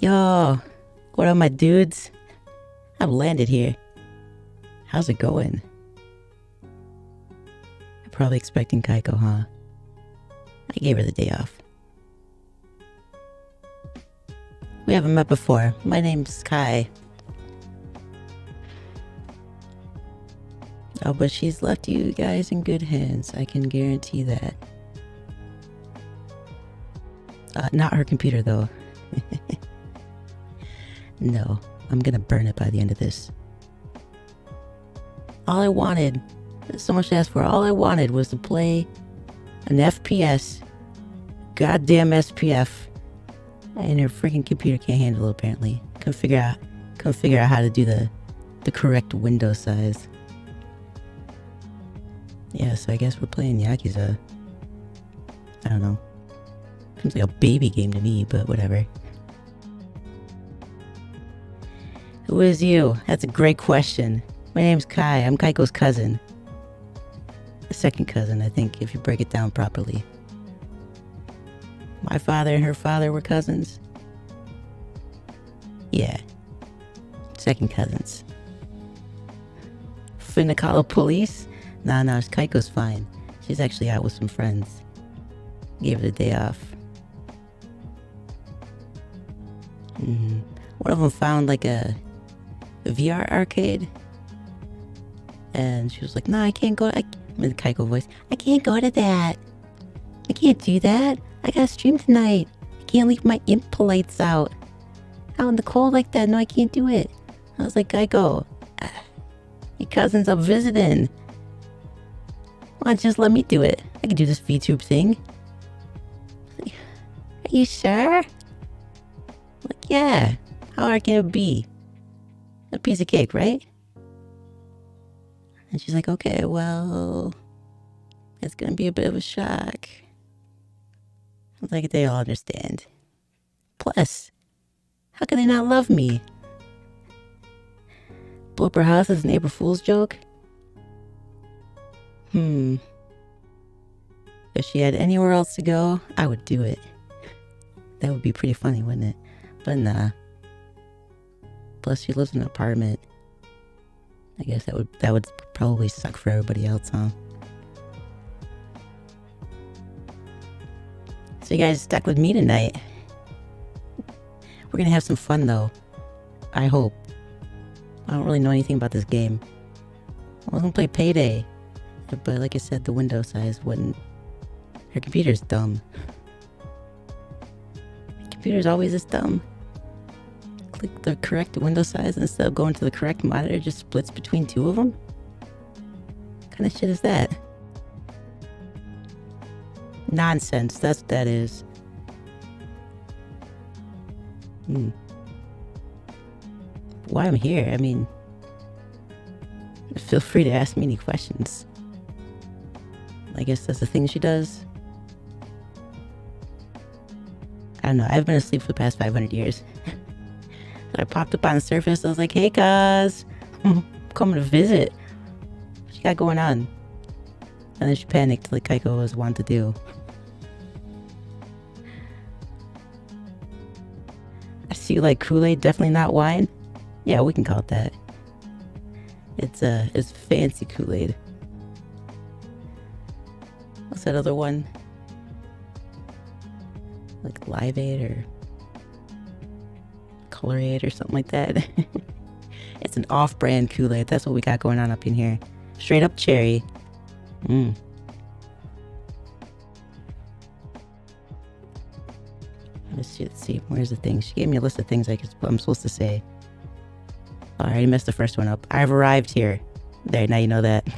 Yo, what up, my dudes? I've landed here. How's it going? You're probably expecting Kaiko, huh? I gave her the day off. We haven't met before. My name's Kai. Oh, but she's left you guys in good hands. I can guarantee that. Not her computer, though. No, I'm gonna burn it by the end of this. All I wanted, so much to ask for, all I wanted was to play an FPS, goddamn SPF, and her freaking computer can't handle it apparently. Couldn't figure out how to do the correct window size. Yeah, so I guess we're playing Yakuza. I don't know. Seems like a baby game to me, but whatever. Who is you? That's a great question. My name's Kai. I'm Kaiko's cousin. The second cousin, I think, if you break it down properly. My father and her father were cousins. Yeah. Second cousins. Finna call the police? Nah, Kaiko's fine. She's actually out with some friends. Gave her the day off. One of them found like a VR arcade, and she was like, "No, I can't go." In the Kaiko voice, "I can't go to that. I can't do that. I gotta stream tonight. I can't leave my imp lights out in the cold like that. No, I can't do it." I was like, "Kaiko, your cousin's up visiting. Why don't you just let me do it? I can do this VTube thing." Are you sure? I'm like, yeah. How hard can it be? A piece of cake, right? And she's like, okay, well, it's gonna be a bit of a shock. I was like, they all understand. Plus, how can they not love me? Blow up her house as an April Fool's joke? If she had anywhere else to go, I would do it. That would be pretty funny, wouldn't it? But nah. Plus, she lives in an apartment. I guess that would probably suck for everybody else, huh? So you guys stuck with me tonight. We're gonna have some fun, though. I hope. I don't really know anything about this game. I was gonna play Payday, but like I said, the window size wouldn't. Her computer's dumb. Her computer's always this dumb. Click the correct window size instead of going to the correct monitor, it just splits between two of them? What kind of shit is that? Nonsense, that's what that is. Why I'm here, I mean, feel free to ask me any questions. I guess that's the thing she does. I don't know, I've been asleep for the past 500 years. I popped up on the surface. I was like, hey, cuz, I'm coming to visit. What you got going on? And then she panicked like Kaiko was wont to do. I see you like Kool-Aid, definitely not wine. Yeah, we can call it that. It's fancy Kool-Aid. What's that other one? Like Live Aid or Color Aid or something like that. It's an off-brand Kool-Aid. That's what we got going on up in here. Straight up cherry. Let's see. Where's the thing? She gave me a list of things I'm supposed to say. Oh, I already messed the first one up. I've arrived here. There, now you know that.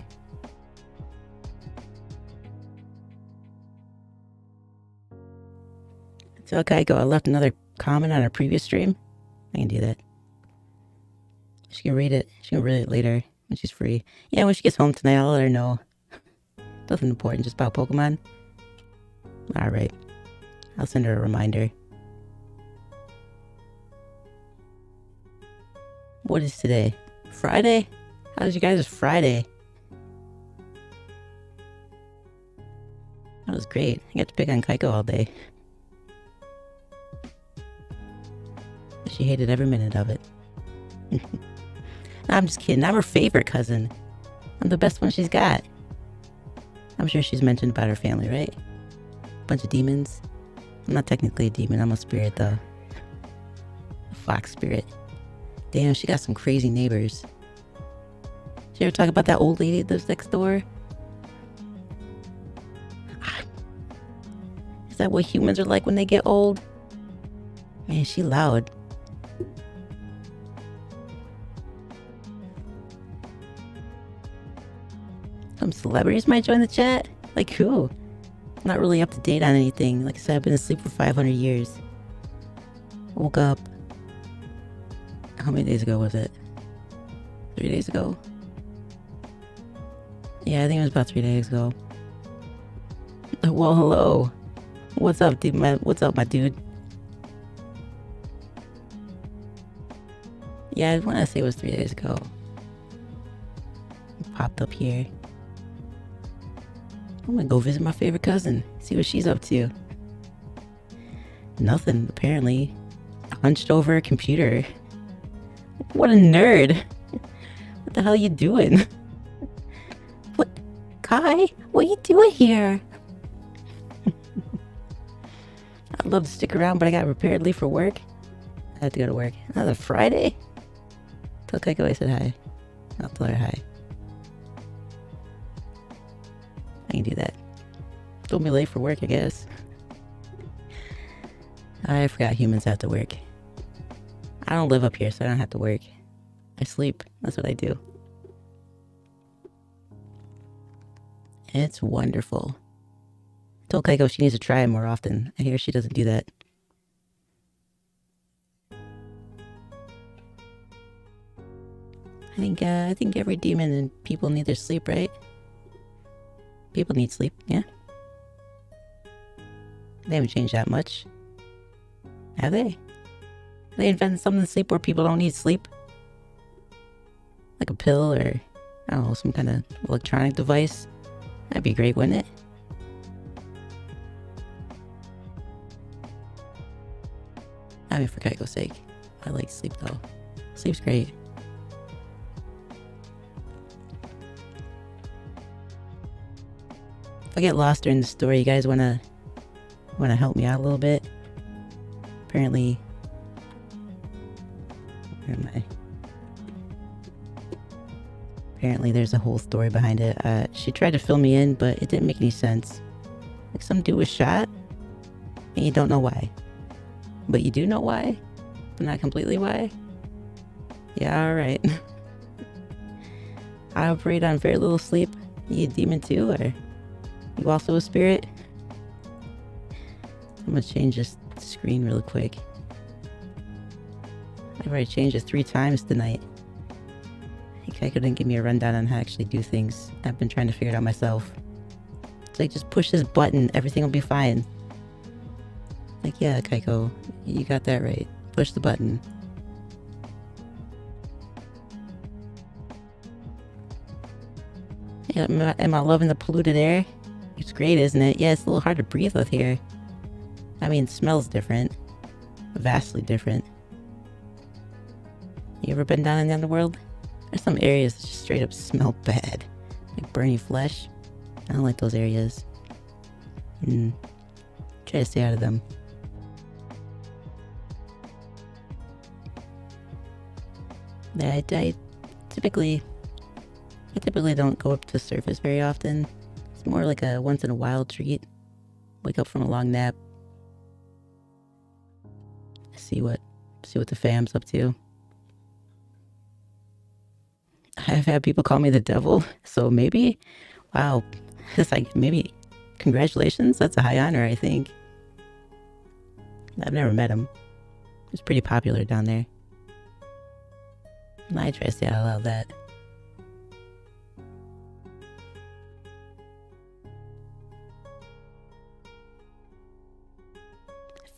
So Kaiko, I left another comment on our previous stream. I can do that. She can read it. She can read it later when she's free. Yeah, when she gets home tonight, I'll let her know. Nothing important, just about Pokemon. Alright. I'll send her a reminder. What is today? Friday? How's you guys' Friday? That was great. I got to pick on Kaiko all day. She hated every minute of it. I'm just kidding. I'm her favorite cousin. I'm the best one she's got. I'm sure she's mentioned about her family, right? Bunch of demons. I'm not technically a demon. I'm a spirit, though. A fox spirit. Damn, she got some crazy neighbors. Did you ever talk about that old lady that lives next door? Is that what humans are like when they get old? Man, she loud. Some celebrities might join the chat? Like who? I'm not really up to date on anything. Like I said, I've been asleep for 500 years. Woke up. How many days ago was it? 3 days ago? Yeah, I think it was about 3 days ago. Well, hello. What's up, dude? What's up, my dude? Yeah, I want to say it was 3 days ago. It popped up here. I'm gonna go visit my favorite cousin. See what she's up to. Nothing, apparently. Hunched over a computer. What a nerd. What the hell are you doing? What? Kai? What are you doing here? I'd love to stick around, but I got prepared to leave for work. I have to go to work. Another Friday? Tell Kaiko I said hi. I'll tell her hi. I can do that. Don't be late for work, I guess. I forgot humans have to work. I don't live up here, so I don't have to work. I sleep. That's what I do. It's wonderful. I told Kaiko she needs to try it more often. I hear she doesn't do that. I think every demon and people need their sleep, right? People need sleep, yeah? They haven't changed that much. Have they? They invented something to sleep where people don't need sleep? Like a pill or, I don't know, some kind of electronic device? That'd be great, wouldn't it? I mean, for Kaiko's sake. I like sleep, though. Sleep's great. If I get lost during the story, you guys wanna help me out a little bit? Apparently, where am I? Apparently there's a whole story behind it. She tried to fill me in, but it didn't make any sense. Like some dude was shot, and you don't know why. But you do know why? But not completely why? Yeah, alright. I operate on very little sleep. You a demon too, or you also a spirit? I'm gonna change this screen really quick. I've already changed it 3 times tonight. Kaiko didn't give me a rundown on how to actually do things. I've been trying to figure it out myself. It's like, just push this button, everything will be fine. Like, yeah, Kaiko, you got that right. Push the button. Yeah, am I loving the polluted air? It's great, isn't it? Yeah, it's a little hard to breathe with here. I mean, it smells different. Vastly different. You ever been down in the underworld? There's some areas that just straight up smell bad. Like burning flesh. I don't like those areas. Try to stay out of them. I typically don't go up to surface very often. It's more like a once in a while treat. Wake up from a long nap. See what the fam's up to. I've had people call me the devil, so maybe, wow, it's like maybe congratulations. That's a high honor, I think. I've never met him. He's pretty popular down there. I try to stay out of that.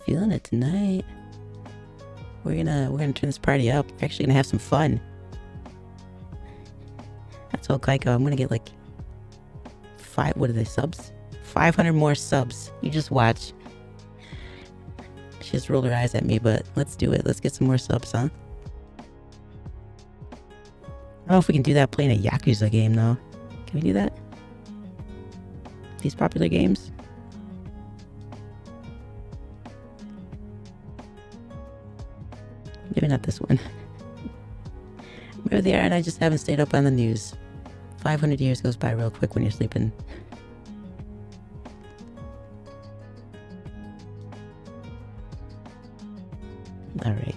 Feeling it tonight. We're gonna turn this party up. We're actually gonna have some fun. I told Kaiko I'm gonna get like subs? 500 more subs. You just watch. She just rolled her eyes at me, but let's do it. Let's get some more subs, huh? I don't know if we can do that playing a Yakuza game, though. Can we do that? These popular games? Maybe not this one. Maybe they are, and I just haven't stayed up on the news. 500 years goes by real quick when you're sleeping. Alright.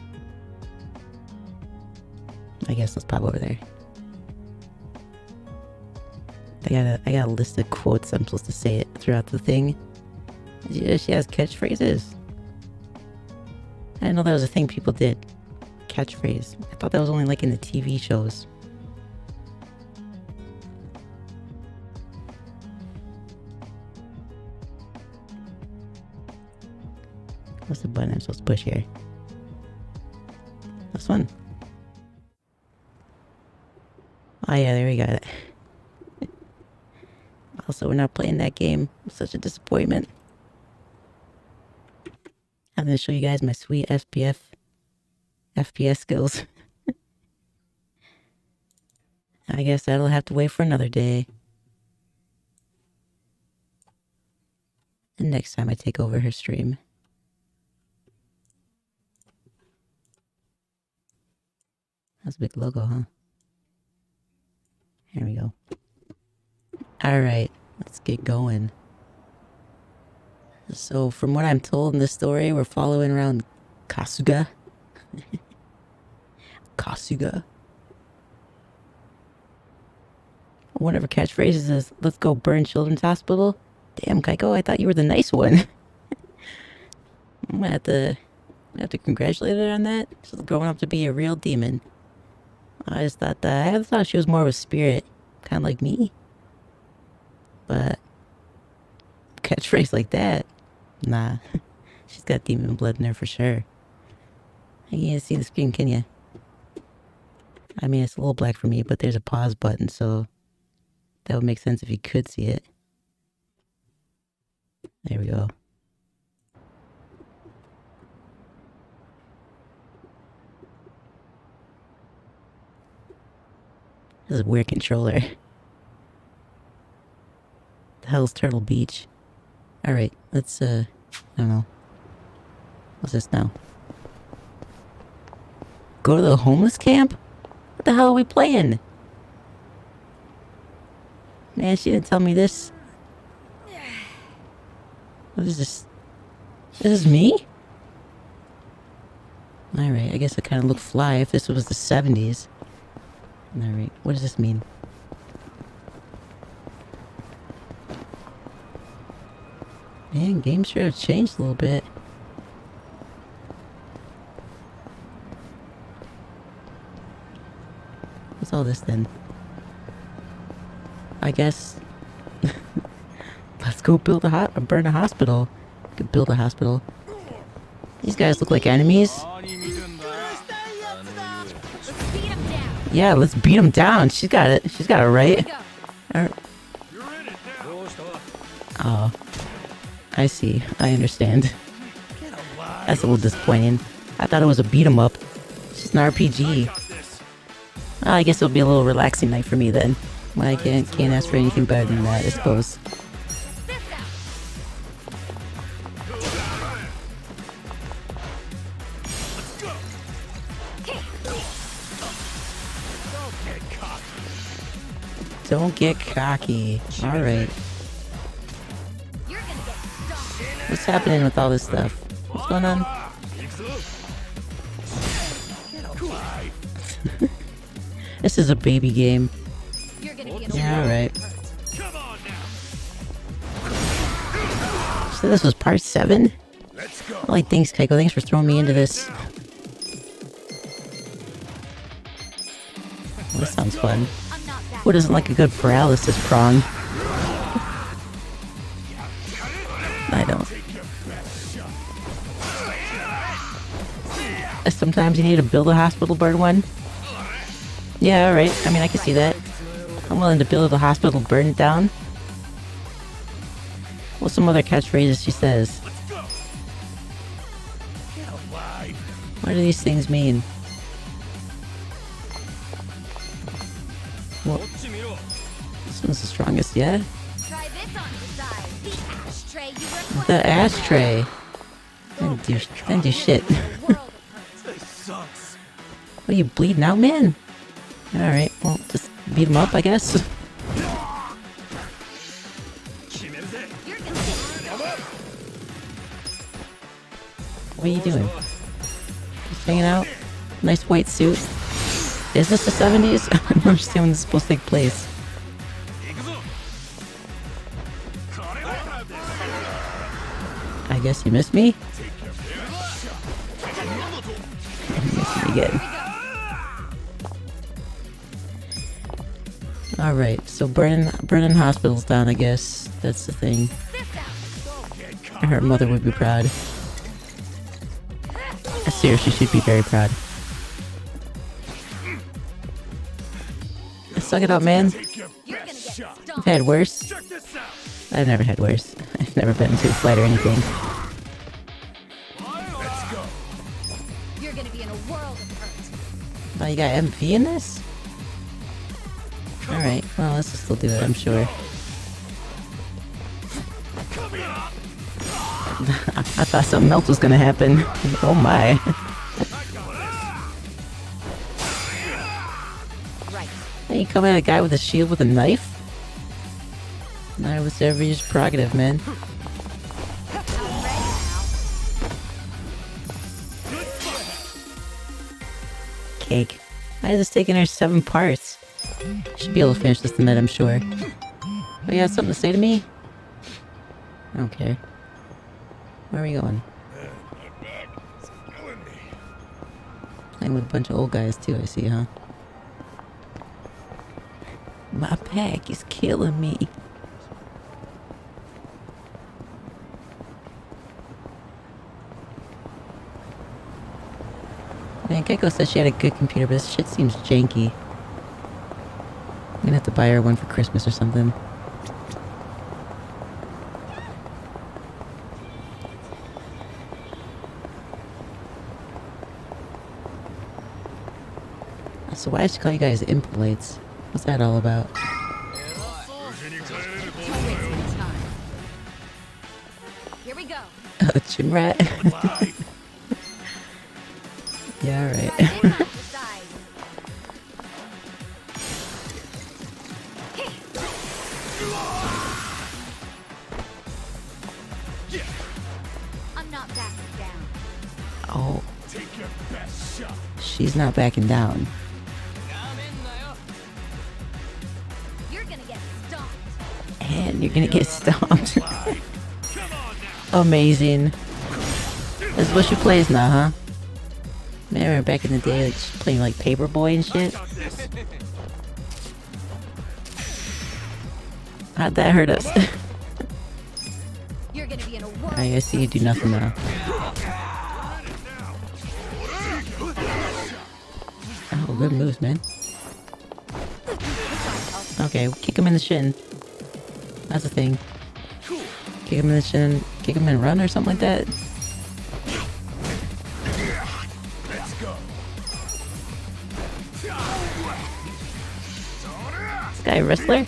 I guess let's pop over there. I got a list of quotes I'm supposed to say it throughout the thing. She has catchphrases. I didn't know that was a thing people did. Catchphrase. I thought that was only like in the TV shows. What's the button I'm supposed to push here? This one. Oh yeah, there we got it. Also, we're not playing that game. It's such a disappointment. I'm gonna show you guys my sweet FPS skills. I guess that'll have to wait for another day. And next time I take over her stream. That's a big logo, huh? Here we go. Alright, let's get going. So, from what I'm told in this story, we're following around Kasuga. Kasuga. One of her catchphrases is, "Let's go burn children's hospital." Damn, Kaiko, I thought you were the nice one. I'm gonna have to congratulate her on that. She's growing up to be a real demon. I thought she was more of a spirit, kind of like me. But catchphrase like that, nah. She's got demon blood in her for sure. You can't see the screen, can you? I mean, it's a little black for me, but there's a pause button, so that would make sense if you could see it. There we go. This is a weird controller. The hell's Turtle Beach? Alright, let's, I don't know. What's this now? Go to the homeless camp? What the hell are we playing? Man, she didn't tell me this. What is this? This is me? Alright, I guess I kind of look fly if this was the 70s. Alright, what does this mean? Man, games sure have changed a little bit. What's all this then? I guess... Let's go burn a hospital. We could build a hospital. These guys look like enemies. Yeah, let's beat them down. She's got it. She's got it right. Oh. I see. I understand. That's a little disappointing. I thought it was a beat 'em up. It's just an RPG. Well, I guess it'll be a little relaxing night for me then. Well, I can't ask for anything better than that, I suppose. Don't get cocky. Alright. What's happening with all this stuff? What's going on? This is a baby game. Yeah, alright. So this was part 7? Well, thanks, Kaiko. Thanks for throwing me into this. Well, this sounds fun. Who doesn't like a good paralysis prong? I don't. Sometimes you need to build a hospital burn one. Yeah, alright. I mean, I can see that. I'm willing to build a hospital, burn it down. What's some other catchphrases she says? What do these things mean? Well, this one's the strongest, yeah? The ashtray. Didn't do shit. What are you bleeding out, man? Alright, well, just beat him up, I guess. What are you doing? Just hanging out? Nice white suit. Is this the 70s? I don't understand when this is supposed to take place. I guess you missed me? You missed me again. Alright, so burning hospitals down, I guess. That's the thing. Her mother would be proud. Seriously, she'd be very proud. Suck it up, man. I've had worse. I've never had worse. I've never been to a fight or anything. Oh, you got MP in this? Alright, well, let's just still do it, I'm sure. I thought something else was gonna happen. Oh my. Hey, you come at a guy with a shield with a knife? That was every prerogative, man. Cake. Why is this taking her 7 parts? Should be able to finish this tonight, I'm sure. Oh, you have something to say to me? I don't care. Where are we going? I'm with a bunch of old guys too, I see, huh? My pack is killing me. Man, Kaiko said she had a good computer, but this shit seems janky. I'm gonna have to buy her one for Christmas or something. So why did she call you guys impolites? What's that all about? Here we go. Oh, chin rat? Yeah, alright. I'm not backing down. Oh. She's not backing down. You're gonna get stomped. And you're gonna get stomped. Amazing. This is what she plays now, huh? Man, I remember back in the day, like, she's playing like Paperboy and shit. How'd that hurt us? You're gonna be in a world. I see you do nothing now. Oh, good moves, man. Okay, kick him in the shin. That's the thing. Kick him in the shin, kick him and run or something like that. This guy a wrestler?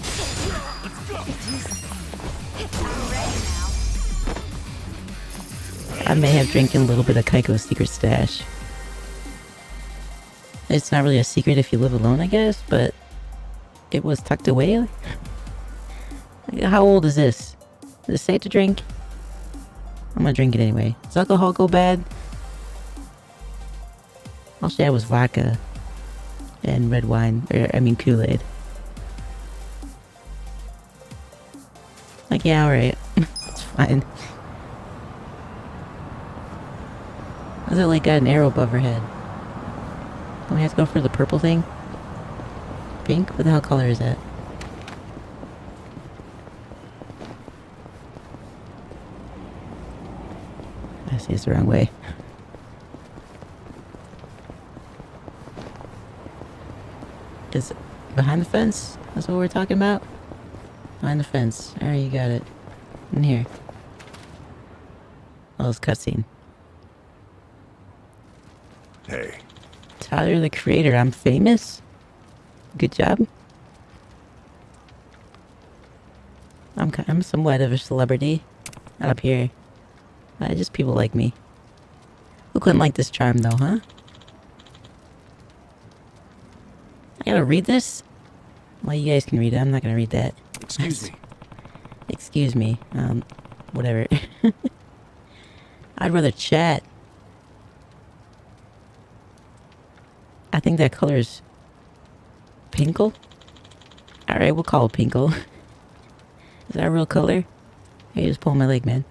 I may have drank a little bit of Kaiko's secret stash. It's not really a secret if you live alone, I guess, but It was tucked away? How old is this? Is it safe to drink? I'm gonna drink it anyway. Does alcohol go bad? All she had was vodka. And red wine. I mean Kool-Aid. Like, yeah, alright. It's fine. Why is it like got an arrow above her head? Don't we have to go for the purple thing? Pink? What the hell color is that? I see it's the wrong way. Is it behind the fence? That's what we're talking about? Behind the fence. Alright, you got it. In here. Oh, it's cutscene. Hey. Tyler, the creator. I'm famous? Good job. I'm somewhat of a celebrity. Not up here. Just people like me. Who couldn't like this charm though, huh? I gotta read this? Well, you guys can read it. I'm not gonna read that. Excuse me. Excuse me. Whatever. I'd rather chat. I think that color's pinkle? Alright, we'll call it pinkle. Is that a real color? Hey, just pull my leg, man.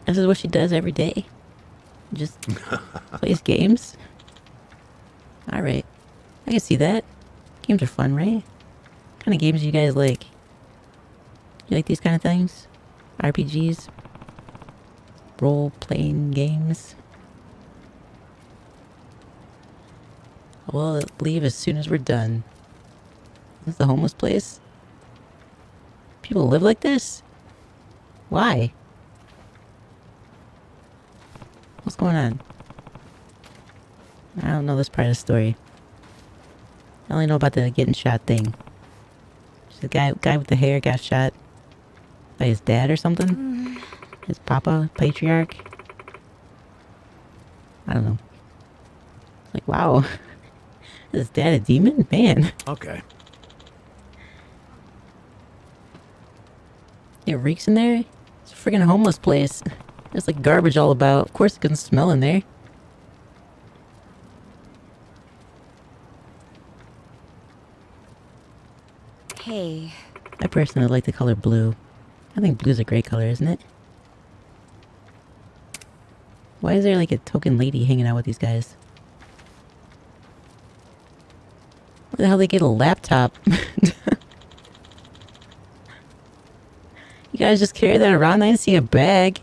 This is what she does every day. Just plays games. Alright. I can see that. Games are fun, right? What kind of games do you guys like? You like these kind of things? RPGs? Role-playing games? We'll leave as soon as we're done. Is this the homeless place? People live like this? Why? What's going on? I don't know this part of the story. I only know about the getting shot thing. The guy with the hair got shot by his dad or something? His papa, patriarch? I don't know. It's like, wow. Is his dad a demon? Man. Okay. It reeks in there? It's a freaking homeless place. There's like garbage all about. Of course it can smell in there. Hey. I personally like the color blue. I think blue's a great color, isn't it? Why is there like a token lady hanging out with these guys? Where the hell they get a laptop? You guys just carry that around? I didn't see a bag.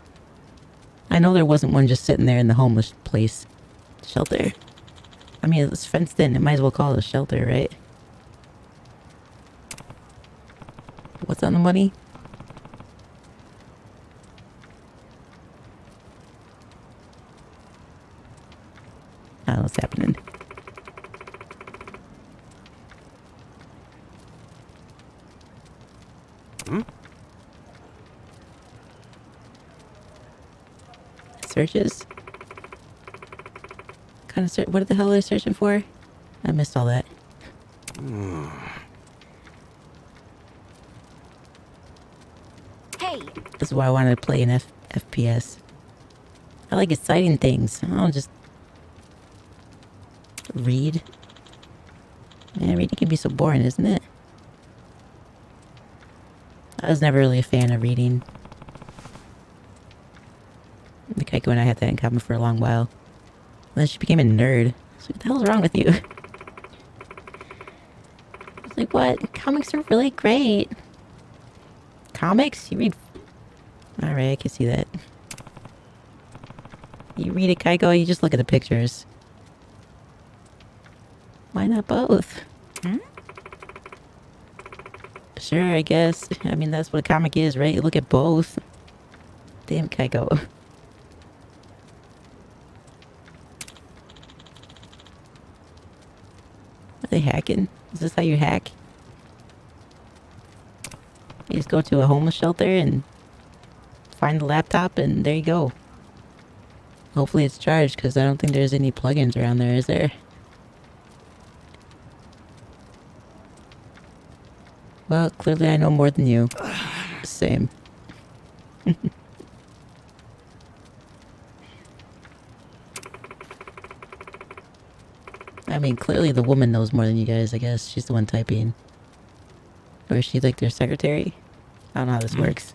I know there wasn't one just sitting there in the homeless place. Shelter. I mean, it's fenced in. It might as well call it a shelter, right? What's on the money? I don't know what's happening. Searches? Kind of what the hell are they searching for? I missed all that. Hey. This is why I wanted to play an FPS. I like exciting things. I don't just read. Man, reading can be so boring, isn't it? I was never really a fan of reading. The Kaiko and I had that in common for a long while. Then she became a nerd. So what the hell's wrong with you? I was like, what? Comics are really great. Comics? You read... Alright, I can see that. You read it, Kaiko, you just look at the pictures. Why not both? Sure, I guess. I mean, that's what a comic is, right? You look at both. Damn, Kaiko. Are they hacking? Is this how you hack? You just go to a homeless shelter and find the laptop and there you go. Hopefully it's charged, because I don't think there's any plugins around there, is there? Well, clearly I know more than you. Same. I mean, clearly the woman knows more than you guys, I guess. She's the one typing. Or is she like their secretary? I don't know how this works.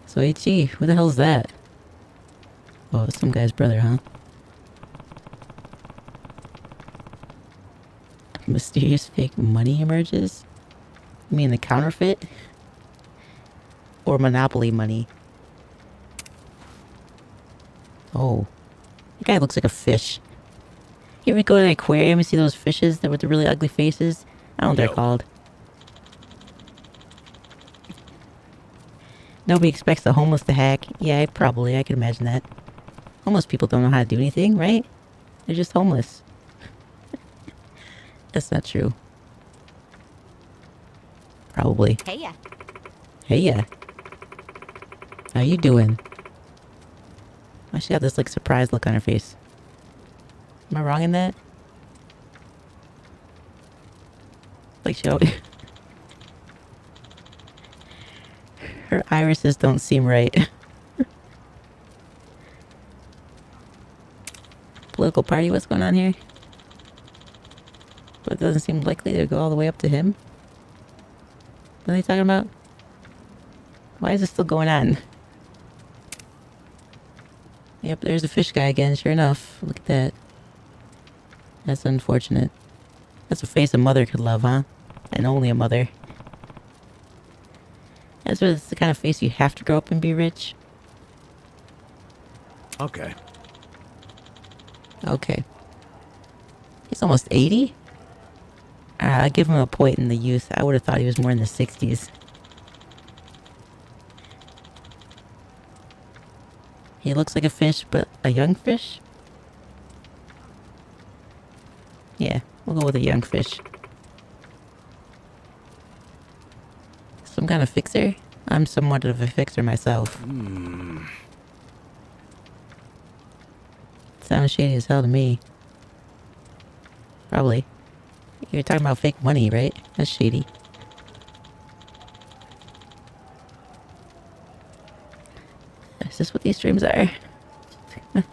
So HE, who the hell is that? Oh, it's some guy's brother, huh? Mysterious fake money emerges? You mean the counterfeit? Or monopoly money? Oh. That guy looks like a fish. You ever go to an aquarium and see those fishes that with the really ugly faces? I don't know what they're called. Nobody expects the homeless to hack. Yeah, probably. I can imagine that. Homeless people don't know how to do anything, right? They're just homeless. That's not true. Probably. Heya. Heya. How you doing? Why she got this like surprised look on her face? Am I wrong in that? Like she always... Her irises don't seem right. Political party, what's going on here? But it doesn't seem likely to go all the way up to him. What are they talking about? Why is this still going on? Yep, there's the fish guy again, sure enough. Look at that. That's unfortunate. That's a face a mother could love, huh? And only a mother. That's the kind of face you have to grow up and be rich. Okay. Okay. He's almost 80? I give him a point in the youth. I would have thought he was more in the 60s. He looks like a fish, but a young fish? Yeah, we'll go with a young fish. Some kind of fixer? I'm somewhat of a fixer myself. Sounds shady as hell to me. Probably. You're talking about fake money, right? That's shady. Is this what these streams are? On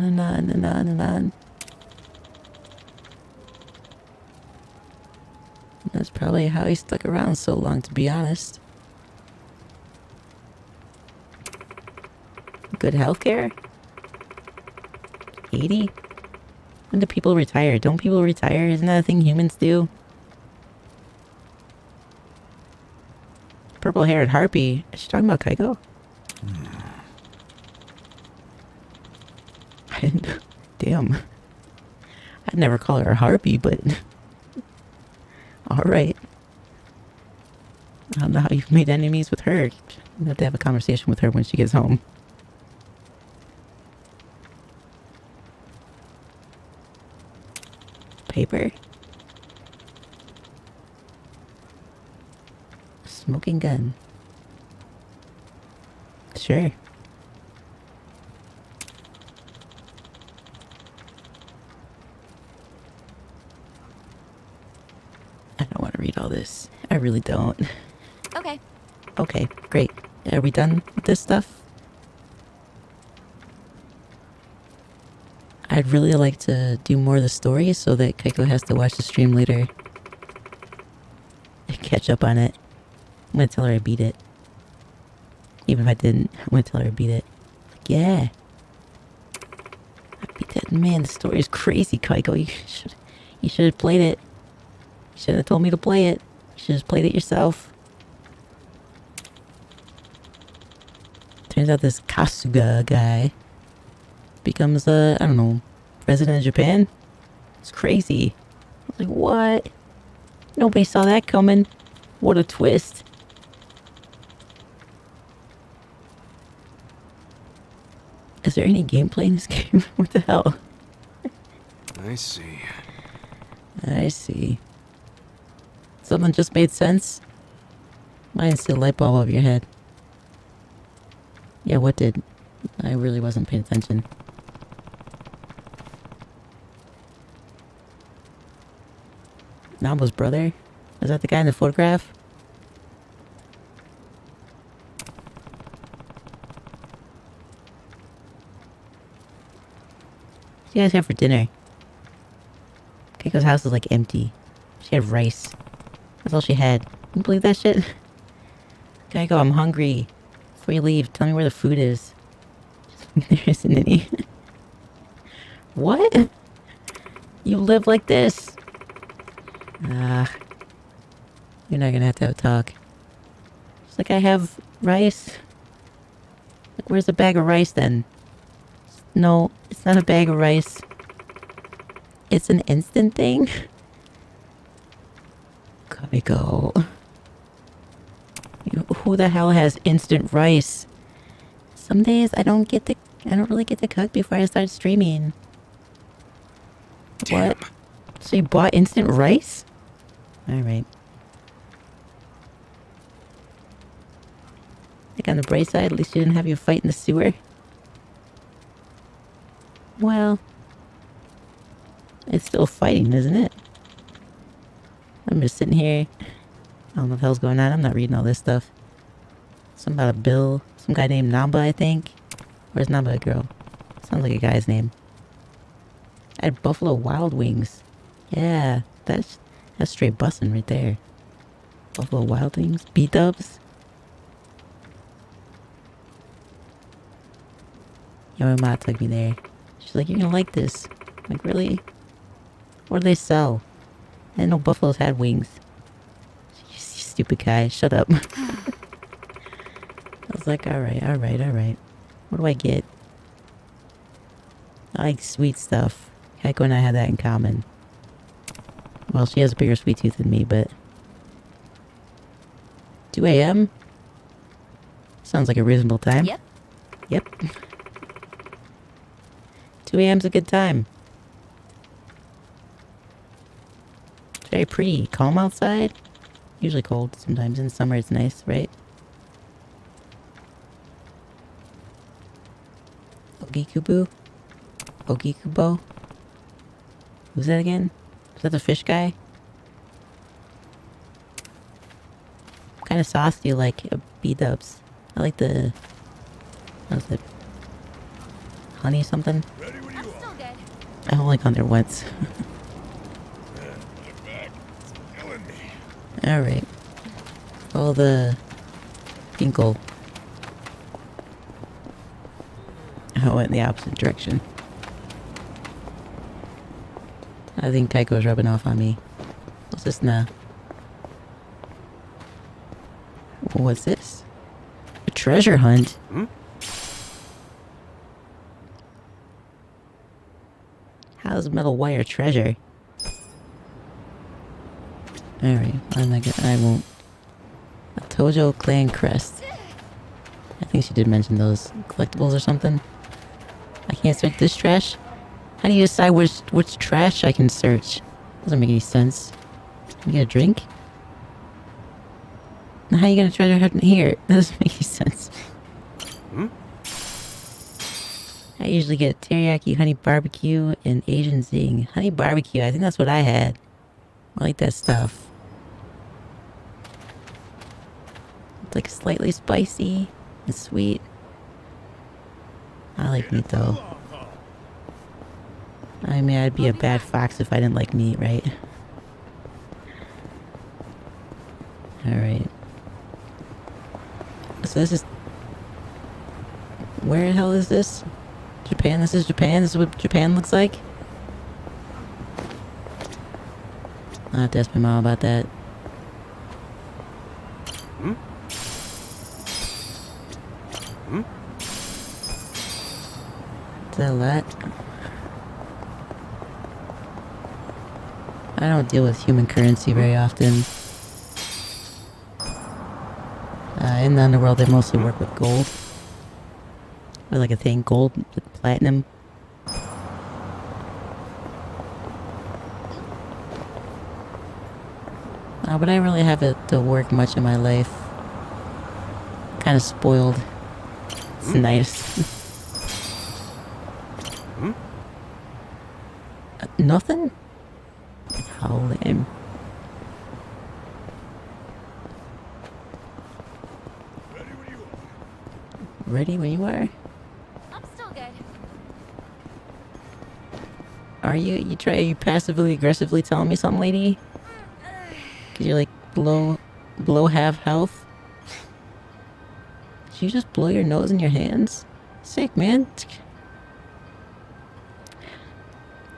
and on and on and on. That's probably how he stuck around so long, to be honest. Good healthcare? 80? When do people retire? Don't people retire? Isn't that a thing humans do? Purple-haired harpy. Is she talking about Kaiko? Damn. I'd never call her a harpy, but... Alright. I don't know how you've made enemies with her. You'll have to have a conversation with her when she gets home. Paper? Smoking gun. Sure. I don't want to read all this. I really don't. Okay. Okay, great. Are we done with this stuff? I'd really like to do more of the story so that Kaiko has to watch the stream later. And catch up on it. I'm gonna tell her I beat it. Even if I didn't, I'm gonna tell her I beat it. Like, yeah. I beat that. Man, the story is crazy, Kaiko. You should have played it. You should have told me to play it. You should have played it yourself. Turns out this Kasuga guy becomes I don't know, president of Japan? It's crazy. I was like, what? Nobody saw that coming. What a twist. Is there any gameplay in this game? What the hell? I see. I see. Something just made sense? Might see a light bulb over your head. Yeah, what did? I really wasn't paying attention. Nambo's brother? Is that the guy in the photograph? What do you guys have for dinner? Keiko's house is like empty. She had rice. That's all she had. Can you believe that shit? Kaiko, I'm hungry. Before you leave, tell me where the food is. There isn't any. What? You live like this? Ah. You're not gonna have to have a talk. It's like I have rice. Like, where's the bag of rice then? No, it's not a bag of rice. It's an instant thing? Kaiko. Who the hell has instant rice? Some days I don't really get to cook before I start streaming. Damn. What? So you bought instant rice? Alright. Like on the bright side, at least you didn't have your fight in the sewer. Well, it's still fighting, isn't it? I'm just sitting here. I don't know what the hell's going on. I'm not reading all this stuff. Something about a bill. Some guy named Namba, I think. Or is Namba a girl? Sounds like a guy's name. I had Buffalo Wild Wings. Yeah, that's straight bussin' right there. Buffalo Wild Wings? B-dubs? Yeah, my mom took me there. She's like, you're gonna like this. I'm like, really? What do they sell? I didn't know buffaloes had wings. You stupid guy, shut up. I was like, alright. What do I get? I like sweet stuff. Kaiko and I had that in common. Well, she has a bigger sweet tooth than me, but... 2 a.m.? Sounds like a reasonable time. Yep. 2 a.m.'s a good time. It's very pretty. Calm outside. Usually cold. Sometimes in summer it's nice, right? Ogikubo? Ogikubo? Who's that again? Is that the fish guy? What kind of sauce do you like? B-dubs. I like the... What was it? Honey something? I only gone there once. Alright. Follow the... Ginkgo. I went in the opposite direction. I think Kaiko's rubbing off on me. What's this now? What's this? A treasure hunt? Hmm? How's metal wire treasure? Alright, I won't. A Tojo clan crest. I think she did mention those collectibles or something. I can't search this trash? How do you decide which trash I can search? Doesn't make any sense. Can you get a drink? Now how are you gonna treasure hunt here? That doesn't make any sense. Hmm? I usually get teriyaki, honey barbecue, and Asian zing. Honey barbecue, I think that's what I had. I like that stuff. It's like slightly spicy and sweet. I like meat though. I mean, I'd be a bad fox if I didn't like meat, right? Alright. So this is... Where the hell is this? Japan? This is Japan? This is what Japan looks like? I'll have to ask my mom about that. Hmm? Hmm? Is that a lot? I don't deal with human currency very often. In the underworld, they mostly work with gold. Or like a thing, gold with platinum. But I really have it to work much in my life. Kind of spoiled. That's nice. Nothing? How lame. Ready when you are? I'm still good. Are you? You passively aggressively telling me something, lady? Cause you're like below half health. Did you just blow your nose in your hands? Sick, man.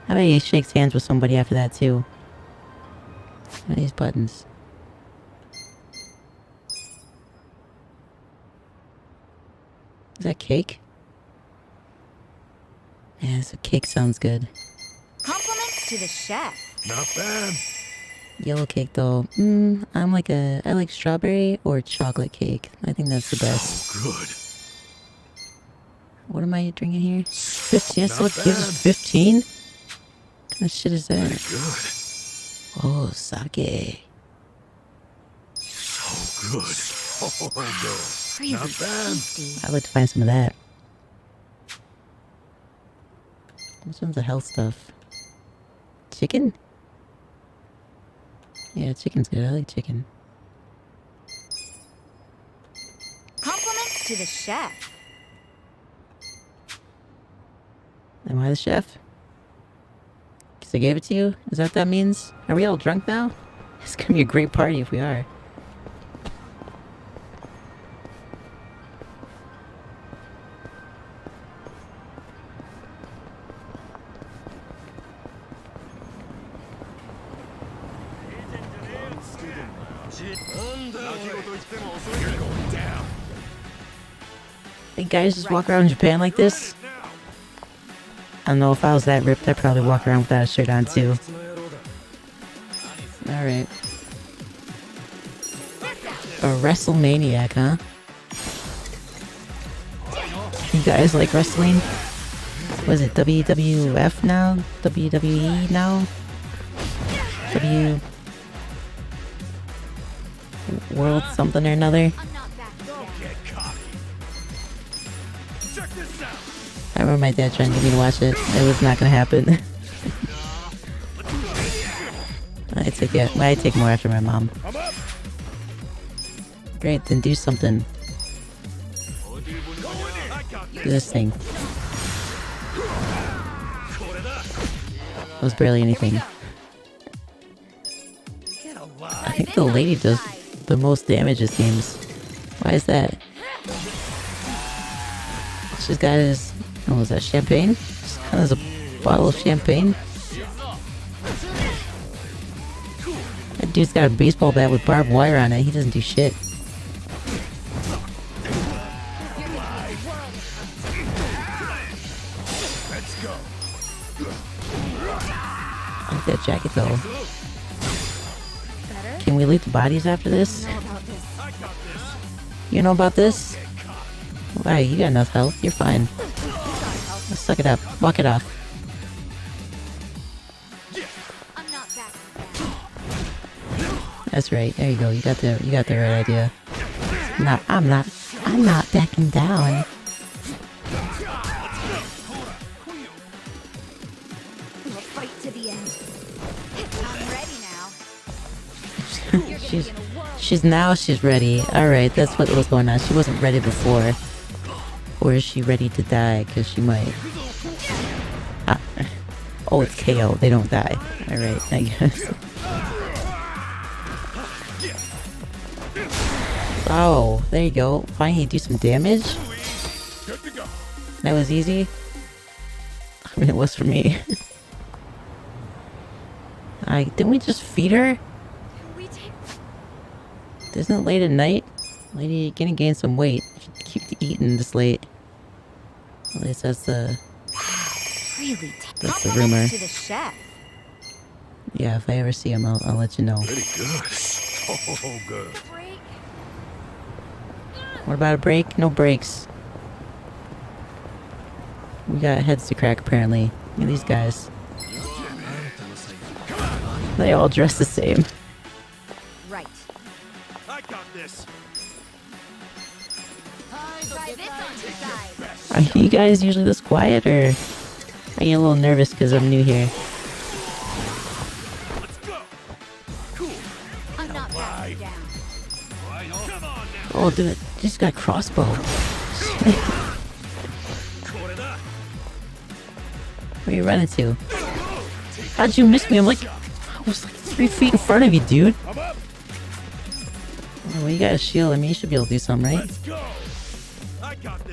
How about he shakes hands with somebody after that too? What are these buttons? Is that cake? Yeah, so cake sounds good. Compliments to the chef. Not bad. Yellow cake though. I like strawberry or chocolate cake. I think that's the best. Good. What am I drinking here? 15? That's Not what gives us 15? What kind of shit is that? Good. Oh, sake. So good. Oh, good. Really Not bad. tasty. I'd like to find some of that. This one's the health stuff. Chicken? Yeah, chicken's good. I like chicken. Compliments to the chef. Am I the chef? Because I gave it to you? Is that what that means? Are we all drunk now? It's gonna be a great party if we are. Hey guys, just walk around Japan like this? I don't know, if I was that ripped, I'd probably walk around without a shirt on too. Alright. A WrestleManiac, huh? You guys like wrestling? What is it, WWF now? WWE now? World something or another? I remember my dad trying to get me to watch it. It was not gonna happen. I take more after my mom. Great, then do something. Do this thing. That was barely anything. I think the lady does the most damage this games. Why is that? She's got his... Oh, was that champagne? Just kind of a bottle of champagne. That dude's got a baseball bat with barbed wire on it. He doesn't do shit. I like that jacket though. Can we loot the bodies after this? You know about this? Why, you got enough health. You're fine. Let's suck it up. Walk it off. That's right. There you go. You got the right idea. No, I'm not backing down. We'll fight to the end. I'm ready now. She's ready. Alright, that's what was going on. She wasn't ready before. Or is she ready to die? Because she might. Oh, it's KO. They don't die. Alright, I guess. Oh, there you go. Finally do some damage. That was easy. I mean, it was for me. Didn't we just feed her? Isn't it late at night? Lady, you're gonna gain some weight. You should keep eating this late. At least that's the... Really That's the rumor. to the chef. Yeah, if I ever see him, I'll let you know. Pretty good. Oh, good. What about a break? No breaks. We got heads to crack, apparently. Look at these guys. They all dress the same. Right. I got this. Are you guys usually this quiet, or are you a little nervous because I'm new here? I'm not backing down. Oh, dude, just got crossbow. Where you running to? How'd you miss me? I'm like, I was like 3 feet in front of you, dude. Oh, well, you got a shield. I mean, you should be able to do something, right?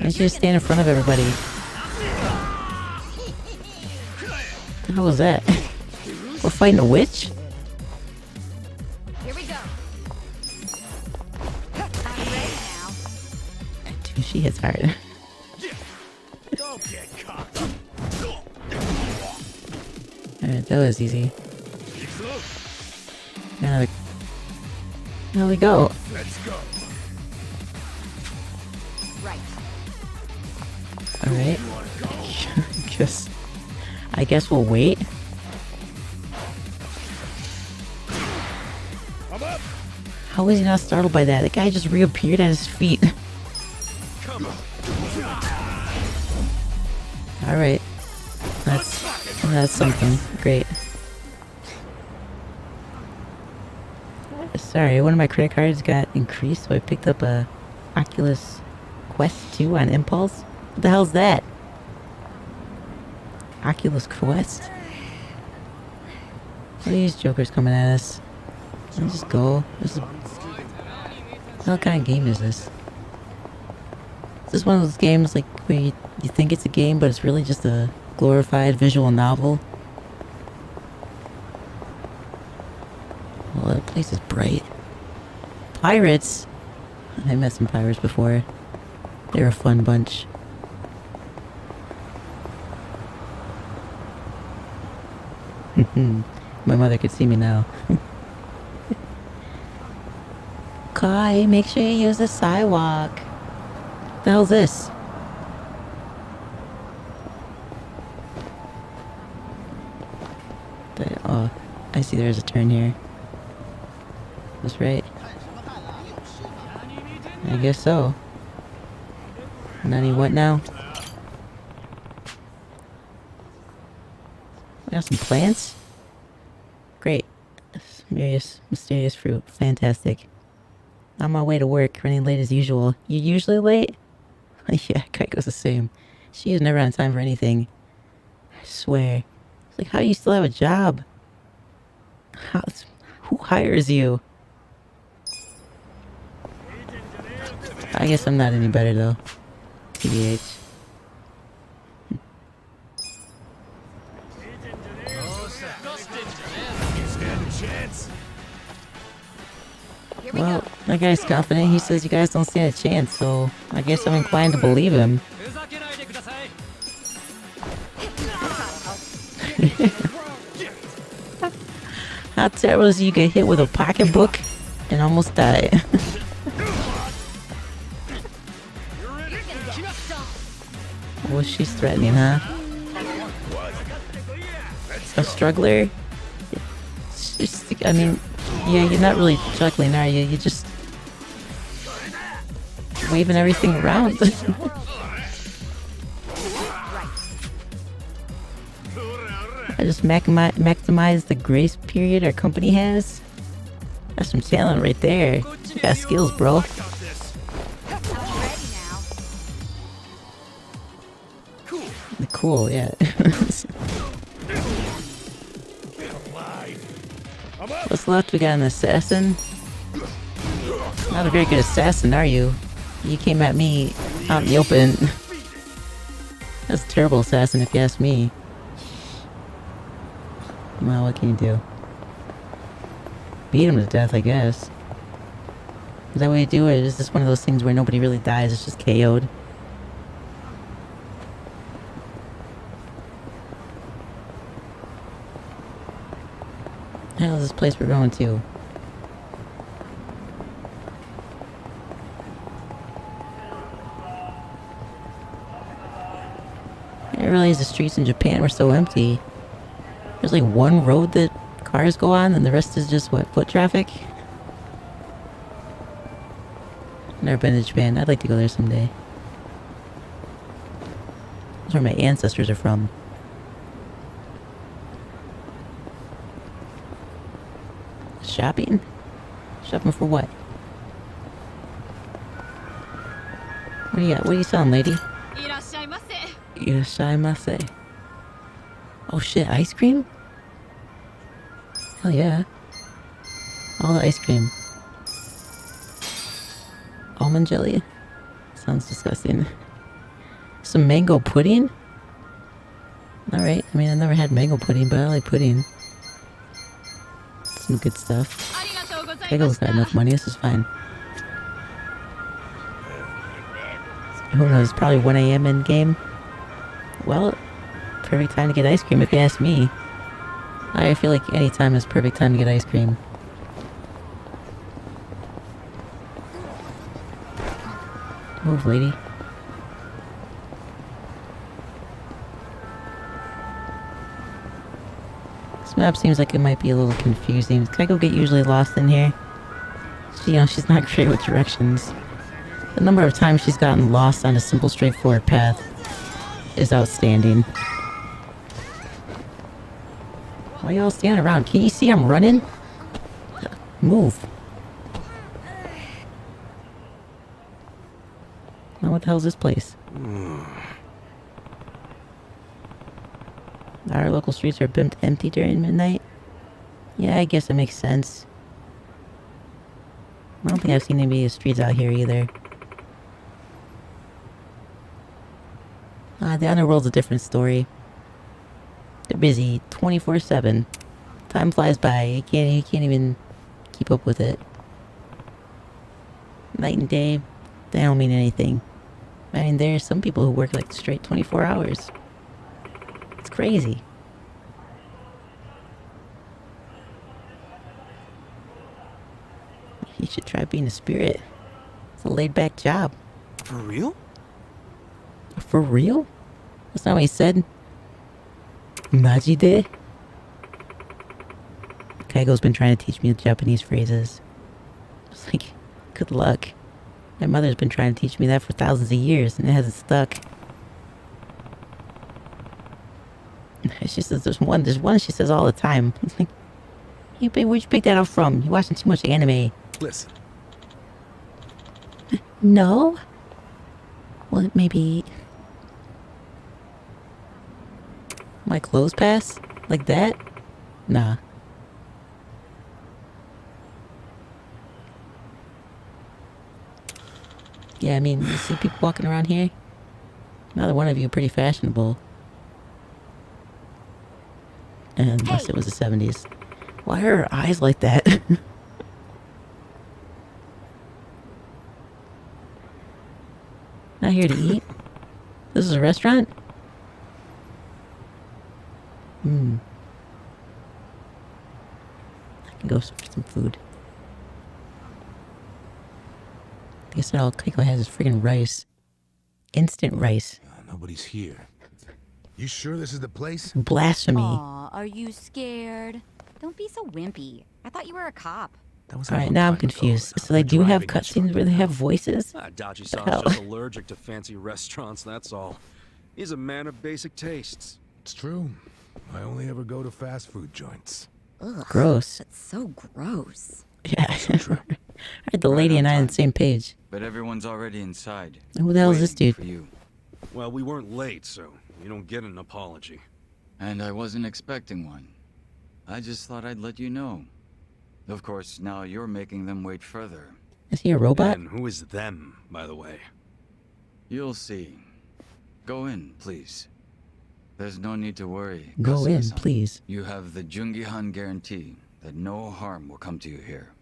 You should just stand in front of everybody. What the hell was that? We're fighting a witch? Here we go. I'm ready now. Dude, she hits hard. Alright, that was easy. Another. There we go. Let's go. Right. Alright. I guess we'll wait. I'm up. How was he not startled by that? The guy just reappeared at his feet. Come on. Alright. That's something. Great. Sorry, one of my credit cards got increased, so I picked up a Oculus Quest 2 on Impulse. What the hell's that? Oculus Quest? What are these jokers coming at us? Let's just go. What kind of game is this? Is this one of those games like where you think it's a game, but it's really just a glorified visual novel? Well, that place is bright. Pirates? I met some pirates before. They're a fun bunch. My mother could see me now. Kai, make sure you use the sidewalk. What the hell's this? Oh, I see there's a turn here. That's right. I guess so. Nani, what now? We got some plants? Great. Mysterious fruit. Fantastic. On my way to work, running late as usual. You usually late? Yeah, Kaiko's the same. She is never on time for anything. I swear. It's like, how do you still have a job? Who hires you? I guess I'm not any better though. TBH. Well, that guy's confident. He says you guys don't stand a chance, so I guess I'm inclined to believe him. How terrible is it you get hit with a pocketbook and almost die? What was she threatening, huh? A struggler? It's just, I mean, yeah, you're not really juggling, are you? You're just waving everything around. I just maximize the grace period our company has. That's some talent right there. You got skills, bro. Cool, yeah. What's left? We got an assassin. Not a very good assassin, are you? You came at me out in the open. That's a terrible assassin if you ask me. Well, what can you do? Beat him to death, I guess. Is that what you do, or is this one of those things where nobody really dies, it's just KO'd? The hell is this place we're going to? I didn't realize the streets in Japan were so empty. There's like one road that cars go on and the rest is just, what, foot traffic? Never been to Japan. I'd like to go there someday. where my ancestors are from. Shopping? Shopping for what? What do you got? What are you selling, lady? Irashaimase. Oh shit, ice cream? Hell yeah. All the ice cream. Almond jelly? Sounds disgusting. Some mango pudding? Alright, I mean, I've never had mango pudding, but I like pudding. Some good stuff. Kaiko's got enough money, this is fine. Who knows, probably 1 a.m. in game. Well, perfect time to get ice cream if you ask me. I feel like any time is perfect time to get ice cream. Move, lady. This map seems like it might be a little confusing. Kaiko get usually lost in here? She, she's not great with directions. The number of times she's gotten lost on a simple, straightforward path is outstanding. Why y'all standing around? Can you see I'm running? Move. Now what the hell is this place? Our local streets are empty during midnight? Yeah, I guess that makes sense. I don't think I've seen any streets out here either. The underworld's a different story. They're busy 24/7. Time flies by. You can't even keep up with it. Night and day, they don't mean anything. I mean, there's some people who work like straight 24 hours. It's crazy. You should try being a spirit. It's a laid-back job. For real? For real? That's not what he said. Majide? Kaiko's been trying to teach me Japanese phrases. It's like, good luck. My mother's been trying to teach me that for thousands of years, and it hasn't stuck. She says there's one she says all the time. It's like, hey babe, where'd you pick that up from? You're watching too much anime. Listen. No? Well, maybe... My clothes pass? Like that? Nah. Yeah, I mean, you see people walking around here? Neither one of you are pretty fashionable. Unless it was the 70s. Why are her eyes like that? Not here to eat? This is a restaurant? I can go for some food. I guess all Kaiko has is friggin' rice. Instant rice. Nobody's here. You sure this is the place? Blasphemy. Aw, are you scared? Don't be so wimpy. I thought you were a cop. Alright, now I'm confused. So they do have cutscenes where they have voices? I doubt Jisan's just allergic to fancy restaurants, that's all. He's a man of basic tastes. It's true. I only ever go to fast food joints. Ugh, Gross. that's so gross. Yeah. Alright, the lady and I on the same page. But everyone's already inside. Who the hell is this waiting dude? For you. Well, we weren't late, so you don't get an apology. And I wasn't expecting one. I just thought I'd let you know. Of course, now you're making them wait further. Is he a robot? And who is them, by the way? You'll see. Go in, please. There's no need to worry. Go in, Kasuga-san. please. You have the Jungihan guarantee that no harm will come to you here.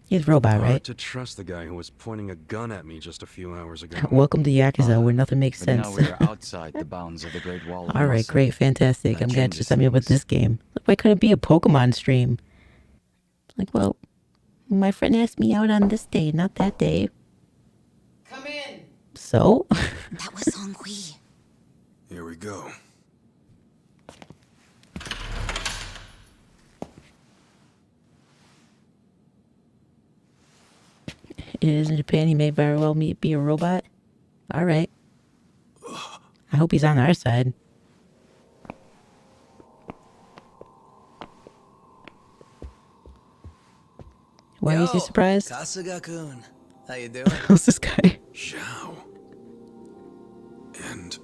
He's a robot, Hard right? to trust the guy who was pointing a gun at me just a few hours ago. Welcome to Yakuza, where nothing makes But sense. now we're outside the bounds of the Great Wall of Alright, Murasaki. great, fantastic. That I'm glad you changes set me up with things. this game. Look, why couldn't it be a Pokemon stream? Like, well, my friend asked me out on this day, not that day. Come in. So? That was Songhui. Here we go. It is in Japan, he may very well be a robot. Alright. hope he's on our side. Why is he surprised? Kasuga-kun. How you doing? Who's this guy? Zhao. And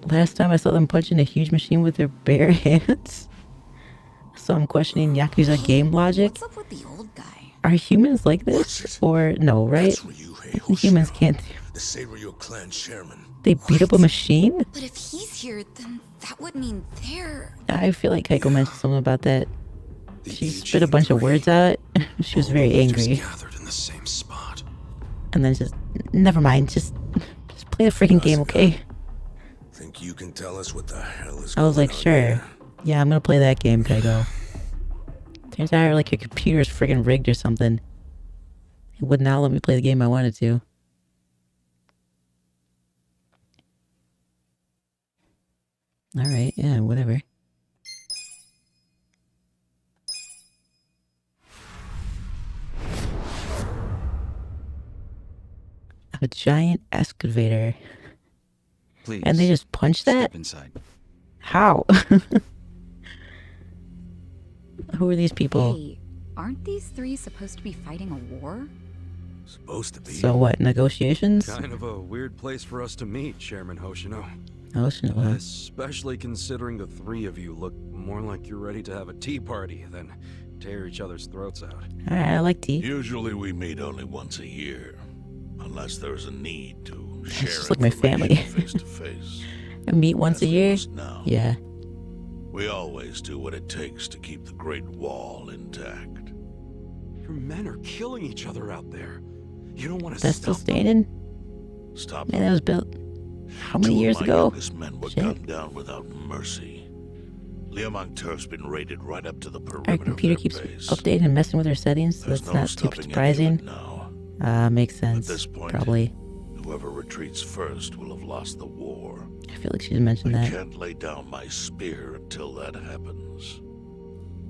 Last time I saw them punching a huge machine with their bare hands. So I'm questioning Yakuza game logic. What's up with the old guy? Are humans like this? Or no, right? Humans can't. The Seiryu clan chairman. They beat up a machine? But if he's here, then that would mean they're... I feel like Kaiko mentioned something about that. She spit a bunch of words out. She was very angry. gathered in the same spot. And then just, never mind, just play the freaking game, okay? Think you can tell us what the hell is I was going like, on sure. here? Yeah, I'm gonna play that game, Kaiko. Turns out like your computer's freaking rigged or something. It would not let me play the game I wanted to. Alright, yeah, whatever. A giant excavator. Please. And they just punch that? Step inside. How? Who are these people? Hey, aren't these three supposed to be fighting a war? Supposed to be. So what, negotiations? Kind of a weird place for us to meet, Chairman Hoshino. Hoshino, huh? Especially considering the three of you look more like you're ready to have a tea party than tear each other's throats out. Alright, I like tea. Usually we meet only once a year, unless there's a need to share just like my family. information face to face. I meet once As a we year? must now. Yeah. We always do what it takes to keep the Great Wall intact. Your men are killing each other out there. You don't want to That's still stop them? standing? Stop Man, them. that was built how many Two years of my ago? youngest men were Shit. gunned down without mercy. Liamang Turf's been raided right up to the perimeter Our of computer their keeps base. updating and messing with our settings, so There's that's no not too stopping any of it surprising. now. Makes At sense. this point, Probably. whoever retreats first will have lost the war. I feel like she's mentioned I that. can't lay down my spear until that happens.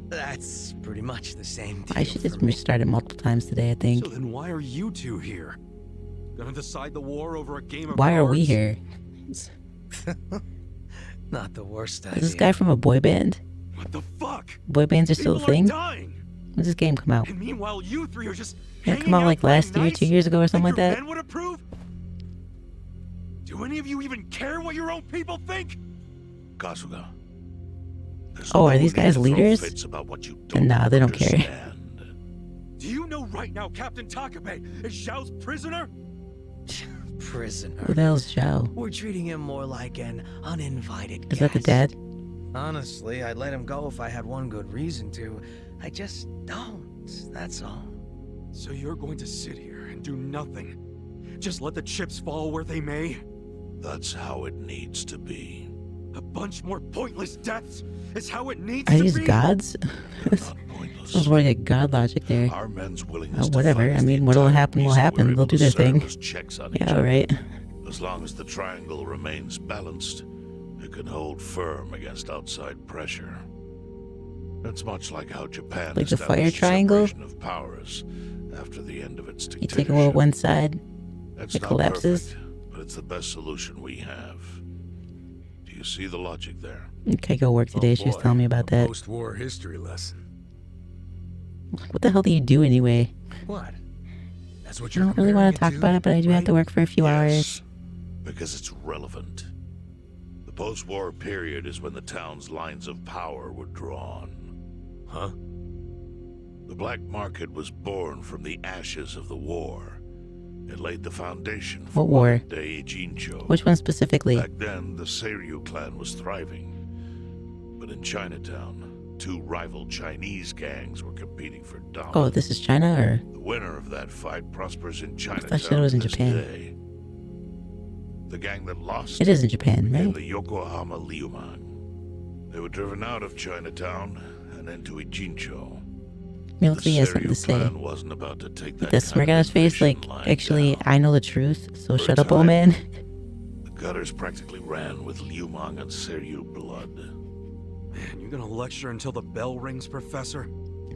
That's pretty much the same deal I should for just me. restart it multiple times today, I think. So then why are you two here? Gonna decide the war over a game of Why are we cards? here? Not the worst idea. Is this guy from a boy band? What the fuck? Boy bands are still a People are thing? dying. When's this game come out? And meanwhile, you three are just Yeah, hanging come out like by last year, nights? 2 years ago or something like Think your that. men would approve? Do any of you even care what your own people think? Kasuga. there's Oh, are no these need guys to throw leaders? fits about what you And nah, they don't care. understand. Do you know right now Captain Takabe is Zhao's prisoner? Prisoner. Who the hell's Zhao? We're treating him more like an uninvited Is that the guest. dad? Honestly, I'd let him go if I had one good reason to. I just don't, that's all. So you're going to sit here and do nothing? Just let the chips fall where they may? That's how it needs to be. A bunch more pointless deaths is how it needs Are to these be? gods? They're not pointless. Sounds more like God logic there. Our men's willingness to Whatever. fight I is the mean, what'll entire happen will reason happen. we're They'll able do to their serve thing. as checks on each Yeah, other. alright. As long as the triangle remains balanced, it can hold firm against outside pressure. That's much like how Japan Like the fire established triangle? separation of powers after the end of its You dictatorship. take a little one side. It's it not collapses. perfect, but it's the best solution we have. Do you see the logic there? Kaiko work today. She was telling me about that. Post-war history lesson. What the hell do you do anyway? What? That's what I you're don't really want to talk comparing about it, but I do have to right? work for a few hours. Yes, because it's relevant. The post-war period is when the town's lines of power were drawn. Huh? The black market was born from the ashes of the war. It laid the foundation for What war? modern-day Jincho. Which one specifically? Back then, the Seiryu clan was thriving. But in Chinatown, two rival Chinese gangs were competing for dominance. Oh, this is China, or? The winner of that fight prospers in Chinatown. thought shit was in to this Japan. day. The gang that lost It is in Japan, became right? the Yokohama Liumang. They were driven out of Chinatown and into Ijincho. He looks like he has something to Seiryu say. clan wasn't about to take that The kind smirk of on his face, like, invasion lying actually, down. I know the truth, so For shut a up, old time. man. The gutters practically ran with Liumang and Seiryu blood. Man, you gonna lecture until the bell rings, Professor?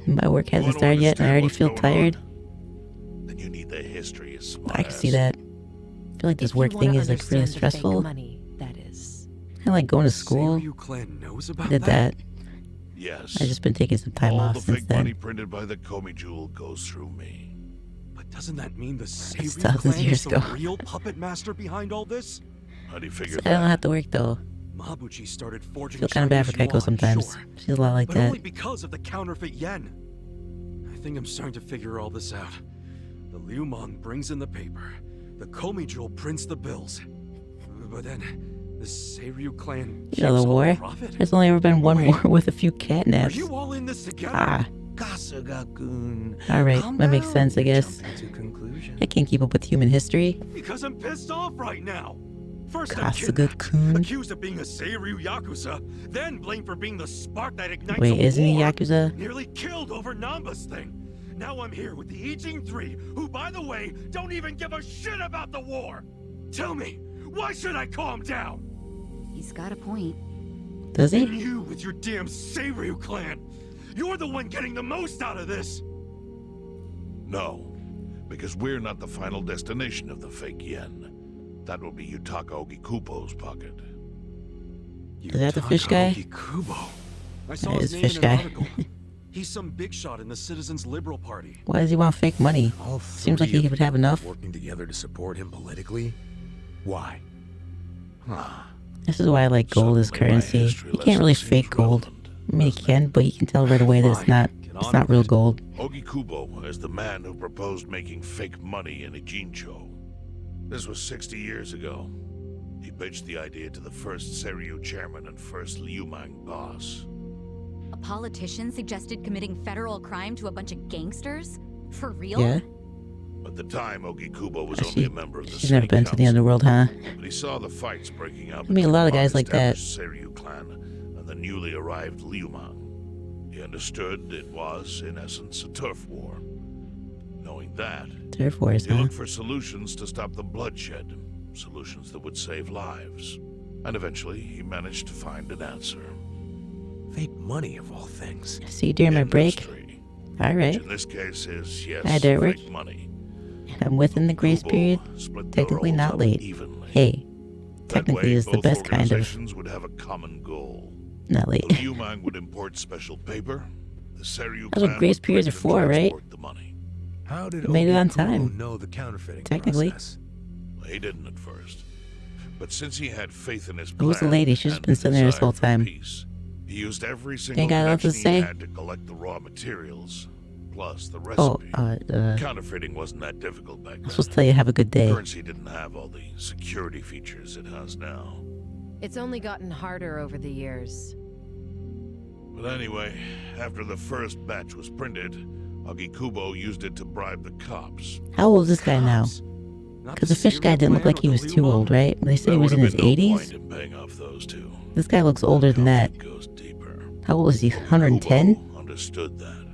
My work You hasn't wanna started yet, and I understand already what's feel going tired. on? The and you need the history as I can see that. I feel like this work thing is like really stressful. Money, that is. I like going to school. Seiryu clan knows I about did that. Yes. I've just been taking some time All off the since fake money then. printed by the Komi Jewel goes through me. But doesn't that mean the thousands Seiryu of clan years is the ago. real puppet master behind all this? How do you figure I that? don't have to work though. Mabuchi started forging I feel kind of bad for Chinese Kaiko yuan, sometimes. sure, She's a lot like but that. only because of the counterfeit yen. I think I'm starting to figure all this out. The Liu Mang brings in the paper. The Komi Jewel prints the bills. But then, the Seiryu clan You know the keeps all war? profit? There's only ever been one Wait, war with a few Are catnaps. you all in this together? Ah, Kasuga-kun. alright, Calm that makes down. sense, I You're guess. jumping to conclusions. I can't keep up with human history. Because I'm pissed off right now. First I'm kidnapped, Kasuga-kun. accused of being a Seiryu Yakuza, then blamed for being the spark that ignites Wait, a isn't he war. Yakuza? Nearly killed over Namba's thing. Now I'm here with the Ijing 3, who, by the way, don't even give a shit about the war. Tell me, why should I calm down? He's got a point. Does And he? you with your damn Seiryu clan. You're the one getting the most out of this. No, because we're not the final destination of the fake yen. That will be Yutaka Ogikubo's pocket. Is that the fish guy? Kubo. I saw That his is name fish in an guy. article. He's some big shot in the Citizens Liberal Party. Why does he want fake money? All Seems like three he of would you have enough. working together to support him politically? Why? This is why I like gold as Suddenly my currency. history You can't really lesson fake seems gold. relevant, I mean, you doesn't can, but you can tell right away that it's not. It's not real gold. Ogikubo is the man who proposed making fake money in Ijincho. This was 60 years ago. He pitched the idea to the first Seiryu chairman and first Liu Mang boss. A politician suggested committing federal crime to a bunch of gangsters? For real? Yeah. At the time, Ogikubo was Oh, only she- a member of the She's never Snake been to the Council, underworld, huh? but he saw the fights breaking out I mean, a lot of between guys like that. unestablished Seiryu clan and the newly arrived Liu Mang. He understood it was, in essence, a turf war. Knowing that, Turf Wars, he huh? looked for solutions to stop the bloodshed, solutions that would save lives. And eventually, he managed to find an answer. Fake money, of all things. See you during my break. Industry, Alright. which in this case is, yes, Hi, Derek. fake money. And I'm within the grace Kubo period. split the Technically roles not up late. evenly. Hey, That technically way, is the both best kind of. organizations would have a common goal. Not late. The Liu Mang would import special paper. The Seiryu That's what clan grace would periods are print for, and right? transport the money. How did Made it on Ogikubo time. know the counterfeiting Technically. process? He didn't at first. But since he had faith in his Who's the plan lady? She's and been a sitting there this desire whole for time. peace, he used every single got nothing to connection he say? had to collect the raw materials, plus the Oh, recipe. Counterfeiting wasn't that difficult back I'm then. supposed to tell you have a good day. Currency didn't have all the security features it has now. It's only gotten harder over the years. But anyway, after the first batch was printed, Ogikubo used it to bribe the cops. How old is this guy now? Cops. Not Because the fish guy Seiryu didn't look clan like he or was the too Liu old, Mang? right? They said There he was would in have his been no 80s. point in paying off those two. This guy looks older than that. Conflict goes deeper. How old is he? 110? Kubo understood that.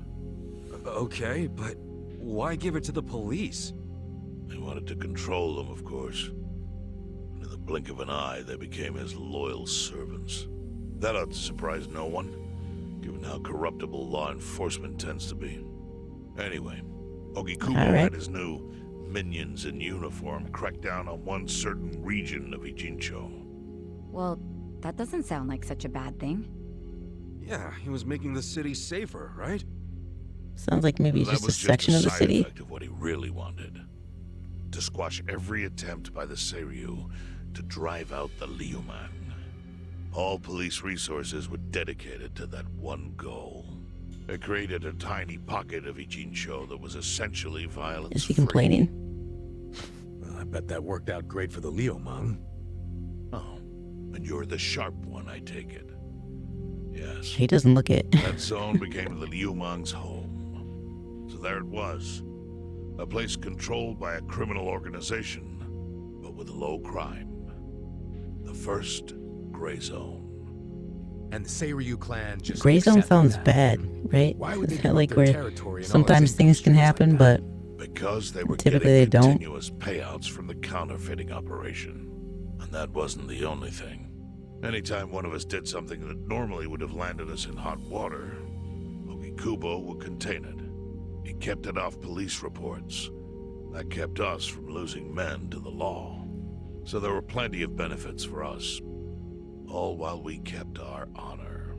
Okay, but why give it to the police? He wanted to control them, of course. And in the blink of an eye, they became his loyal servants. That ought to surprise no one, given how corruptible law enforcement tends to be. Anyway, Ogikubo All right. had his new minions in uniform crack down on one certain region of Ijincho. Well, that doesn't sound like such a bad thing. Yeah, he was making the city safer, right? Sounds like maybe That just a was section a of the side city. effect of what he really wanted. To squash every attempt by the Seiryu to drive out the Liu Mang. All police resources were dedicated to that one goal. It created a tiny pocket of Ijincho that was essentially violence. Is he complaining? Well, I bet that worked out great for the Liu Mang. Oh, and you're the sharp one, I take it. Yes. He doesn't look it. That zone became the Liu Mang's home. So there it was. A place controlled by a criminal organization, but with low crime. The first gray zone. And the Seiryu clan just Gray zone accepted sounds that. bad, right? Why would they It's give not up like their where territory and all sometimes those things can industries happen, like but that? Because they were Typically they getting don't. continuous payouts from the counterfeiting operation. And that wasn't the only thing. Anytime one of us did something that normally would have landed us in hot water, Ogikubo would contain it. He kept it off police reports. That kept us from losing men to the law. So there were plenty of benefits for us. All while we kept our honor.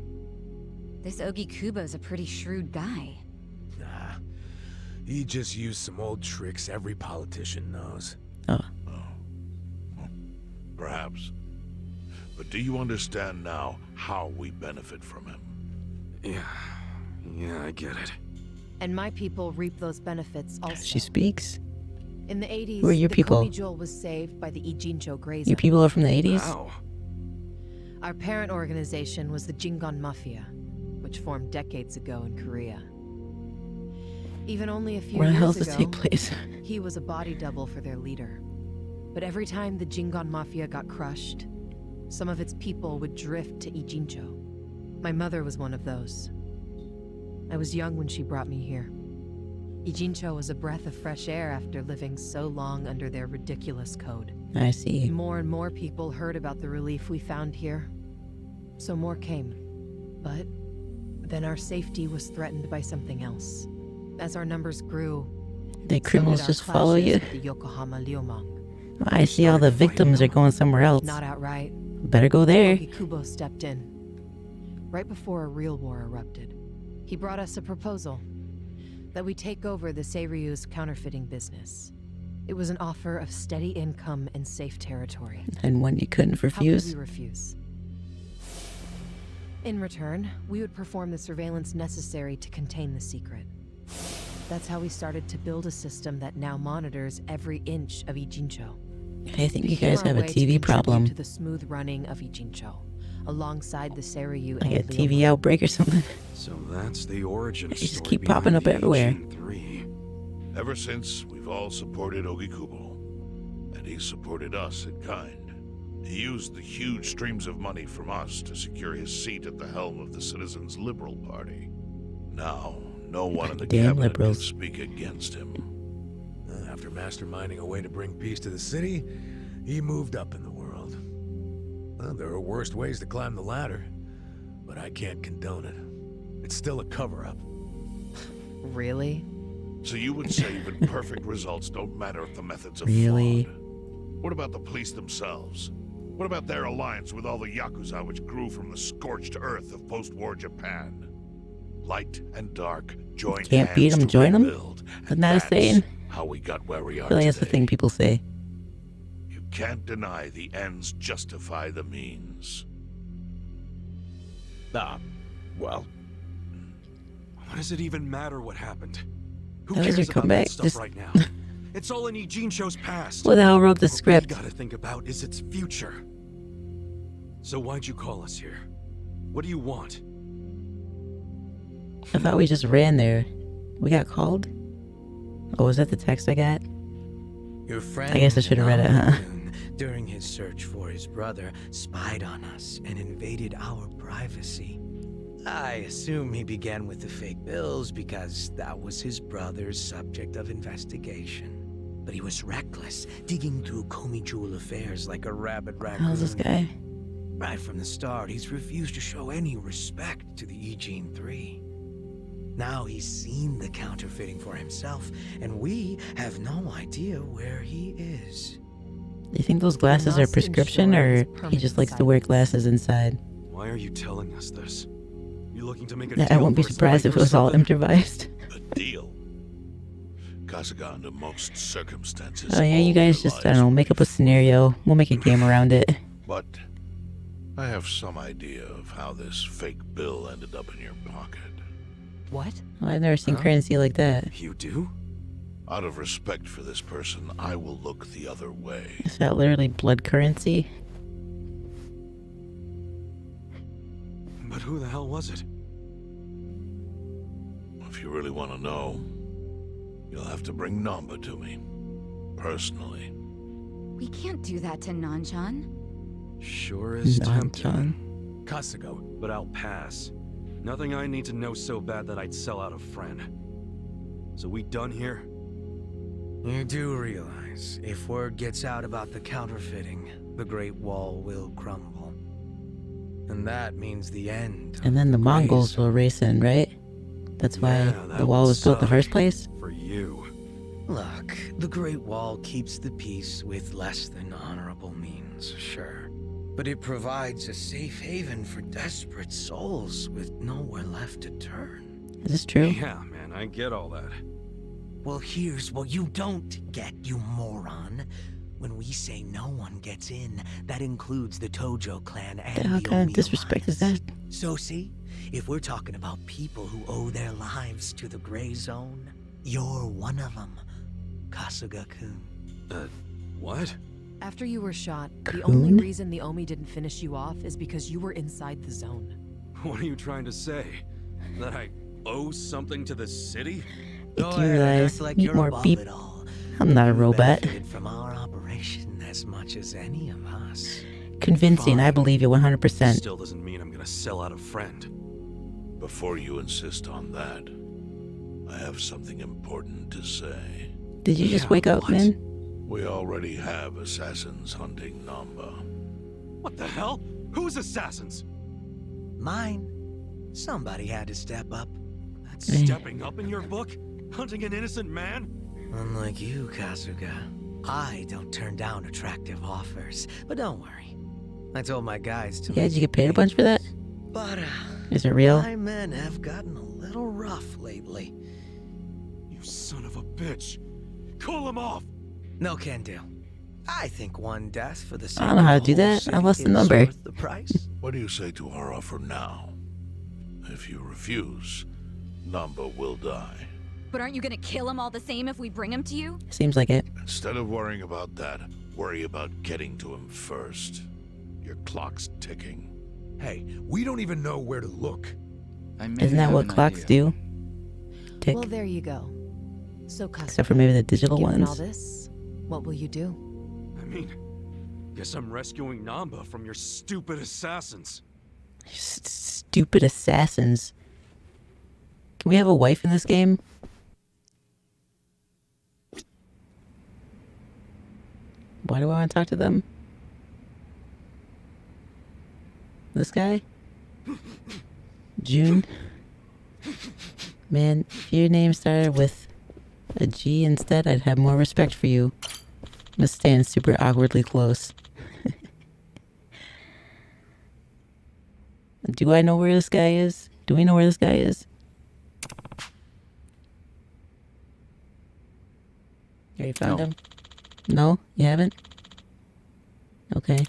This Ogikubo's a pretty shrewd guy. Nah. He just used some old tricks every politician knows. Oh. Perhaps. But do you understand now how we benefit from him? Yeah, I get it. And my people reap those benefits also. She speaks. In the 80s, Who are your the people? Komijul was saved by the Ijincho Grazer. Your people are from the 80s? Wow. Our parent organization was the Jingon Mafia, which formed decades ago in Korea. Even only a few Where the hell years does this ago, take place? he was a body double for their leader. But every time the Jingon Mafia got crushed, some of its people would drift to Ijincho. My mother was one of those. I was young when she brought me here. Ijincho was a breath of fresh air after living so long under their ridiculous code. I see. More and more people heard about the relief we found here, so more came. But then our safety was threatened by something else. As our numbers grew, The criminals so did our just follow you? clashes with the Yokohama Liumang. I see all the victims are going somewhere else. Not outright. Better go there. Ogikubo stepped in. Right before a real war erupted. He brought us a proposal. That we take over the Seiryu's counterfeiting business. It was an offer of steady income and safe territory. And one you couldn't How could refuse. we refuse? In return, we would perform the surveillance necessary to contain the secret. That's how we started to build a system that now monitors every inch of Ijincho. I think you Became guys our have a way to TV contribute problem. to the smooth running of Ijincho, alongside the Seiryu Like and a TV Liumang. outbreak or something. So that's the origin They just story keep popping behind up the everywhere. Agent 3. Ever since, we've all supported Ogikubo. And he supported us in kind. He used the huge streams of money from us to secure his seat at the helm of the Citizens' Liberal Party. Now, no one in the Damn cabinet can liberals. speak against him. After masterminding a way to bring peace to the city, he moved up in the world. Well, there are worse ways to climb the ladder, but I can't condone it. It's still a cover-up. Really? So you would say even perfect results don't matter if the methods are Really? flawed? What about the police themselves? What about their alliance with all the Yakuza which grew from the scorched earth of post-war Japan? Light and dark joined Can't beat hands 'em, to join 'em? rebuild, Isn't and that a that's saying? how we got where we I are feel like that's the today. thing people say. You can't deny the ends justify the means. Well, What does it even matter what happened? Who That was cares your about comeback? that stuff Just- right now? It's all in Ijincho's past. Who the hell wrote the What we script? gotta think about is its future. So why'd you call us here? What do you want? I thought we just ran there. We got called? Oh, was that the text I got? Your friend, I guess I should have read it, huh? during his search for his brother, spied on us and invaded our privacy. I assume he began with the fake bills because that was his brother's subject of investigation. But he was reckless, digging through Komijul affairs like a rabid raccoon. How's this guy? Right from the start, he's refused to show any respect to the Ijin 3. Now he's seen the counterfeiting for himself, and we have no idea where he is. Do you think those glasses are must prescription, ensure his or he permanent just likes to wear glasses inside? Why are you telling us this? You looking to make a Yeah, I deal won't be for his surprised if life it or was all something? improvised. A deal. Kasuga, under most circumstances. Oh yeah, you all guys their just, I lives don't know, will make be up a scenario. We'll make a game around it. But I have some idea of how this fake bill ended up in your pocket. What? Well, I've never seen Huh? currency like that. You do? Out of respect for this person, I will look the other way. Is that literally blood currency? But who the hell was it? If you really want to know, you'll have to bring Namba to me. Personally. We can't do that to Nanchan. Sure is tempting. John. Kasuga, But I'll pass. Nothing I need to know so bad that I'd sell out a friend. So we done here? You do realize, if word gets out about the counterfeiting, the Great Wall will crumble. And that means the end. And then the of Mongols Grazer. will race in, right? That's why Yeah, the that wall would was built in the suck. first place? For you. Look, the Great Wall keeps the peace with less than honorable means, sure. But it provides a safe haven for desperate souls with nowhere left to turn. Is this true? Yeah, man, I get all that. Well, here's what you don't get, you moron. When we say no one gets in, that includes the Tojo clan and How the kind of disrespect is that? So see, if we're talking about people who owe their lives to the gray zone, you're one of them, Kasuga-kun. What? After you were shot, the Coon? only reason the Omi didn't finish you off is because you were inside the zone. What are you trying to say? That I owe something to the city? You Go do ahead, realize act like meet you're more above beep. it all. I'm not a You robot. benefited from our operation as much as any of us. Convincing, I Fine. believe you 100%. Still doesn't mean I'm gonna sell out a friend. Before you insist on that, I have something important to say. Did you just Yeah, wake up, what? man? We already have assassins hunting Namba. What the hell? Who's assassins? Mine. Somebody had to step up. That's Hey. stepping up in your book? Hunting an innocent man? Unlike you, Kasuga, I don't turn down attractive offers. But don't worry. I told my guys to Yeah, make did you get paid a bunch for that? But Is it real? my men have gotten a little rough lately. You son of a bitch. Call him off! No can do. I think one death for the sake I don't know how of to do the whole that. I city lost the is number. worth the price. What do you say to our offer now? If you refuse, Namba will die. But aren't you gonna kill him all the same if we bring him to you? Seems like it. Instead of worrying about that, worry about getting to him first. Your clock's ticking. Hey, we don't even know where to look. I may Isn't that have what an clocks idea. do? Tick. Well, there you go. So, Except for maybe the digital given all ones. this, what will you do? I mean, guess I'm rescuing Namba from your stupid assassins. Stupid assassins. Can we have a wife in this game? Why do I want to talk to them? This guy? June? Man, if your name started with a G instead, I'd have more respect for you. I'm gonna stand super awkwardly close. Do I know where this guy is? Do we know where this guy is? You already found No. him? No? You haven't? Okay.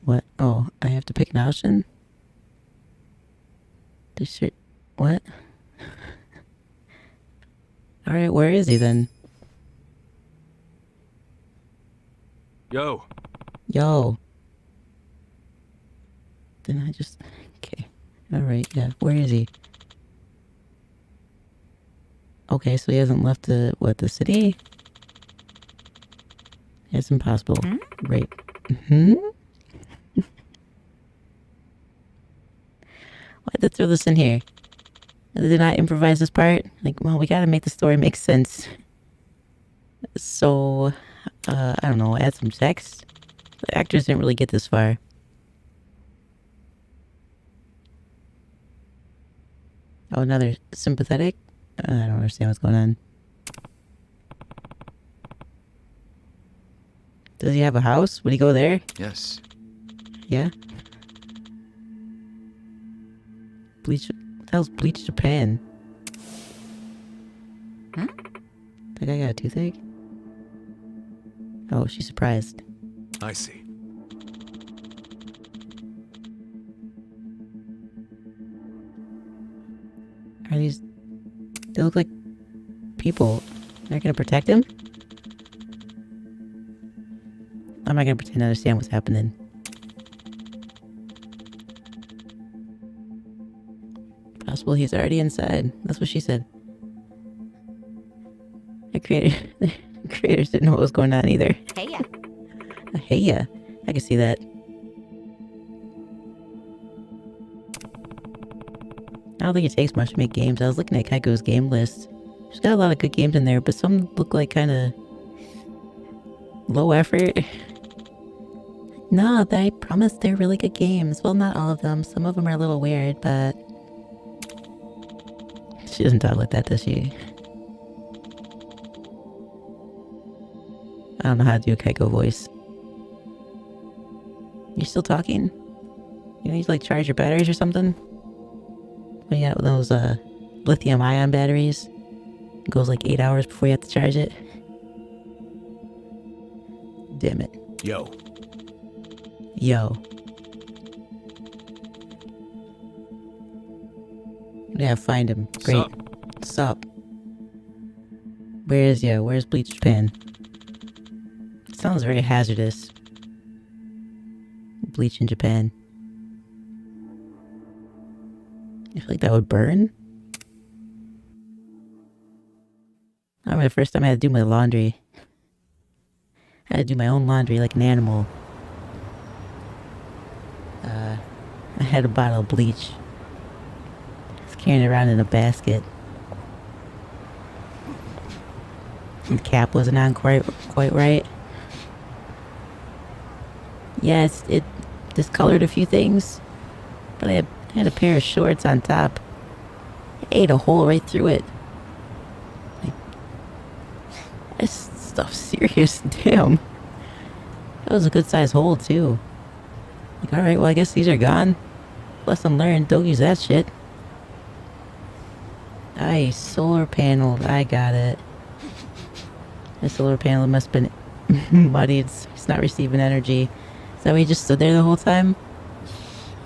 What? Oh, I have to pick an option? This shit. What? Alright, where is he then? Yo, Yo. Then I just... Okay. Alright, yeah. Where is he? Okay, so he hasn't left the... What, the city? It's impossible. Right. Hmm? Why'd they throw this in here? Did I improvise this part? Like, well, we gotta make the story make sense. So... I don't know, add some text? The actors didn't really get this far. Oh, another sympathetic? I don't understand what's going on. Does he have a house? Would he go there? Yes. Yeah? Bleach... What the hell's Bleach Japan? Hmm? That guy got a toothache? Oh, she's surprised. I see. Are these... They look like people. They're gonna protect him? I'm not gonna pretend to understand what's happening. Possible he's already inside. That's what she said. The creators didn't know what was going on either. Hey, yeah. Hey, yeah. I can see that. I don't think it takes much to make games. I was looking at Kaiko's game list. She's got a lot of good games in there, but some look like kind of low effort. No, I promise they're really good games. Well, not all of them. Some of them are a little weird, but... She doesn't talk like that, does she? I don't know how to do a Kaiko voice. You still talking? You need to like charge your batteries or something? When you got those lithium ion batteries, it goes like 8 hours before you have to charge it. Damn it. Yo. Yo. Yeah, find him. Great. Sup? Where's Bleach Japan? Sounds very hazardous. Bleach in Japan. I feel like that would burn. I remember the first time I had to do my laundry. I had to do my own laundry like an animal. I had a bottle of bleach. I was carrying it around in a basket. And the cap wasn't on quite right. Yes, it discolored a few things, but I had a pair of shorts on top. I ate a hole right through it. Like, this stuff's serious, damn. That was a good sized hole too. Like, alright, well I guess these are gone. Lesson learned, don't use that shit. Aye, solar panel, I got it. The solar panel must have been muddy, it's not receiving energy. Is that why he just stood there the whole time?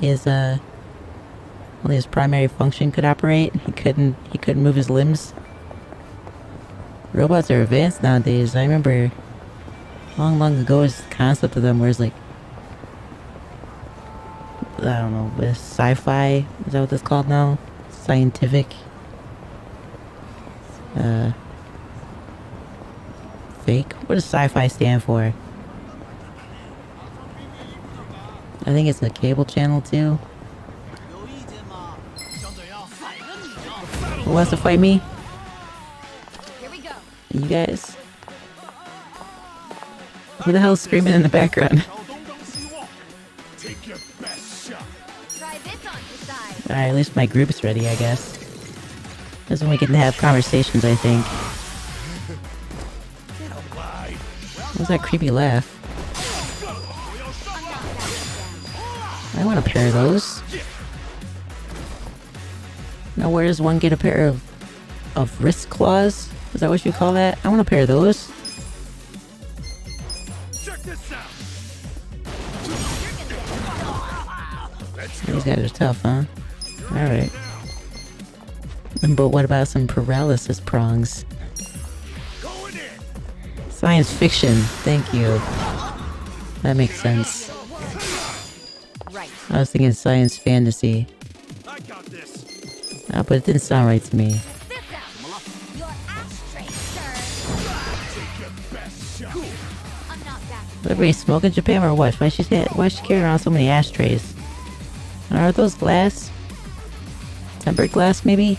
Only his primary function could operate. He couldn't move his limbs. Robots are advanced nowadays. I remember long ago was the concept of them where it's like, I don't know, with sci-fi, is that what it's called now? Scientific. Fake? What does sci-fi stand for? I think it's a cable channel too. Who wants to fight me? Here we go. You guys? Who the hell's screaming in the background? Try this on your side. Alright, at least my group's ready, I guess. That's when we get to have conversations, I think. What was that creepy laugh? I want a pair of those. Now where does one get a pair of wrist claws? Is that what you call that? I want a pair of those. Check this out. These guys are tough, huh? Alright. But what about some paralysis prongs? Science fiction, thank you. That makes sense. Right. I was thinking science fantasy. I got this. But it didn't sound right to me. This out. Your ashtray, sir. I'm not back. Everybody smoke in Japan or what? Why is she carrying around so many ashtrays? Are those glass? Tempered glass, maybe?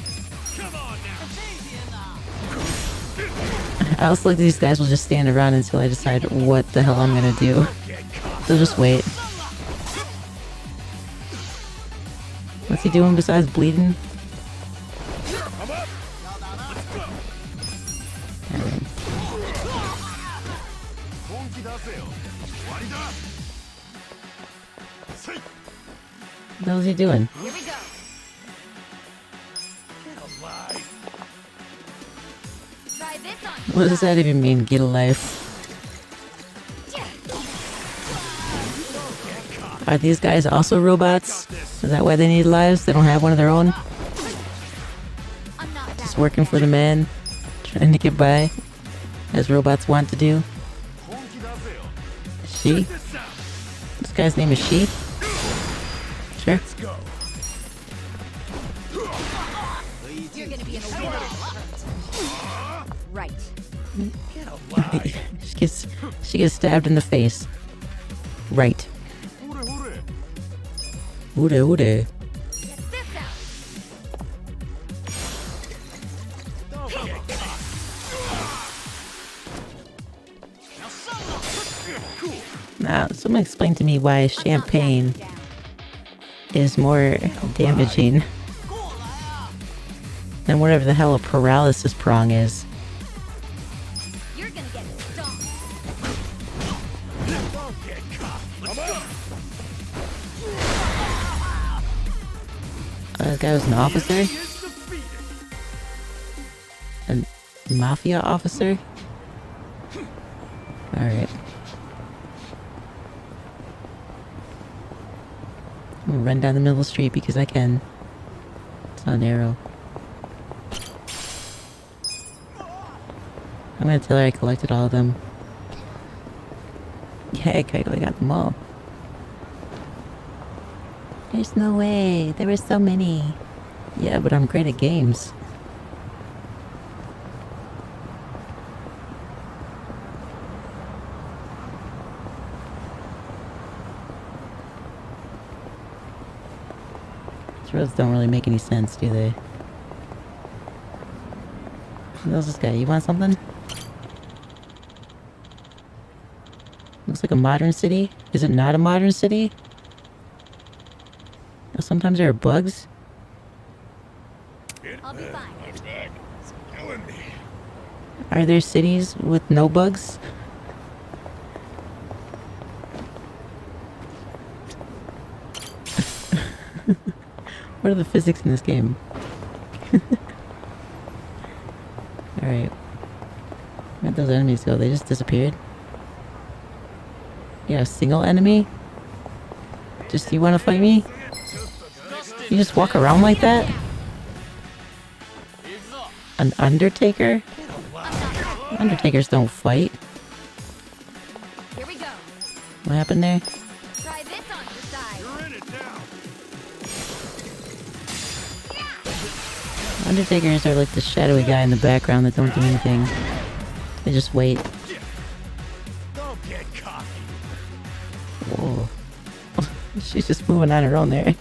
I also like these guys will just stand around until I decide what the hell I'm gonna do. So just wait. What's he doing besides bleeding? What the hell is he doing? Here we go. Try this on. What does that even mean, get a life? Are these guys also robots? Is that why they need lives? They don't have one of their own? I'm not back. Just working for the man, trying to get by, as robots want to do. She? This guy's name is She? Sure. You're gonna be in a world. Right. she gets stabbed in the face. Right. Ure ure. Get this out. Now, someone explain to me why champagne is more damaging than whatever the hell a paralysis prong is. You're gonna get stomped. That guy was an officer? A mafia officer? Alright. I'm gonna run down the middle of the street because I can. It's not narrow. I'm gonna tell her I collected all of them. Yeah, Kaiko, I got them all. There's no way. There were so many. Yeah, but I'm great at games. These roads don't really make any sense, do they? Who's this guy? You want something? Looks like a modern city. Is it not a modern city? Sometimes there are bugs. I'll be fine. It's killing me. Are there cities with no bugs? What are the physics in this game? Alright. Where'd those enemies go? They just disappeared? Yeah, a single enemy? Just you wanna fight me? You just walk around like that? An Undertaker? Undertakers don't fight. Here we go. What happened there? Try this on your side. You're in it now. Undertakers are like the shadowy guy in the background that don't do anything. They just wait. Don't get cocky. Whoa. She's just moving on her own there.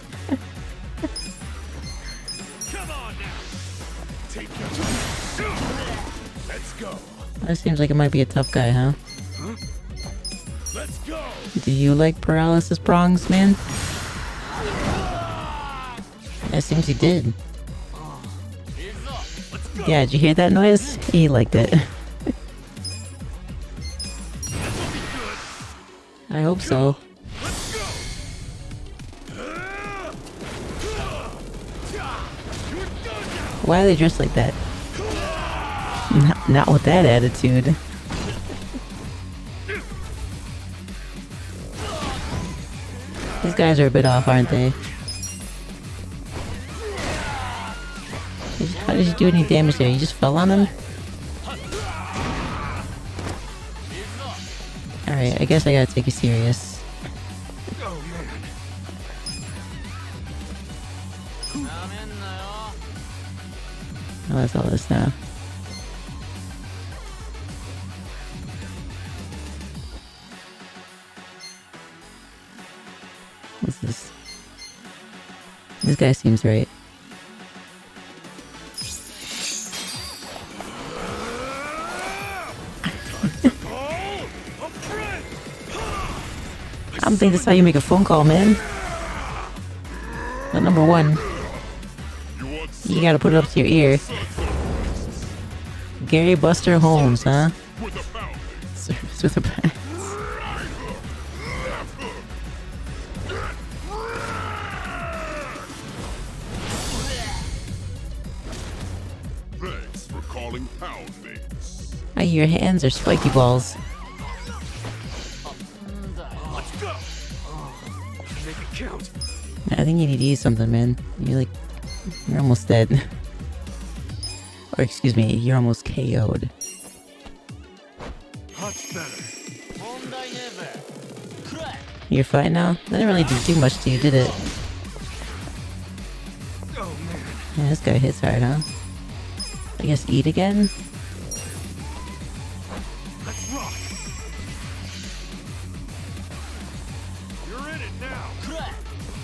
Come on now. Take your Let's go. That seems like it might be a tough guy, huh? Let's go. Do you like paralysis prongs, man? It seems he did. Yeah, did you hear that noise? He liked it. I hope so. Why are they dressed like that? Not with that attitude. These guys are a bit off, aren't they? How did you do any damage there? You just fell on them? Alright, I guess I gotta take you serious. Oh, that's all this now. What's this? This guy seems right. I don't think that's how you make a phone call, man. But number one, you gotta put it up to your ear. Gary Buster Holmes, huh? Service with a bounce. Thanks for calling pound mates. Your hands are spiky balls. Let's go. Make it count. I think you need to eat something, man. You're almost dead. Or excuse me, you're almost KO'd. Much better. You're fine now? That didn't really do too much to you, did it? Oh man. Yeah, this guy hits hard, huh? I guess eat again? Let's rock. You're in it now.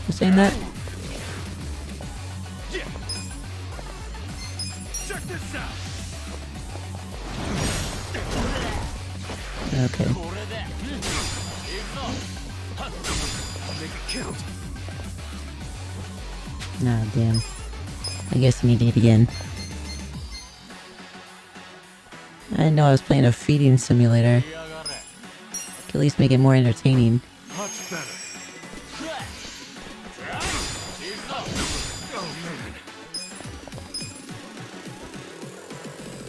You saying that? Yeah. Check this out. Okay. Nah, damn. I guess I need to eat again. I didn't know I was playing a feeding simulator. Could at least make it more entertaining. Much better.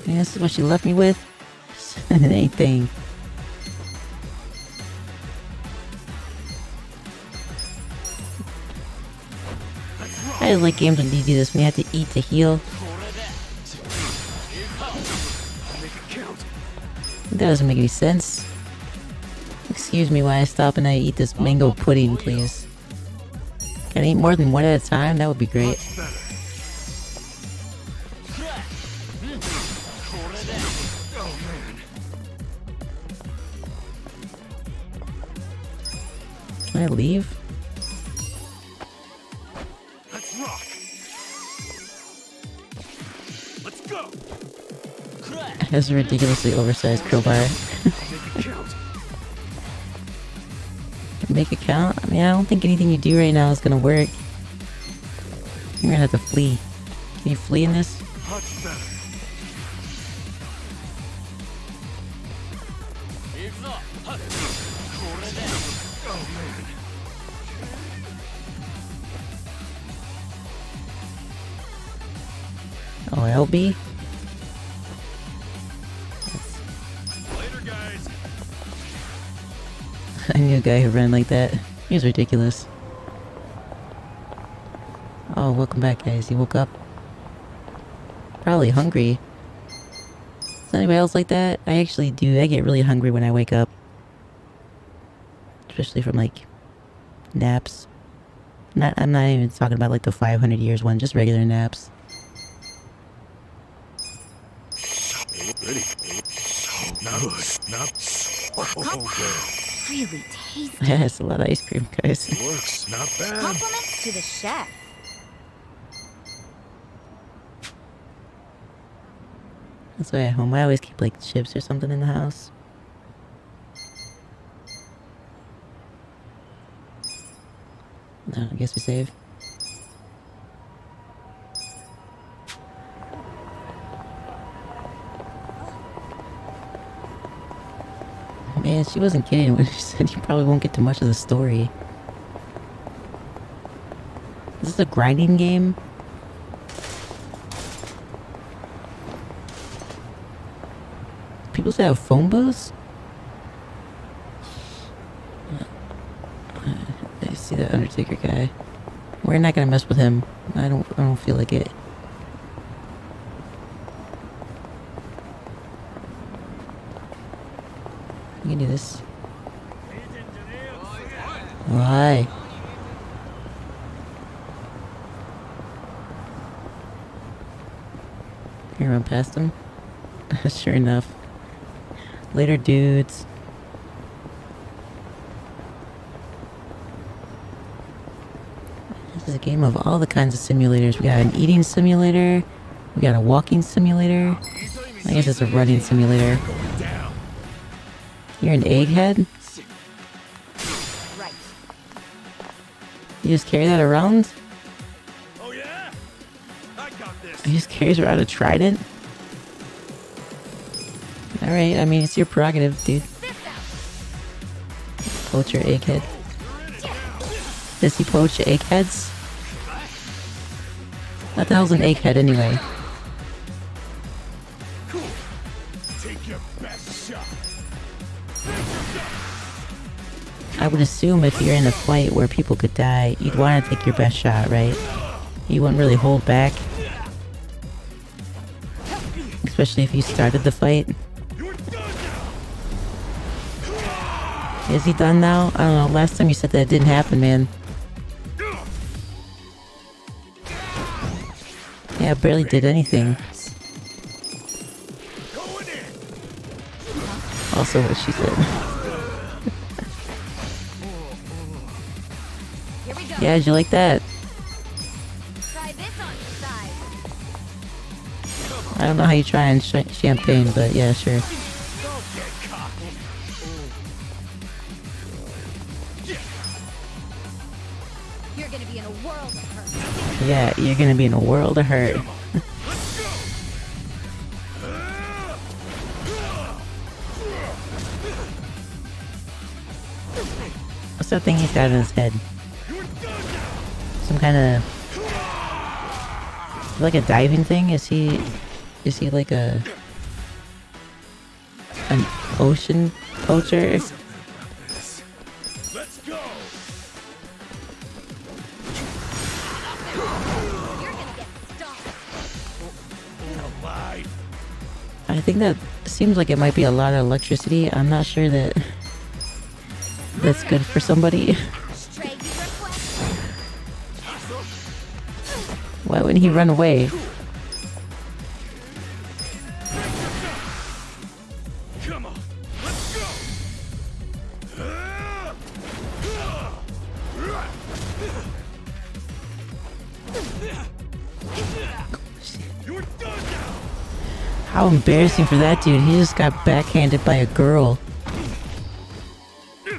And this is what she left me with? Anything. I just like games when you do this, when you have to eat to heal. That doesn't make any sense. Excuse me while I stop and I eat this mango pudding, please. Can I eat more than one at a time? That would be great. Can I leave? Let's rock. Let's go. That's a ridiculously oversized crowbar. Make it count? I mean, I don't think anything you do right now is gonna work. You're gonna have to flee. Can you flee in this? Much better. Oh, LB? Later, guys. I knew a guy who ran like that. He was ridiculous. Oh, welcome back, guys. You woke up? Probably hungry. Is anybody else like that? I actually do. I get really hungry when I wake up. Especially from, like, naps. I'm not even talking about, like, the 500 years one. Just regular naps. Ready? Not good. Not so good. Really tasty. Yeah, it's a lot of ice cream, guys. Works. Not bad. Compliments to the chef. That's why at home I always keep, like, chips or something in the house. No, I guess we save. Man, she wasn't kidding when she said you probably won't get to much of the story. Is this a grinding game? People say have phone booths? I see that Undertaker guy. We're not gonna mess with him. I don't feel like it. We can do this. Oh, hi. Can you run past him? Sure enough. Later, dudes. This is a game of all the kinds of simulators. We got an eating simulator. We got a walking simulator. I guess it's a running simulator. You're an egghead? Right. You just carry that around? Oh yeah? I got this. He just carries around a trident? Alright, I mean, it's your prerogative, dude. Poach your egghead. Does he poach eggheads? What the hell's an egghead anyway? Take your best shot. I would assume if you're in a fight where people could die, you'd want to take your best shot, right? You wouldn't really hold back. Especially if you started the fight. Is he done now? I don't know. Last time you said that didn't happen, man. Yeah, I barely did anything. Also what she said. Here we go. Yeah, did you like that? Try this on your side. I don't know how you try and champagne, but yeah, sure. You're gonna be in a world of hurt. Yeah, you're gonna be in a world of hurt. What's that thing he's got in his head? Some kind of... like a diving thing? Is he like an ocean poacher? Let's go. I think that seems like it might be a lot of electricity. I'm not sure that that's good for somebody. Why wouldn't he run away? Come on. Let's go. You're done now. How embarrassing for that dude. He just got backhanded by a girl.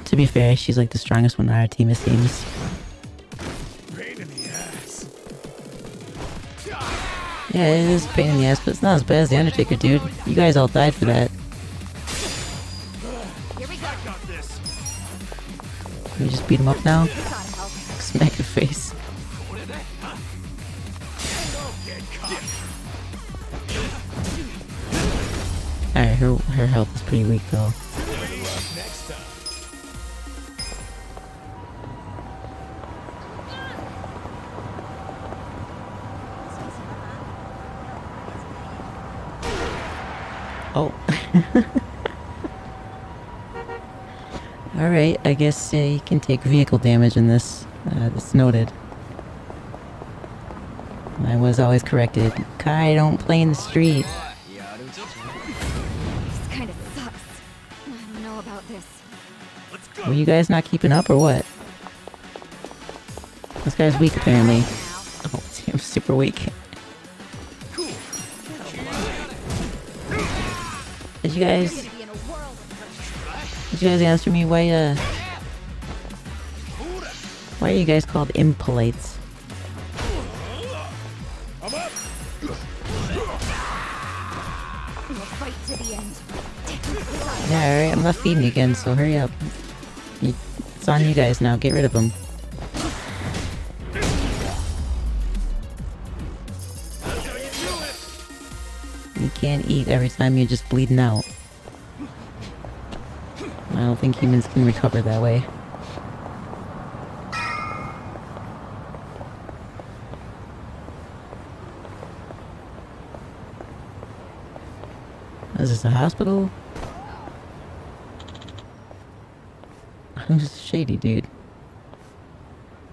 To be fair, she's like the strongest one on our team, it seems. Pain in the ass. Yeah, it is a pain in the ass, but it's not as bad as the Undertaker, dude. You guys all died for that. Got this. Can we just beat him up now? Smack your face. Alright, her health is pretty weak though. Next time. Oh. Alright, I guess you can take vehicle damage in this. That's noted. I was always corrected. Kai, don't play in the street. This kind of sucks. I don't know about this. Let's go. Were you guys not keeping up or what? This guy's weak apparently. Oh, I'm super weak. Did you guys answer me why are you guys called impolites? I'm up. We'll fight to the end. Yeah, alright, I'm not feeding you again, so hurry up. It's on you guys now, get rid of them. You can't eat every time you're just bleeding out. I don't think humans can recover that way. Is this a hospital? Who's shady, dude?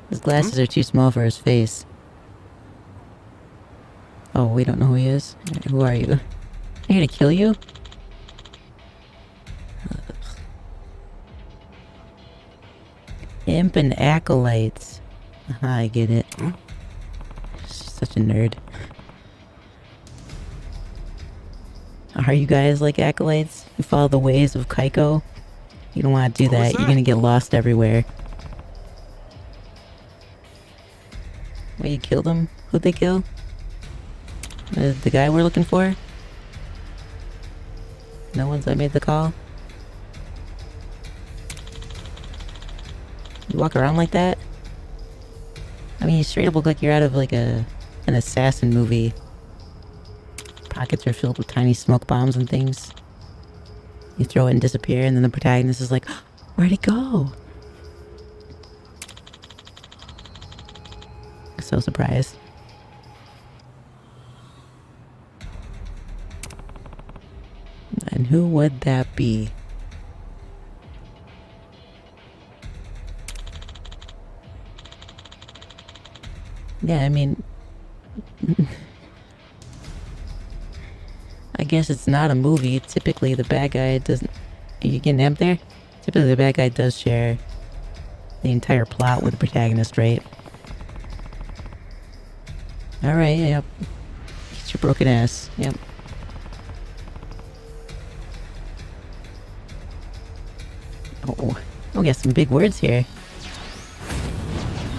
His glasses are too small for his face. Oh, we don't know who he is? Who are you? I'm here to kill you? Imp and acolytes. I get it. Such a nerd. Are you guys like acolytes? You follow the ways of Kaiko? You don't want to do that. You're gonna get lost everywhere. Wait, you killed him? Who'd they kill? The guy we're looking for? No one's made the call? You walk around like that? I mean, you straight up look like you're out of like an assassin movie. Pockets are filled with tiny smoke bombs and things. You throw it and disappear, and then the protagonist is like, where'd he go? So surprised. And who would that be? Yeah, I mean... I guess it's not a movie. Typically the bad guy doesn't... Are you getting amped there? Typically the bad guy does share the entire plot with the protagonist, right? Alright, yep. Get your broken ass. Yep. Oh, we got some big words here.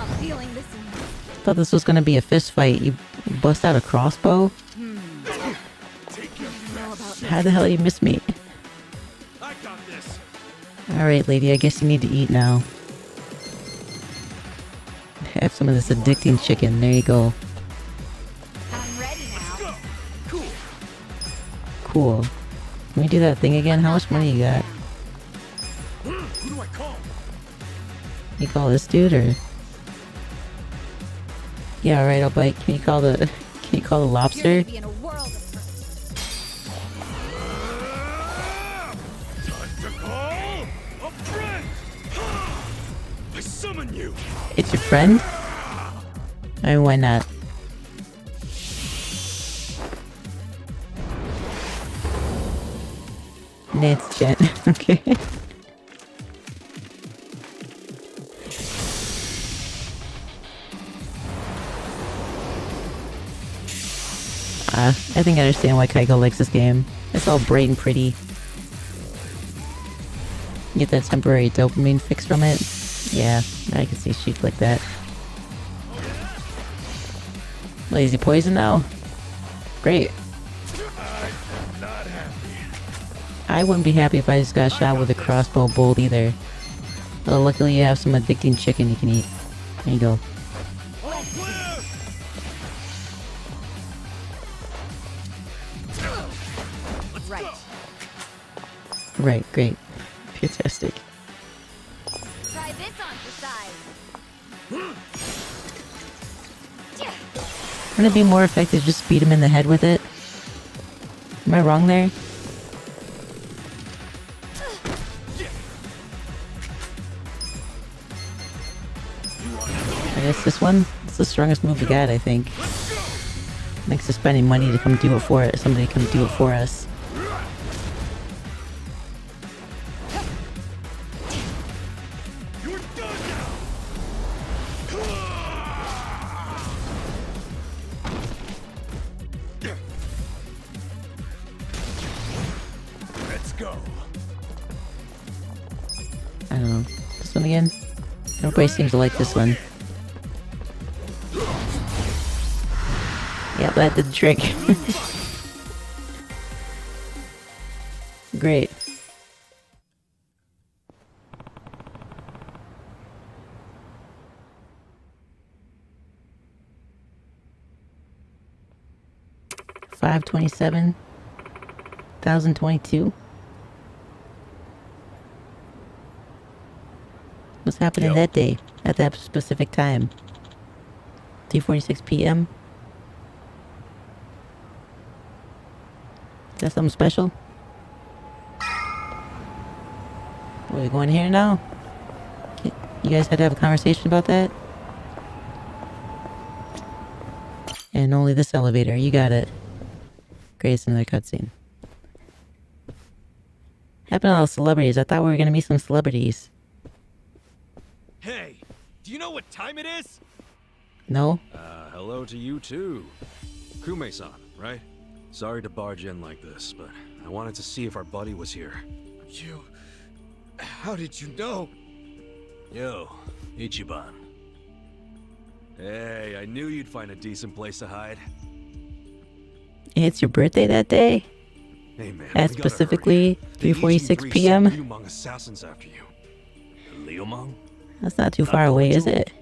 I'm feeling this one. thought this was gonna be a fist fight. You bust out a crossbow? How the hell you miss me? I got this. Alright, lady, I guess you need to eat now. Have some of this addicting chicken. There you go. I'm ready now. Cool. Can we do that thing again? How much money you got? Who do I call? You call this dude or? Yeah, alright, I'll bite. Can you call the lobster? You're gonna be in a world of Time to call a friend. I summon you. It's your friend? I mean, why not? Nance Jen. Okay. I think I understand why Kaiko likes this game. It's all bright and pretty. You get that temporary dopamine fix from it. Yeah, I can see she'd like that. Lazy poison now? Great. I wouldn't be happy if I just got shot with a crossbow bolt either. Well, luckily you have some addicting chicken you can eat. There you go. right. Right, great. Fantastic. Try this on for size. Wouldn't it be more effective to just beat him in the head with it? Am I wrong there? I guess this one? It's the strongest move we got, I think. Thanks to spending money to come do it for it. Somebody come do it for us. Let's go. I don't know. This one again? Everybody seems to like this one. Yep, that did the trick. Great. $527,022. What's happening that day at that specific time? 3:46 p.m. Is that something special? Are we going here now? You guys had to have a conversation about that? And only this elevator. You got it. Great, it's another cutscene. Happened to all the celebrities. I thought we were gonna meet some celebrities. Hey, do you know what time it is? No? Hello to you too. Kume-san, right? Sorry to barge in like this, but I wanted to see if our buddy was here. You... How did you know? Yo, Ichiban. Hey, I knew you'd find a decent place to hide. It's your birthday that day? Hey man, At we gotta specifically hurry. 3:46 p.m.? The Liumang assassins after you. Liumang? That's not too far away, is it?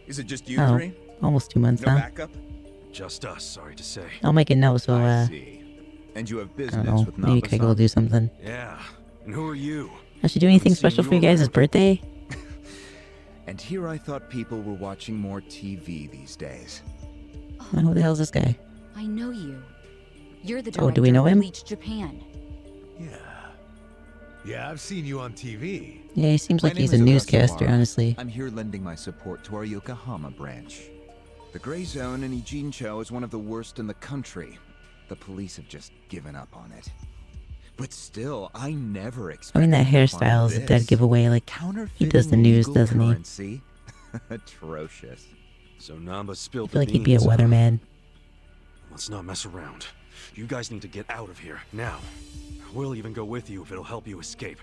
Is it just you Oh, three? almost 2 months No now. backup? Just us, sorry to say. I'll make a note so, I see. And you have I business don't know, with maybe Namba-san? Kaiko will do something. Yeah, and who are you? I should do anything Haven't seen special for you you guys' around. birthday? And here I thought people were watching more TV these days. Who the hell is this guy? I know you. You're the Oh, director do we know of him? Bleach Japan. Yeah. Yeah, I've seen you on TV. Yeah, he seems My like name he's a is newscaster, Ogasawara. honestly. I'm here lending my support to our Yokohama branch. The Gray Zone in Ijincho is one of the worst in the country. The police have just given up on it. But still, I never expected I mean, that to find hairstyle is a dead this. giveaway. Like, he does the news, Counterfeiting doesn't he? currency? Atrocious. So Namba I spilled feel the like he'd be a beans, huh? weatherman. Let's not mess around. You guys need to get out of here, now. We'll even go with you if it'll help you escape.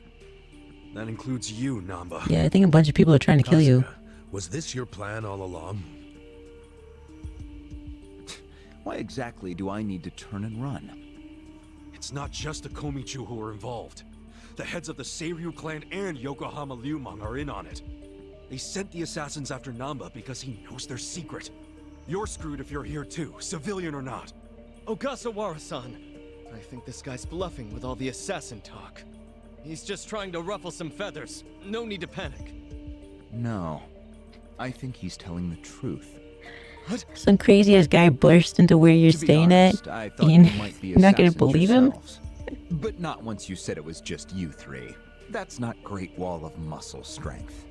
That includes you, Namba. Yeah, I think a bunch of people are trying to kill you. Kasuga, Was this your plan all along? Why exactly do I need to turn and run? It's not just the Komichu who are involved. The heads of the Seiryu clan and Yokohama Liumang are in on it. They sent the assassins after Namba because he knows their secret. You're screwed if you're here too, civilian or not. Ogasawara-san, I think this guy's bluffing with all the assassin talk. He's just trying to ruffle some feathers. No need to panic. No. I think he's telling the truth. Some crazy ass guy burst into where you're To be staying honest, at. I thought And you might be you're not gonna assassins believe him? yourselves. But not once you said it was just you three. That's not Great Wall of muscle strength.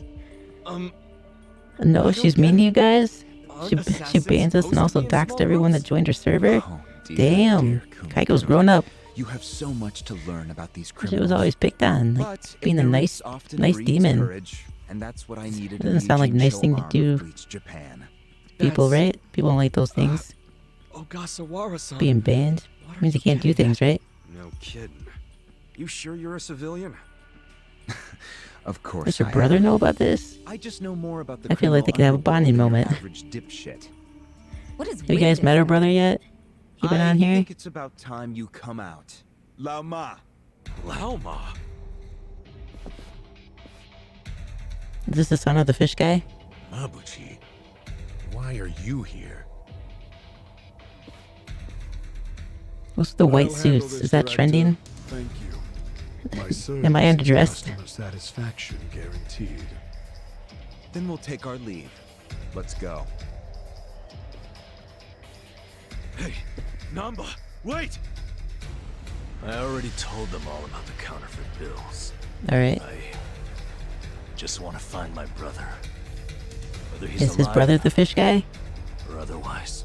No, she's mean to you guys. She assassins bans us and also supposed to be in doxed small everyone that rooms? joined her server. Oh, dear, Damn, dear Kaiko's Kumiko. grown up. You have so much to learn about these She criminals. was always picked on, like But being a ignorance nice, often nice breeds demon. courage, and that's what I needed. Doesn't sound like a nice thing to do. Reach Japan. People, That's- right? People don't like those things. Ogasawara-san. Being banned means you can't do things, right? No kidding. You sure you're a civilian? Of course. Does your I brother am. know about this? I just know more about the I feel like they could have a criminal bonding underworld than moment. your average dipshit. What is Have you guys met her brother yet? He been on I here? think it's about time you come out. Lao Ma. Laoma. Is this the son of the fish guy? Mabuchi, why are you here? What's with the white I'll handle suits? this, Is that Director. trending? Thank you. My service Am I is underdressed? customer satisfaction guaranteed. Then we'll take our leave. Let's go. Hey, Namba, wait! I already told them all about the counterfeit bills. Alright. I just want to find my brother. Whether he's Is his alive brother the fish guy? or otherwise.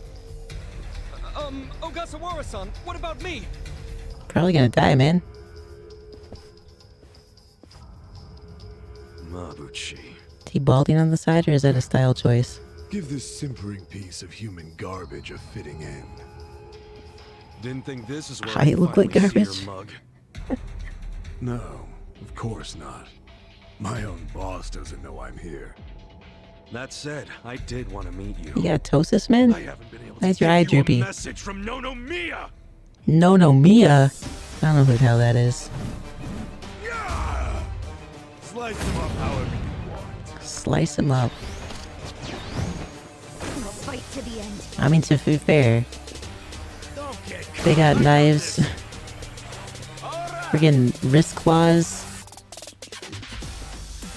Ogasawara-san, what about me? Probably gonna die, man. Mabuchi. Is he balding on the side or is that a style choice? Give this simpering piece of human garbage a fitting end. Didn't think this is where I I'd look like finally see garbage. your mug. No, of course not. My own boss doesn't know I'm here. That said, I did want to meet you. You gotta toast this, man? I haven't been able to Why's your give eye you droopy? a message from Nonomiya. No, Mia. I don't know who the hell that is. Yeah! Slice them up however you want. Slice him up. We'll fight to the end. I mean, to be fair, they got knives, friggin' wrist claws,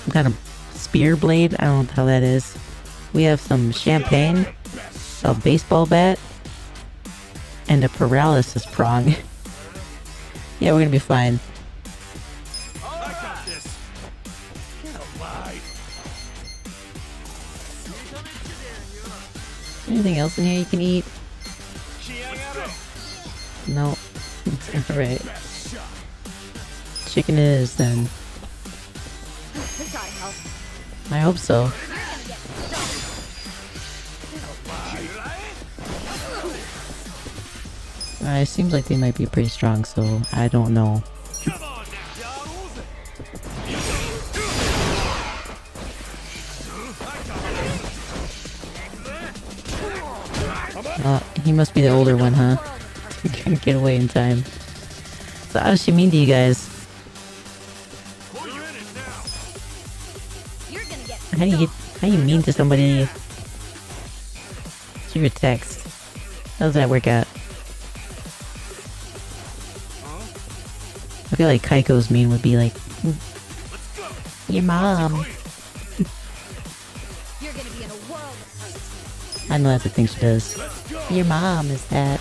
some kind of spear blade. I don't know what the hell that is. We have some champagne, a baseball bat, and a paralysis prong. Yeah, we're gonna be fine. I got this. Anything else in here you can eat? No. Alright. Chicken it is then. This gotta help. I hope so. It seems like they might be pretty strong, so I don't know. He must be the older one, huh? Can't get away in time. So how does she mean to you guys? You're gonna get How you mean to somebody through a text? How does that work out? I feel like Kaiko's mean would be like, your mom. You're gonna be in a world of hurt. I know that's the thing she does. Your mom is that.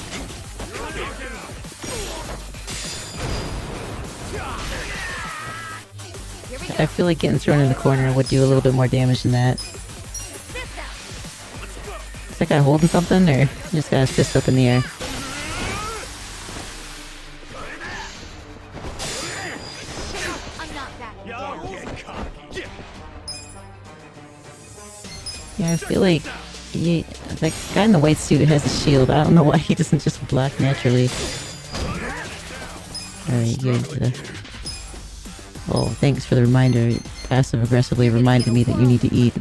Here we go. I feel like getting thrown in the corner would do a little bit more damage than that. Is that guy holding something, or he just got his fist up in the air? I'm not that. Yeah, I feel like that guy in the white suit has a shield. I don't know why he doesn't just block naturally. Alright, good. Oh, thanks for the reminder. Passive aggressively reminded me that you need to eat.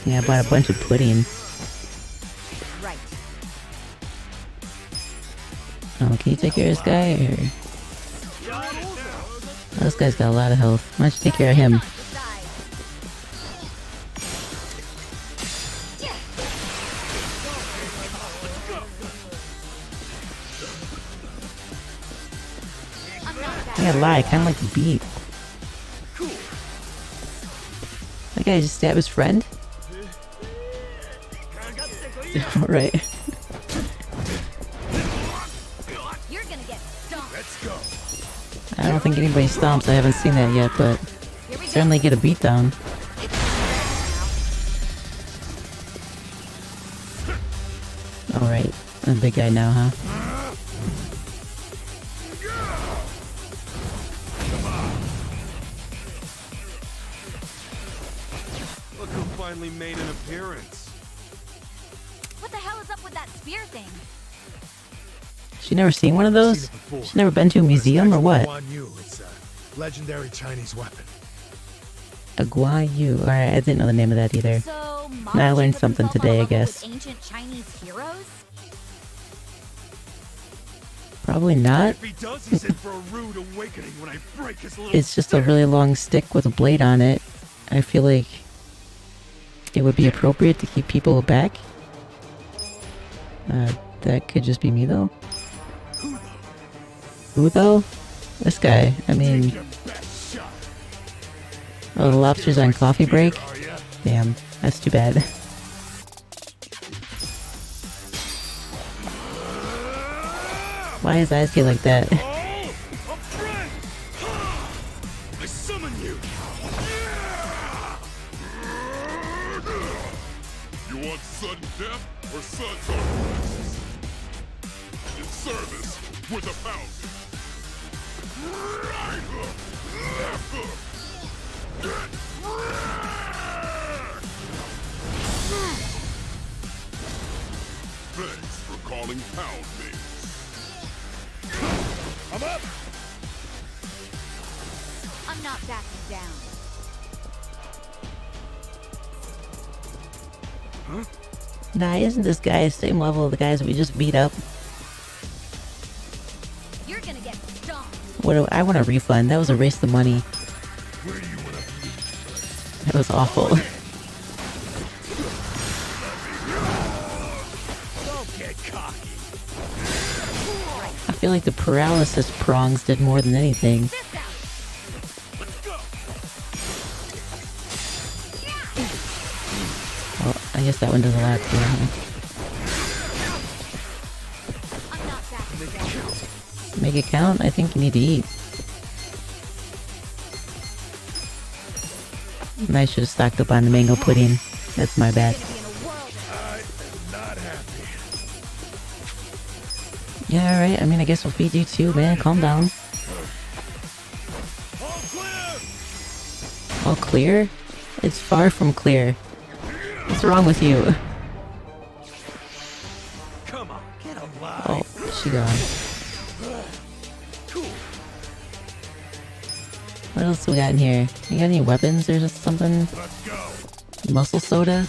Yeah, I bought a bunch of pudding. Right. Oh, can you take care of this guy, or... Oh, this guy's got a lot of health. Why don't you take care of him? I gotta lie, I kinda like the beat. That guy just stabbed his friend? Alright. You're gonna get stomped. Let's go. I don't think anybody stomps, I haven't seen that yet, but certainly get a beat down. Alright, I'm a big guy now, huh? Look who finally made an appearance. What the hell is up with that spear thing? She never seen one of those? She's never been to a museum or what? It's a legendary Chinese weapon. A Guan Yu. Alright, I didn't know the name of that either. So, I learned something today, I guess. Ancient Chinese heroes? Probably not. If he does, he's in for a rude awakening when I break his little It's just a really long stick with a blade on it. I feel like it would be appropriate to keep people back. That could just be me though. Who though? This guy. I mean... Oh, the lobster's on coffee break? Damn, that's too bad. Why his eyes get like that? I summon you. You want sudden death or sudden arrests? In service with a pound. Thanks for calling pound me. I'm up. I'm not backing down. Huh? Nah, isn't this guy the same level of the guys we just beat up? You're gonna get stomped. I want a refund. That was a waste of money. Where do you want to be? That was awful. Don't get cocky. I feel like the paralysis prongs did more than anything. Well, I guess that one does a lot too, huh? Make it count? I think you need to eat. I should have stocked up on the mango pudding. That's my bad. Yeah, alright. I mean, I guess we'll feed you too, man. Calm down. All clear? It's far from clear. What's wrong with you? Come on, get alive. Oh, she gone. What else we got in here? You got any weapons or just something? Muscle soda?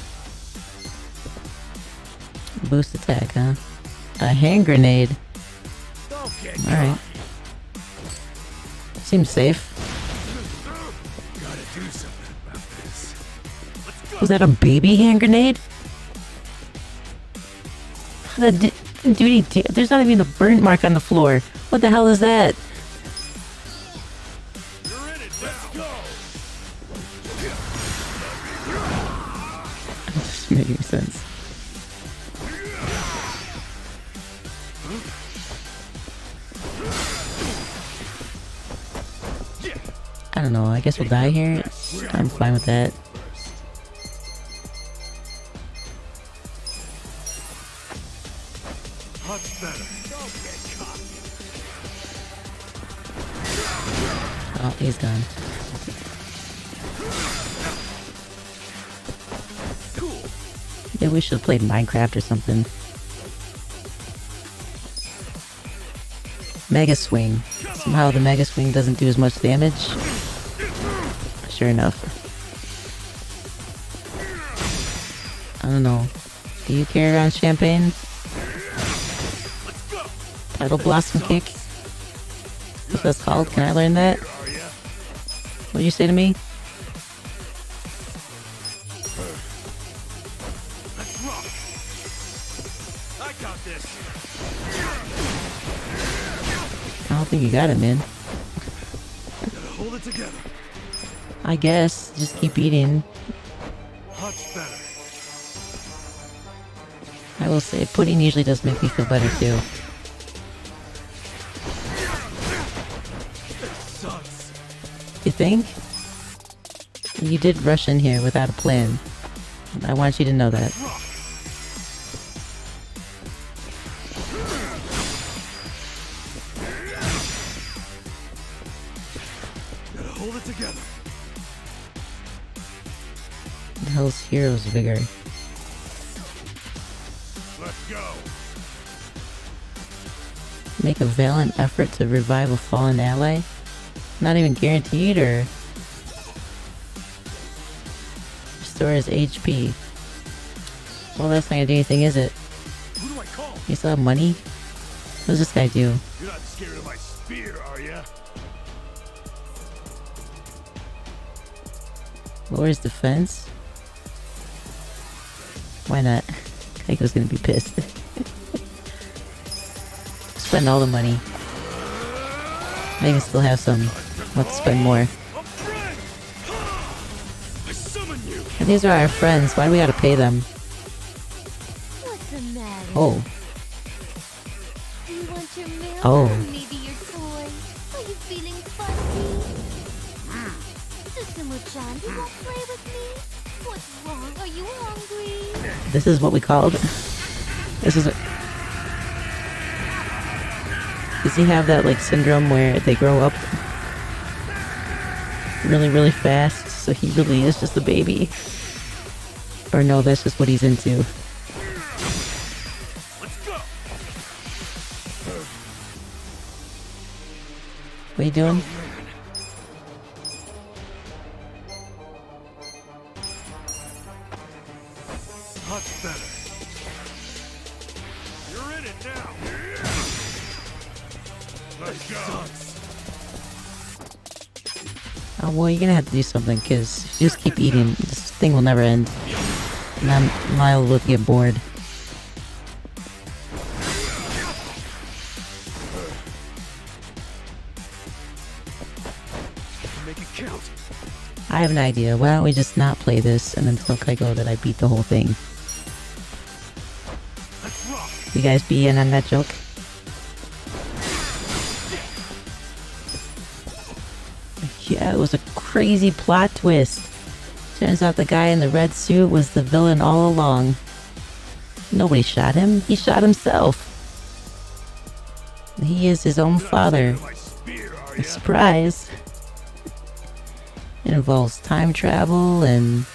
Boost attack, huh? A hand grenade. Alright. Seems safe. Was that a baby hand grenade? There's not even a burnt mark on the floor. What the hell is that? Doesn't make any sense. I don't know, I guess we'll die here. I'm fine with that. Oh, he's gone. Maybe we should have played Minecraft or something. Mega Swing. Somehow the Mega Swing doesn't do as much damage. Sure enough. don't know. Do you carry around champagne? Tidal Blossom Kick? What's that called? Can I learn that? What'd you say to me? I don't think you got it, man. Hold it together. I guess. Just keep eating. Much better. I will say, pudding usually does make me feel better too. Sucks. You think? You did rush in here without a plan. I want you to know that. Gotta hold it together. The hell's Hero's Vigor? Let's go. Make a valiant effort to revive a fallen ally? Not even guaranteed, or... Restore his HP. Well, that's not gonna do anything, is it? Who do I call? You still have money? What does this guy do? You're not scared of my spear, are ya? Lower his defense? Why not? Kaiko's gonna be pissed. Spend all the money. I can still have some. Let's spend more. And these are our friends. Why do we gotta pay them? What's the matter? Oh. Do you want your milk? Oh. Or maybe your toy? Are you feeling fussy? Susumu-chan, you won't play with me? What's wrong? Are you hungry? This is what we called. This is. Does he have that like syndrome where they grow up really, really fast? So he really is just a baby. Or no, that's just what he's into. What are you doing? Much better. You're in it now. Let's go. Oh, well, you're gonna have to do something, because if you just keep eating, this thing will never end. And I'm liable to get bored. Make it count. I have an idea. Why don't we just not play this and then tell Kaiko that I beat the whole thing? You guys be in on that joke? Yeah, it was a crazy plot twist. Turns out the guy in the red suit was the villain all along. Nobody shot him. He shot himself. He is his own father. A surprise. It involves time travel and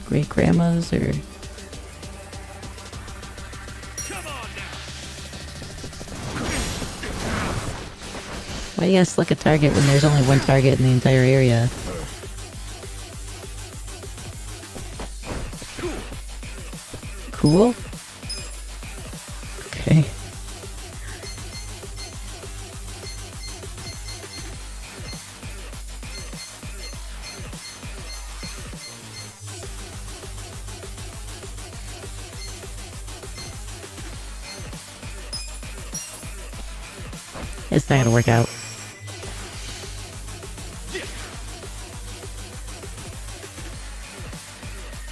great grandmas or why do you gotta select a target when there's only one target in the entire area? Cool? Okay. It's not gonna work out.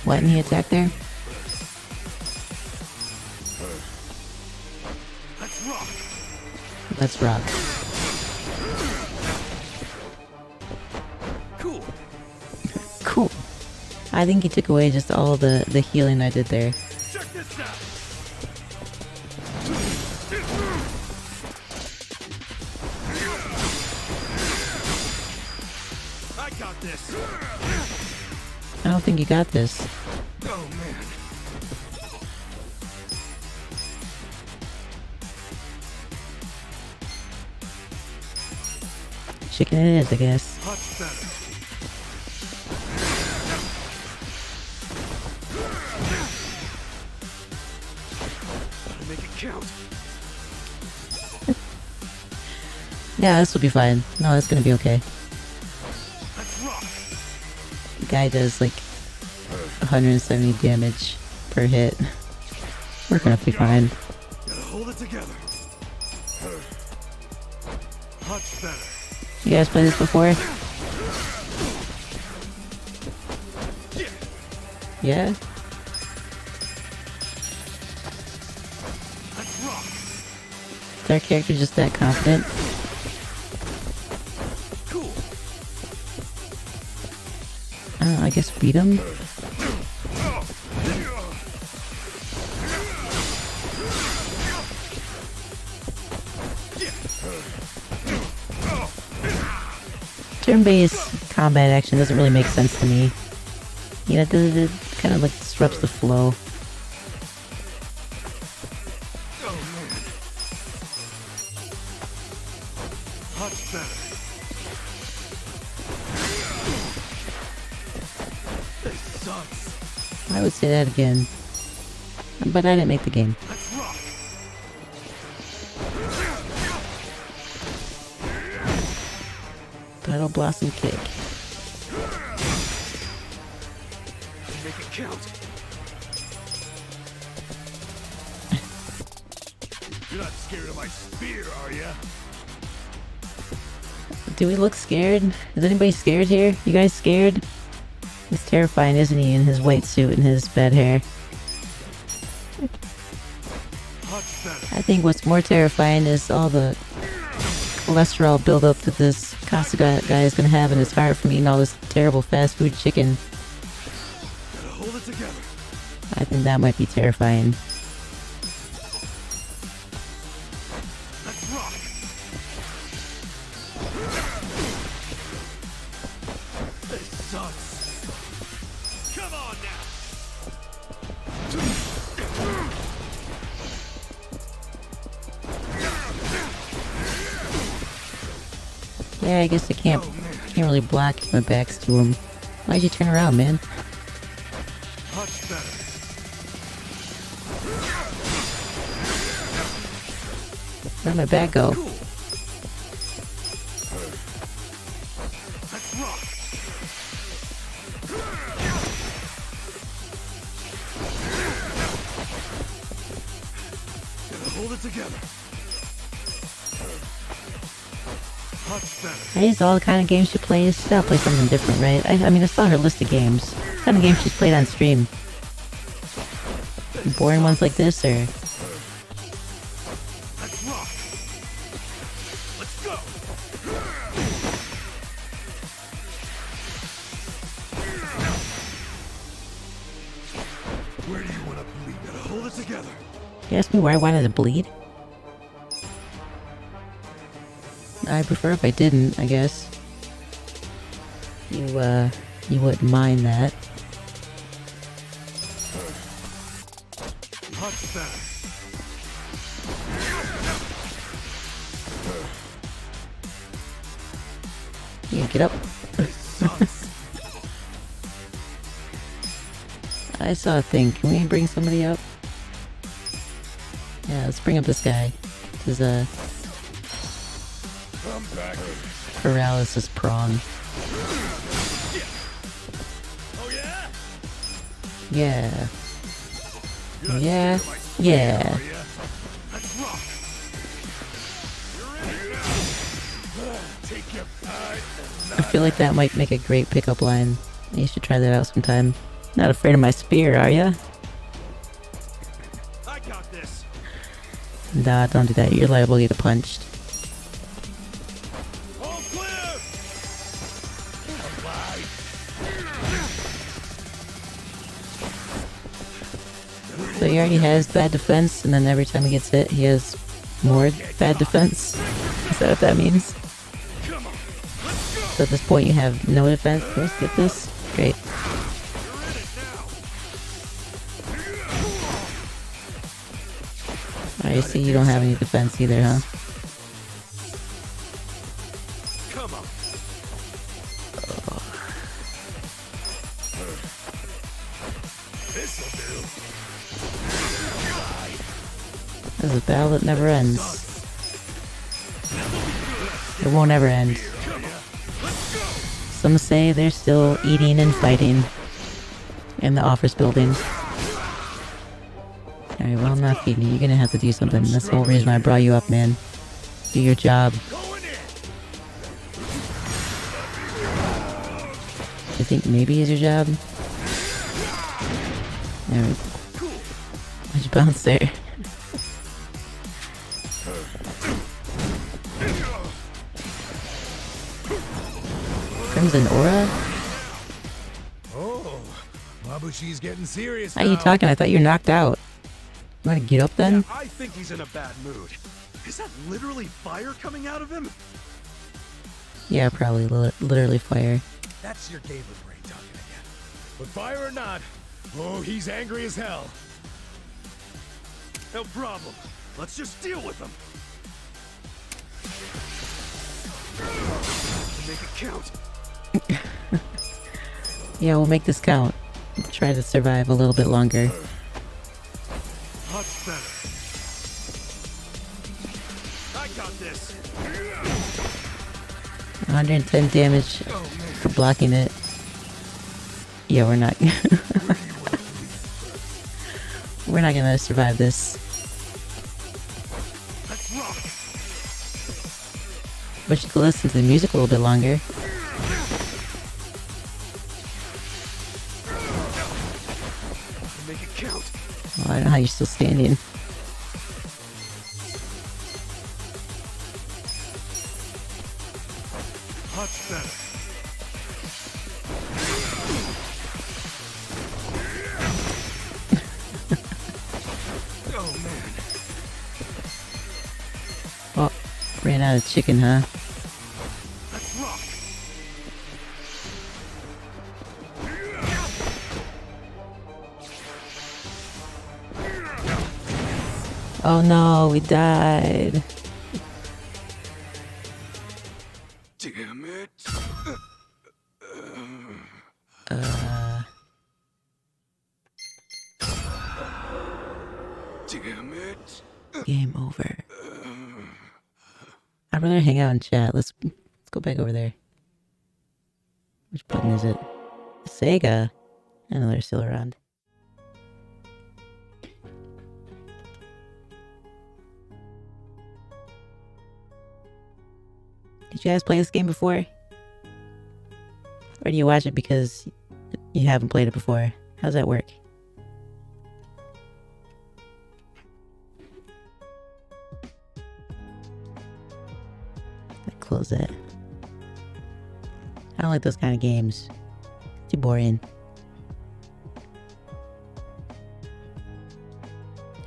What, any attack there? Let's rock. Cool. Cool. I think he took away just all the healing I did there. Check this out. I got this. I don't think you got this. Oh man. Chicken it is, I guess. Much better. Make it count. Yeah, this will be fine. No, it's gonna be okay. The guy does like 170 damage per hit. We're gonna be fine. Gotta hold it together. Much better. You guys played this before? Yeah? Is our character just that confident? I don't know, I guess beat him? Turn-based combat action doesn't really make sense to me. You know, it kind of like disrupts the flow. Much better. This sucks. I would say that again. But I didn't make the game. Let's rock. Petal Blossom Kick. Make it count. You're not scared of my spear, are ya? Do we look scared? Is anybody scared here? You guys scared? He's terrifying, isn't he, in his white suit and his bad hair? I think what's more terrifying is all the cholesterol buildup that this Casa guy is gonna have in his heart from eating all this terrible fast food chicken. Gotta hold it together. I think that might be terrifying. Let's rock. This sucks. Come on now. Yeah, I guess I can't really block if my back's to him. Why'd you turn around, man? Much better. Where'd my back go? Let's rock. Gotta hold it together. Much better. That is all the kind of games she plays. She's gotta play something different, right? I mean, I saw her list of games. What kind of games she's played on stream? Boring ones like this, or... Let's rock. Let's go. Where do you want to bleed? Gotta hold it together. You asked me where I wanted to bleed? I prefer if I didn't, I guess. You wouldn't mind that. Much better. Yeah, get up. I saw a thing. Can we bring somebody up? Yeah, let's bring up this guy. This is paralysis prong. Yeah. Yeah. Yeah. I feel like that might make a great pickup line. You should try that out sometime. Not afraid of my spear, are ya? I got this. Nah, don't do that. You're liable to get punched. So he already has bad defense, and then every time he gets hit, he has more bad defense. Is that what that means? So at this point you have no defense. Let's get this. Great. I see you don't have any defense either, huh? Come on. This'll do. This is a battle that never ends. It won't ever end. Some say they're still eating and fighting in the office building. Alright, well, I'm not feeding you. You're gonna have to do something. That's the whole reason I brought you up, man. Do your job. I think maybe is your job. There we go. Why'd you bounce there? Crimson Aura? Oh, Mabushi's getting serious How are you talking? I thought you were knocked out. You wanna get up then? I think he's in a bad mood. Is that literally fire coming out of him? Yeah, probably literally fire. That's your Gaber brain talking again. But fire or not, oh, he's angry as hell. No problem. Let's just deal with him. Make it count. Yeah, we'll make this count. Try to survive a little bit longer. Much better. I got this. 110 damage for blocking it. Yeah, we're not. We're not gonna survive this. Let's rock. Wish you could listen to the music a little bit longer. Make it count. Oh, I don't know how you're still standing. Much better. Oh man. Oh, ran out of chicken, huh? Let's rock. Oh no, we died. Damn it. Damn it. Game over. I'd rather hang out and chat. Let's go back over there. Which button is it? Sega. I know they're still around. Did you guys play this game before? Or do you watch it because you haven't played it before? How's that work? Close that. I don't like those kind of games. Too boring.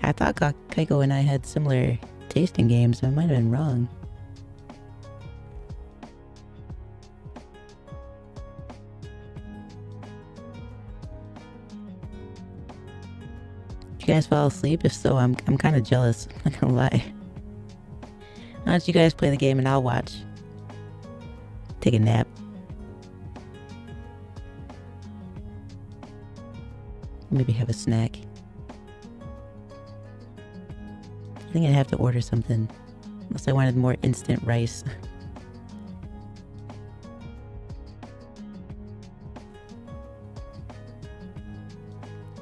I thought Kaiko and I had similar taste in games, so I might have been wrong. Did you guys fall asleep? If so, I'm kind of jealous. I'm not gonna lie. Why don't you guys play the game and I'll watch? Take a nap. Maybe have a snack. I think I'd have to order something. Unless I wanted more instant rice.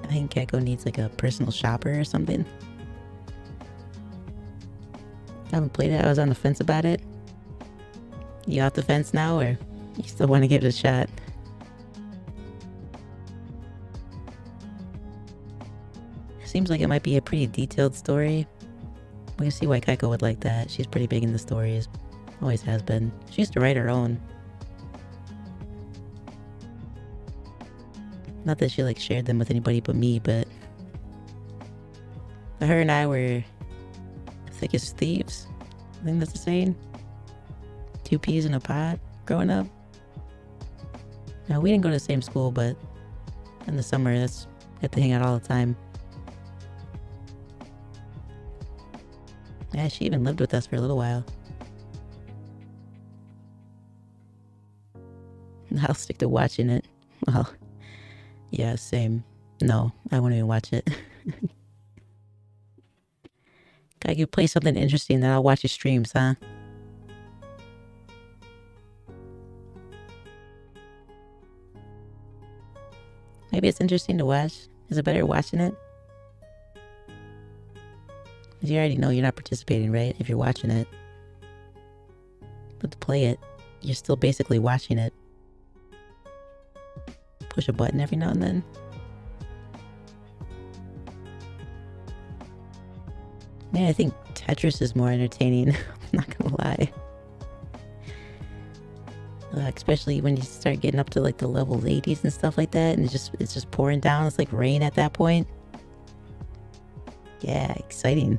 I think Kaiko needs like a personal shopper or something. I haven't played it. I was on the fence about it. You off the fence now, or you still want to give it a shot? Seems like it might be a pretty detailed story. We can see why Kaiko would like that. She's pretty big in the stories. Always has been. She used to write her own. Not that she like shared them with anybody but me, but her and I were thick as thieves. I think that's the saying. 2 peas in a pod growing up. Now, we didn't go to the same school, but in the summer, we got to hang out all the time. Yeah, she even lived with us for a little while. I'll stick to watching it. Well, yeah, same. No, I won't even watch it. Kaiko, play something interesting, then I'll watch your streams, huh? Maybe it's interesting to watch. Is it better watching it? Because you already know you're not participating, right? If you're watching it. But to play it, you're still basically watching it. Push a button every now and then. Man, I think Tetris is more entertaining. I'm not gonna lie. Especially when you start getting up to like the level 80s and stuff like that, and it's just pouring down. It's like rain at that point. Yeah, exciting.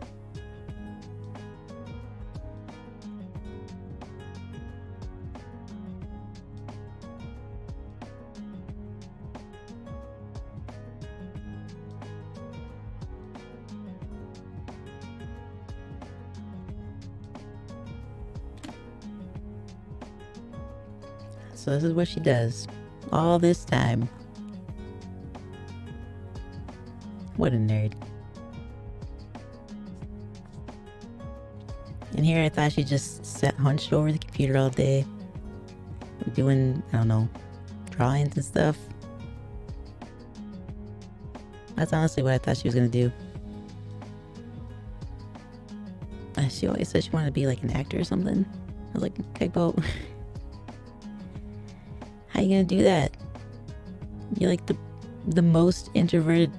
So this is what she does all this time. What a nerd. And here I thought she just sat hunched over the computer all day, doing, I don't know, drawings and stuff. That's honestly what I thought she was gonna do. She always said she wanted to be like an actor or something. I was like, Kaiko, how you gonna do that? You're like the most introverted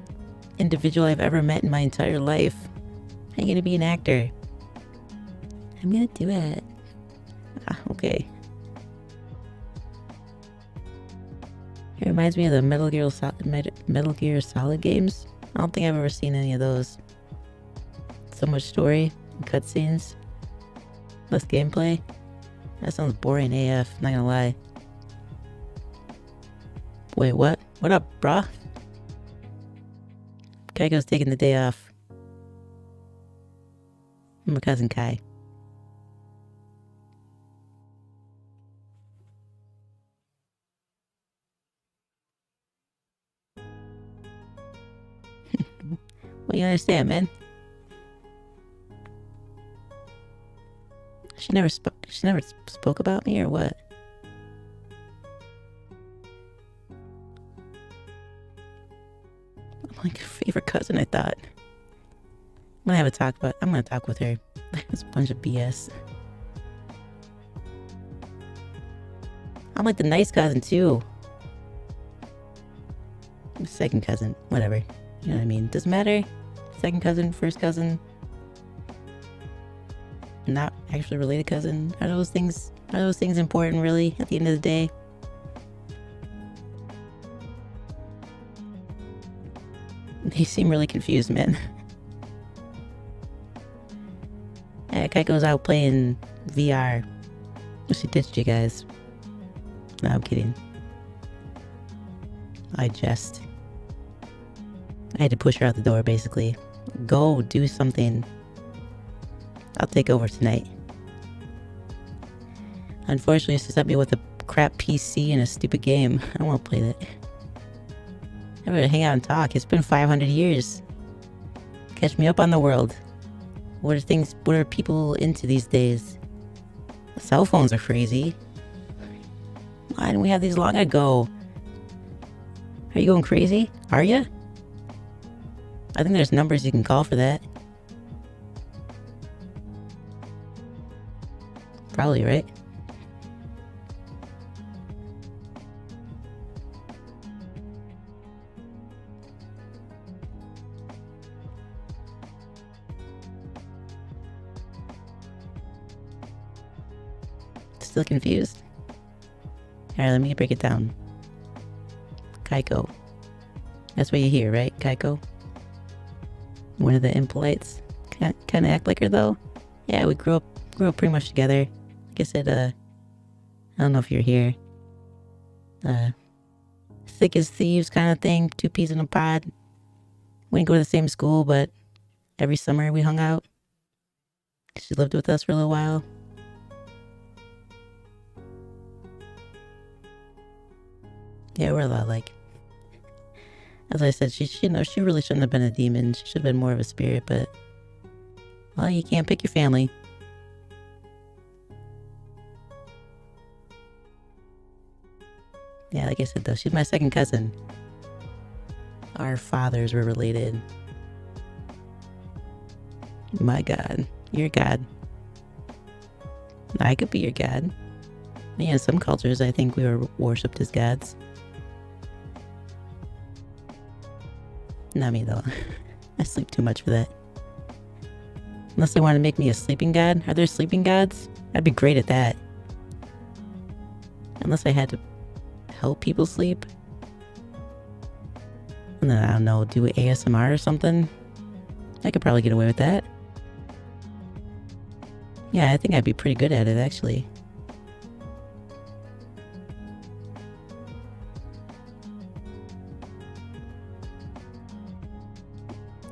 individual I've ever met in my entire life. How you gonna be an actor? I'm gonna do it. Okay. It reminds me of the Metal Gear Solid games. I don't think I've ever seen any of those. So much story and cutscenes. Less gameplay. That sounds boring AF, not gonna lie. Wait, what? What up, brah? Kaiko's taking the day off. My cousin Kai. What you understand, man? She never spoke about me or what? I'm like her favorite cousin, I thought. I'm gonna talk with her. It's a bunch of BS. I'm like the nice cousin too. Second cousin, whatever. You know what I mean? Doesn't matter. Second cousin, first cousin. Not actually related cousin. Are those things important really at the end of the day? They seem really confused, man. Yeah, Kaiko's out playing VR. She ditched you guys. No, I'm kidding. I jest. I had to push her out the door, basically. Go, do something. I'll take over tonight. Unfortunately, she sent me with a crap PC and a stupid game. I don't want to play that. I better hang out and talk. It's been 500 years. Catch me up on the world. What are people into these days? Cell phones are crazy. Why didn't we have these long ago? Are you going crazy? Are you? I think there's numbers you can call for that. Probably, right? Still confused? Alright, let me break it down. Kaiko. That's what you hear, right, Kaiko? One of the impolites. Kinda act like her, though. Yeah, we grew up pretty much together. Like I said, I don't know if you're here. Thick as thieves kind of thing. 2 peas in a pod. We didn't go to the same school, but every summer we hung out. She lived with us for a little while. Yeah, we're a lot alike. As I said, she really shouldn't have been a demon. She should have been more of a spirit, but Well, you can't pick your family. Yeah, like I said though, she's my second cousin. Our fathers were related. My god. Your god. I could be your god. Yeah, in some cultures I think we were worshipped as gods. Not me though. I sleep too much for that. Unless they want to make me a sleeping god. Are there sleeping gods? I'd be great at that. Unless I had to help people sleep. And then, I don't know, do ASMR or something. I could probably get away with that. Yeah, I think I'd be pretty good at it, actually.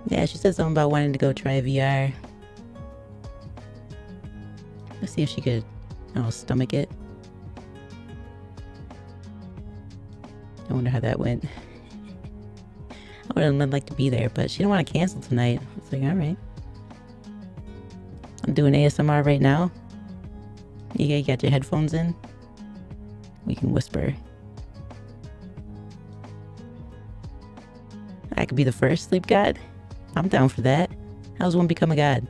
Yeah, she said something about wanting to go try VR. Let's see if she could, I don't know, stomach it. I wonder how that went. I would have liked to be there, but she didn't want to cancel tonight. I was like, alright. I'm doing ASMR right now. You got your headphones in? We can whisper. I could be the first sleep god? I'm down for that. How does one become a god?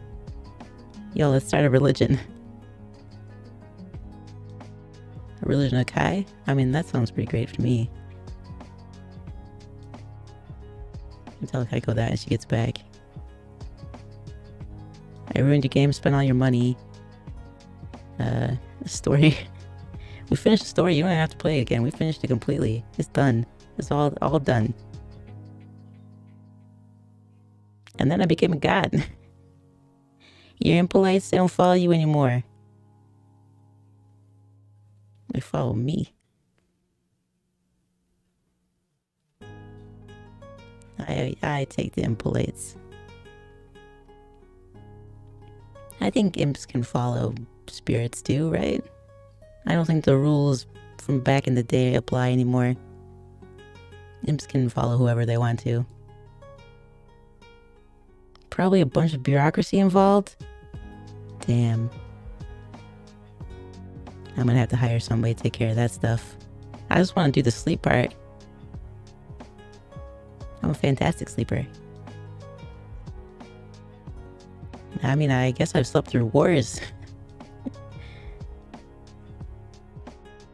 Yo, let's start a religion. A religion of Kai? I mean, that sounds pretty great for me. I tell Kaiko that and she gets back. I ruined your game, spent all your money. The story. We finished the story, you don't have to play it again. We finished it completely. It's done. It's all done. And then I became a god. Your impolites, they don't follow you anymore. They follow me. I take the impolites. I think imps can follow spirits too, right? I don't think the rules from back in the day apply anymore. Imps can follow whoever they want to. Probably a bunch of bureaucracy involved. Damn. I'm gonna have to hire somebody to take care of that stuff. I just want to do the sleep part. I'm a fantastic sleeper. I mean, I guess I've slept through wars.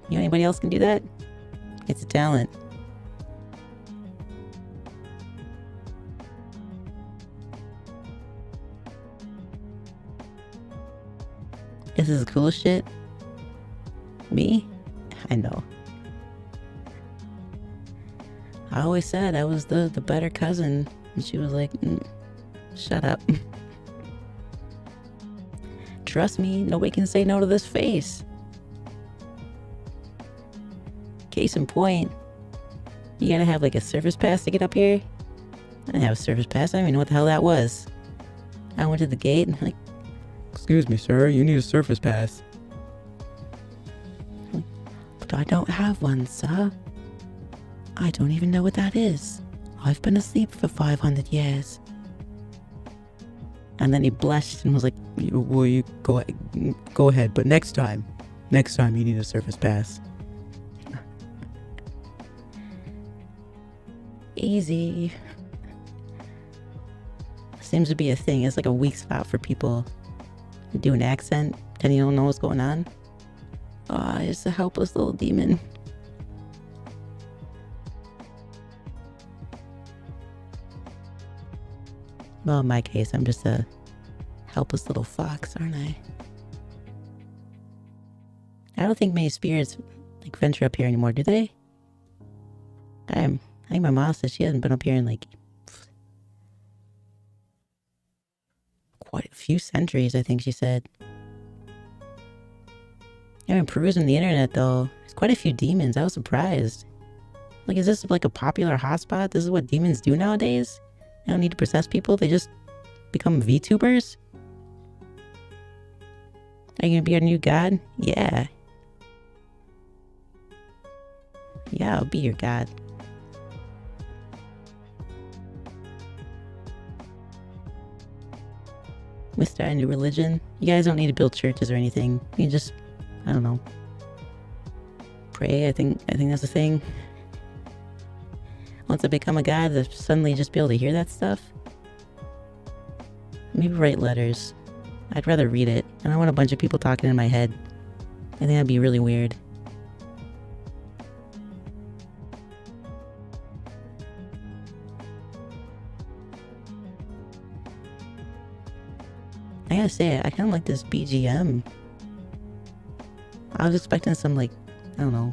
You know anybody else can do that? It's a talent. This is the coolest shit. Me? I know. I always said I was the better cousin. And she was like, shut up. Trust me, nobody can say no to this face. Case in point, you gotta have like a service pass to get up here. I didn't have a service pass, I don't even know what the hell that was. I went to the gate and like, excuse me sir, you need a service pass. But I don't have one, sir. I don't even know what that is. I've been asleep for 500 years. And then he blushed and was like, well, you go ahead, but next time you need a service pass. Easy. Seems to be a thing. It's like a weak spot for people who do an accent and you don't know what's going on. Ah, it's a helpless little demon. Well, in my case, I'm just a helpless little fox, aren't I? I don't think many spirits like venture up here anymore, do they? I think my mom says she hasn't been up here in like quite a few centuries, I think she said. I've been perusing the internet though. There's quite a few demons. I was surprised. Like, is this like a popular hotspot? This is what demons do nowadays? They don't need to possess people, they just become VTubers? Are you gonna be our new god? Yeah. Yeah, I'll be your god. We start a new religion. You guys don't need to build churches or anything. You can just, I don't know, pray. I think that's the thing. Once I become a god, to suddenly just be able to hear that stuff. Maybe write letters. I'd rather read it. I don't want a bunch of people talking in my head. I think that'd be really weird. I gotta say, I kind of like this BGM. I was expecting some, like, I don't know,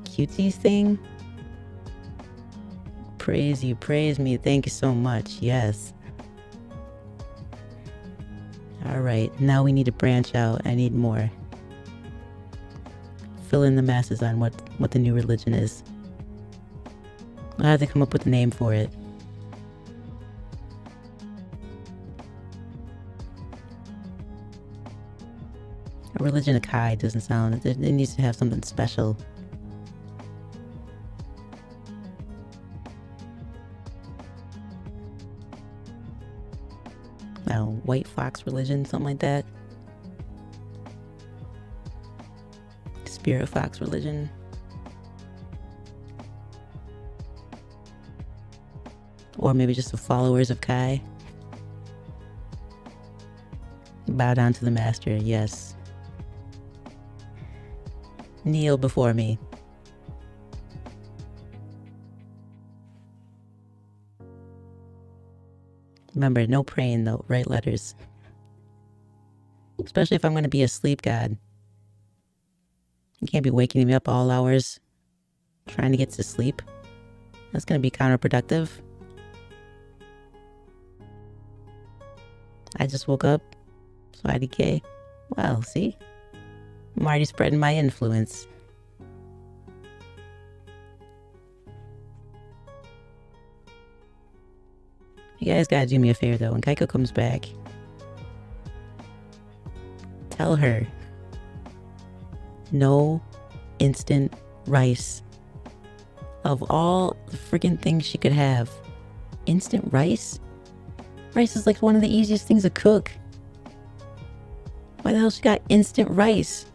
cutesy thing. Praise you, praise me, thank you so much, yes. Alright, now we need to branch out. I need more. Fill in the masses on what the new religion is. I have to come up with a name for it. A religion of Kai doesn't sound... It needs to have something special. I don't know, White Fox religion, something like that. Spirit Fox religion. Or maybe just the followers of Kai. Bow down to the master, yes. Kneel before me. Remember, no praying though, write letters. Especially if I'm going to be a sleep god. You can't be waking me up all hours trying to get to sleep. That's going to be counterproductive. I just woke up, so I decay. Well, see? I'm already spreading my influence. You guys gotta do me a favor though, when Kaiko comes back, tell her no instant rice. Of all the freaking things she could have, instant rice? Rice is like one of the easiest things to cook. Why the hell she got instant rice?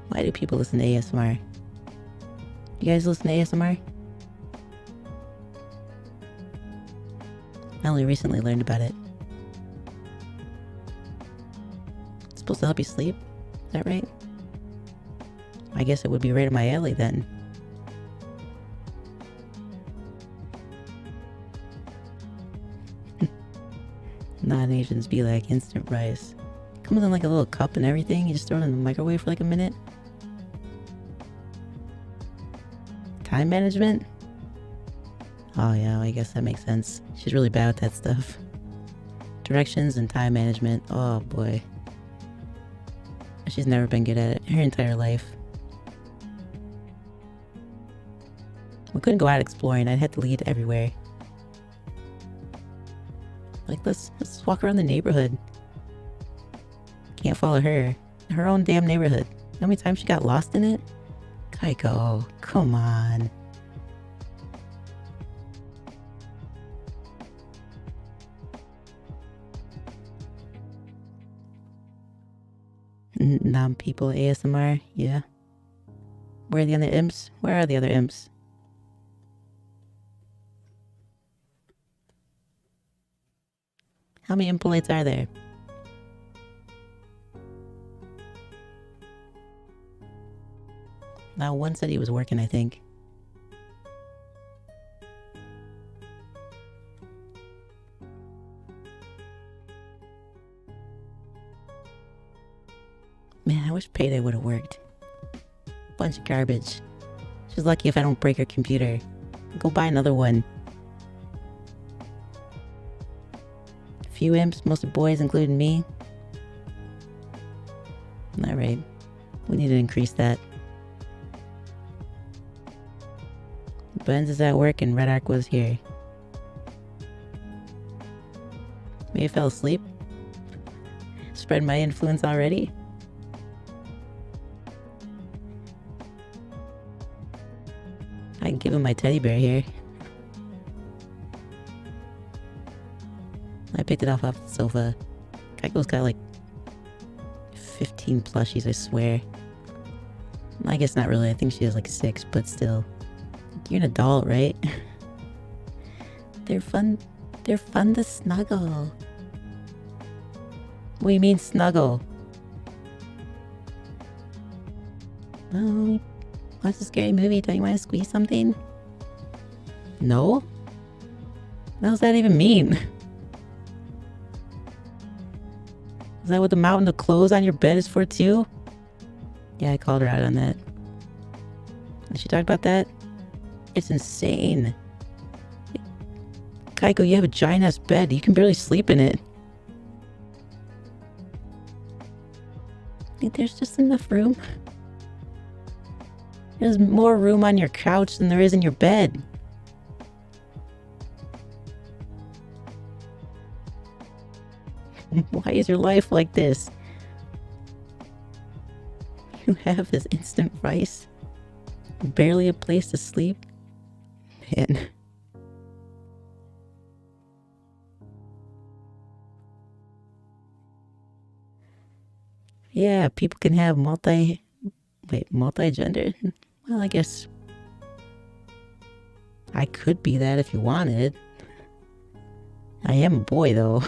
Why do people listen to ASMR? You guys listen to ASMR? I only recently learned about it. It's supposed to help you sleep? Is that right? I guess it would be right up my alley then. Non-Asians be like instant rice. Comes in like a little cup and everything. You just throw it in the microwave for like a minute. Time management? Oh yeah, I guess that makes sense. She's really bad with that stuff. Directions and time management. Oh boy. She's never been good at it her entire life. We couldn't go out exploring. I'd have to lead everywhere. Like, let's walk around the neighborhood. Can't follow her. Her own damn neighborhood. How many times she got lost in it? Kaiko, come on. Non-people ASMR, yeah. Where are the other imps? Where are the other imps? How many impolites are there? Now, one said he was working, I think. Man, I wish Payday would have worked. Bunch of garbage. She's lucky if I don't break her computer. Go buy another one. Few imps, mostly boys, including me. Alright. We need to increase that. Benz is at work and Red Arc was here. Maybe I fell asleep. Spread my influence already. I can give him my teddy bear here. I picked it off the sofa. Kaiko's got like 15 plushies, I swear. I guess not really. I think she has like 6, but still. You're an adult, right? They're fun. They're fun to snuggle. What do you mean snuggle? Oh, watch a scary movie. Don't you want to squeeze something? No? What does that even mean? Is that what the mountain of clothes on your bed is for too? Yeah, I called her out on that. Did she talk about that? It's insane. Kaiko, you have a giant ass bed. You can barely sleep in it. There's just enough room. There's more room on your couch than there is in your bed. Why is your life like this? You have this instant rice. Barely a place to sleep. Man. Yeah, people can have multi-gender. Well, I guess I could be that if you wanted. I am a boy, though.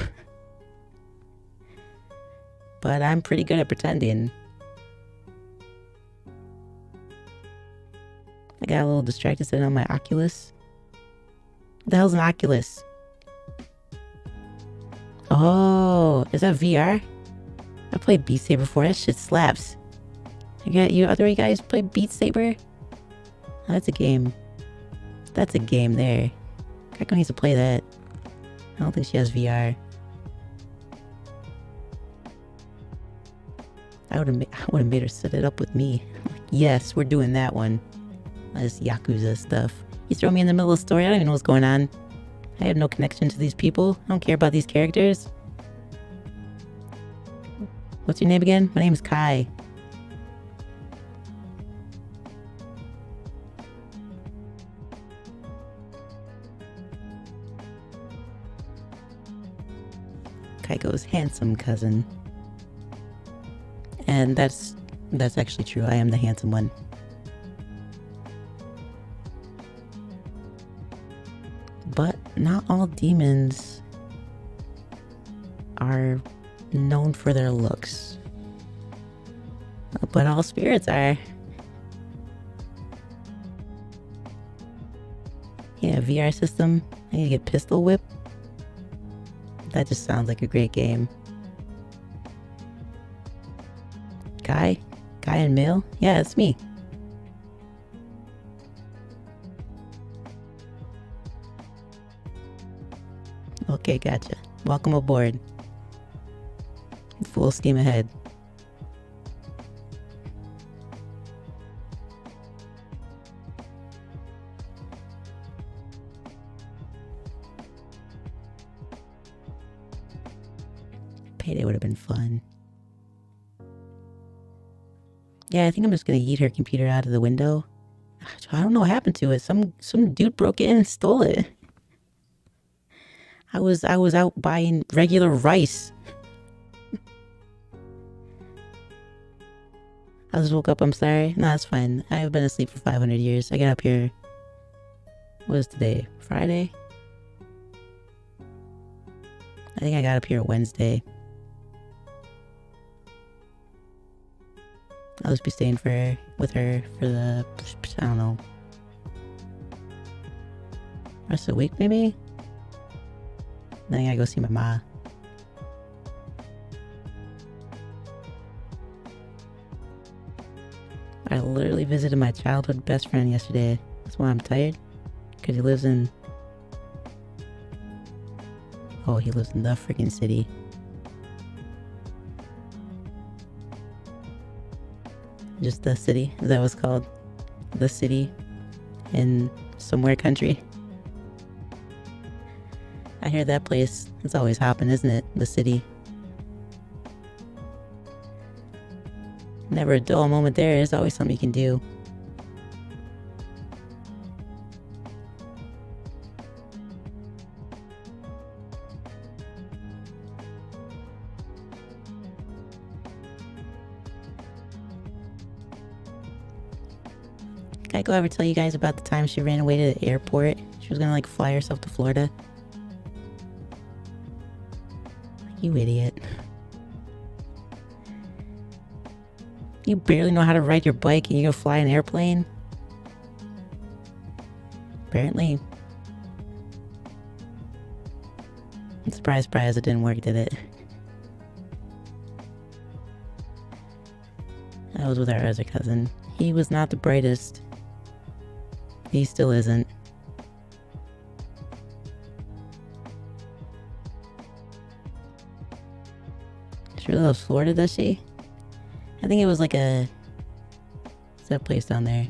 But I'm pretty good at pretending. I got a little distracted sitting on my Oculus. What the hell's an Oculus? Oh, is that VR? I played Beat Saber before. That shit slaps. You other guys play Beat Saber? Oh, that's a game. That's a game there. Kaiko needs to play that. I don't think she has VR. I would have made her set it up with me. Like, yes, we're doing that one. This Yakuza stuff. You throw me in the middle of the story, I don't even know what's going on. I have no connection to these people. I don't care about these characters. What's your name again? My name is Kai. Kaiko's handsome cousin. And that's actually true. I am the handsome one. But not all demons are known for their looks. But all spirits are. Yeah, VR system. I need to get Pistol Whip. That just sounds like a great game. Guy and Mill? Yeah, it's me. Okay, gotcha. Welcome aboard. Full steam ahead. Payday would have been fun. Yeah, I think I'm just gonna yeet her computer out of the window. I don't know what happened to it. Some dude broke in and stole it. I was out buying regular rice. I just woke up, I'm sorry. No, that's fine. I've been asleep for 500 years. I got up here... What is today? Friday? I think I got up here Wednesday. I'll just be staying with her for the... I don't know. Rest of the week, maybe? Then I gotta go see my ma. I literally visited my childhood best friend yesterday. That's why I'm tired. Because he lives in... Oh, he lives in the freaking city. Just the city. Is that what it's called? The city in somewhere country. I hear that place, it's always hopping, isn't it? The city. Never a dull moment there. There's always something you can do. Kaiko ever tell you guys about the time she ran away to the airport? She was gonna like fly herself to Florida. You idiot. You barely know how to ride your bike and you're gonna fly an airplane? Apparently. Surprise, surprise, it didn't work, did it? I was with our other cousin. He was not the brightest. He still isn't. She really loves Florida, does she? I think it was like a... What's that place down there?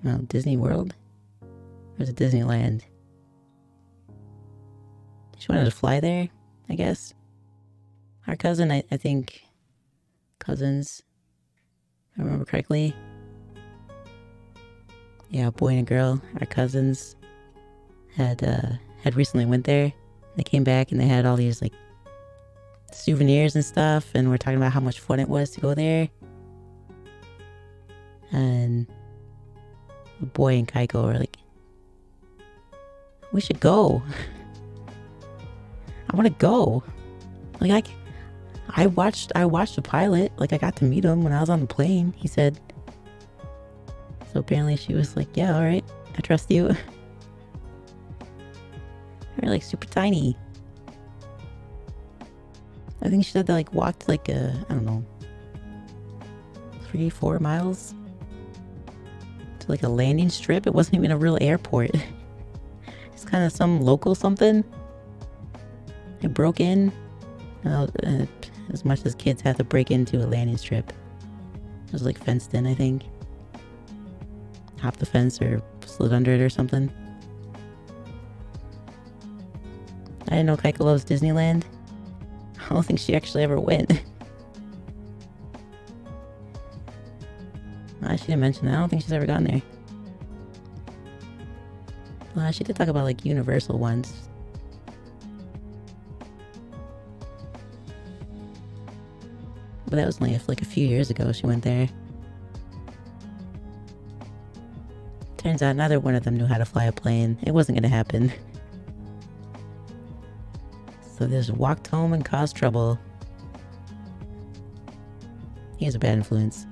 Oh, Disney World? Or is it Disneyland? She wanted to fly there, I guess. Our cousin, I think... Cousins. If I remember correctly. Yeah, a boy and a girl. Our cousins had recently went there. They came back and they had all these like souvenirs and stuff, and we're talking about how much fun it was to go there. And the boy and Kaiko were like, we should go. I want to go. Like I watched the pilot. Like I got to meet him when I was on the plane. He said. So apparently she was like, yeah, all right, I trust you. They're like super tiny. I think she said they like walked like I don't know, 3-4 miles to like a landing strip. It wasn't even a real airport. It's kind of some local something. It broke in. As much as kids have to break into a landing strip. It was like fenced in, I think. Hop the fence or slid under it or something. I didn't know Kaiko loves Disneyland. I don't think she actually ever went. She didn't mention that. I don't think she's ever gone there. She did talk about like Universal once. But that was only like a few years ago she went there. Turns out neither one of them knew how to fly a plane. It wasn't going to happen. So they just walked home and caused trouble. He is a bad influence.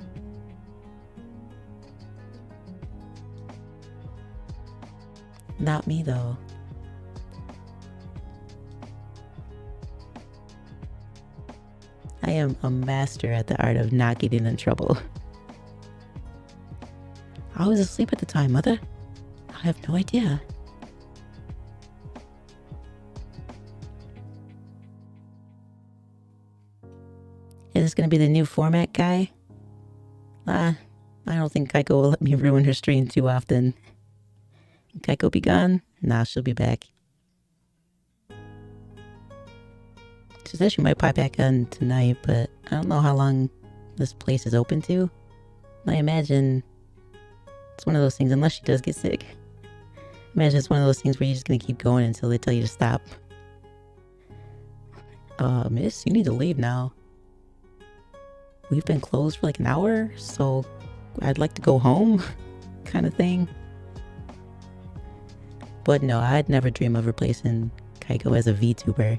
Not me, though. I am a master at the art of not getting in trouble. I was asleep at the time, Mother. I have no idea. Is this gonna be the new format, guy? I don't think Kaiko will let me ruin her stream too often. Can Kaiko be gone? Nah, she'll be back. She said she might pop back on tonight, but I don't know how long this place is open to. I imagine it's one of those things, unless she does get sick. Imagine it's one of those things where you're just gonna keep going until they tell you to stop. Miss, you need to leave now. We've been closed for like an hour, so I'd like to go home, kind of thing. But no, I'd never dream of replacing Kaiko as a VTuber.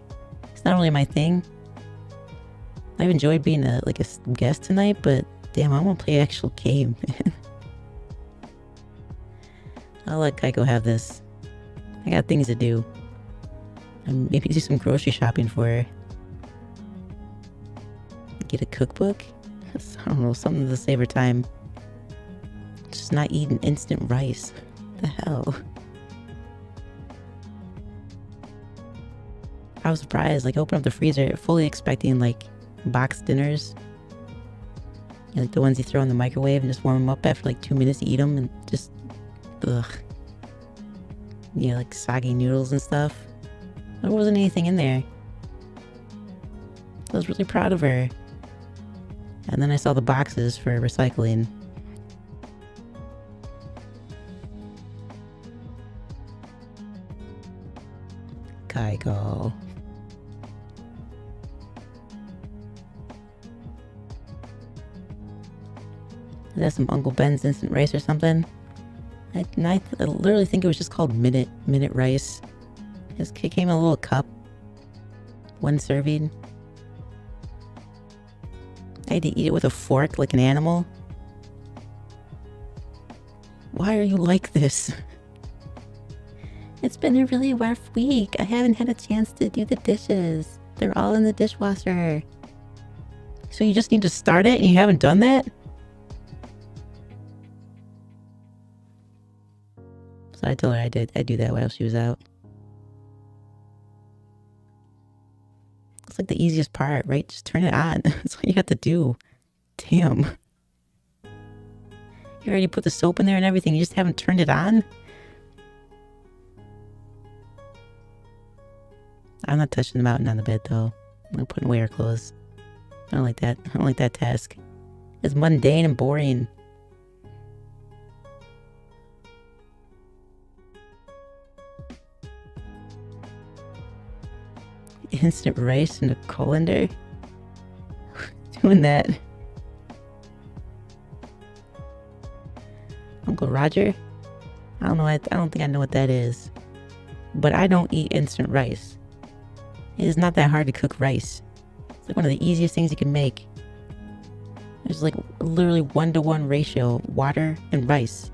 It's not really my thing. I've enjoyed being a guest tonight, but damn, I want to play an actual game, man. I'll let Kaiko have this. I got things to do. And maybe do some grocery shopping for her. Get a cookbook? I don't know, something to save her time. Just not eating instant rice. What the hell? I was surprised, like, I opened up the freezer fully expecting, like, boxed dinners. You know, like the ones you throw in the microwave and just warm them up after, like, 2 minutes to eat them and just... Ugh. You know, like soggy noodles and stuff. There wasn't anything in there. I was really proud of her. And then I saw the boxes for recycling. Kaiko. Is that some Uncle Ben's instant rice or something? I literally think it was just called minute rice. It came in a little cup. One serving. I had to eat it with a fork like an animal. Why are you like this? It's been a really rough week. I haven't had a chance to do the dishes. They're all in the dishwasher. So you just need to start it and you haven't done that? So I told her I'd do that while she was out. It's like the easiest part, right? Just turn it on. That's all you have to do. Damn. You already put the soap in there and everything. You just haven't turned it on? I'm not touching the mountain on the bed, though. I'm putting away her clothes. I don't like that. I don't like that task. It's mundane and boring. Instant rice in a colander? Doing that. Uncle Roger? I don't know. I don't think I know what that is. But I don't eat instant rice. It is not that hard to cook rice. It's like one of the easiest things you can make. There's like literally 1-to-1 ratio water and rice.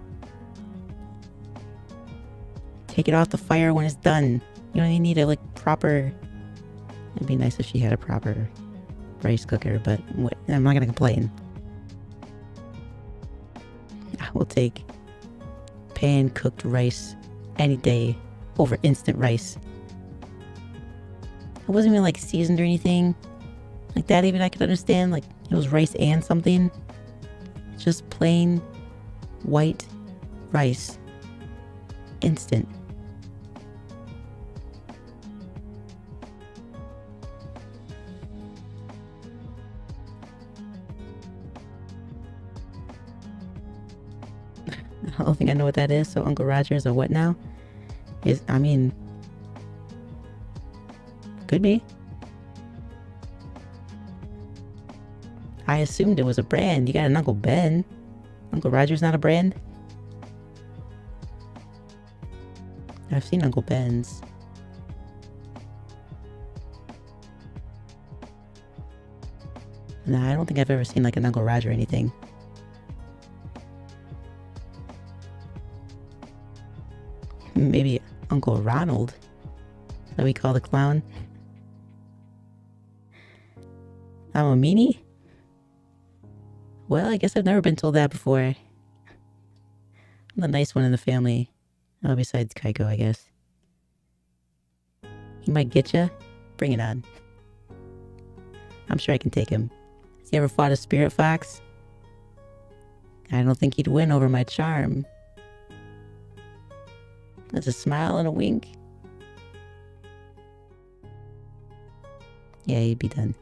Take it off the fire when it's done. You don't even need a like proper... It'd be nice if she had a proper rice cooker, but I'm not gonna complain. I will take pan-cooked rice any day over instant rice. It wasn't even like seasoned or anything. Like that even I could understand. Like it was rice and something. It's just plain white rice. Instant. I don't think I know what that is. So Uncle Roger is a what now? I mean, could be. I assumed it was a brand. You got an Uncle Ben. Uncle Roger's not a brand? I've seen Uncle Ben's. Nah, I don't think I've ever seen like an Uncle Roger or anything. Maybe Uncle Ronald. That we call the clown. I'm a meanie? Well, I guess I've never been told that before. I'm the nice one in the family. Oh, besides Kaiko, I guess. He might get ya. Bring it on. I'm sure I can take him. Has he ever fought a spirit fox? I don't think he'd win over my charm. There's a smile and a wink. Yeah, he'd be done.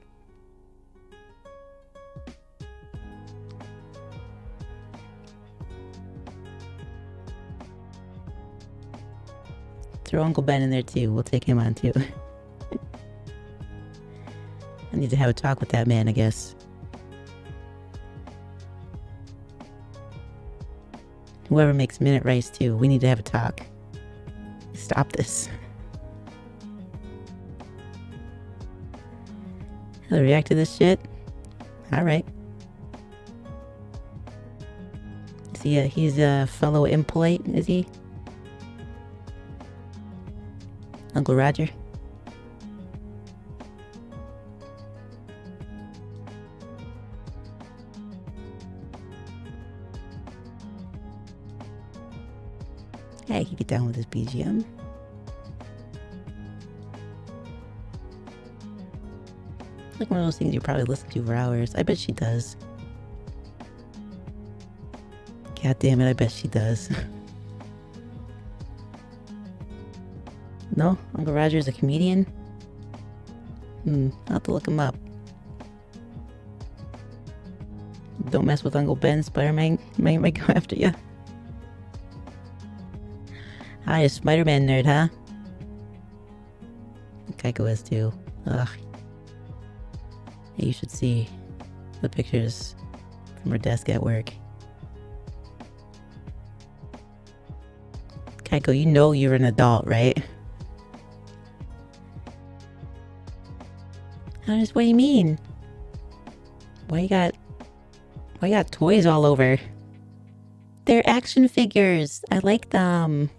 Throw Uncle Ben in there too. We'll take him on too. I need to have a talk with that man, I guess. Whoever makes minute rice too. We need to have a talk. Stop this. He'll react to this shit? Alright. He's a fellow impolite, is he? Uncle Roger? Yeah, I can get down with this BGM. Like one of those things you probably listen to for hours. I bet she does. God damn it, I bet she does. No? Uncle Roger's a comedian? I'll have to look him up. Don't mess with Uncle Ben. Spider-Man might go after you. Hi, a Spider-Man nerd, huh? Kaiko is too. Ugh. Hey, you should see the pictures from her desk at work. Kaiko, you know you're an adult, right? What do you mean? Why you got toys all over? They're action figures. I like them.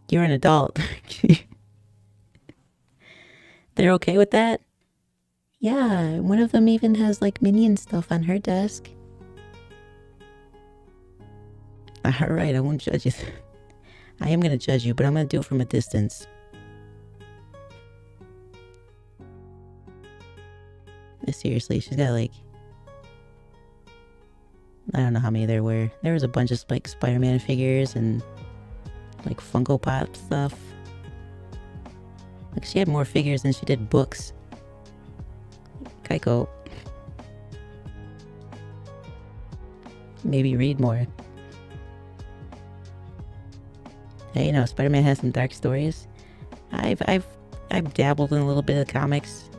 You're an adult. They're okay with that? Yeah, one of them even has like minion stuff on her desk. Alright, I won't judge you. I am gonna judge you, but I'm gonna do it from a distance. Seriously, she's got like... I don't know how many there were. There was a bunch of like Spider-Man figures and like Funko Pop stuff. Like she had more figures than she did books. Kaiko. Maybe read more. Hey, you know, Spider-Man has some dark stories. I've dabbled in a little bit of comics.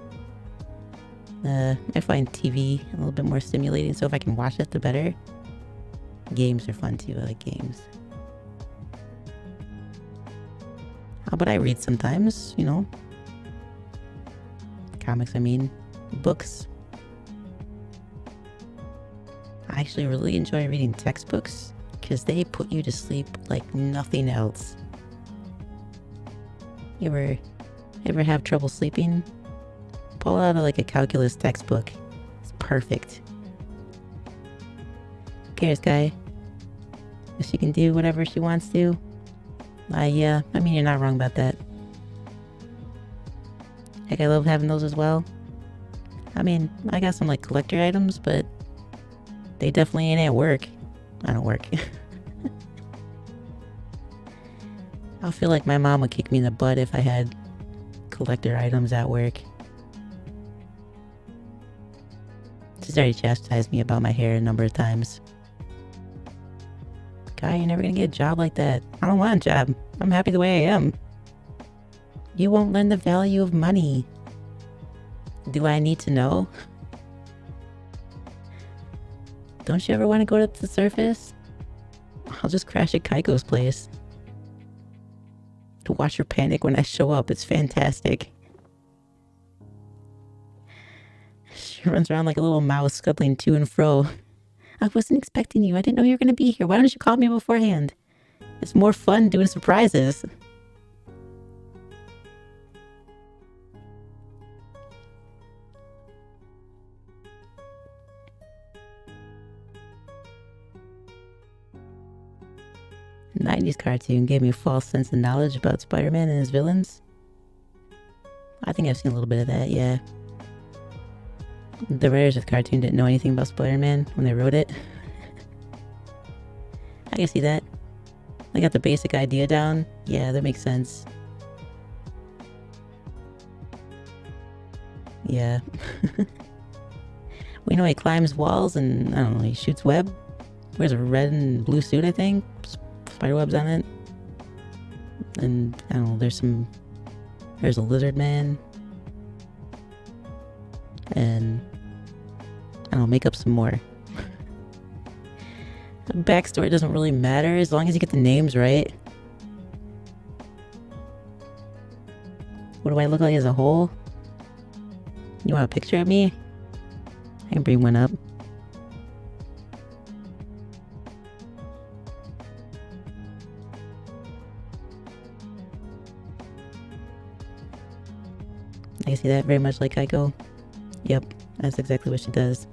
I find TV a little bit more stimulating, so if I can watch it, the better. Games are fun too. I like games. But I read sometimes, you know. Comics, I mean. Books. I actually really enjoy reading textbooks because they put you to sleep like nothing else. You ever have trouble sleeping? Pull out like a calculus textbook. It's perfect. Who cares, guy? If she can do whatever she wants to. Yeah, I mean, you're not wrong about that. Heck, I love having those as well. I mean, I got some like collector items, but they definitely ain't at work. I don't work. I feel like my mom would kick me in the butt if I had collector items at work. She's already chastised me about my hair a number of times. Guy, you're never gonna get a job like that. I don't want a job. I'm happy the way I am. You won't learn the value of money. Do I need to know? Don't you ever want to go to the surface? I'll just crash at Kaiko's place. To watch her panic when I show up, it's fantastic. She runs around like a little mouse, scuttling to and fro. I wasn't expecting you. I didn't know you were going to be here. Why don't you call me beforehand? It's more fun doing surprises. '90s cartoon gave me a false sense of knowledge about Spider-Man and his villains. I think I've seen a little bit of that, yeah. The writers of the cartoon didn't know anything about Spider-Man when they wrote it. I can see that. They got the basic idea down. Yeah, that makes sense. Yeah. We know he climbs walls and, I don't know, he shoots web. Wears a red and blue suit, I think. Spiderwebs on it. And, I don't know, there's a lizard man. And I don't know, make up some more. The backstory doesn't really matter as long as you get the names right. What do I look like as a whole? You want a picture of me? I can bring one up. I see that very much like Kaiko. Yep, that's exactly what she does.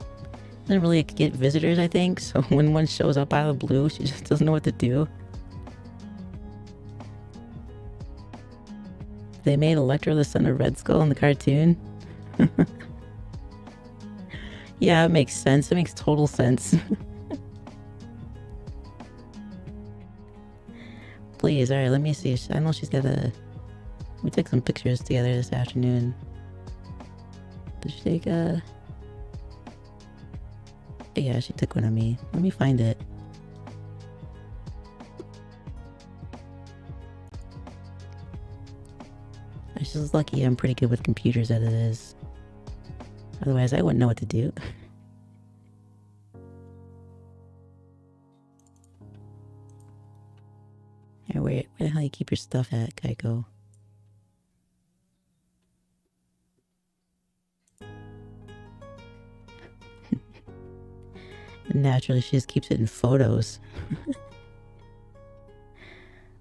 Doesn't really get visitors, I think, so when one shows up out of the blue, she just doesn't know what to do. They made Electro the son of Red Skull in the cartoon. Yeah, it makes sense. It makes total sense. please. Alright, let me see. I know she's got a... We took some pictures together this afternoon. Did she take a... Yeah, she took one of me. Let me find it. She's just lucky I'm pretty good with computers as it is. Otherwise, I wouldn't know what to do. Where the hell you keep your stuff at, Kaiko? Naturally, she just keeps it in photos.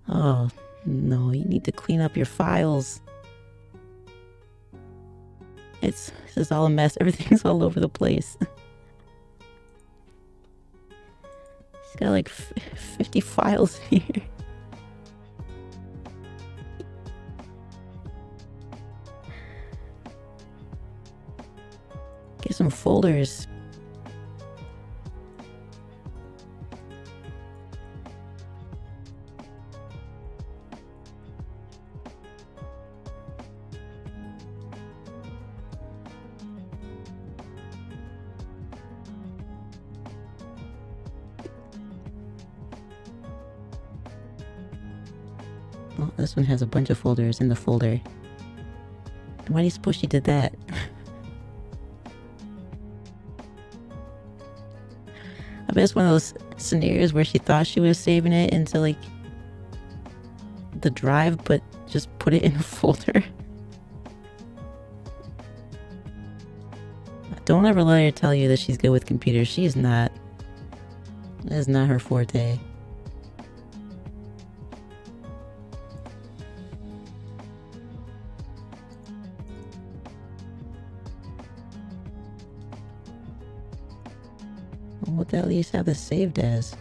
Oh, no, you need to clean up your files. It's just all a mess. Everything's all over the place. She's got like 50 files here. Get some folders. Oh, this one has a bunch of folders in the folder. Why do you suppose she did that? I bet it's one of those scenarios where she thought she was saving it into like the drive, but just put it in a folder. Don't ever let her tell you that she's good with computers. She is not. That is not her forte. What the hell do you have this saved as?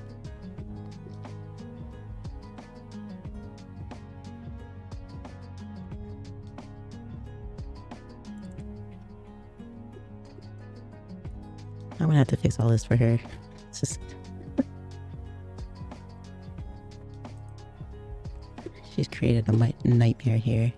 I'm gonna have to fix all this for her. It's just... She's created a nightmare here.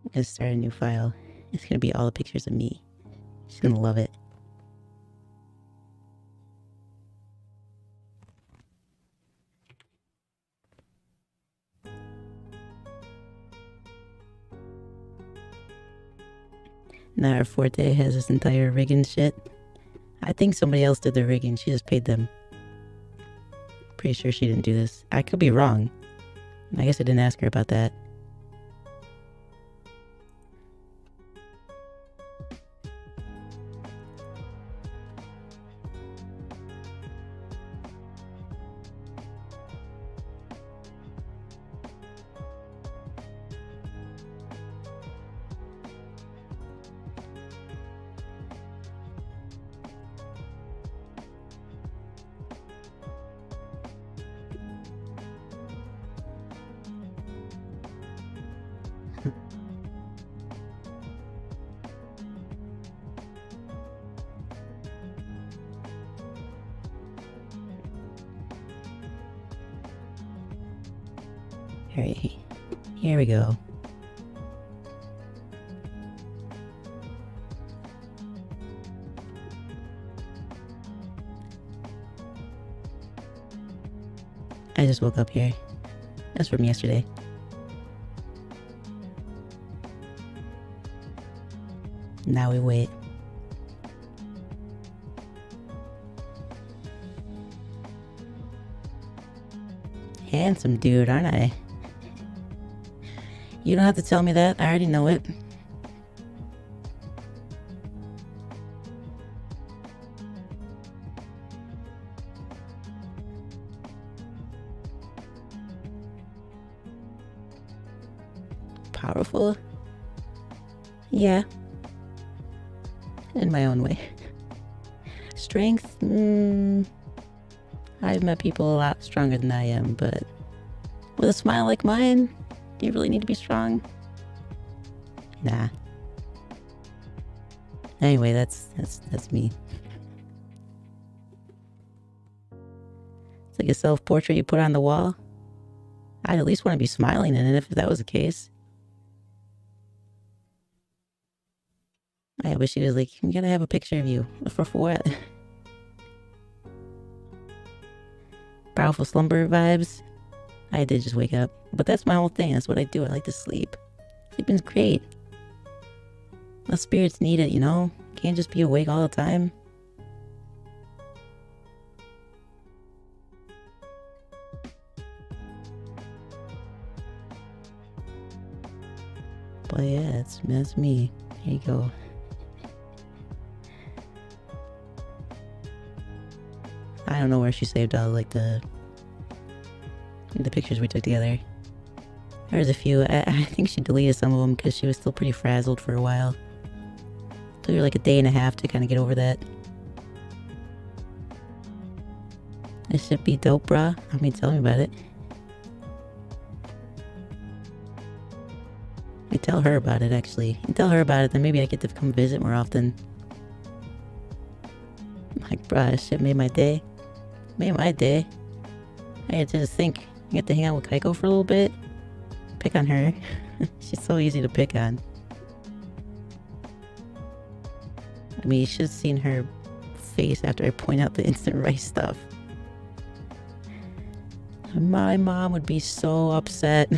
I'm gonna start a new file. It's gonna be all the pictures of me. She's gonna love it. Now her forte has this entire rigging shit. I think somebody else did the rigging. She just paid them. Pretty sure she didn't do this. I could be wrong. I guess I didn't ask her about that. Alright, here we go. I just woke up here. That's from yesterday. Now we wait. Handsome dude, aren't I? You don't have to tell me that. I already know it. Powerful? Yeah. In my own way. Strength? I've met people a lot stronger than I am, but with a smile like mine, Do you really need to be strong? Nah. Anyway, that's me. It's like a self-portrait you put on the wall. I'd at least want to be smiling in it if that was the case. I wish he was like, we gotta have a picture of you. For what? Powerful slumber vibes. I did just wake up. But that's my whole thing. That's what I do. I like to sleep. Sleeping's great. Us spirits need it, you know? Can't just be awake all the time. But yeah, that's me. Here you go. I don't know where she saved all like the pictures we took together. There was a few. I think she deleted some of them because she was still pretty frazzled for a while. Took her like a day and a half to kind of get over that. This should be dope, bruh. I mean, tell me about it. You tell her about it, actually. You tell her about it, then maybe I get to come visit more often. Like, bruh, this shit made my day. Made my day. I had to just think. I get to hang out with Kaiko for a little bit. Pick on her. She's so easy to pick on. I mean, you should have seen her face after I point out the instant rice stuff. My mom would be so upset.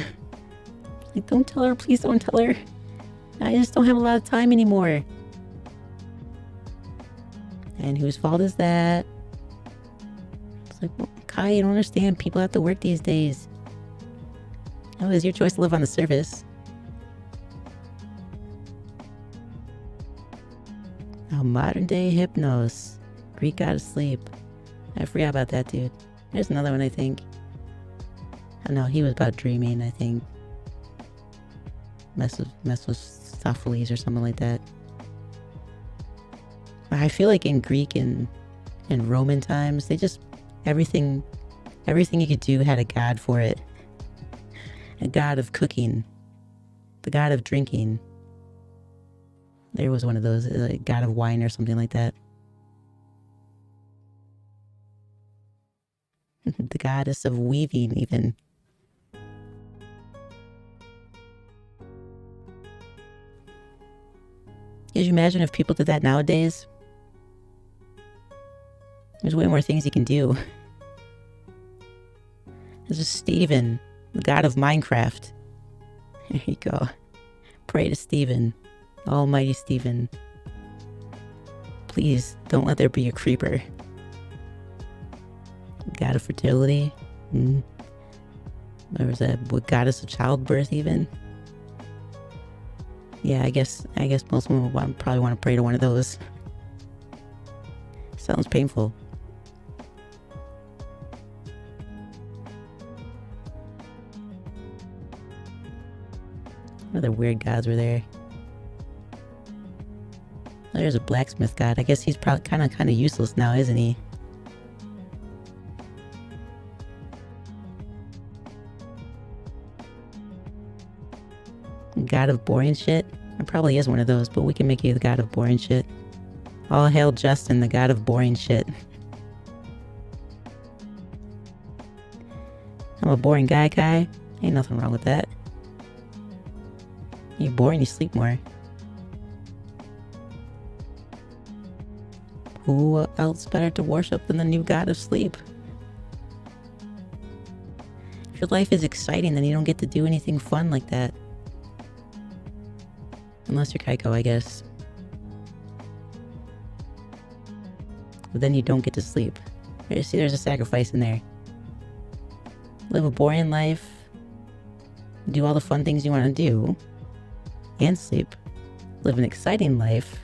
Like, don't tell her, please don't tell her. I just don't have a lot of time anymore. And whose fault is that? It's like, well, Kai, you don't understand. People have to work these days. Oh, it's your choice to live on the surface. Now, modern day Hypnos. Greek god of sleep. I forgot about that dude. There's another one, I think. I know, he was about dreaming, I think. Mess with Sophocles or something like that. I feel like in Greek and Roman times, they just everything you could do had a god for it. A god of cooking, the god of drinking. There was one of those, a god of wine or something like that. The goddess of weaving, even. Could you imagine if people did that nowadays? There's way more things you can do. There's just Steven, the god of Minecraft. There you go. Pray to Steven. Almighty Steven. Please, don't let there be a creeper. God of fertility. There was a goddess of childbirth even. Yeah, I guess most women would probably want to pray to one of those. Sounds painful. What other weird gods were there? Oh, there's a blacksmith god. I guess he's probably kind of useless now, isn't he? God of boring shit? There probably is one of those, but we can make you the god of boring shit. All hail Justin, the god of boring shit. I'm a boring guy, Kai. Ain't nothing wrong with that. You're boring, you sleep more. Who else better to worship than the new god of sleep? If your life is exciting, then you don't get to do anything fun like that. Unless you're Kaiko, I guess. But then you don't get to sleep. See, there's a sacrifice in there. Live a boring life. Do all the fun things you want to do. And sleep. Live an exciting life.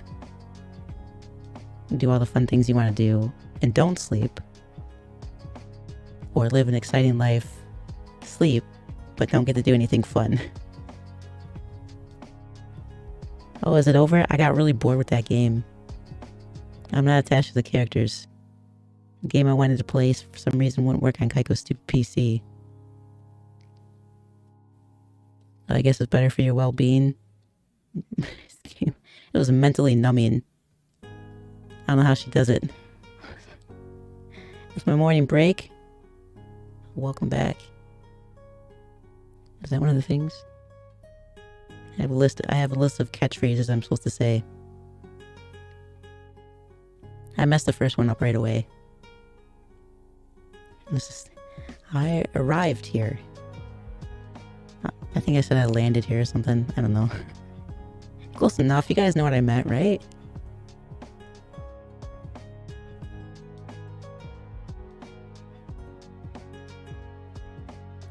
Do all the fun things you want to do. And don't sleep. Or live an exciting life. Sleep. But don't get to do anything fun. Oh, is it over? I got really bored with that game. I'm not attached to the characters. The game I wanted to play for some reason wouldn't work on Kaiko's stupid PC. I guess it's better for your well-being. It was mentally numbing. I don't know how she does it. It's my morning break. Welcome back. Is that one of the things? I have a list of catchphrases I'm supposed to say. I messed the first one up right away. I arrived here. I think I said I landed here or something. I don't know. Close enough. You guys know what I meant, right?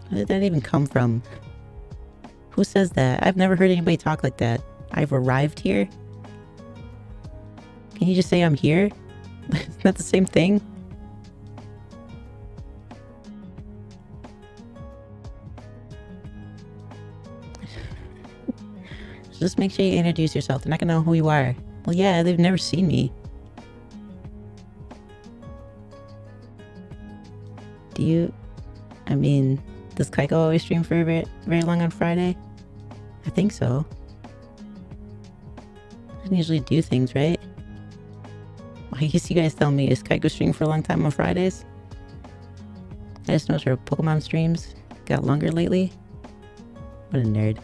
Where did that even come from? Who says that? I've never heard anybody talk like that. I've arrived here? Can you just say I'm here? Isn't that the same thing? Just make sure you introduce yourself. They're not gonna know who you are. Well, yeah, they've never seen me. Do you... I mean, does Kaiko always stream for very, very long on Friday? I think so. I don't usually do things, right? I guess you guys tell me, is Kaiko streaming for a long time on Fridays? I just noticed her Pokemon streams got longer lately. What a nerd.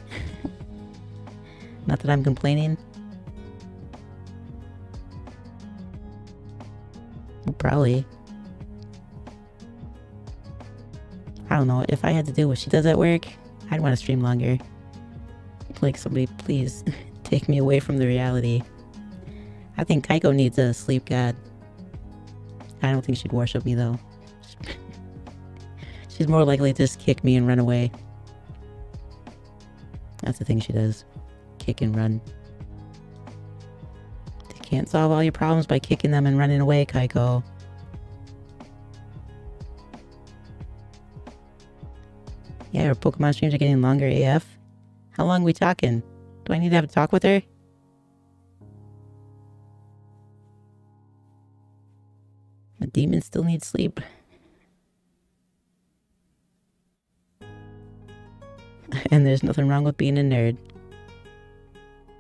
Not that I'm complaining. Well, probably. I don't know. If I had to do what she does at work, I'd want to stream longer. Like, somebody please take me away from the reality. I think Kaiko needs a sleep god. I don't think she'd worship me, though. She's more likely to just kick me and run away. That's the thing she does. Kick and run. You can't solve all your problems by kicking them and running away, Kaiko. Yeah, her Pokemon streams are getting longer AF. How long are we talking? Do I need to have a talk with her? The demon still needs sleep. And there's nothing wrong with being a nerd.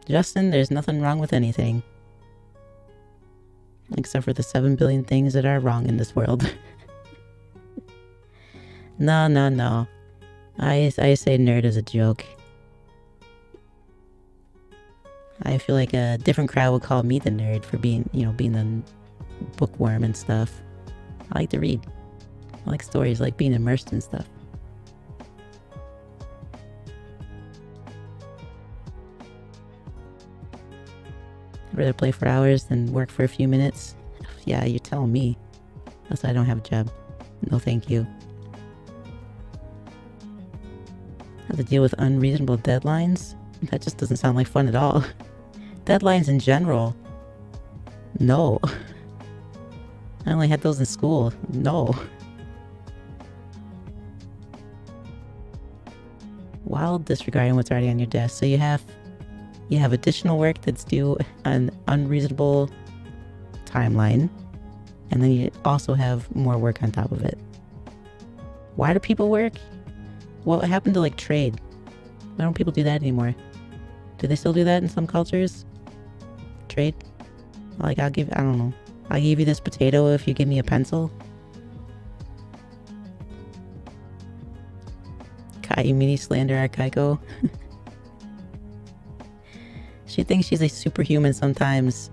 Justin, there's nothing wrong with anything. Except for the 7 billion things that are wrong in this world. No. I say nerd as a joke. I feel like a different crowd would call me the nerd for being, being the bookworm and stuff. I like to read. I like stories, I like being immersed in stuff. I'd rather play for hours than work for a few minutes. Yeah, you're telling me. That's why I don't have a job. No thank you. Have to deal with unreasonable deadlines? That just doesn't sound like fun at all. Deadlines in general? No. I only had those in school. No. While disregarding what's already on your desk. So you have additional work that's due an unreasonable timeline. And then you also have more work on top of it. Why do people work? What happened to, like, trade? Why don't people do that anymore? Do they still do that in some cultures? Trade? Like, I don't know. I'll give you this potato if you give me a pencil. You mini slander our Kaiko. She thinks she's a superhuman sometimes.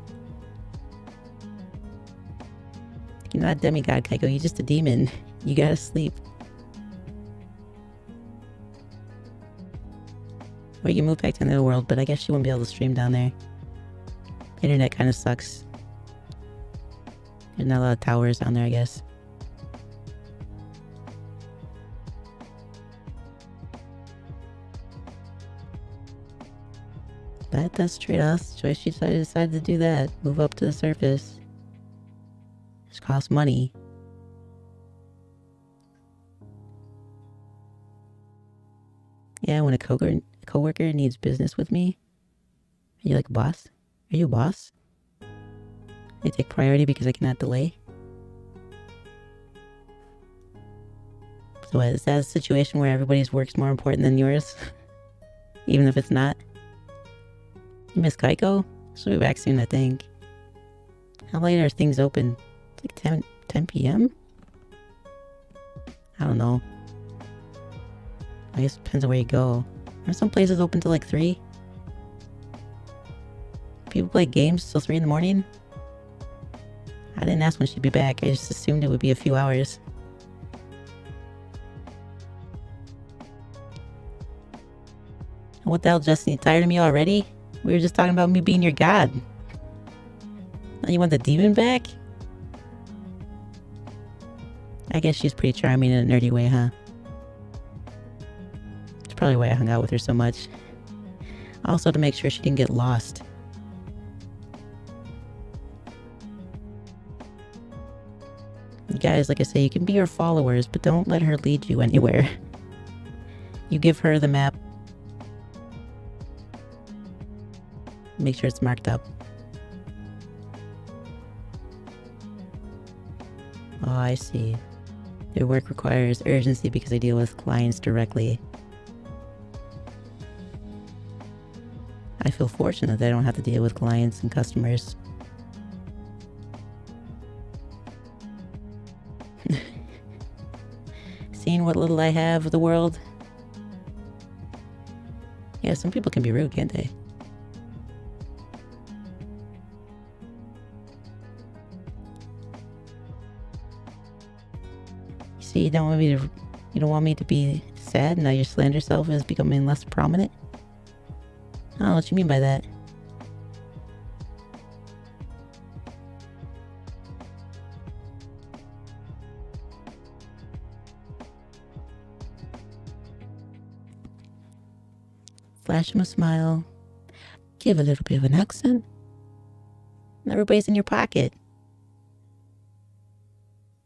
You're not a demigod, Kaiko. You're just a demon. You gotta sleep. Or you can move back to another world, but I guess she won't be able to stream down there. Internet kind of sucks. There's not a lot of towers down there, I guess. But that's trade-offs. Choice she decided to do that. Move up to the surface. Which costs money. Yeah, when a coworker needs business with me. Are you like a boss? Are you a boss? I take priority because I cannot delay. So is that a situation where everybody's work's more important than yours? Even if it's not. You miss Kaiko? She'll be back soon, I think. How late are things open? It's like 10 p.m.? I don't know. I guess it depends on where you go. Are some places open till like 3? People play games till 3 in the morning? I didn't ask when she'd be back. I just assumed it would be a few hours. What the hell, Justin? You tired of me already? We were just talking about me being your god. Now you want the demon back? I guess she's pretty charming in a nerdy way, huh? That's probably why I hung out with her so much. Also to make sure she didn't get lost. Guys, like I say, you can be her followers, but don't let her lead you anywhere. You give her the map. Make sure it's marked up. Oh, I see. Their work requires urgency because I deal with clients directly. I feel fortunate that I don't have to deal with clients and customers. Seeing what little I have of the world. Yeah, some people can be rude, can't they? See, you don't want me to be sad now your slander self is becoming less prominent? I don't know what you mean by that. Flash him a smile. Give a little bit of an accent. Everybody's in your pocket.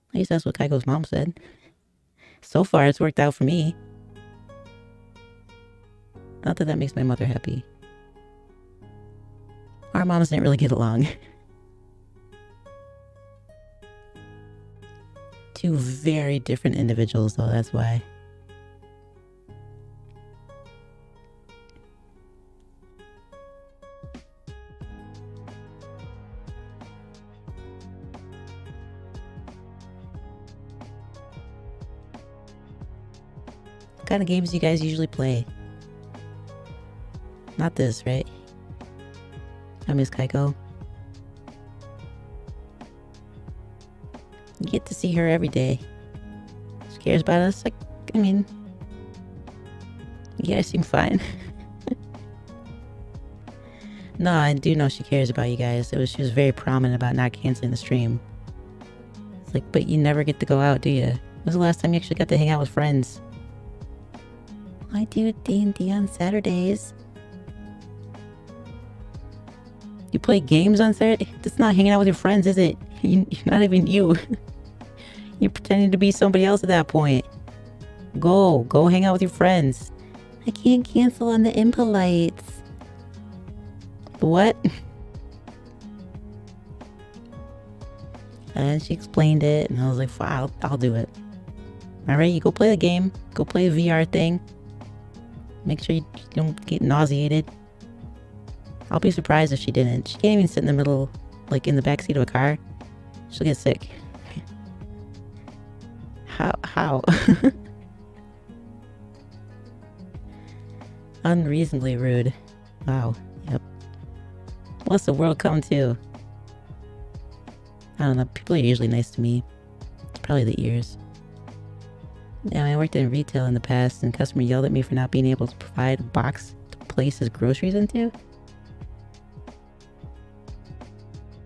At least that's what Kaiko's mom said. So far, it's worked out for me. Not that that makes my mother happy. Our moms didn't really get along. Two very different individuals, though, that's why. What kind of games do you guys usually play? Not this, right? I miss Kaiko. You get to see her every day. She cares about us. I mean, you guys seem fine. No, I do know she cares about you guys. She was very prominent about not canceling the stream. It's like, but you never get to go out, do you? When was the last time you actually got to hang out with friends? I do D&D on Saturdays. You play games on Saturday? That's not hanging out with your friends, is it? You're not even you. You're pretending to be somebody else at that point. Go hang out with your friends. I can't cancel on the impolites. What? And she explained it, and I was like, fine, I'll do it. Alright, you go play the game. Go play the VR thing. Make sure you don't get nauseated. I'll be surprised if she didn't. She can't even sit in the middle, like in the backseat of a car. She'll get sick. How? Unreasonably rude. Wow. Yep. What's the world come to? I don't know. People are usually nice to me. It's probably the ears. Yeah, I worked in retail in the past, and a customer yelled at me for not being able to provide a box to place his groceries into.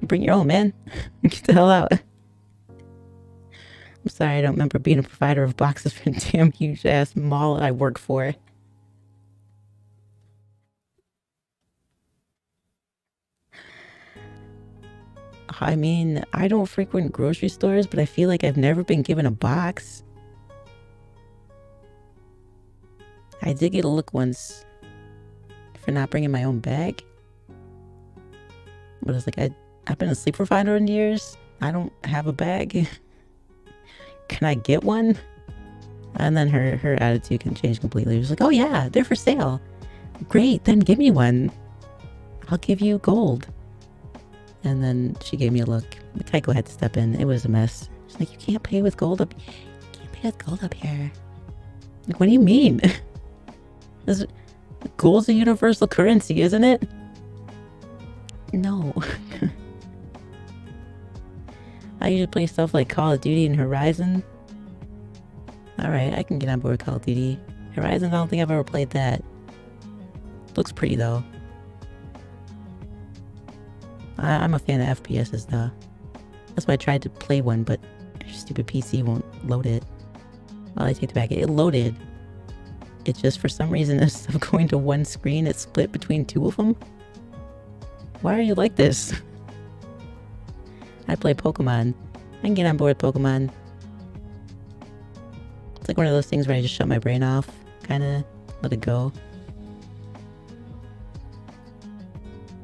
Bring your own, man. Get the hell out. I'm sorry, I don't remember being a provider of boxes for a damn huge ass mall I work for. I mean, I don't frequent grocery stores, but I feel like I've never been given a box. I did get a look once for not bringing my own bag. But it's like, I've been a sleep provider in years. I don't have a bag. Can I get one? And then her attitude can change completely. She was like, oh yeah, they're for sale. Great, then give me one. I'll give you gold. And then she gave me a look. Kaiko had to step in. It was a mess. She's like, you can't pay with gold up. You can't pay with gold up here. Like, what do you mean? Gold's a universal currency, isn't it? No. I usually play stuff like Call of Duty and Horizon. Alright, I can get on board with Call of Duty. Horizon, I don't think I've ever played that. Looks pretty though. I'm a fan of FPSs though. That's why I tried to play one, but your stupid PC won't load it. Well, I take it back. It loaded. It just, for some reason, instead of going to one screen, it split between two of them. Why are you like this? I play Pokemon. I can get on board with Pokemon. It's like one of those things where I just shut my brain off. Kinda let it go.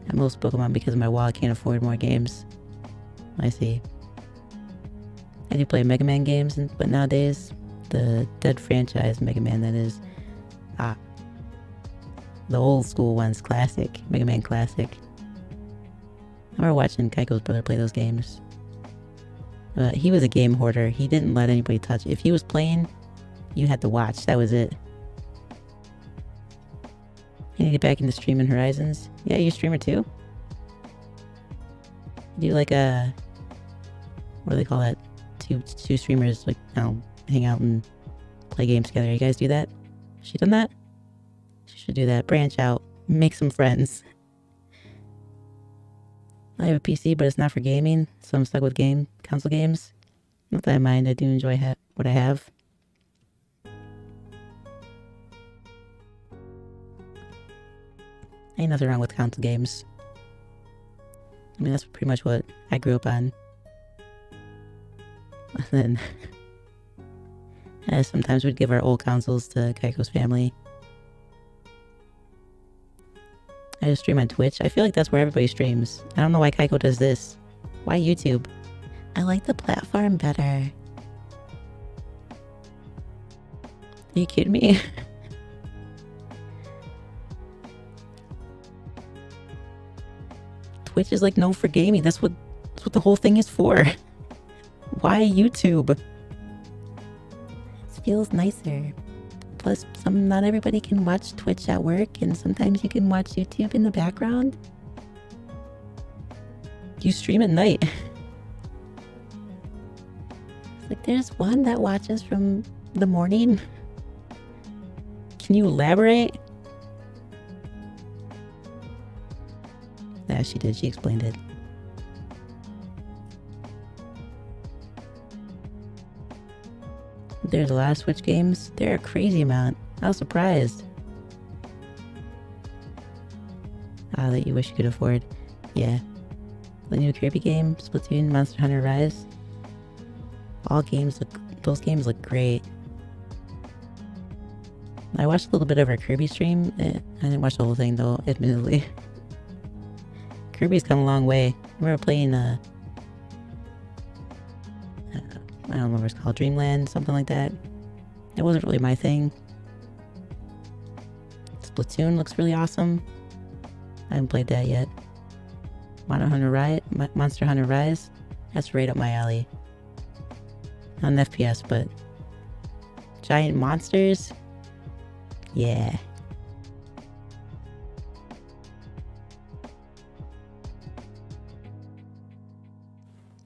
I most Pokemon because my wallet can't afford more games. I see. I do play Mega Man games, but nowadays, the dead franchise Mega Man, that is. The old school ones, classic. Mega Man Classic. I remember watching Kaiko's brother play those games. He was a game hoarder. He didn't let anybody touch it. If he was playing, you had to watch. That was it. You need to get back into streaming Horizons. Yeah, you a streamer too? You do like a... What do they call that? Two streamers, like, hang out and play games together. You guys do that? Has she done that? She should do that. Branch out. Make some friends. I have a PC, but it's not for gaming, so I'm stuck with console games. Not that I mind, I do enjoy what I have. Ain't nothing wrong with console games. I mean, that's pretty much what I grew up on. And then sometimes we'd give our old consoles to Kaiko's family. I just stream on Twitch. I feel like that's where everybody streams. I don't know why Kaiko does this. Why YouTube? I like the platform better. Are you kidding me? Twitch is like known for gaming. That's what the whole thing is for. Why YouTube? It feels nicer. Plus, not everybody can watch Twitch at work, and sometimes you can watch YouTube in the background. You stream at night. It's like, there's one that watches from the morning. Can you elaborate? Yeah, she did. She explained it. There's a lot of Switch games. They're a crazy amount. I was surprised. That you wish you could afford. Yeah. The new Kirby game, Splatoon, Monster Hunter Rise. Those games look great. I watched a little bit of our Kirby stream. I didn't watch the whole thing though, admittedly. Kirby's come a long way. I remember playing I don't remember what it's called, Dreamland, something like that. It wasn't really my thing. Splatoon looks really awesome. I haven't played that yet. Monster Hunter Rise, that's right up my alley. Not an FPS, but giant monsters? Yeah.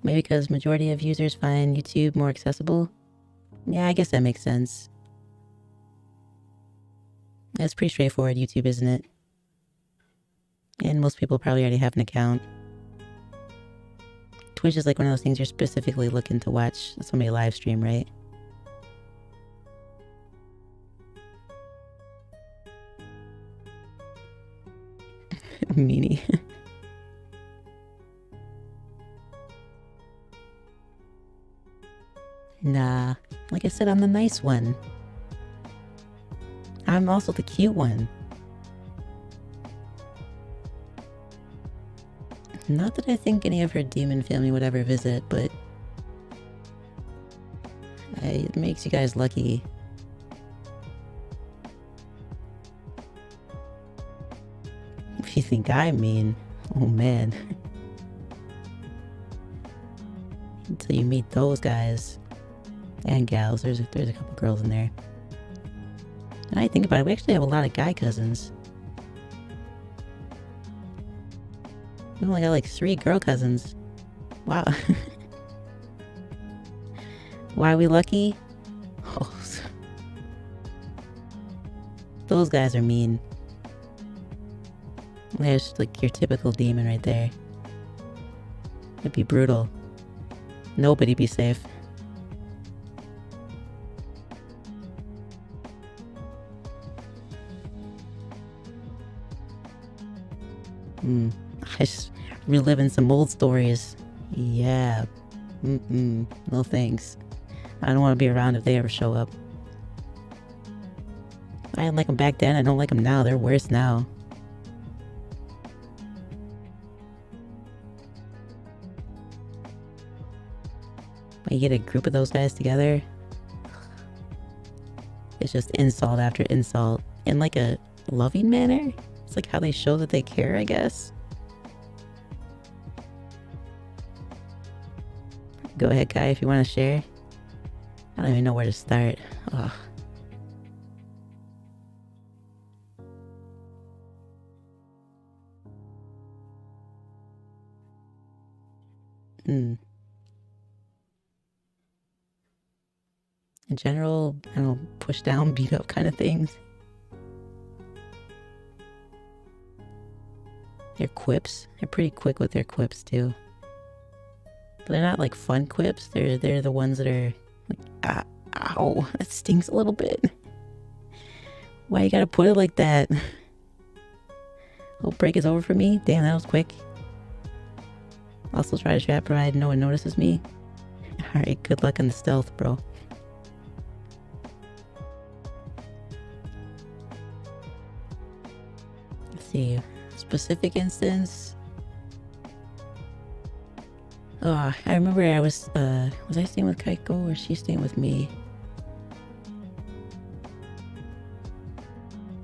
Maybe because majority of users find YouTube more accessible? Yeah, I guess that makes sense. It's pretty straightforward, YouTube, isn't it? And most people probably already have an account. Twitch is like one of those things you're specifically looking to watch somebody live stream, right? Meanie. Nah, like I said, I'm the nice one. I'm also the cute one. Not that I think any of her demon family would ever visit, but it makes you guys lucky. If you think I'm mean, oh man. Until you meet those guys and gals. There's a couple girls in there. And I think about it, we actually have a lot of guy cousins. We only got like 3 girl cousins. Wow. Why are we lucky? Oh, those guys are mean. There's like your typical demon right there. It'd be brutal. Nobody be safe. I just reliving some old stories. Yeah. No thanks. I don't want to be around if they ever show up. I didn't like them back then. I don't like them now. They're worse now. When you get a group of those guys together, it's just insult after insult in like a loving manner. It's like how they show that they care, I guess. Go ahead, Kai, if you want to share. I don't even know where to start. Ugh. In general, I don't know, push down, beat up kind of things. Their quips, they're pretty quick with their quips too. But they're not like fun quips, they're the ones that are like, ow, that stings a little bit. Why you gotta put it like that? Oh, break is over for me? Damn, that was quick. Also try to trap ride, no one notices me. Alright, good luck on the stealth, bro. Let's see. Specific instance. Oh, I remember I was I staying with Kaiko or was she staying with me?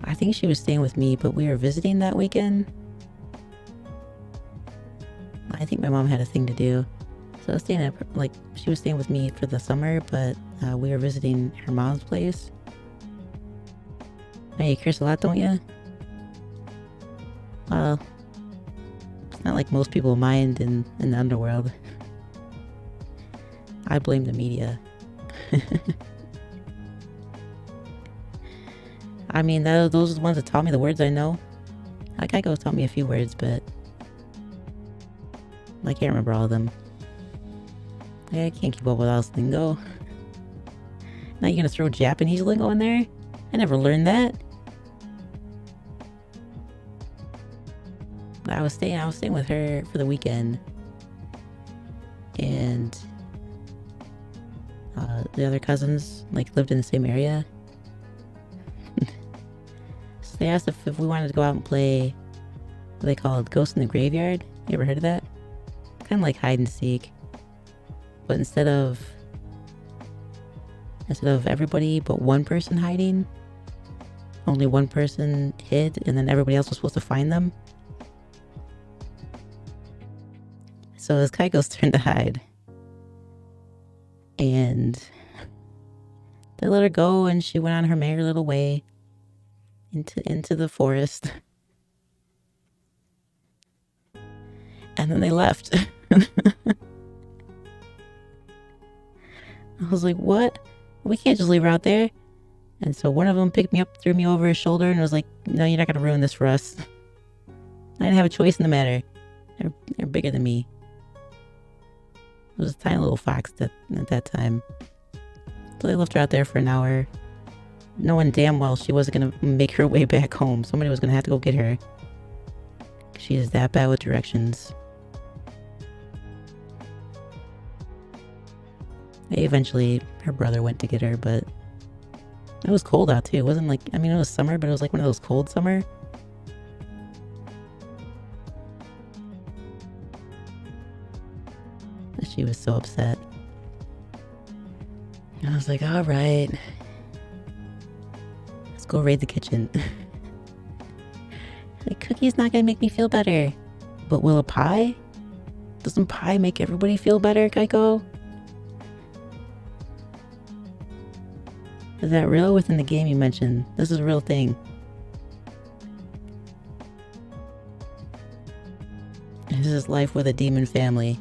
I think she was staying with me, but we were visiting that weekend. I think my mom had a thing to do. So I was staying at, like, she was staying with me for the summer, but we were visiting her mom's place. Now you curse a lot, don't you? Well, it's not like most people mind in the underworld. I blame the media. I mean, those are the ones that taught me the words I know. Like, Kaiko taught me a few words, but I can't remember all of them. I can't keep up with all this lingo. Now you're gonna throw Japanese lingo in there? I never learned that. I was staying with her for the weekend, and the other cousins like lived in the same area. So they asked if we wanted to go out and play what they call Ghost in the Graveyard. You ever heard of that? Kind of like hide and seek, but instead of everybody but one person hiding, only one person hid, and then everybody else was supposed to find them. So it was Kaiko's turn to hide. And they let her go, and she went on her merry little way into the forest. And then they left. I was like, what? We can't just leave her out there. And so one of them picked me up, threw me over his shoulder, and was like, no, you're not going to ruin this for us. I didn't have a choice in the matter. They're bigger than me. I was a tiny little fox at that time. So they left her out there for an hour. Knowing damn well she wasn't going to make her way back home. Somebody was going to have to go get her. She is that bad with directions. Eventually, her brother went to get her, but it was cold out too. It wasn't like, I mean, it was summer, but it was like one of those cold summer. She was so upset. I was like, all right, let's go raid the kitchen. Like, cookie's not gonna make me feel better. But will a pie? Doesn't pie make everybody feel better, Kaiko? Is that real within the game you mentioned? This is a real thing. This is life with a demon family.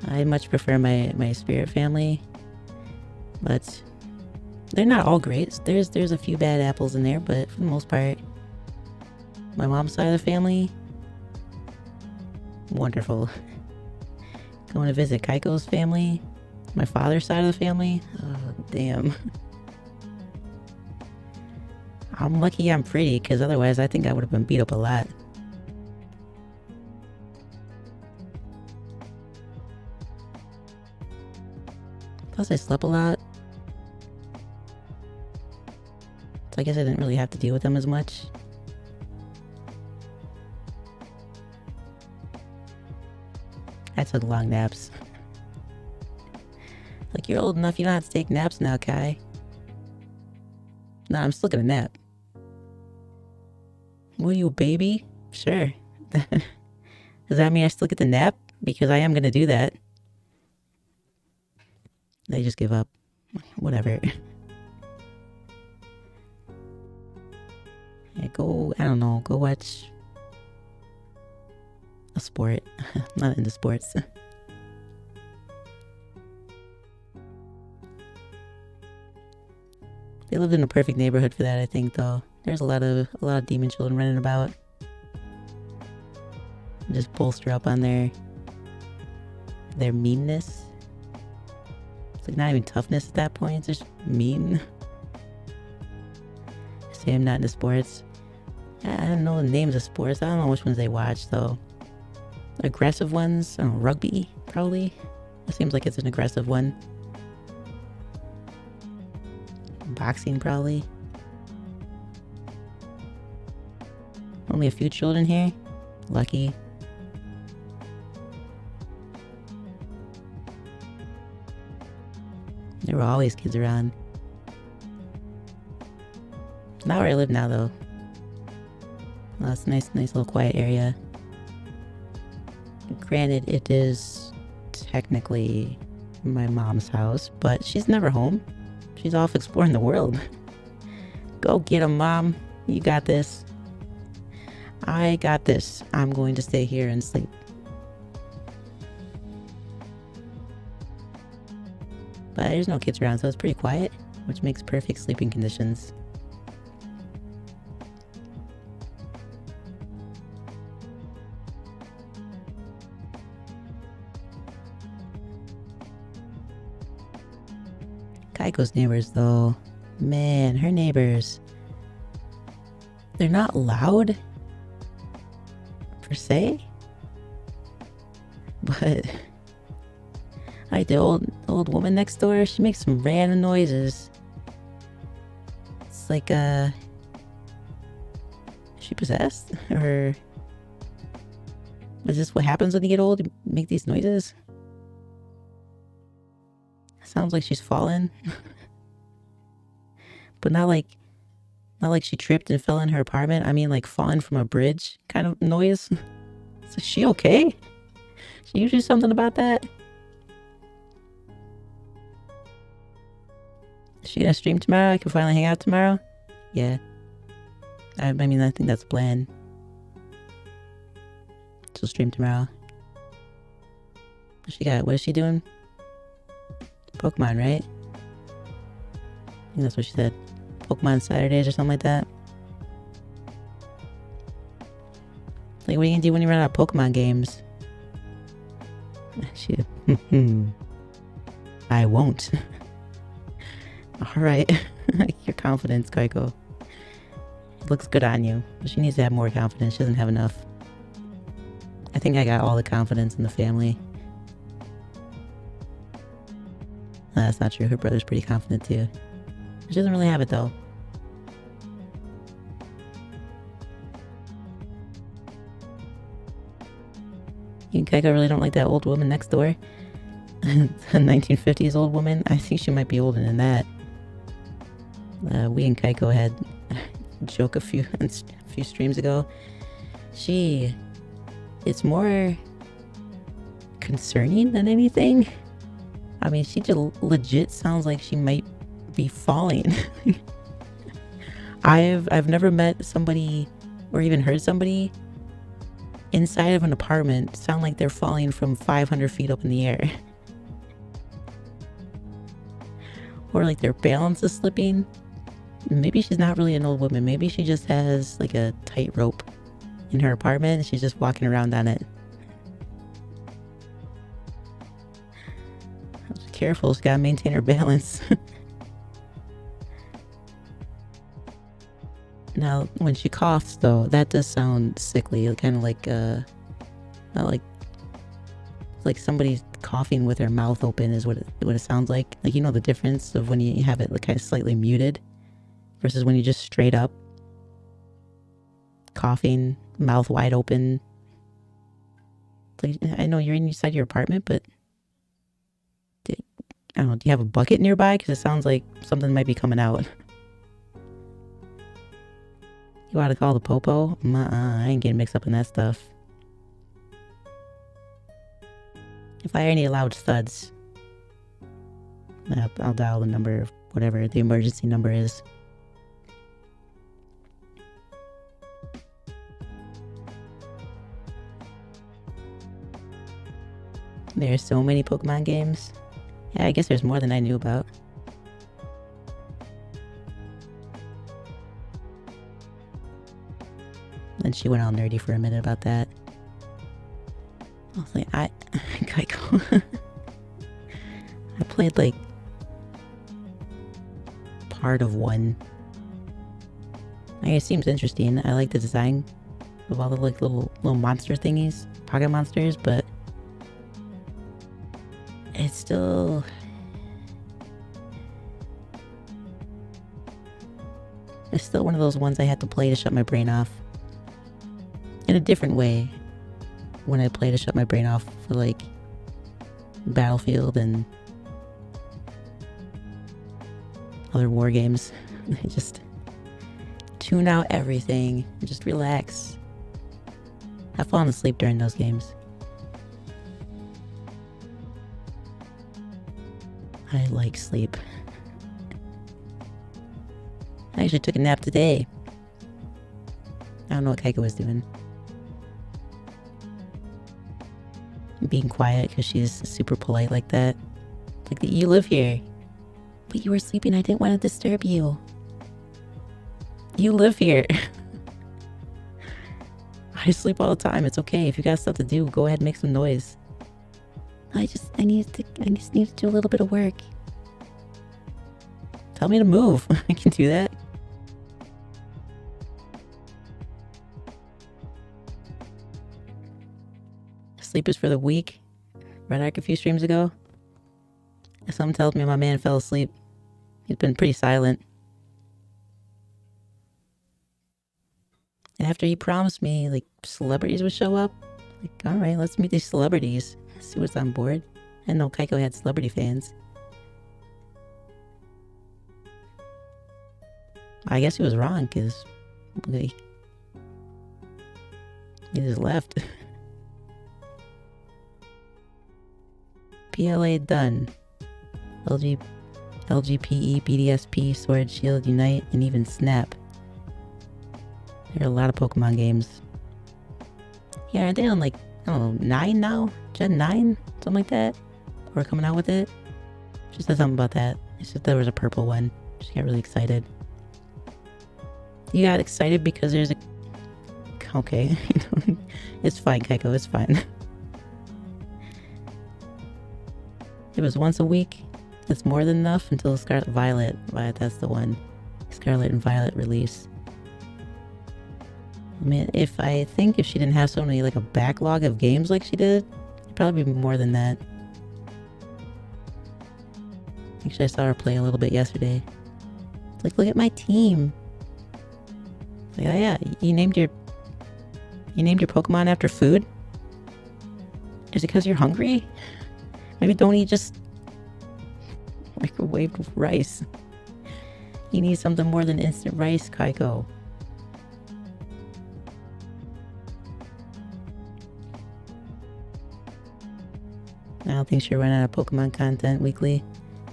I much prefer my spirit family. But they're not all great. There's a few bad apples in there, but for the most part, my mom's side of the family, wonderful. Going to visit Kaiko's family, my father's side of the family, oh damn. I'm lucky I'm pretty, because otherwise I think I would have been beat up a lot. Plus I slept a lot. So I guess I didn't really have to deal with them as much. I took long naps. Like, you're old enough, you don't have to take naps now, Kai. Nah, I'm still gonna nap. What are you, a baby? Sure. Does that mean I still get to nap? Because I am gonna do that. They just give up. Whatever. Yeah, go, I don't know, go watch a sport. I'm not into sports. They lived in a perfect neighborhood for that, I think, though. There's a lot of demon children running about. Just bolster up on their meanness. It's like not even toughness at that point, it's just mean. Say I'm not into sports. I don't know the names of sports. I don't know which ones they watch, though. Aggressive ones? I don't know, rugby, probably. It seems like it's an aggressive one. Boxing, probably. Only a few children here. Lucky. There were always kids around. Not where I live now, though. Well, it's a nice little quiet area. Granted, it is technically my mom's house, but she's never home. She's off exploring the world. Go get 'em, Mom. You got this. I got this. I'm going to stay here and sleep. But there's no kids around, so it's pretty quiet, which makes perfect sleeping conditions. Kaiko's neighbors, though. Man, her neighbors. They're not loud, per se. But like the old woman next door, she makes some random noises. It's like, is she possessed? Or is this what happens when you get old? You make these noises? Sounds like she's fallen. But not like she tripped and fell in her apartment. I mean like falling from a bridge kind of noise. Is she okay? Should you do something about that? Is she gonna stream tomorrow? I can finally hang out tomorrow? Yeah. I mean, I think that's the plan. She'll stream tomorrow. What is she doing? Pokemon, right? I think that's what she said. Pokemon Saturdays or something like that. Like, what are you gonna do when you run out of Pokemon games? She, I won't. Alright. Your confidence, Kaiko. Looks good on you. But she needs to have more confidence. She doesn't have enough. I think I got all the confidence in the family. No, that's not true. Her brother's pretty confident too. She doesn't really have it though. You and Kaiko really don't like that old woman next door? The 1950s old woman? I think she might be older than that. We and Kaiko had joke a few streams ago. It's more concerning than anything. I mean, she just legit sounds like she might be falling. I've never met somebody or even heard somebody inside of an apartment sound like they're falling from 500 feet up in the air. Or like their balance is slipping. Maybe she's not really an old woman. Maybe she just has like a tightrope in her apartment and she's just walking around on it. Careful, she's gotta maintain her balance. Now, when she coughs, though, that does sound sickly. Kind of like, not like somebody's coughing with their mouth open is what it sounds like. Like, you know the difference of when you have it like kind of slightly muted versus when you just straight up coughing, mouth wide open. Like, I know you're inside your apartment, but I don't know, do you have a bucket nearby? Because it sounds like something might be coming out. You ought to call the popo? I ain't getting mixed up in that stuff. If I hear any loud thuds, I'll dial the number, whatever the emergency number is. There are so many Pokemon games. Yeah, I guess there's more than I knew about. Then she went all nerdy for a minute about that. I was like, Kaiko. I played like part of one. It seems interesting. I like the design of all the like little monster thingies, pocket monsters, but it's still one of those ones I had to play to shut my brain off. In a different way when I play to shut my brain off for like Battlefield and other war games. I just tune out everything and just relax. I've fallen asleep during those games. I like sleep. I actually took a nap today. I don't know what Kaiko was doing. Being quiet because she's super polite like that. Like, you live here. But you were sleeping. I didn't want to disturb you. You live here. I sleep all the time. It's okay. If you got stuff to do, go ahead and make some noise. I just need to do a little bit of work. Tell me to move. I can do that. Sleep is for the weak. Read Arc a few streams ago. Someone tells me my man fell asleep. He's been pretty silent. After he promised me, like, celebrities would show up. Like, alright, let's meet these celebrities. See what's on board. I didn't know Kaiko had celebrity fans. I guess he was wrong, because he just left. PLA done. LGPE, BDSP, Sword, Shield, Unite, and even Snap. There are a lot of Pokemon games. Yeah, aren't they on like, I don't know, 9 now? Gen 9? Something like that? Or coming out with it? She said something about that. It's just there was a purple one. She got really excited. You got excited because there's a... Okay. It's fine, Kaiko, it's fine. It was once a week. That's more than enough until Scarlet Violet. That's the one. Scarlet and Violet release. I mean, if she didn't have so many, like a backlog of games like she did, it'd probably be more than that. Actually, I saw her play a little bit yesterday. It's like, look at my team. It's like, oh yeah, you named your Pokemon after food? Is it because you're hungry? Maybe don't eat just microwaved rice. You need something more than instant rice, Kaiko. I don't think she'll run out of Pokemon content weekly.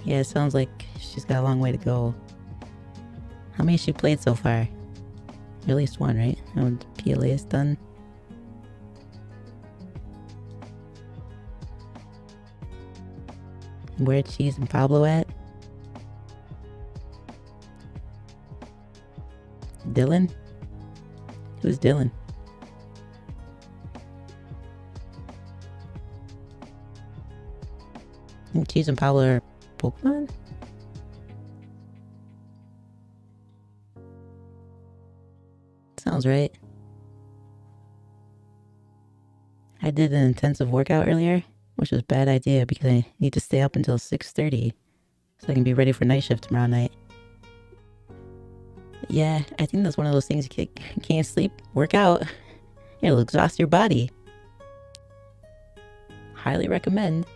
Yeah, it sounds like she's got a long way to go. How many has she played so far? At least one, right? Oh, PLA is done. Where Cheese and Pablo at? Dylan? Who's Dylan? I think Cheese and Pablo are Pokemon? Sounds right. I did an intensive workout earlier, which was a bad idea because I need to stay up until 6:30 so I can be ready for night shift tomorrow night. Yeah, I think that's one of those things you can't sleep, work out. It'll exhaust your body. Highly recommend.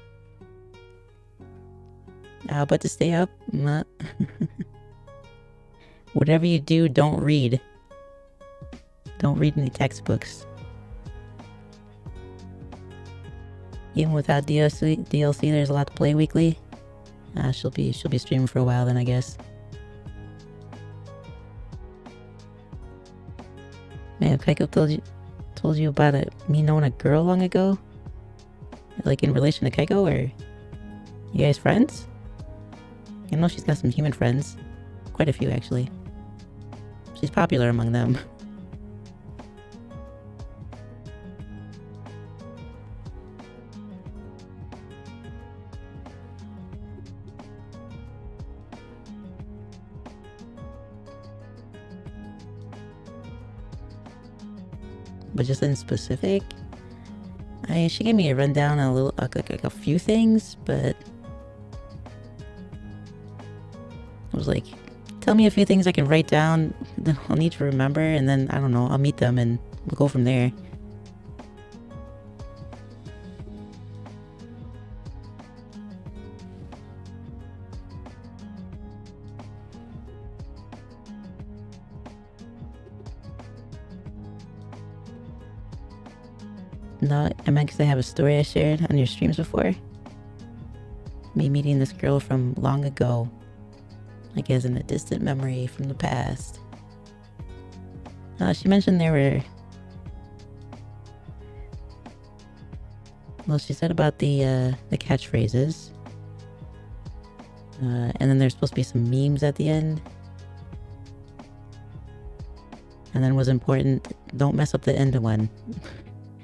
But to stay up, whatever you do, don't read. Don't read any textbooks. Even without DLC, there's a lot to play weekly. She'll be streaming for a while then, I guess. Man, Kaiko told you about me knowing a girl long ago? Like in relation to Kaiko, or you guys friends? I know she's got some human friends. Quite a few, actually. She's popular among them. But just in specific, she gave me a rundown on a few things, but I was like, tell me a few things I can write down that I'll need to remember, and then, I don't know, I'll meet them and we'll go from there. No, I meant because I have a story I shared on your streams before. Me meeting this girl from long ago. Like as in a distant memory from the past. She mentioned there were... Well, she said about the catchphrases. And then there's supposed to be some memes at the end. And then was important, don't mess up the end one.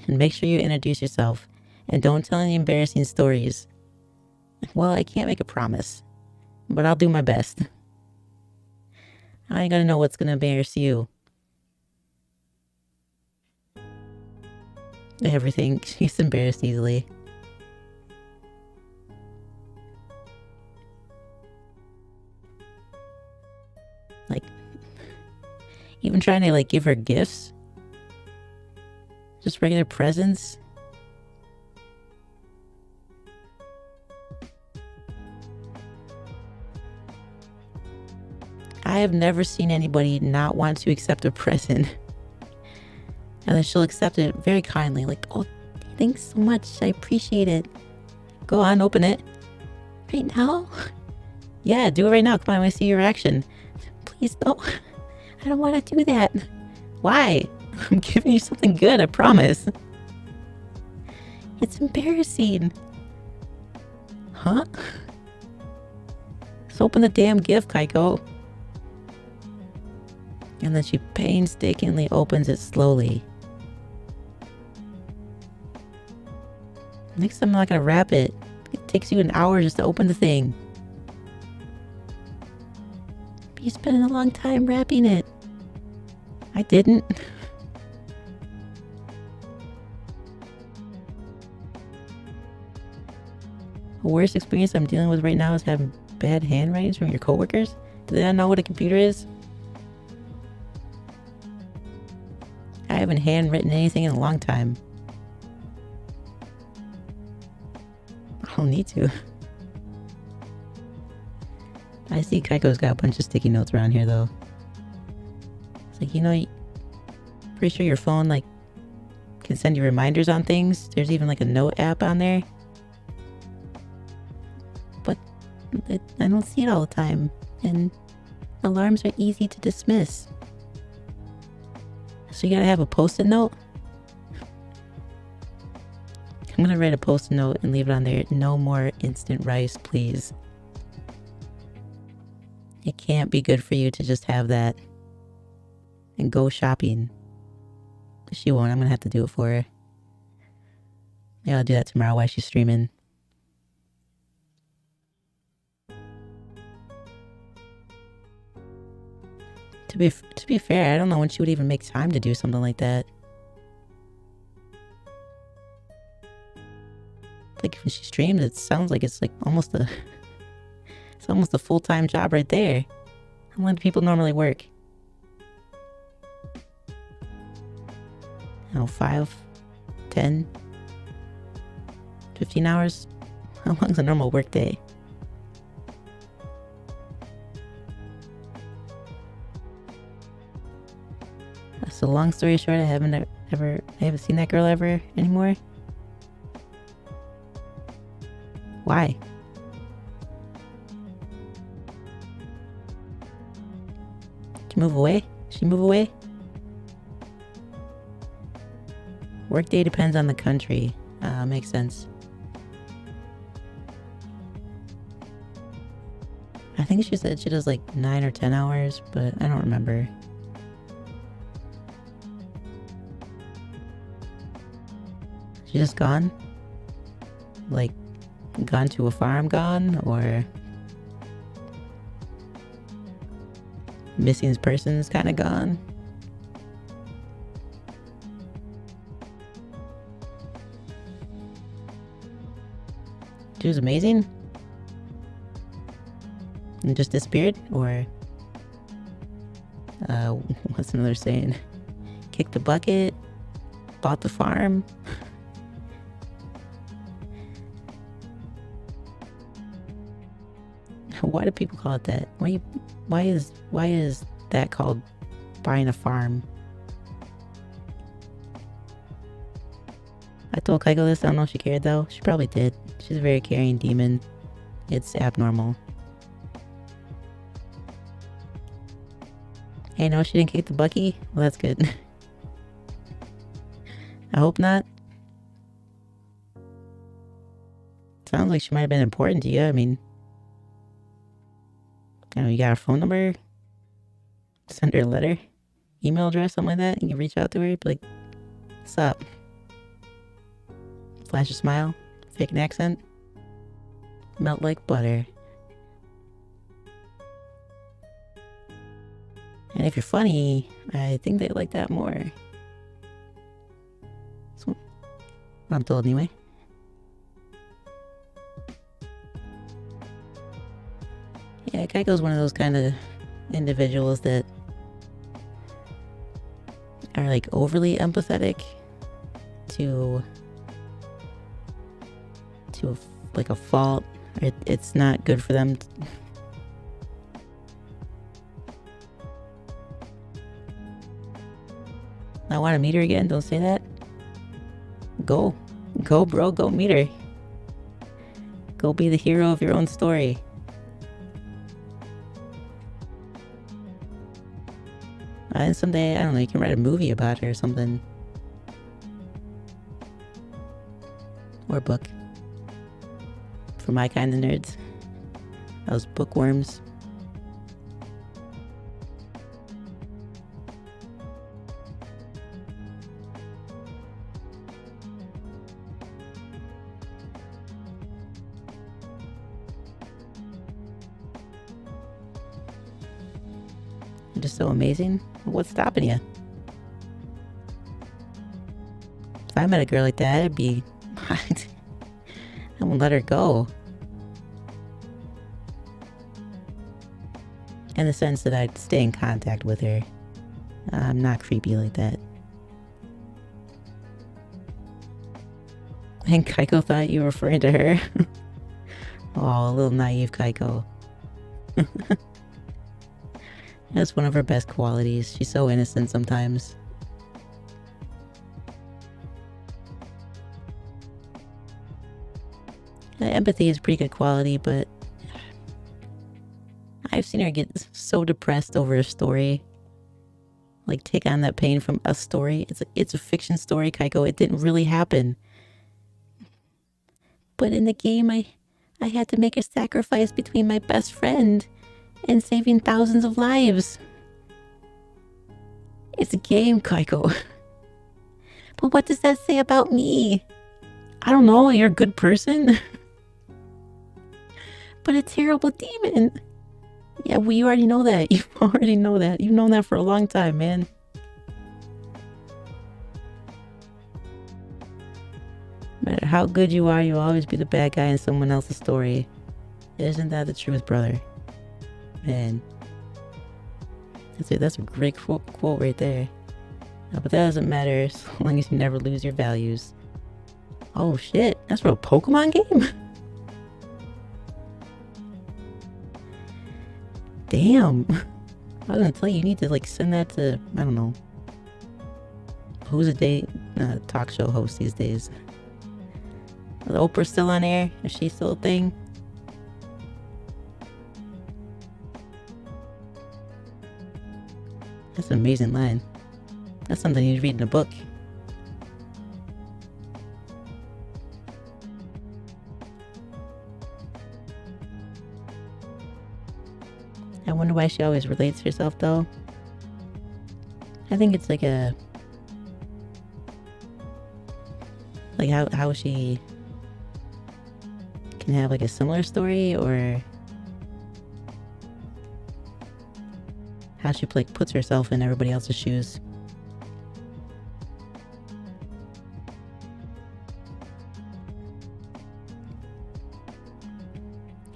And make sure you introduce yourself. And don't tell any embarrassing stories. Well, I can't make a promise. But I'll do my best. I ain't gonna know what's gonna embarrass you. Everything. She's embarrassed easily. Like, even trying to give her gifts. Just regular presents. I have never seen anybody not want to accept a present. And then she'll accept it very kindly. Like, oh, thanks so much. I appreciate it. Go on, open it. Right now? Yeah, do it right now. Come on, I want to see your reaction. Please don't. I don't want to do that. Why? I'm giving you something good, I promise. It's embarrassing. Huh? Just open the damn gift, Kaiko. And then she painstakingly opens it slowly. Next time I'm not gonna wrap it. It takes you an hour just to open the thing. You spent a long time wrapping it. I didn't. The worst experience I'm dealing with right now is having bad handwritings from your coworkers. Do they not know what a computer is? I haven't handwritten anything in a long time. I don't need to. I see Kaiko's got a bunch of sticky notes around here though. It's like, you know, pretty sure your phone can send you reminders on things. There's even a note app on there. I don't see it all the time, and alarms are easy to dismiss. So you gotta have a post-it note? I'm gonna write a post-it note and leave it on there. No more instant rice, please. It can't be good for you to just have that and go shopping. She won't. I'm gonna have to do it for her. Yeah, I'll do that tomorrow while she's streaming. To be fair, I don't know when she would even make time to do something like that. Like when she streams, it sounds like it's like almost a full-time job right there. How long do people normally work? I don't know, 5, 10, 15 hours? How long is a normal work day? So long story short, I haven't seen that girl ever anymore. Why? Did she move away? Did she move away? Workday depends on the country. Makes sense. I think she said she does like 9 or 10 hours, but I don't remember. She just gone? Like, gone to a farm gone? Or missing persons kind of gone? She was amazing? And just disappeared? Or what's another saying? Kicked the bucket? Bought the farm? Why do people call it that? Why is that called buying a farm? I told Kaiko this. I don't know if she cared though. She probably did. She's a very caring demon. It's abnormal. Hey, no, she didn't kick the bucky? Well, that's good. I hope not. Sounds like she might have been important to you. I mean, I don't know, you got her phone number? Send her a letter? Email address, something like that? You can reach out to her, be like, what's up? Flash a smile? Fake an accent? Melt like butter. And if you're funny, I think they like that more. So, I'm told anyway. Yeah, Kaiko's one of those kind of individuals that are like overly empathetic to like a fault. It's not good for them. I want to meet her again. Don't say that. Go bro, go meet her. Go be the hero of your own story. And someday, I don't know, you can write a movie about her or something. Or a book. For my kind of nerds. Those bookworms. You're just so amazing. What's stopping you? If I met a girl like that, I'd be... I won't let her go. In the sense that I'd stay in contact with her. I'm not creepy like that. I think Kaiko thought you were referring to her. Oh, a little naive Kaiko. That's one of her best qualities. She's so innocent sometimes. Empathy is a pretty good quality, but I've seen her get so depressed over a story. Like, take on that pain from a story. It's a fiction story, Kaiko. It didn't really happen. But in the game, I had to make a sacrifice between my best friend and saving thousands of lives. It's a game, Kaiko. But what does that say about me? I don't know, you're a good person. But a terrible demon. Yeah, well, you already know that. You already know that. You've known that for a long time, man. No matter how good you are, you'll always be the bad guy in someone else's story. Isn't that the truth, brother? Man. That's it. That's a great quote right there. No, but that doesn't matter as long as you never lose your values. Oh shit, that's for a Pokemon game? Damn. I was gonna tell you, you need to like send that to, I don't know. Who's a talk show host these days? Is Oprah still on air? Is she still a thing? That's an amazing line. That's something you'd read in a book. I wonder why she always relates to herself, though. I think it's like a... like how she can have like a similar story, or how she like puts herself in everybody else's shoes.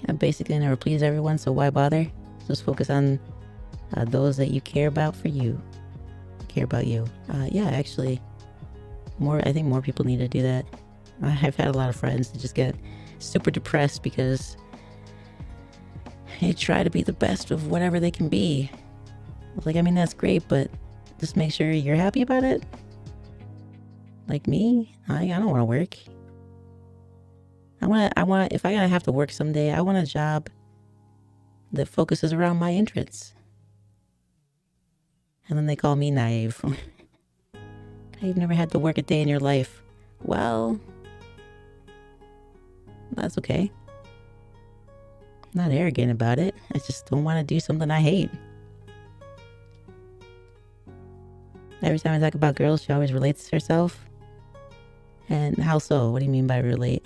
I basically never please everyone, so why bother? Just focus on those that you care about for you. Care about you. Yeah, actually, I think more people need to do that. I've had a lot of friends that just get super depressed because they try to be the best of whatever they can be. I was like, I mean, that's great, but just make sure you're happy about it. Like me, I don't want to work. If I gotta have to work someday, I want a job that focuses around my interests. And then they call me naive. You've never had to work a day in your life. Well, that's okay. I'm not arrogant about it. I just don't want to do something I hate. Every time I talk about girls, she always relates to herself. And how so? What do you mean by relate?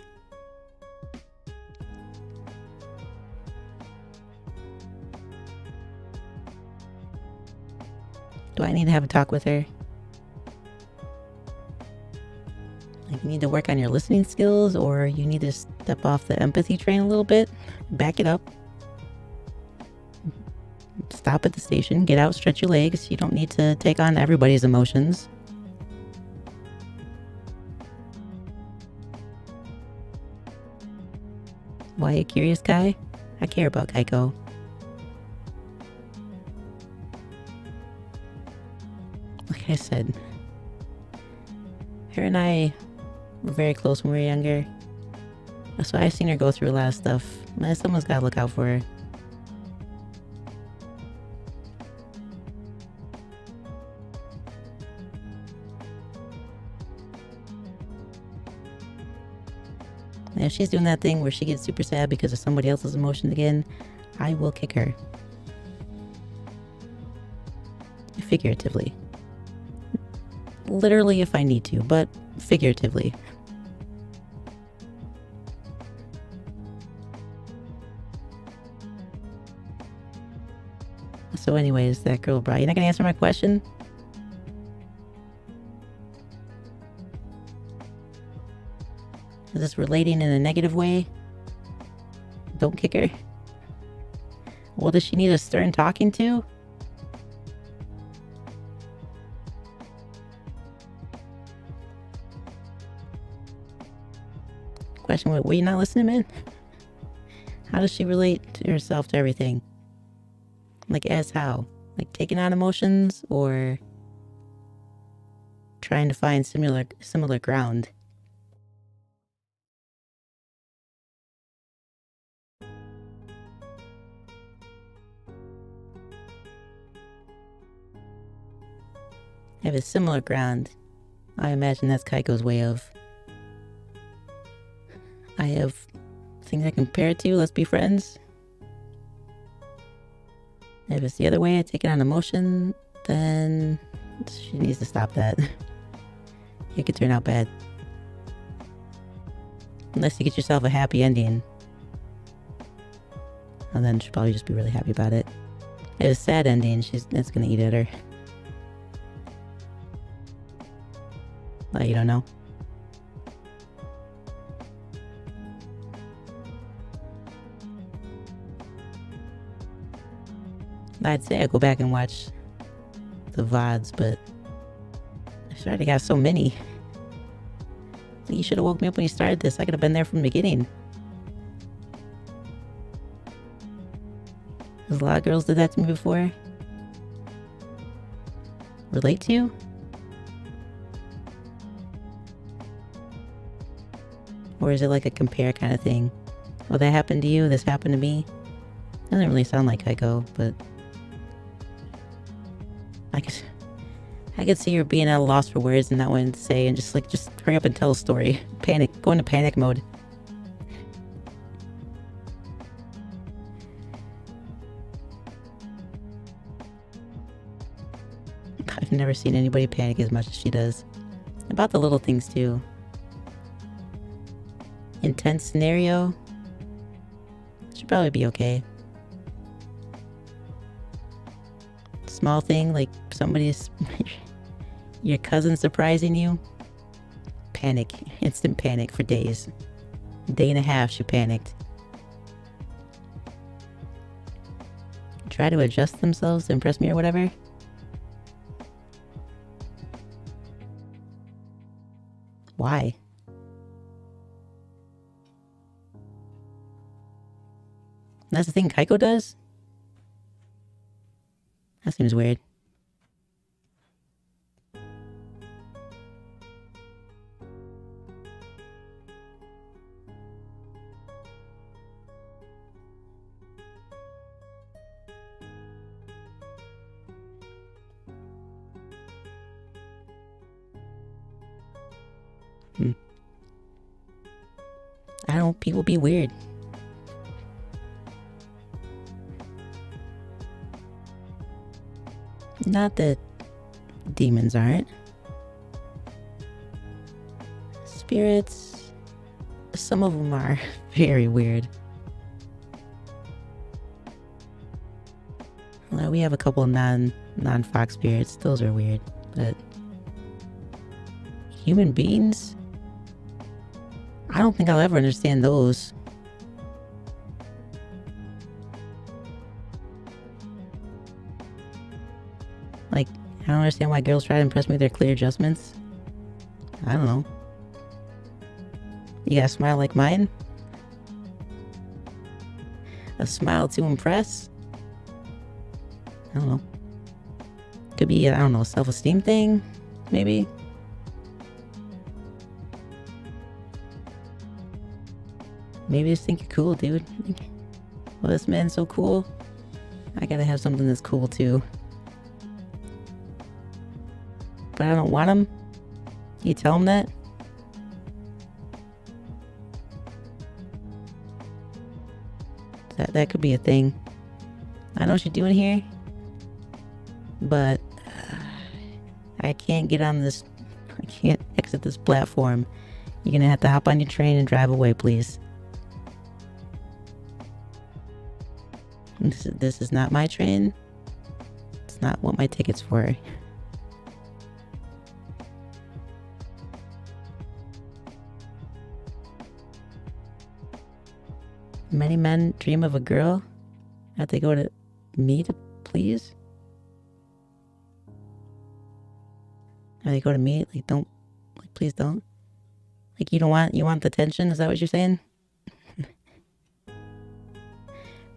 Do I need to have a talk with her? Like, you need to work on your listening skills, or you need to step off the empathy train a little bit, back it up. Stop at the station, get out, stretch your legs. You don't need to take on everybody's emotions. Why a curious guy? I care about Kaiko. Like I said, her and I were very close when we were younger. So I've seen her go through a lot of stuff. Someone's gotta look out for her. And if she's doing that thing where she gets super sad because of somebody else's emotions again, I will kick her. Figuratively. Literally if I need to, but figuratively. So anyways, that girl Brian, you're not gonna answer my question? Is this relating in a negative way? Don't kick her. Well, does she need a stern talking to? Question, were you not listening, man? How does she relate to herself to everything? Like, as how? Like, taking on emotions, or trying to find similar ground? have a similar ground. I imagine that's Kaiko's way of... I have things I compare it to, let's be friends. If it's the other way, I take it on emotion, then she needs to stop that. It could turn out bad. Unless you get yourself a happy ending. And then she'll probably just be really happy about it. If it's a sad ending, it's gonna eat at her. Well, you don't know. I'd say I go back and watch the VODs, but I already got so many. You should have woke me up when you started this. I could have been there from the beginning. There's a lot of girls did that to me before. Relate to you? Or is it like a compare kind of thing? Oh, that happened to you, this happened to me. Doesn't really sound like Kaiko, but I could see her being at a loss for words and not wanting to say, and just hurry up and tell a story. Panic, go into panic mode. I've never seen anybody panic as much as she does. About the little things too. Intense scenario. Should probably be okay. Small thing like somebody's your cousin surprising you. Panic. Instant panic for days. A day and a half she panicked. Try to adjust themselves to impress me or whatever. Why? That's the thing Kaiko does? That seems weird. I don't, people be weird. Not that demons aren't. Spirits, some of them are very weird. Well, we have a couple of non-fox spirits. Those are weird, but human beings? I don't think I'll ever understand those. Like, I don't understand why girls try to impress me with their clear adjustments. I don't know. You got a smile like mine? A smile to impress? I don't know. Could be, I don't know, a self-esteem thing? Maybe? Maybe just think you're cool, dude. Well, this man's so cool. I gotta have something that's cool too. But I don't want him. You tell him that? That could be a thing. I know what you're doing here, but I can't get on this. I can't exit this platform. You're gonna have to hop on your train and drive away, please. This is not my train. It's not what my ticket's for. Many men dream of a girl that they go to me to please. Or they go to me, like, don't, like, please don't. Like, you want the attention? Is that what you're saying?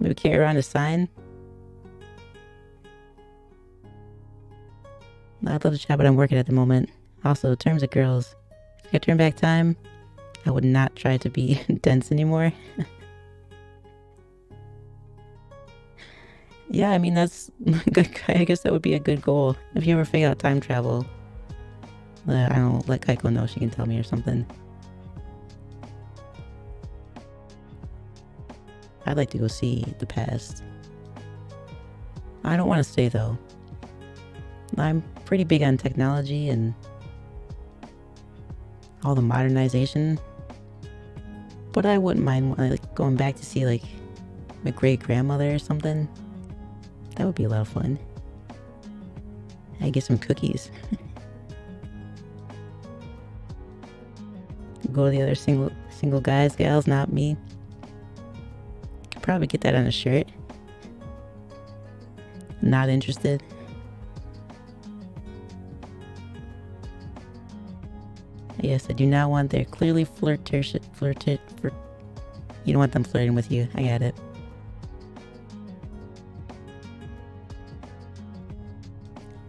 Maybe carry around a sign. I'd love to chat, but I'm working at the moment. Also, in terms of girls, if I could turn back time, I would not try to be dense anymore. Yeah, I mean, that's good. I guess that would be a good goal. If you ever figure out time travel, I don't know, let Kaiko know, she can tell me or something. I'd like to go see the past. I don't want to stay though. I'm pretty big on technology and all the modernization, but I wouldn't mind like going back to see like my great grandmother or something. That would be a lot of fun. I get some cookies. Go to the other single guys, gals, not me. Probably get that on a shirt. Not interested. Yes, I do not want their clearly flirtatious. You don't want them flirting with you. I got it.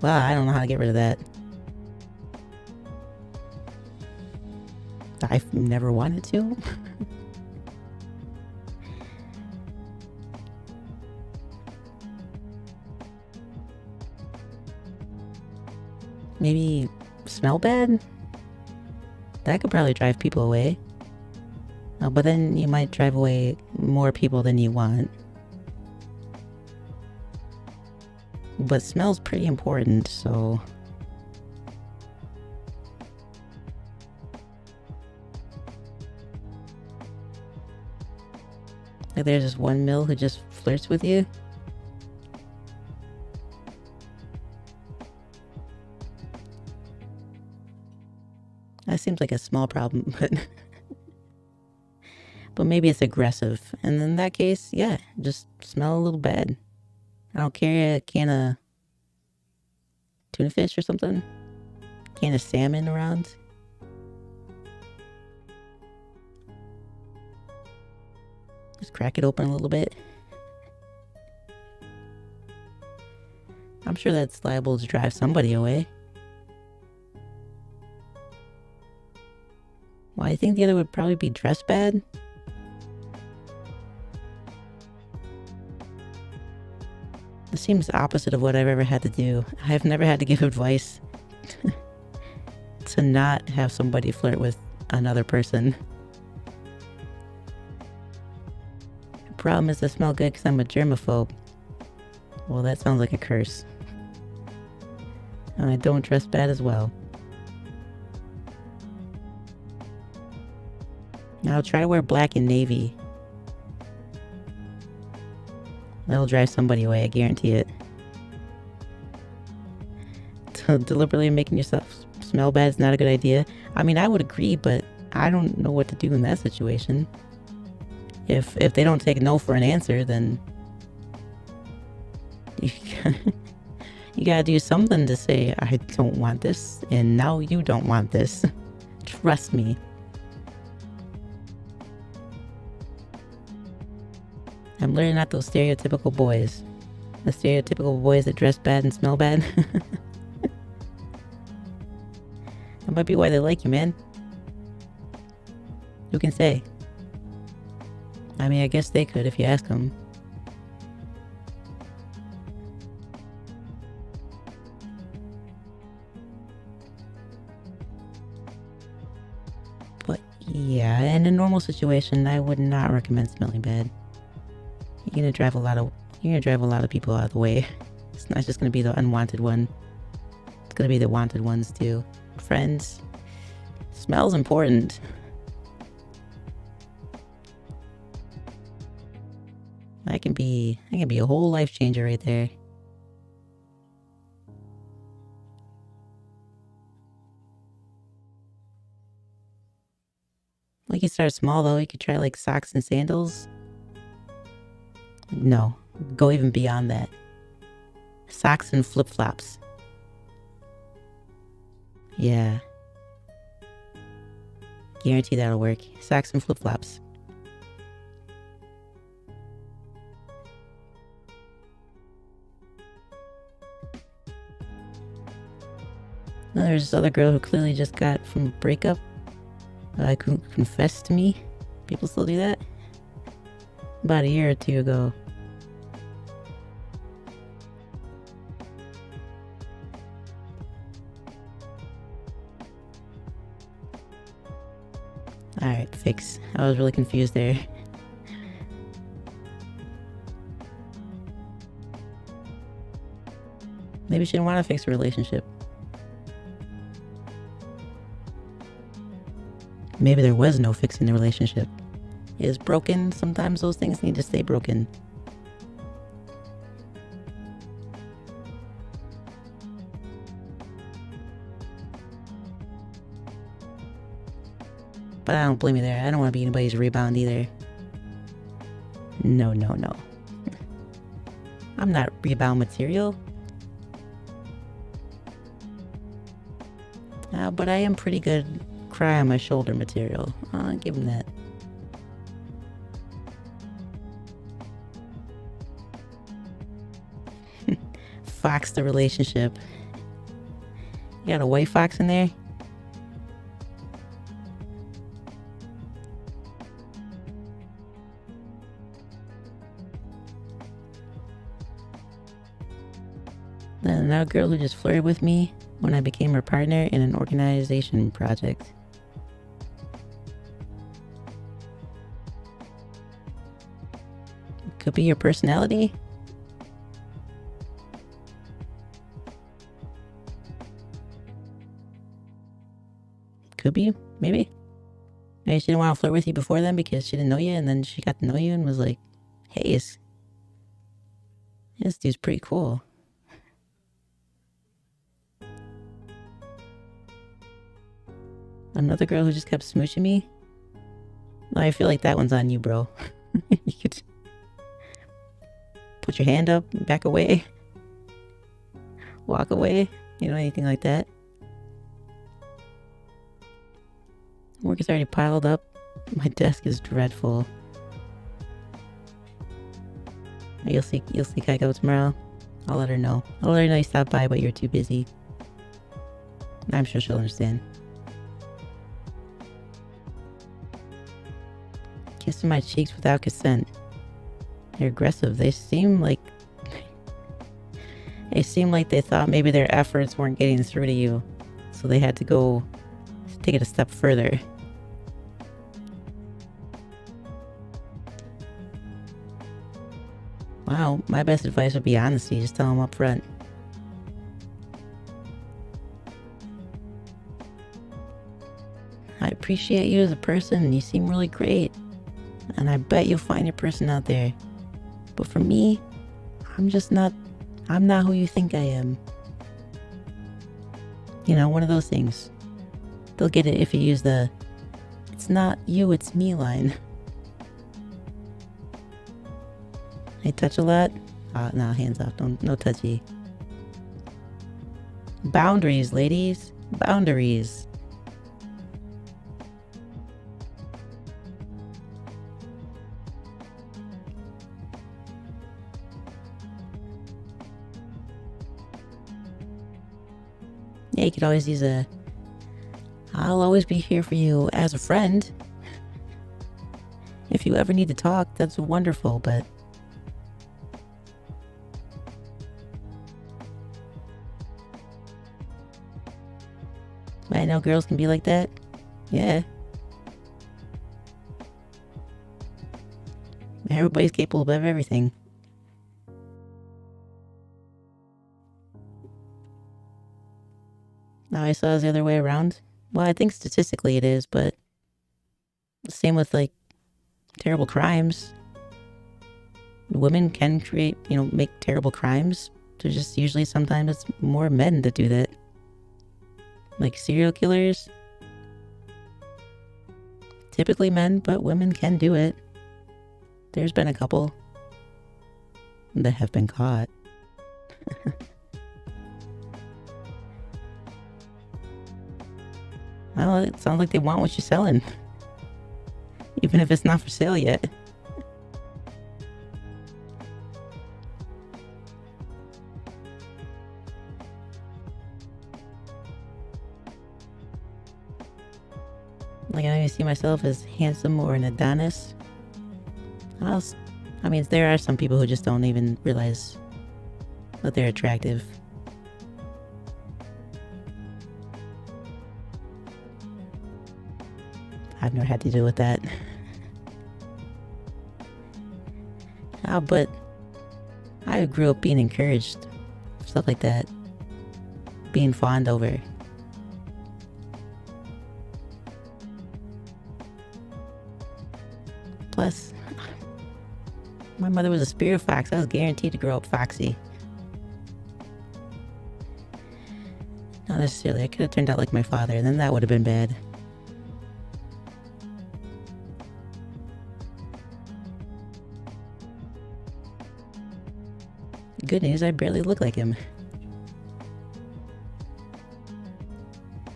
Wow, I don't know how to get rid of that. I've never wanted to. Maybe smell bad? That could probably drive people away. But then you might drive away more people than you want. But smell's pretty important, so... Like there's this one mill who just flirts with you. That seems like a small problem, but... But maybe it's aggressive. And in that case, yeah, just smell a little bad. I don't carry a can of tuna fish or something. Can of salmon around. Just crack it open a little bit. I'm sure that's liable to drive somebody away. Well, I think the other would probably be dressed bad. This seems the opposite of what I've ever had to do. I've never had to give advice to not have somebody flirt with another person. The problem is I smell good because I'm a germaphobe. Well, that sounds like a curse. And I don't dress bad as well. Now I'll try to wear black and navy. That'll drive somebody away, I guarantee it. So deliberately making yourself smell bad is not a good idea. I mean, I would agree, but I don't know what to do in that situation. If they don't take no for an answer, then you gotta do something to say, I don't want this, and now you don't want this. Trust me. I'm learning not those stereotypical boys. The stereotypical boys that dress bad and smell bad. That might be why they like you, man. Who can say? I mean, I guess they could if you ask them. But yeah, in a normal situation, I would not recommend smelling bad. You're gonna drive a lot of people out of the way. It's not just gonna be the unwanted one. It's gonna be the wanted ones too. Friends. Smell's important. That can be a whole life changer right there. Well, you can start small though. You could try like socks and sandals. No, go even beyond that. Socks and flip-flops. Yeah. Guarantee that'll work. Socks and flip-flops. Now there's this other girl who clearly just got from a breakup. Confessed to me. People still do that? About a year or two ago. Alright, fix. I was really confused there. Maybe she didn't want to fix the relationship. Maybe there was no fixing the relationship. It is broken. Sometimes those things need to stay broken. But I don't blame you there. I don't want to be anybody's rebound either. No, no, no. I'm not rebound material. But I am pretty good cry on my shoulder material. I'll give him that. Fox the relationship. You got a white fox in there? Then another girl who just flirted with me when I became her partner in an organization project. Could be your personality. Could be, maybe. Maybe she didn't want to flirt with you before then because she didn't know you, and then she got to know you and was like, hey, this dude's pretty cool. Another girl who just kept smooching me? I feel like that one's on you, bro. You could put your hand up, back away, walk away, you know, anything like that. Work is already piled up. My desk is dreadful. You'll see Kaiko tomorrow. I'll let her know. I'll let her know you stopped by, but you're too busy. I'm sure she'll understand. Kissing my cheeks without consent. They're aggressive. They seem like they thought maybe their efforts weren't getting through to you, so they had to go take it a step further. Wow, my best advice would be honesty. Just tell them up front. I appreciate you as a person, and you seem really great. And I bet you'll find your person out there. But for me, I'm not who you think I am. You know, one of those things. They'll get it if you use the, it's not you, it's me line. I touch a lot? No, hands off. No touchy. Boundaries, ladies. Boundaries. Yeah, you could always use a, I'll always be here for you as a friend. If you ever need to talk, that's wonderful, but I know girls can be like that. Yeah. Everybody's capable of everything. Now I saw it the other way around. Well, I think statistically it is, but same with like terrible crimes. Women can create, make terrible crimes. There's just usually sometimes it's more men that do that. Like serial killers. Typically men, but women can do it. There's been a couple that have been caught. Well, it sounds like they want what you're selling. Even if it's not for sale yet. Like, I don't even see myself as handsome or an Adonis. I mean, there are some people who just don't even realize that they're attractive. I've never had to deal with that. Oh, but I grew up being encouraged. Stuff like that. Being fawned over. Plus, my mother was a spirit fox. I was guaranteed to grow up foxy. Not necessarily. I could have turned out like my father, and then that would have been bad. Good news, I barely look like him.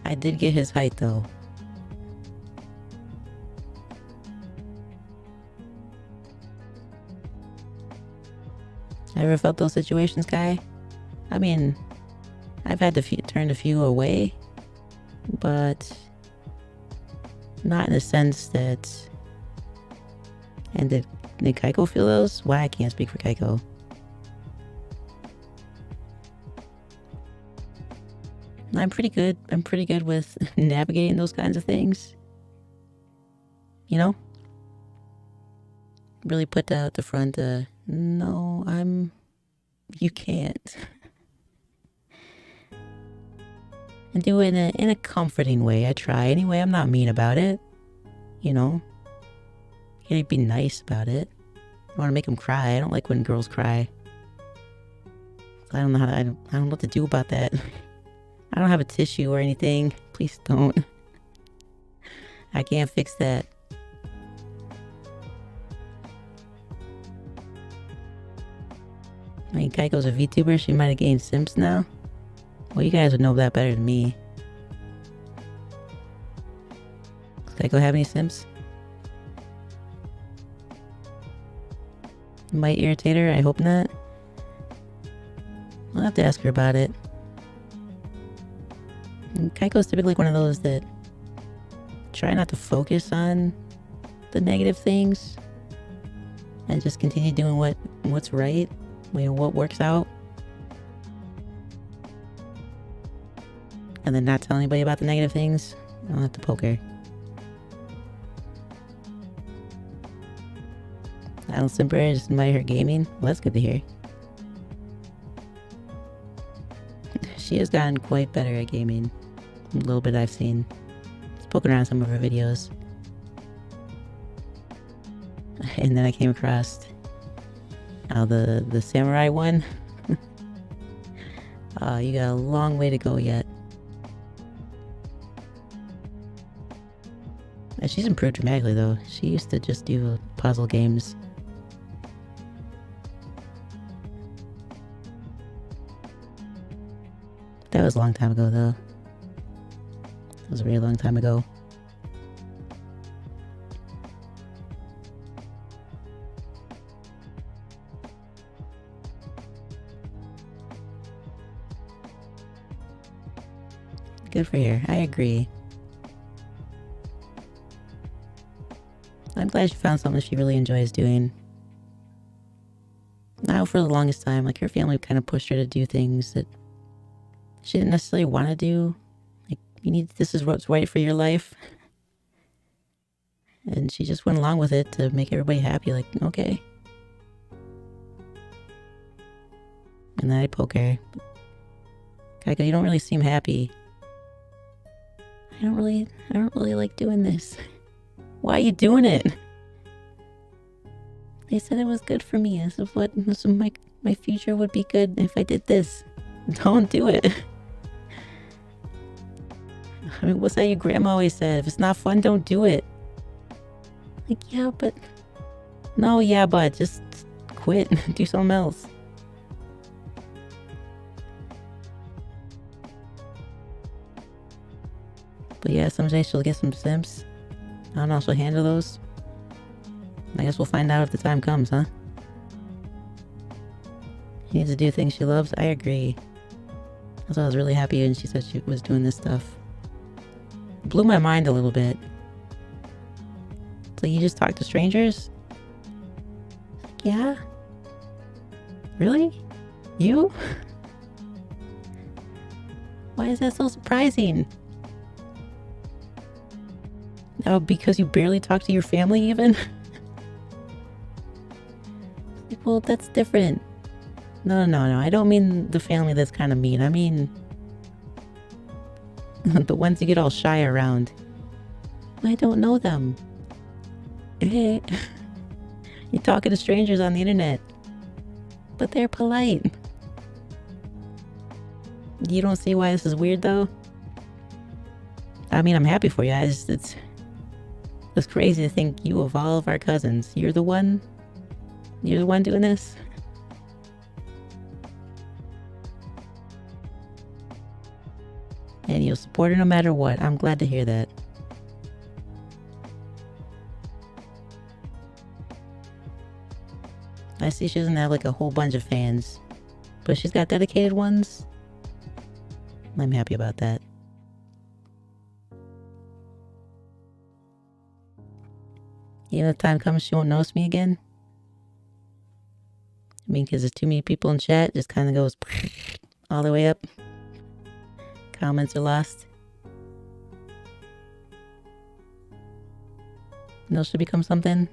I did get his height though. Ever felt those situations, Kai? I mean, I've had to turn a few away, but not in the sense that... And did Kaiko feel those? Why I can't speak for Kaiko. I'm pretty good. I'm pretty good with navigating those kinds of things. You know? Really put that out the front. No, you can't. And do it in a comforting way. I try. Anyway, I'm not mean about it. You know? You gotta be nice about it. I want to make them cry. I don't like when girls cry. I don't know I don't know what to do about that. I don't have a tissue or anything. Please don't. I can't fix that. I mean, Kaiko's a VTuber. She might have gained simps now. Well, you guys would know that better than me. Does Kaiko have any simps? Might irritate her. I hope not. I'll have to ask her about it. And Kaiko's typically one of those that try not to focus on the negative things and just continue doing what's right, you know, what works out, and then not tell anybody about the negative things. I'll have to poke her. I don't simp her, I just admire her gaming. Well, that's good to hear. She has gotten quite better at gaming. A little bit I've seen. Just poking around some of her videos. And then I came across the samurai one. You got a long way to go yet. And she's improved dramatically though. She used to just do puzzle games. That was a long time ago though. That was a really long time ago. Good for her. I agree. I'm glad she found something she really enjoys doing. Now, for the longest time, like, her family kind of pushed her to do things that she didn't necessarily want to do. Like, this is what's right for your life. And she just went along with it to make everybody happy. Like, okay. And then I poke her. Kaiko, you don't really seem happy. I don't really like doing this. Why are you doing it? They said it was good for me. This is my future would be good if I did this. Don't do it. I mean, what's that your grandma always said? If it's not fun, don't do it. Like, yeah, but... No, yeah, but just quit. Do something else. But yeah, someday she'll get some simps. I don't know, she'll handle those. I guess we'll find out if the time comes, huh? She needs to do things she loves. I agree. That's why I was really happy when she said she was doing this stuff. It blew my mind a little bit. It's like, you just talk to strangers? Like, yeah? Really? You? Why is that so surprising? Oh, because you barely talk to your family even? Well, that's different. No, I don't mean the family that's kind of mean. I mean the ones you get all shy around. I don't know them. You're talking to strangers on the internet. But they're polite. You don't see why this is weird, though? I mean, I'm happy for you. It's crazy to think you of all of our cousins, you're the one doing this? And you'll support her no matter what. I'm glad to hear that. I see she doesn't have like a whole bunch of fans, but she's got dedicated ones. I'm happy about that. Even if time comes she won't notice me again. I mean, because there's too many people in chat, just kind of goes all the way up. Comments are lost. No, she'll become something.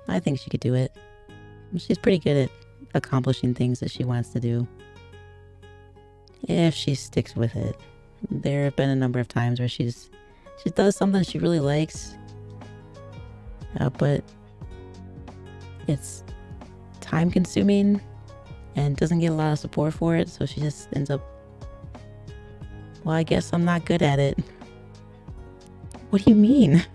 I think she could do it. She's pretty good at accomplishing things that she wants to do. If she sticks with it. There have been a number of times where she does something she really likes. But it's time consuming and doesn't get a lot of support for it, so she just ends up, well, I guess I'm not good at it. What do you mean?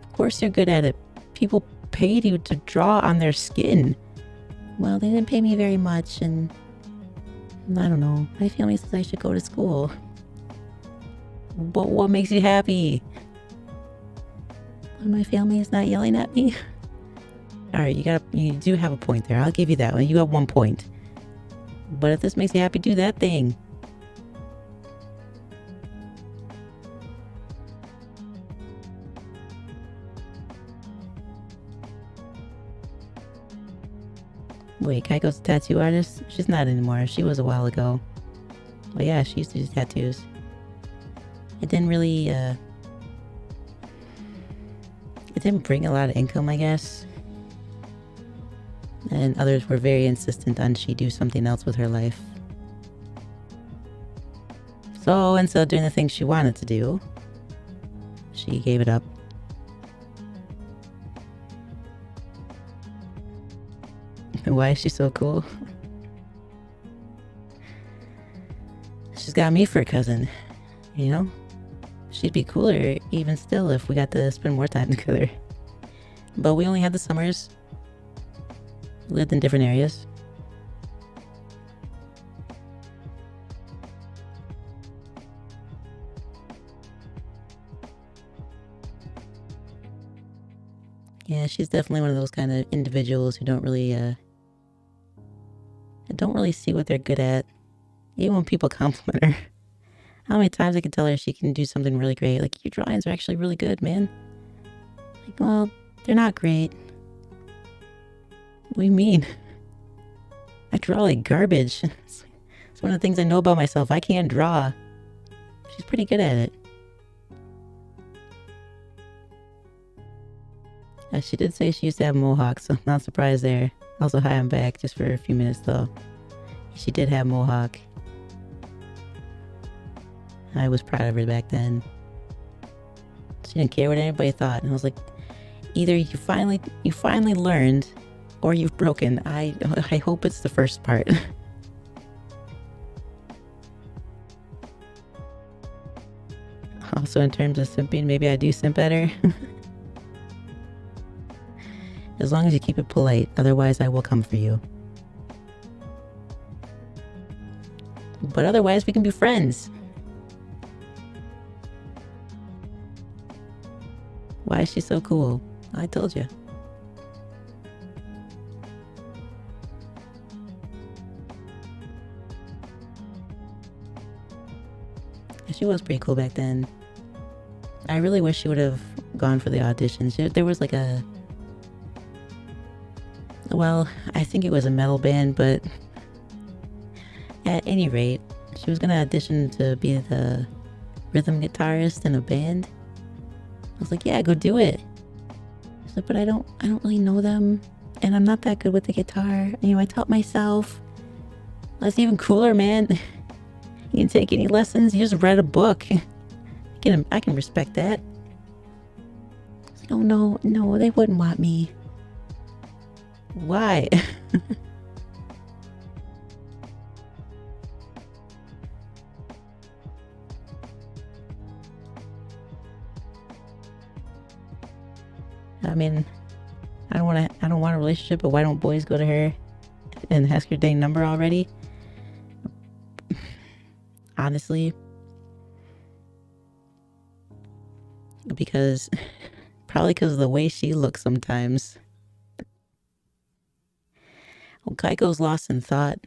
Of course you're good at it. People paid you to draw on their skin. Well, they didn't pay me very much, and I don't know. My family says I should go to school. But what makes you happy? When my family is not yelling at me? Alright, you do have a point there. I'll give you that one. You got 1 point. But if this makes you happy, do that thing. Wait, Kaiko's a tattoo artist? She's not anymore. She was a while ago. Well, yeah, she used to do tattoos. It didn't really, it didn't bring a lot of income, I guess. And others were very insistent on she do something else with her life. So instead of doing the things she wanted to do, she gave it up. Why is she so cool? She's got me for a cousin, you know? She'd be cooler even still if we got to spend more time together. But we only had the summers. We lived in different areas. Yeah, she's definitely one of those kind of individuals who don't really see what they're good at. Even when people compliment her. How many times I can tell her she can do something really great. Like, your drawings are actually really good, man. Like, well, they're not great. What do you mean? I draw like garbage. It's one of the things I know about myself. I can't draw. She's pretty good at it. She did say she used to have mohawks, so I'm not surprised there. Also, hi, I'm back just for a few minutes though. She did have mohawk. I was proud of her back then. She didn't care what anybody thought, and I was like, either you finally learned, or you've broken. I hope it's the first part. Also, in terms of simping, maybe I do simp better. As long as you keep it polite, otherwise I will come for you. But otherwise, we can be friends. Why is she so cool? I told you. She was pretty cool back then. I really wish she would have gone for the auditions. There was like a... Well, I think it was a metal band, but... At any rate, she was gonna audition to be the rhythm guitarist in a band. I was like, yeah, go do it. She's like, but I don't really know them, and I'm not that good with the guitar. You know, I taught myself. That's even cooler, man. You didn't take any lessons. You just read a book. I can respect that. I was like, oh no, they wouldn't want me. Why? I mean, I don't want a relationship, but why don't boys go to her and ask her dang number already? Honestly, probably because of the way she looks sometimes. Well, Kaiko's lost in thought.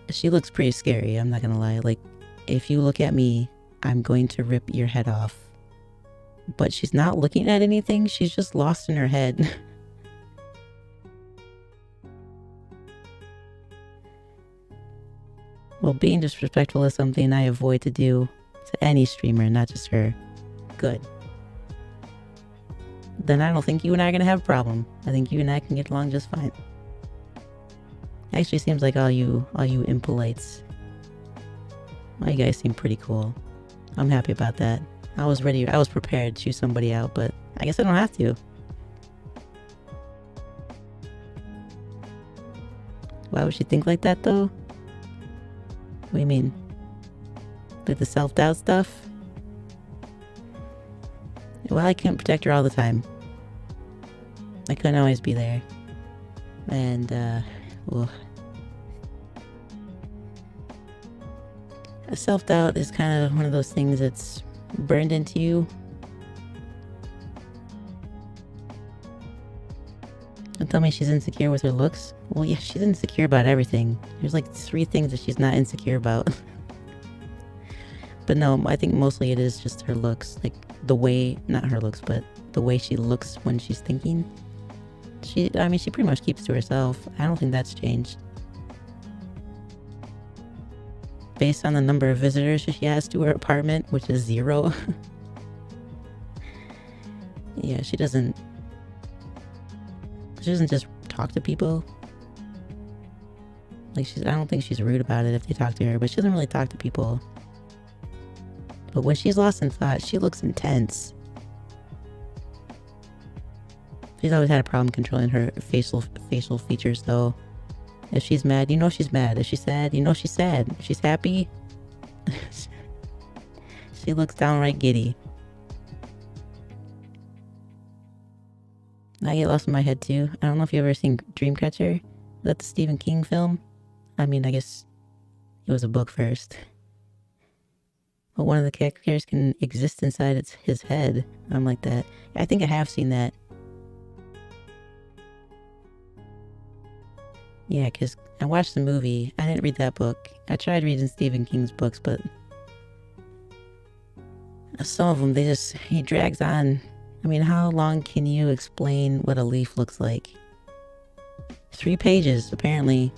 She looks pretty scary, I'm not gonna lie. Like, if you look at me, I'm going to rip your head off. But she's not looking at anything, she's just lost in her head. Well, being disrespectful is something I avoid to do to any streamer, not just her. Good. Then I don't think you and I are gonna have a problem. I think you and I can get along just fine. Actually, seems like all you impolites. Well, you guys seem pretty cool. I'm happy about that. I was prepared to choose somebody out, but I guess I don't have to. Why would she think like that, though? What do you mean? Like the self-doubt stuff? Well, I couldn't protect her all the time. I couldn't always be there. And, well... self-doubt is kind of one of those things that's burned into you. Don't tell me she's insecure with her looks. Well, yeah, she's insecure about everything. There's like 3 things that she's not insecure about. But no, I think mostly it is just her looks. Like the way, not her looks, but the way she looks when she's thinking. She pretty much keeps to herself. I don't think that's changed. Based on the number of visitors she has to her apartment, which is 0. Yeah, she doesn't just talk to people. Like, I don't think she's rude about it if they talk to her, but she doesn't really talk to people. But when she's lost in thought, she looks intense. She's always had a problem controlling her facial features, though. If she's mad, you know she's mad. If she's sad, you know she's sad. If she's happy, she looks downright giddy. I get lost in my head too. I don't know if you've ever seen Dreamcatcher. Is that the Stephen King film? I mean, I guess it was a book first. But one of the characters can exist inside his head. I'm like that. I think I have seen that. Yeah, because I watched the movie. I didn't read that book. I tried reading Stephen King's books, but some of them, he drags on. I mean, how long can you explain what a leaf looks like? 3 pages, apparently.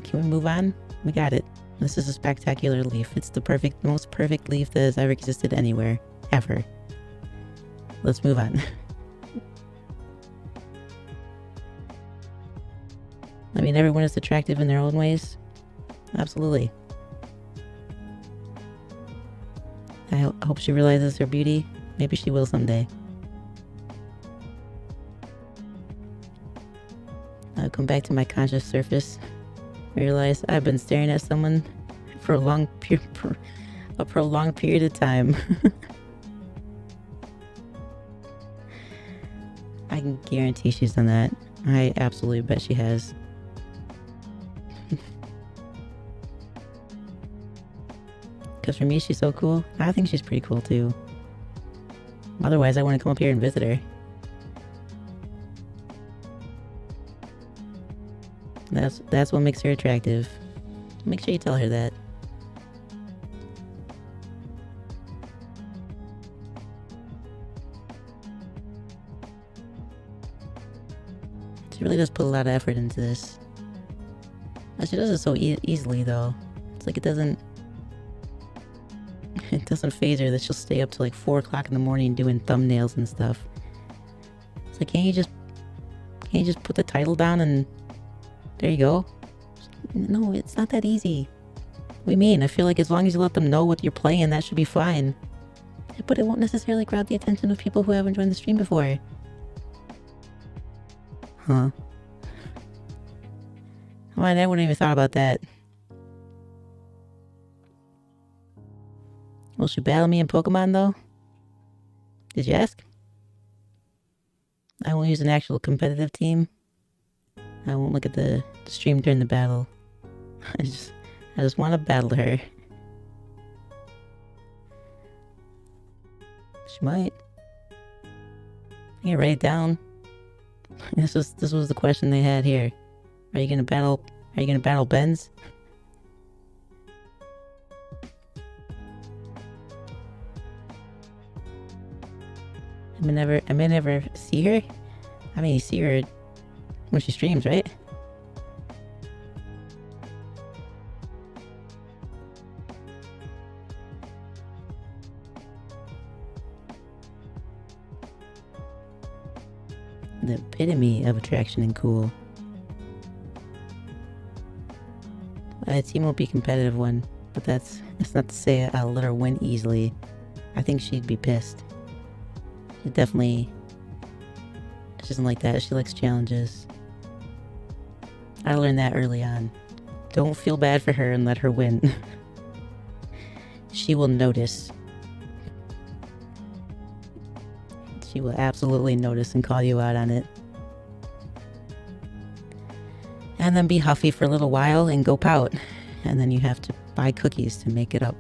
Can we move on? We got it. This is a spectacular leaf. It's the most perfect leaf that has ever existed anywhere. Ever. Let's move on. I mean, everyone is attractive in their own ways. Absolutely. I hope she realizes her beauty. Maybe she will someday. I'll come back to my conscious surface. Realize I've been staring at someone for a prolonged period of time. I can guarantee she's done that. I absolutely bet she has. Because for me, she's so cool. I think she's pretty cool too. Otherwise, I want to come up here and visit her. That's what makes her attractive. Make sure you tell her that. She really does put a lot of effort into this. She does it so easily, though. It's like it doesn't doesn't faze her that she'll stay up till like 4 o'clock in the morning doing thumbnails and stuff. It's like, can't you just put the title down and there you go? No, it's not that easy. What do you mean? I feel like as long as you let them know what you're playing, that should be fine. But it won't necessarily grab the attention of people who haven't joined the stream before. Huh. Well, I wouldn't even thought about that. Will she battle me in Pokemon, though? Did you ask? I won't use an actual competitive team. I won't look at the stream during the battle. I just want to battle her. She might. I can write it down. This was the question they had here. Are you gonna battle Benz? I may never see her. I mean, you see her when she streams, right? The epitome of attraction and cool. A team won't be a competitive one, but that's not to say I'll let her win easily. I think she'd be pissed. She doesn't like that. She likes challenges. I learned that early on. Don't feel bad for her and let her win. She will notice. She will absolutely notice and call you out on it. And then be huffy for a little while and go pout. And then you have to buy cookies to make it up.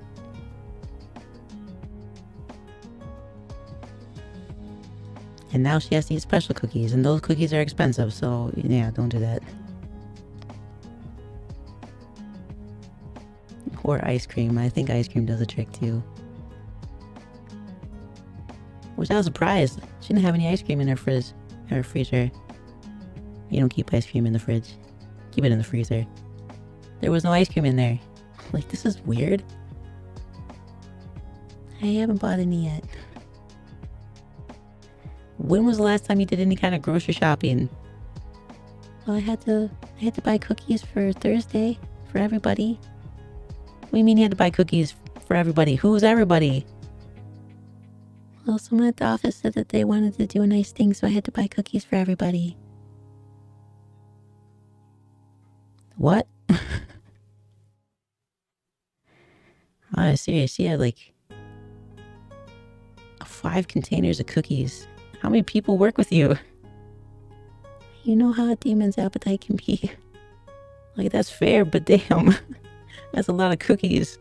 And now she has to eat special cookies, and those cookies are expensive, so yeah, don't do that. Or ice cream. I think ice cream does a trick too. Which I was surprised. She didn't have any ice cream in her freezer. You don't keep ice cream in the fridge. Keep it in the freezer. There was no ice cream in there. Like, this is weird. I haven't bought any yet. When was the last time you did any kind of grocery shopping? Well, I had to buy cookies for Thursday for everybody. What do you mean you had to buy cookies for everybody? Who's everybody? Well, someone at the office said that they wanted to do a nice thing, so I had to buy cookies for everybody. What? Oh, serious. She had like 5 containers of cookies. How many people work with you? You know how a demon's appetite can be. Like, that's fair, but damn. That's a lot of cookies.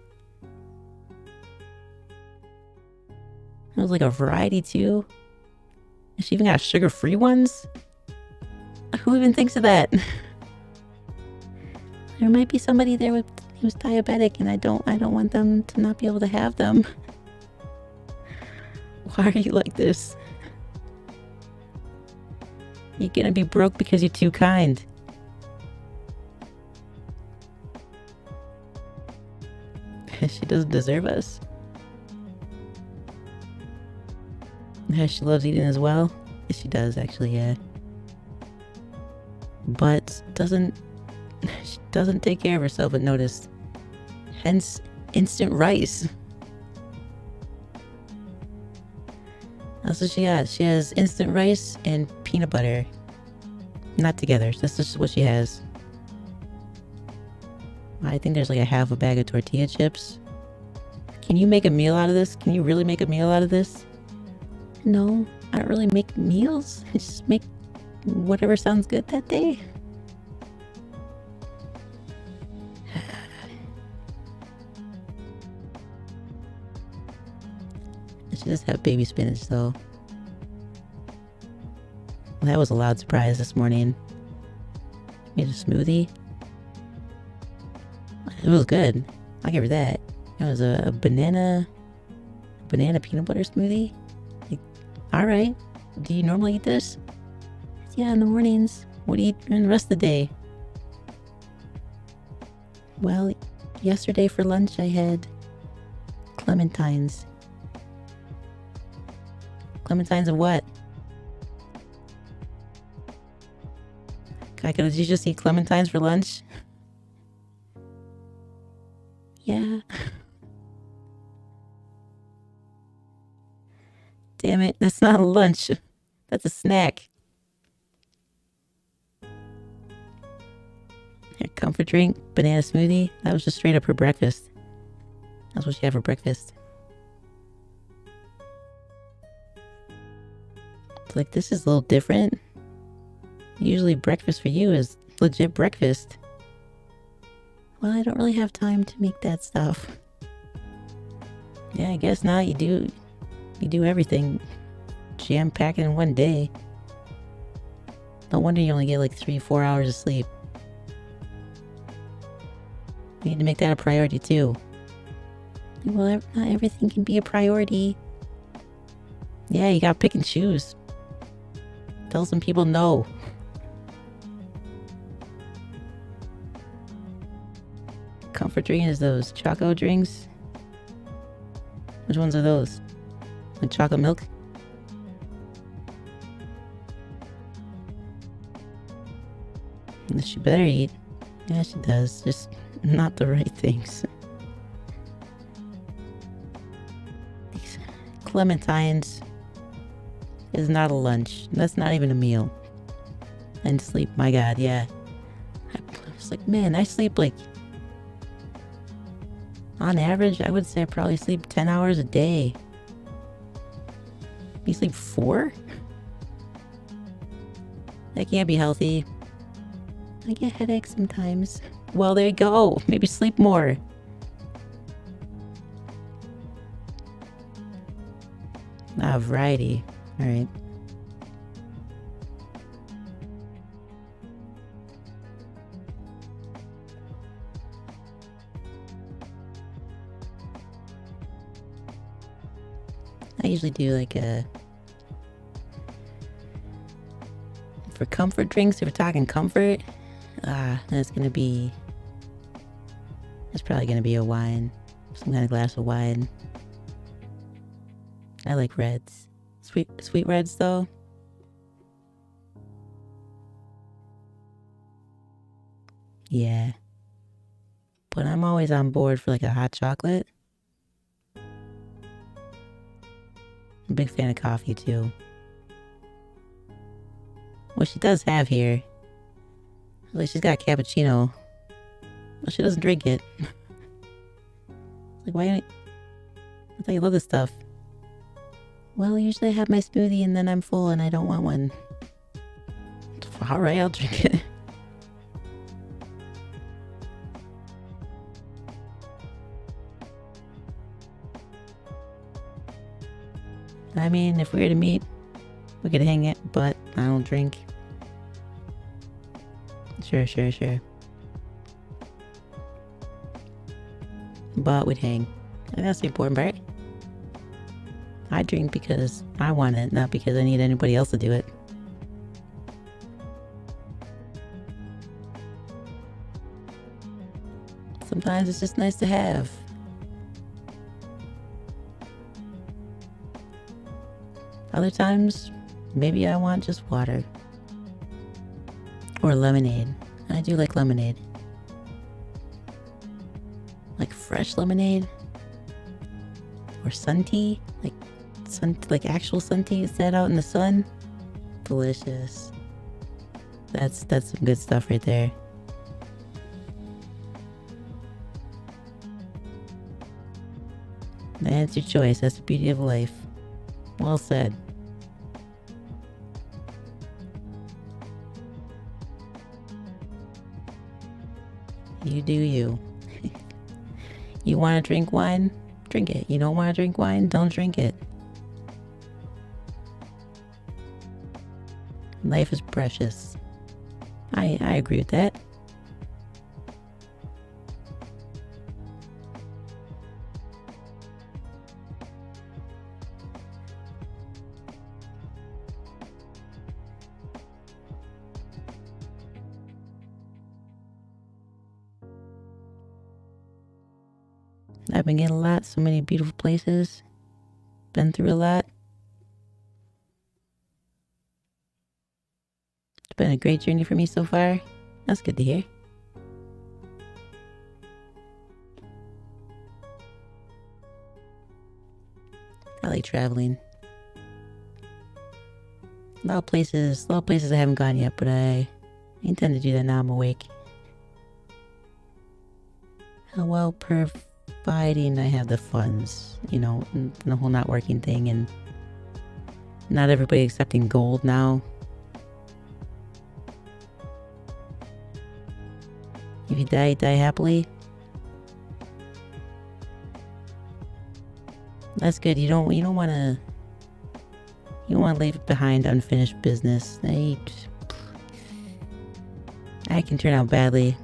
It was like a variety too. And she even got sugar-free ones? Who even thinks of that? There might be somebody there who's diabetic, and I don't want them to not be able to have them. Why are you like this? You're gonna be broke because you're too kind. She doesn't deserve us. She loves eating as well. She does, actually, yeah. But she doesn't take care of herself and notice. Hence, instant rice. That's what she has. She has instant rice and peanut butter. Not together. That's just what she has. I think there's like a half a bag of tortilla chips. Can you make a meal out of this? Can you really make a meal out of this? No, I don't really make meals. I just make whatever sounds good that day. I should just have baby spinach though. That was a loud surprise this morning. Made a smoothie. It was good. I'll give her that. It was a banana peanut butter smoothie. Like, alright. Do you normally eat this? Yeah, in the mornings. What do you eat during the rest of the day? Well, yesterday for lunch I had Clementines. Clementines of what? Kaiko, did you just eat clementines for lunch? Yeah. Damn it, that's not a lunch. That's a snack. Her comfort drink, banana smoothie. That was just straight up her breakfast. That's what she had for breakfast. It's like, this is a little different. Usually breakfast for you is legit breakfast. Well, I don't really have time to make that stuff. Yeah, I guess not. You do everything. Jam-pack it in one day. No wonder you only get like 3-4 hours of sleep. You need to make that a priority too. Well, not everything can be a priority. Yeah, you gotta pick and choose. Tell some people no. Comfort drink is those choco drinks. Which ones are those? Like chocolate milk? She better eat. Yeah, she does. Just not the right things. These clementines is not a lunch. That's not even a meal. And sleep, my god, yeah. I was like, man, I sleep like... On average, I would say I probably sleep 10 hours a day. You sleep 4? That can't be healthy. I get headaches sometimes. Well, there you go. Maybe sleep more. Ah, variety. Alright. I usually do like a... For comfort drinks, if we're talking comfort, that's gonna be... It's probably gonna be a wine. Some kind of glass of wine. I like reds. Sweet reds though. Yeah. But I'm always on board for like a hot chocolate. I'm a big fan of coffee too. What she does have here, like she's got a cappuccino. Well, she doesn't drink it. Like, why don't I thought you love this stuff. Well, usually I have my smoothie and then I'm full and I don't want one. Alright, I'll drink it. I mean, if we were to meet, we could hang it, but I don't drink. Sure. But we'd hang. And that's the important part. I drink because I want it, not because I need anybody else to do it. Sometimes it's just nice to have. Other times, maybe I want just water. Or lemonade. I do like lemonade. Like fresh lemonade. Or sun tea. Like actual sun tea set out in the sun. Delicious. That's some good stuff right there. That's your choice. That's the beauty of life. Well said. You do you. You want to drink wine? Drink it. You don't want to drink wine? Don't drink it. Life is precious. I agree with that. I've been getting a lot, so many beautiful places. Been through a lot. It's been a great journey for me so far. That's good to hear. I like traveling. A lot of places I haven't gone yet, but I intend to do that now I'm awake. How well providing I have the funds, you know, and the whole not working thing, and not everybody accepting gold now. If you die, die happily. That's good. You don't want to leave behind unfinished business. I can turn out badly.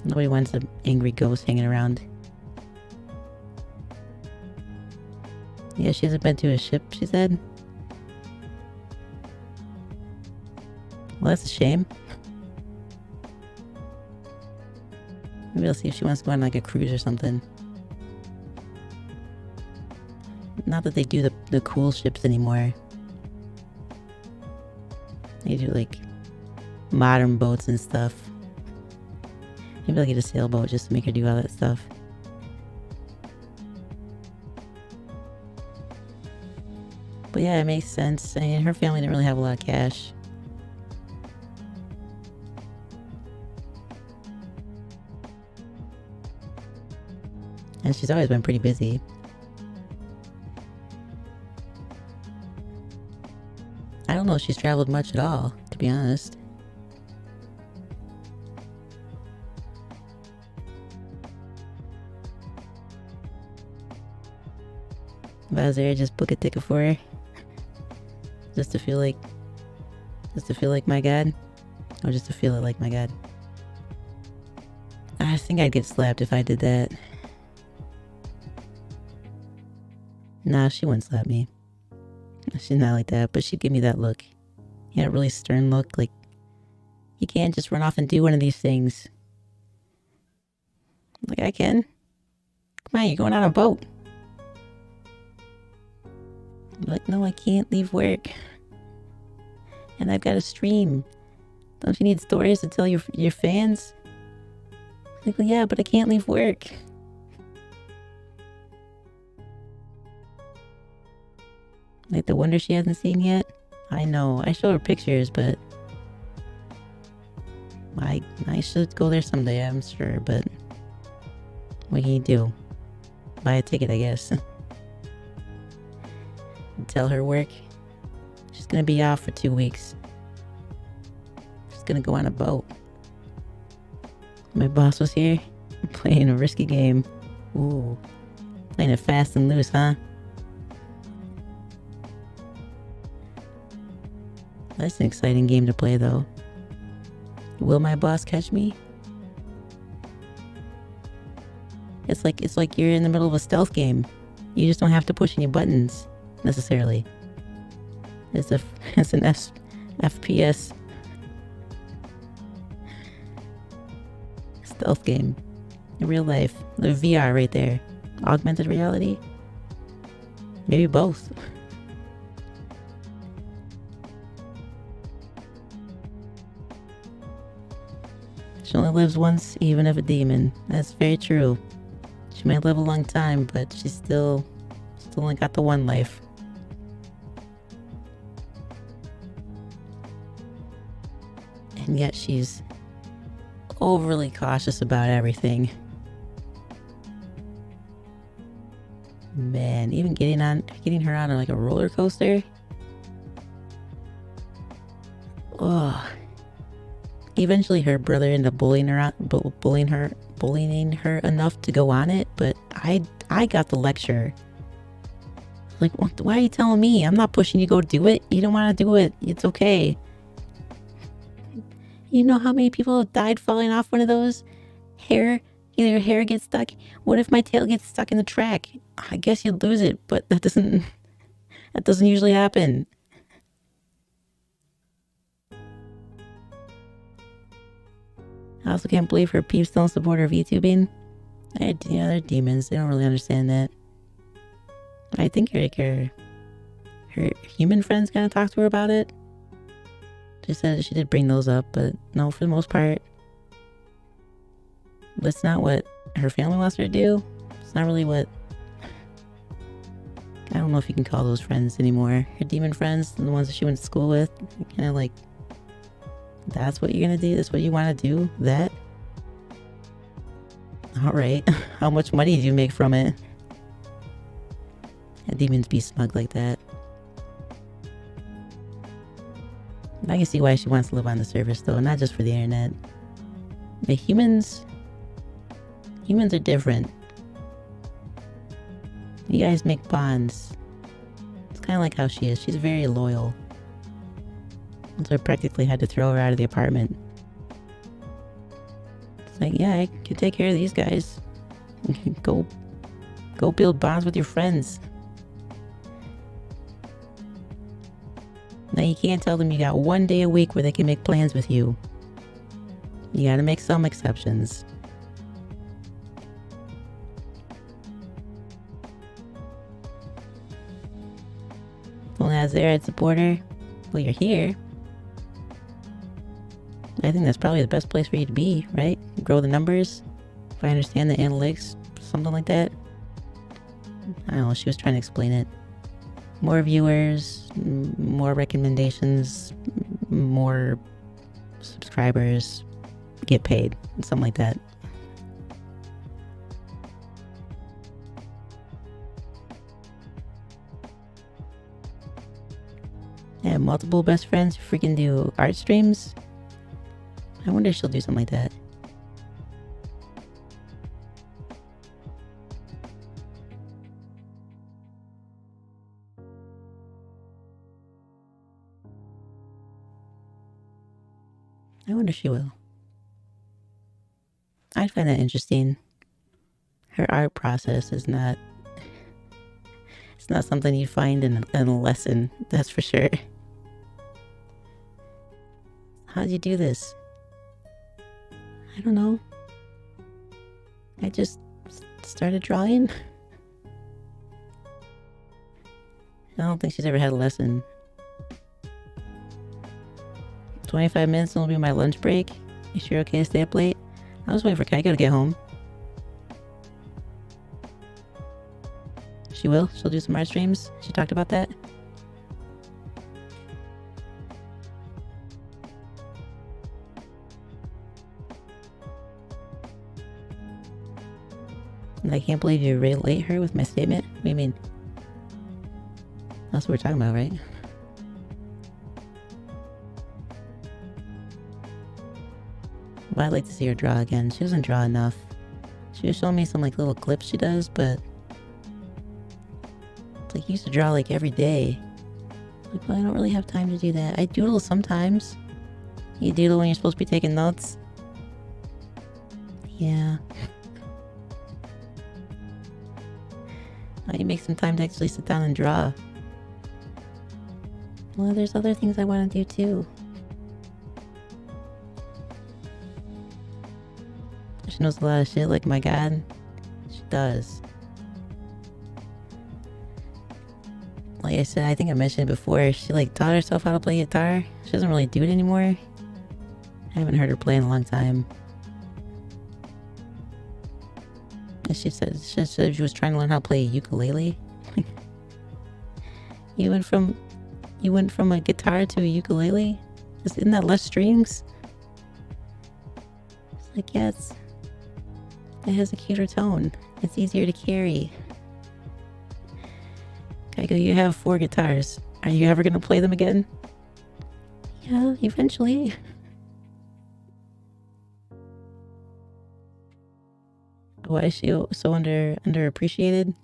Nobody wants an angry ghost hanging around. Yeah, she hasn't been to a ship, she said. Well, that's a shame. Maybe I'll see if she wants to go on like a cruise or something. Not that they do the cool ships anymore. They do like modern boats and stuff. Maybe I'll get a sailboat just to make her do all that stuff. But yeah, it makes sense. I mean, her family didn't really have a lot of cash. And she's always been pretty busy. I don't know if she's traveled much at all, to be honest. If I was there, I'd just book a ticket for her. Just to feel like my god. Or just to feel it like my god. I think I'd get slapped if I did that. Nah, she wouldn't slap me. She's not like that, but she'd give me that look. Yeah, a really stern look, like, you can't just run off and do one of these things. Like, I can. Come on, you're going on a boat. I'm like, no, I can't leave work. And I've got a stream. Don't you need stories to tell your fans? Like, well, yeah, but I can't leave work. Like the wonder she hasn't seen yet? I know. I show her pictures, but I should go there someday, I'm sure, but what can you do? Buy a ticket, I guess. Tell her work. She's gonna be off for 2 weeks. She's gonna go on a boat. My boss was here, playing a risky game. Ooh, playing it fast and loose, huh? That's an exciting game to play, though. Will my boss catch me? It's like you're in the middle of a stealth game. You just don't have to push any buttons, necessarily. It's an FPS stealth game in real life. The VR right there. Augmented reality? Maybe both. She only lives once, even if a demon. That's very true. She might live a long time, but she's still only got the one life. And yet she's overly cautious about everything. Man, even getting her on like a roller coaster. Ugh. Eventually her brother ended up bullying her enough to go on it, but I got the lecture. Like, why are you telling me? I'm not pushing you to go do it. You don't want to do it. It's okay. You know how many people have died falling off one of those? Either your hair gets stuck. What if my tail gets stuck in the track? I guess you'd lose it, but that doesn't usually happen. I also can't believe her Peeps don't support her VTubing. They're demons. They don't really understand that. I think her human friends kind of talked to her about it. She said she did bring those up, but no, for the most part, that's not what her family wants her to do. It's not really what... I don't know if you can call those friends anymore. Her demon friends, the ones that she went to school with, kind of like, that's what you're gonna do? That's what you want to do? That? Alright. How much money do you make from it? Yeah, demons be smug like that. I can see why she wants to live on the surface though, not just for the internet. The humans are different. You guys make bonds. It's kind of like how she is. She's very loyal. So I practically had to throw her out of the apartment. It's like, yeah, I can take care of these guys. Go build bonds with your friends. Now you can't tell them you got one day a week where they can make plans with you. You gotta make some exceptions. Well, as there, I'd support her. Well, you're here. I think that's probably the best place for you to be, right? Grow the numbers. If I understand the analytics, something like that. I don't know, she was trying to explain it. More viewers, more recommendations, more subscribers, get paid, something like that. Yeah, multiple best friends who freaking do art streams. I wonder if she'll do something like that. I wonder if she will. I'd find that interesting. Her art process is not... It's not something you'd find in a lesson, that's for sure. How'd you do this? I don't know. I just started drawing. I don't think she's ever had a lesson. 25 minutes will be my lunch break. You sure okay to stay up late? I was waiting for Kaiko to get home. She will? She'll do some art streams? She talked about that? And I can't believe you relate her with my statement. What do you mean? That's what we're talking about, right? Well, I'd like to see her draw again. She doesn't draw enough. She was showing me some like little clips she does, but it's like you used to draw like every day. Like, well, I don't really have time to do that. I doodle sometimes. You doodle when you're supposed to be taking notes? Yeah. You make some time to actually sit down and draw. Well, there's other things I want to do too. She knows a lot of shit, like, my god. She does. Like I said, I think I mentioned it before, she like taught herself how to play guitar. She doesn't really do it anymore. I haven't heard her play in a long time. And she said she was trying to learn how to play ukulele. You went from a guitar to a ukulele? Isn't that less strings? It's like, yeah, it has a cuter tone. It's easier to carry. Kaiko, you have 4 guitars. Are you ever gonna play them again? Yeah, eventually. Why is she so underappreciated?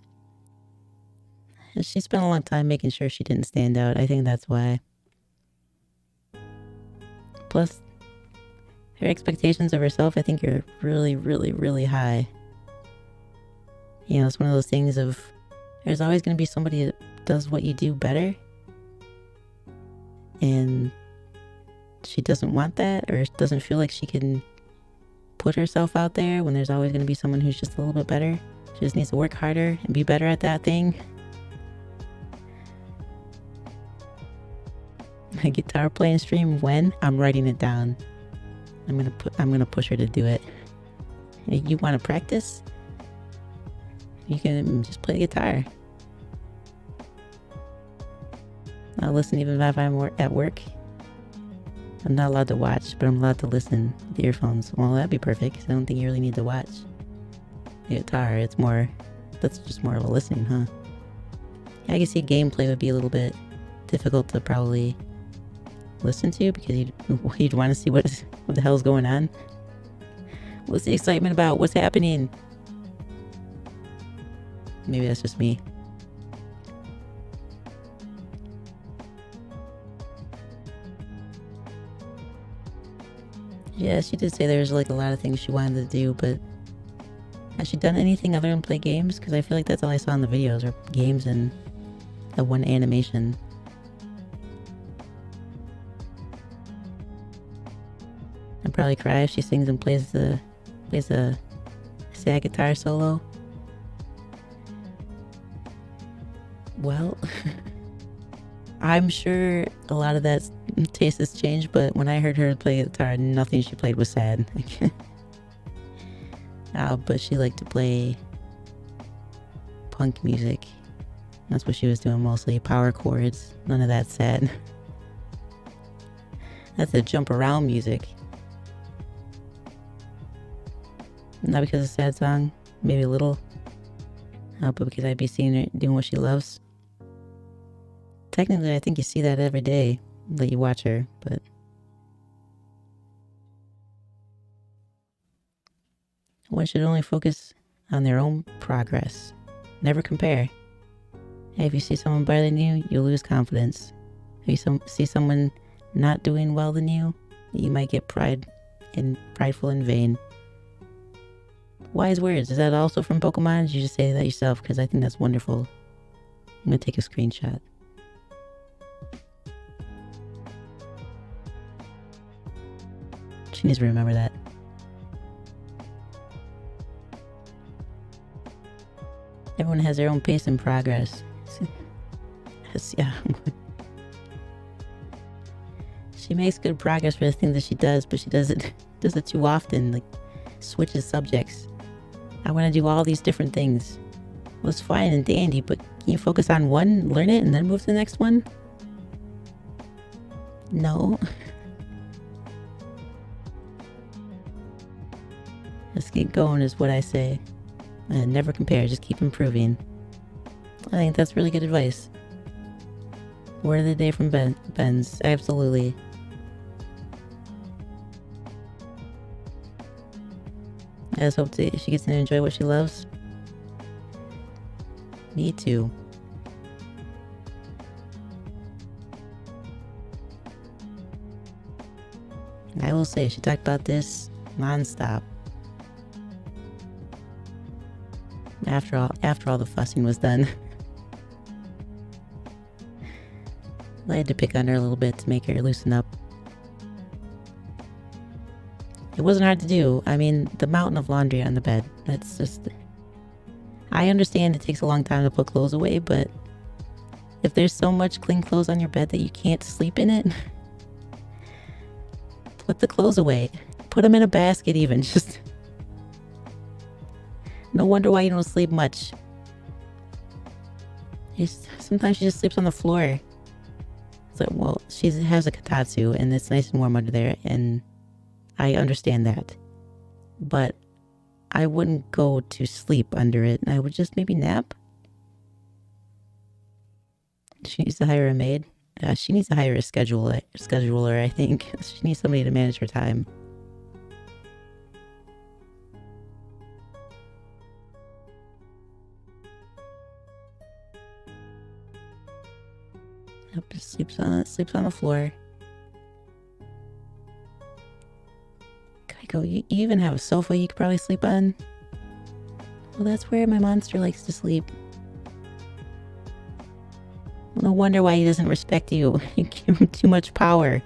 She spent a long time making sure she didn't stand out. I think that's why. Plus, her expectations of herself, I think, are really, really, really high. You know, it's one of those things of, there's always going to be somebody that does what you do better. And she doesn't want that, or doesn't feel like she can put herself out there when there's always going to be someone who's just a little bit better. She just needs to work harder and be better at that thing. A guitar playing stream when? I'm writing it down. I'm gonna push her to do it. Hey, you want to practice? You can just play the guitar. I'll listen even if I'm at work. I'm not allowed to watch, but I'm allowed to listen with earphones. Well, that'd be perfect, 'cause I don't think you really need to watch the guitar. It's more, that's just more of a listening, huh? I can see gameplay would be a little bit difficult to probably listen to, because you'd want to see what the hell's going on. What's the excitement about? What's happening? Maybe that's just me. Yeah, she did say there's like a lot of things she wanted to do, but has she done anything other than play games? Because I feel like that's all I saw in the videos, are games and that one animation. I'd probably cry if she sings and plays a sad guitar solo. Well, I'm sure a lot of that taste has changed, but when I heard her play guitar, nothing she played was sad. But she liked to play punk music. That's what she was doing mostly. Power chords. None of that sad. That's the jump around music. Not because it's a sad song. Maybe a little. But because I'd be seeing her doing what she loves. Technically, I think you see that every day that you watch her, but one should only focus on their own progress. Never compare. Hey, if you see someone better than you, you'll lose confidence. If you see someone not doing well than you, you might get prideful and vain. Wise words. Is that also from Pokemon? Or did you just say that yourself? Because I think that's wonderful. I'm going to take a screenshot. She needs to remember that. Everyone has their own pace and progress. Yeah. She makes good progress for the things that she does, but she does it too often, like switches subjects. I want to do all these different things. Well, it's fine and dandy, but can you focus on one, learn it, and then move to the next one? No. Let's keep going is what I say. And never compare, just keep improving. I think that's really good advice. Word of the day from Ben's. Absolutely. I just hope she gets to enjoy what she loves. Me too. I will say, she talked about this non-stop. After all the fussing was done. I had to pick on her a little bit to make her loosen up. It wasn't hard to do. I mean, the mountain of laundry on the bed. That's just... I understand it takes a long time to put clothes away, but if there's so much clean clothes on your bed that you can't sleep in it, put the clothes away. Put them in a basket even. Just... No wonder why you don't sleep much. Sometimes she just sleeps on the floor. So, well, she has a kotatsu, and it's nice and warm under there, and I understand that. But I wouldn't go to sleep under it. I would just maybe nap. She needs to hire a maid. She needs to hire a scheduler, I think. She needs somebody to manage her time. Yep, just sleeps on the floor. Kaiko, you even have a sofa you could probably sleep on. Well, that's where my monster likes to sleep. No wonder why he doesn't respect you. You give him too much power.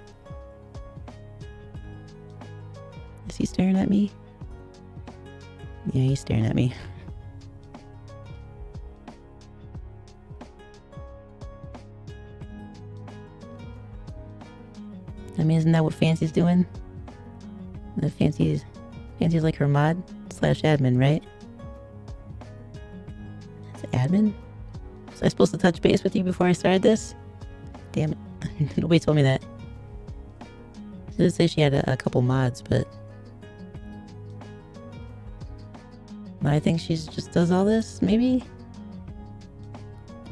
Is he staring at me? Yeah, he's staring at me. I mean, isn't that what Fancy's doing? The Fancy's like her mod / admin, right? It's admin? Was I supposed to touch base with you before I started this? Damn it. Nobody told me that. She did say she had a couple mods, but I think she just does all this, maybe?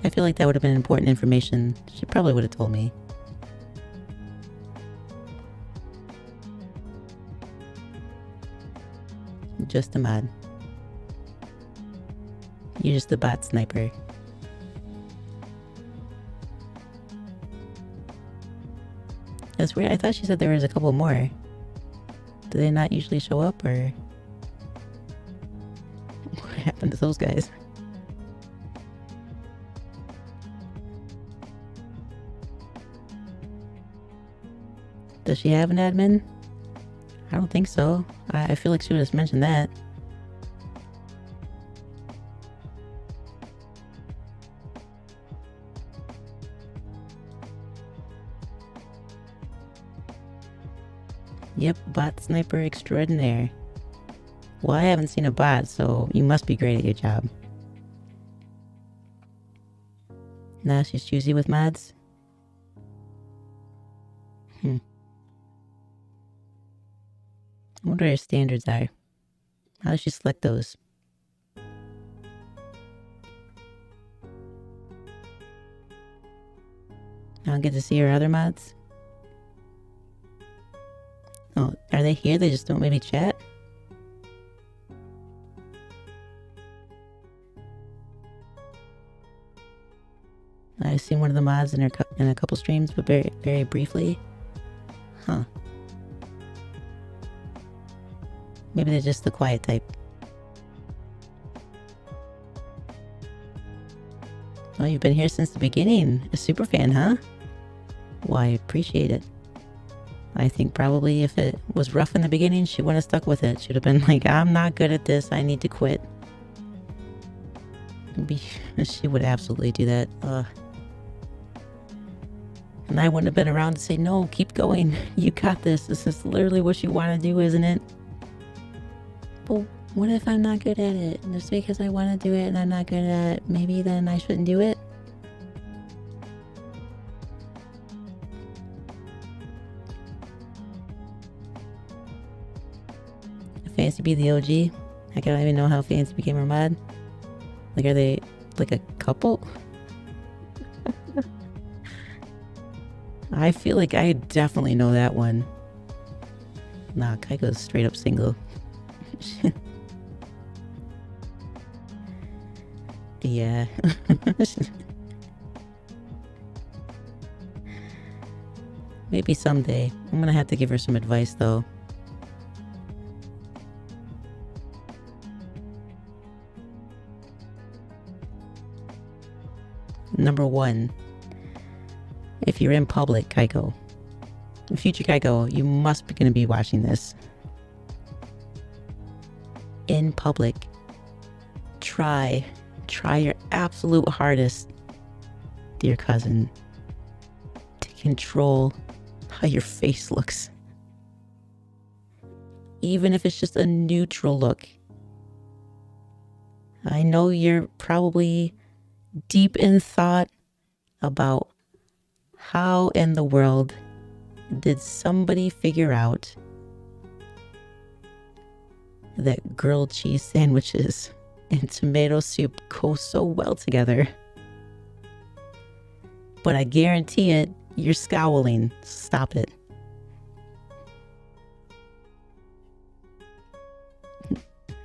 I feel like that would have been important information. She probably would have told me. Just a mod. You're just a bot sniper. That's weird. I thought she said there was a couple more. Do they not usually show up, or what happened to those guys? Does she have an admin? I don't think so. I feel like she would have mentioned that. Yep, bot sniper extraordinaire. Well, I haven't seen a bot, so you must be great at your job. Now she's choosy with mods? I wonder what her standards are. How does she select those? I don't get to see her other mods? Oh, are they here? They just don't maybe chat? I've seen one of the mods in a couple streams, but very, very briefly. Huh. Maybe they're just the quiet type. Oh, you've been here since the beginning. A super fan, huh? Well, I appreciate it. I think probably if it was rough in the beginning, she wouldn't have stuck with it. She'd have been like, I'm not good at this. I need to quit. She would absolutely do that. And I wouldn't have been around to say, no, keep going. You got this. This is literally what you want to do, isn't it? But what if I'm not good at it? Just because I want to do it and I'm not good at it, maybe then I shouldn't do it? Fancy be the OG? I don't even know how Fancy became her mod. Like, are they like a couple? I feel like I definitely know that one. Nah, Kaiko's straight up single. Yeah. Maybe someday. I'm gonna have to give her some advice though. Number 1. If you're in public, Kaiko, future Kaiko, you must be going to be watching this. In public, try your absolute hardest, dear cousin, to control how your face looks. Even if it's just a neutral look. I know you're probably deep in thought about how in the world did somebody figure out that grilled cheese sandwiches and tomato soup go so well together. But I guarantee it, you're scowling. Stop it.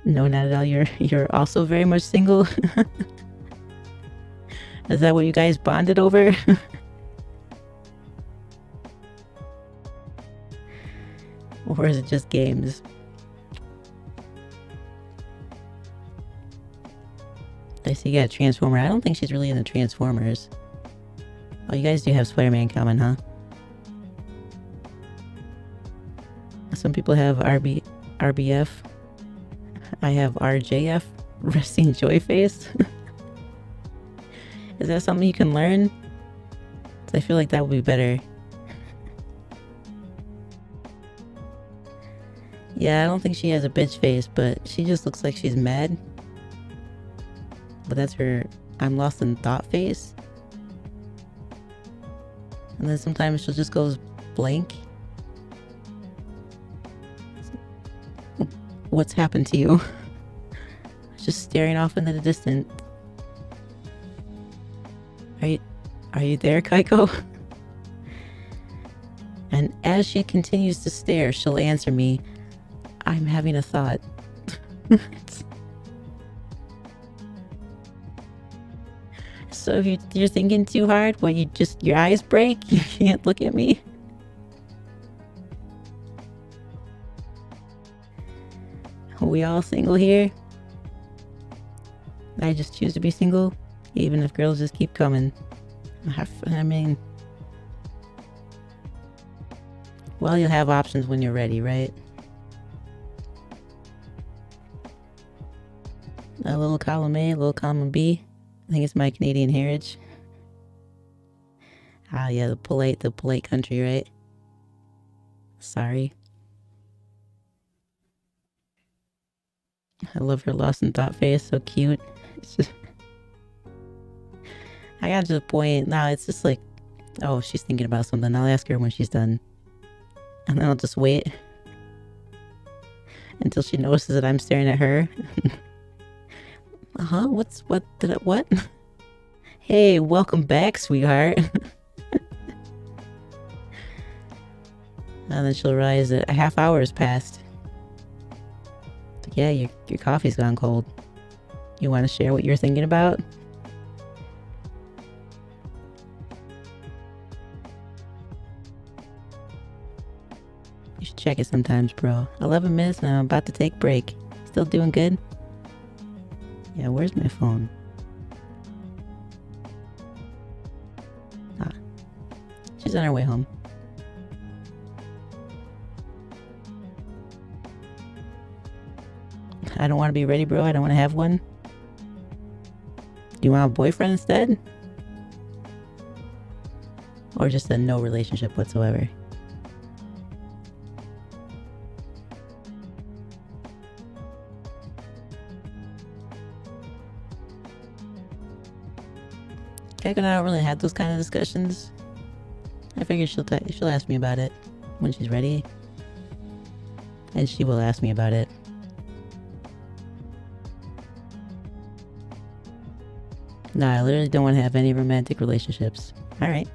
No, not at all. You're also very much single. Is that what you guys bonded over? Or is it just games? I see you got a Transformer. I don't think she's really into Transformers. Oh, you guys do have Spider-Man coming, huh? Some people have RBF. I have RJF, resting joy face. Is that something you can learn? 'Cause I feel like that would be better. Yeah, I don't think she has a bitch face, but she just looks like she's mad. But that's her I'm lost in thought face. And then sometimes she'll just go blank. What's happened to you? Just staring off into the distance. Are you there, Kaiko? And as she continues to stare, she'll answer me, I'm having a thought. So if you're thinking too hard, well, your eyes break? You can't look at me? Are we all single here? I just choose to be single, even if girls just keep coming. I mean... Well, you'll have options when you're ready, right? A little column A, a little column B. I think it's my Canadian heritage. Ah, yeah, the polite country, right? Sorry. I love her lost in thought face, so cute. It's just... I got to the point, now it's just like, oh, she's thinking about something. I'll ask her when she's done. And then I'll just wait until she notices that I'm staring at her. What? Hey, welcome back, sweetheart. And then she'll realize that a half hour has passed. But yeah, your coffee's gone cold. You want to share what you're thinking about? You should check it sometimes, bro. 11 minutes and I'm about to take break. Still doing good? Yeah, where's my phone? Ah. She's on her way home. I don't want to be ready, bro. I don't want to have one. Do you want a boyfriend instead? Or just a no relationship whatsoever? Kaiko and I don't really have those kind of discussions. I figure she'll ask me about it when she's ready. And she will ask me about it. No, I literally don't want to have any romantic relationships. Alright.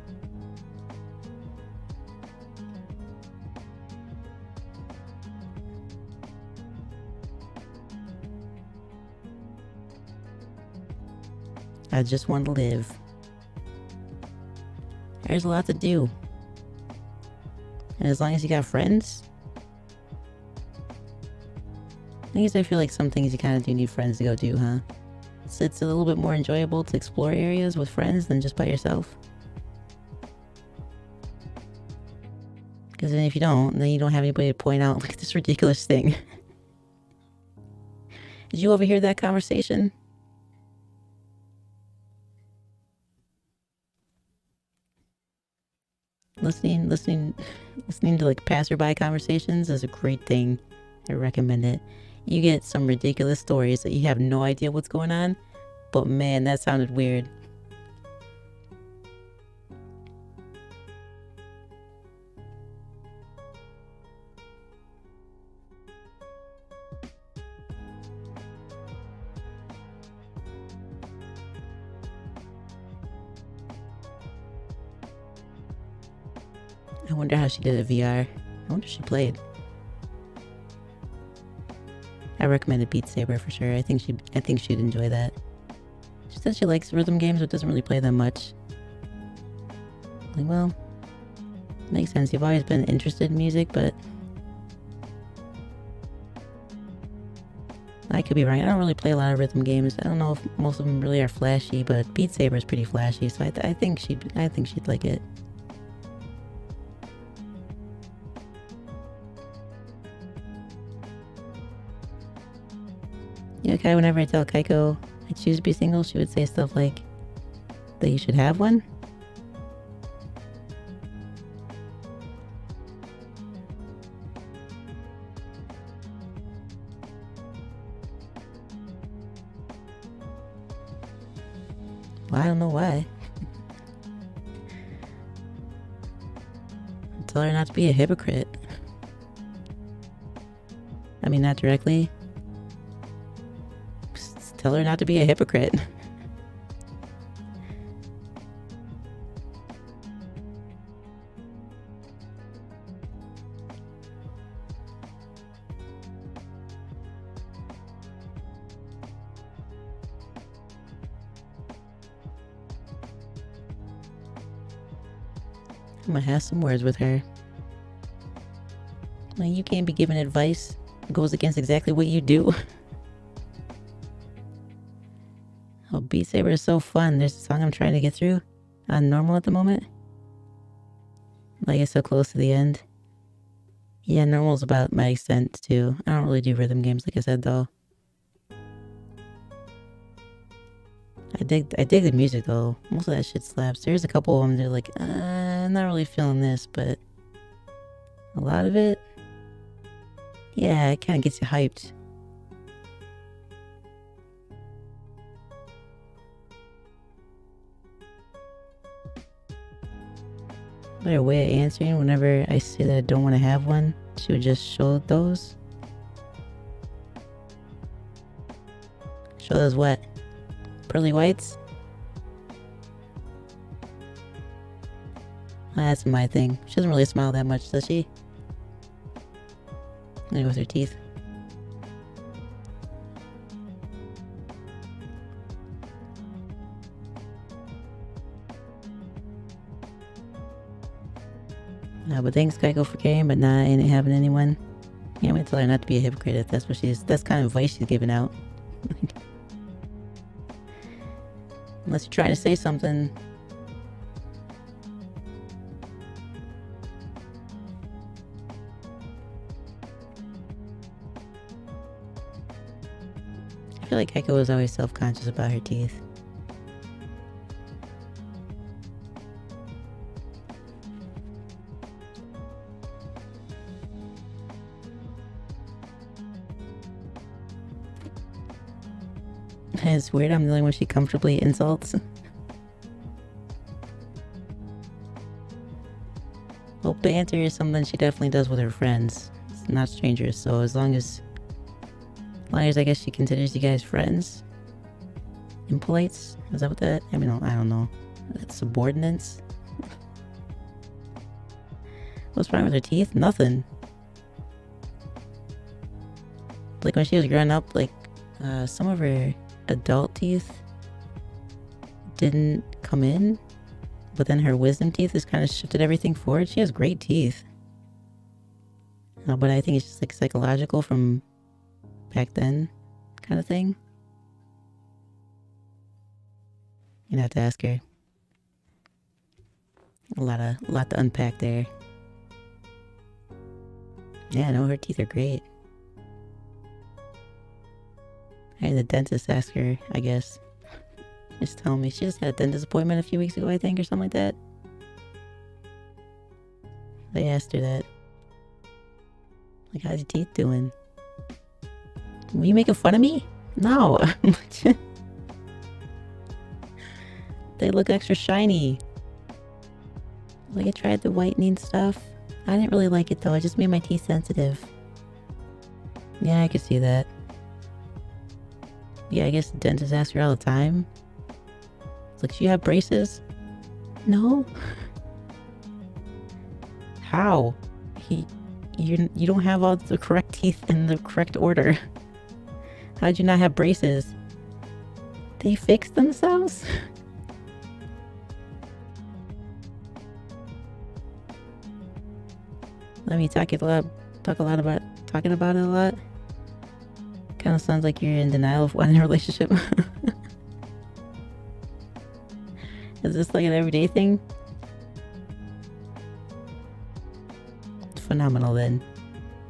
I just want to live. There's a lot to do. And as long as you got friends... I guess I feel like some things you kind of do need friends to go do, huh? It's a little bit more enjoyable to explore areas with friends than just by yourself. Because then if you don't, then you don't have anybody to point out, look at this ridiculous thing. Did you overhear that conversation? Listening to like passerby conversations is a great thing. I recommend it. You get some ridiculous stories that you have no idea what's going on, but man, that sounded weird. I wonder how she did it VR. I wonder if she played. I recommended Pt7 for sure. I think she'd enjoy that. She says she likes rhythm games but doesn't really play them much. Like, well, makes sense. You've always been interested in music, but I could be right. I don't really play a lot of rhythm games. I don't know if most of them really are flashy, but Pt7 is pretty flashy, so I think she'd like it. Yeah, okay, whenever I tell Kaiko I choose to be single, she would say stuff like that you should have one. Well, I don't know why. Tell her not to be a hypocrite. I mean, not directly. Just tell her not to be a hypocrite. I'm gonna have some words with her. Like, you can't be giving advice that goes against exactly what you do. Oh, Beat Saber is so fun. There's a song I'm trying to get through on normal at the moment. Like, it's so close to the end. Yeah, normal's about my extent too. I don't really do rhythm games, like I said, though. I dig the music though. Most of that shit slaps. There's a couple of them they're like, I'm not really feeling this, but a lot of it, yeah, it kind of gets you hyped. Better way of answering whenever I say that I don't want to have one, she would just show those. Show those what? Pearly whites? That's my thing. She doesn't really smile that much, does she? Maybe with her teeth. No, but thanks Kaiko for caring, but nah, I ain't having anyone. Yeah, I'm gonna tell her not to be a hypocrite if that's what that's kind of advice she's giving out. Unless you're trying to say something. I feel like Kaiko was always self-conscious about her teeth. It's weird, I'm the only one she comfortably insults. Well, banter is something she definitely does with her friends. It's not strangers, so as long as I guess she considers you guys friends. Impolites? Is that what that? I mean, I don't know. That's subordinates? What's wrong with her teeth? Nothing. Like when she was growing up, like some of her adult teeth didn't come in, but then her wisdom teeth has kind of shifted everything forward. She has great teeth. But I think it's just like psychological from back then kind of thing. You'd have to ask her. A lot to unpack there. Yeah, no, her teeth are great. I had the dentist ask her, I guess. Just tell me. She just had a dentist appointment a few weeks ago, I think, or something like that. They asked her that. Like, how's your teeth doing? Were you making fun of me? No. They look extra shiny. Like, I tried the whitening stuff. I didn't really like it, though. It just made my teeth sensitive. Yeah, I could see that. Yeah, I guess the dentist asks her all the time. It's like, do you have braces? No. How? You don't have all the correct teeth in the correct order. How'd you not have braces? They fix themselves? Let me talk a lot about talking about it a lot. Kind of sounds like you're in denial of wanting a relationship. Is this like an everyday thing? Phenomenal then.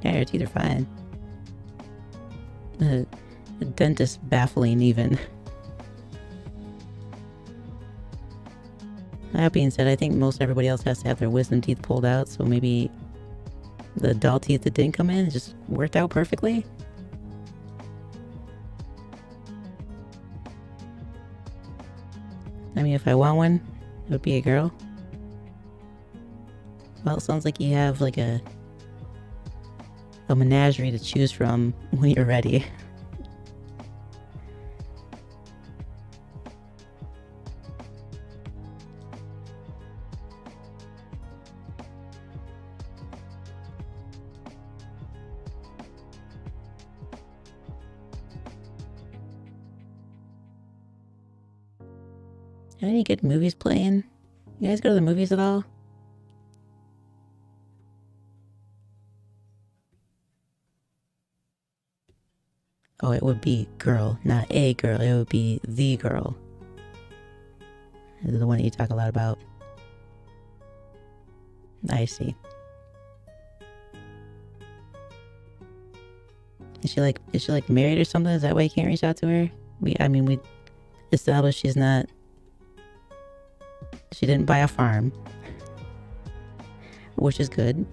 Yeah, your teeth are fine. The dentist baffling even. That being said, I think most everybody else has to have their wisdom teeth pulled out, so maybe the adult teeth that didn't come in just worked out perfectly. I mean, if I want one, it would be a girl. Well, it sounds like you have like a menagerie to choose from when you're ready. Any good movies playing? You guys go to the movies at all? Oh, it would be girl, not a girl. It would be the girl. This is the one that you talk a lot about. I see. Is she like married or something? Is that why you can't reach out to her? We established she didn't buy a farm, which is good.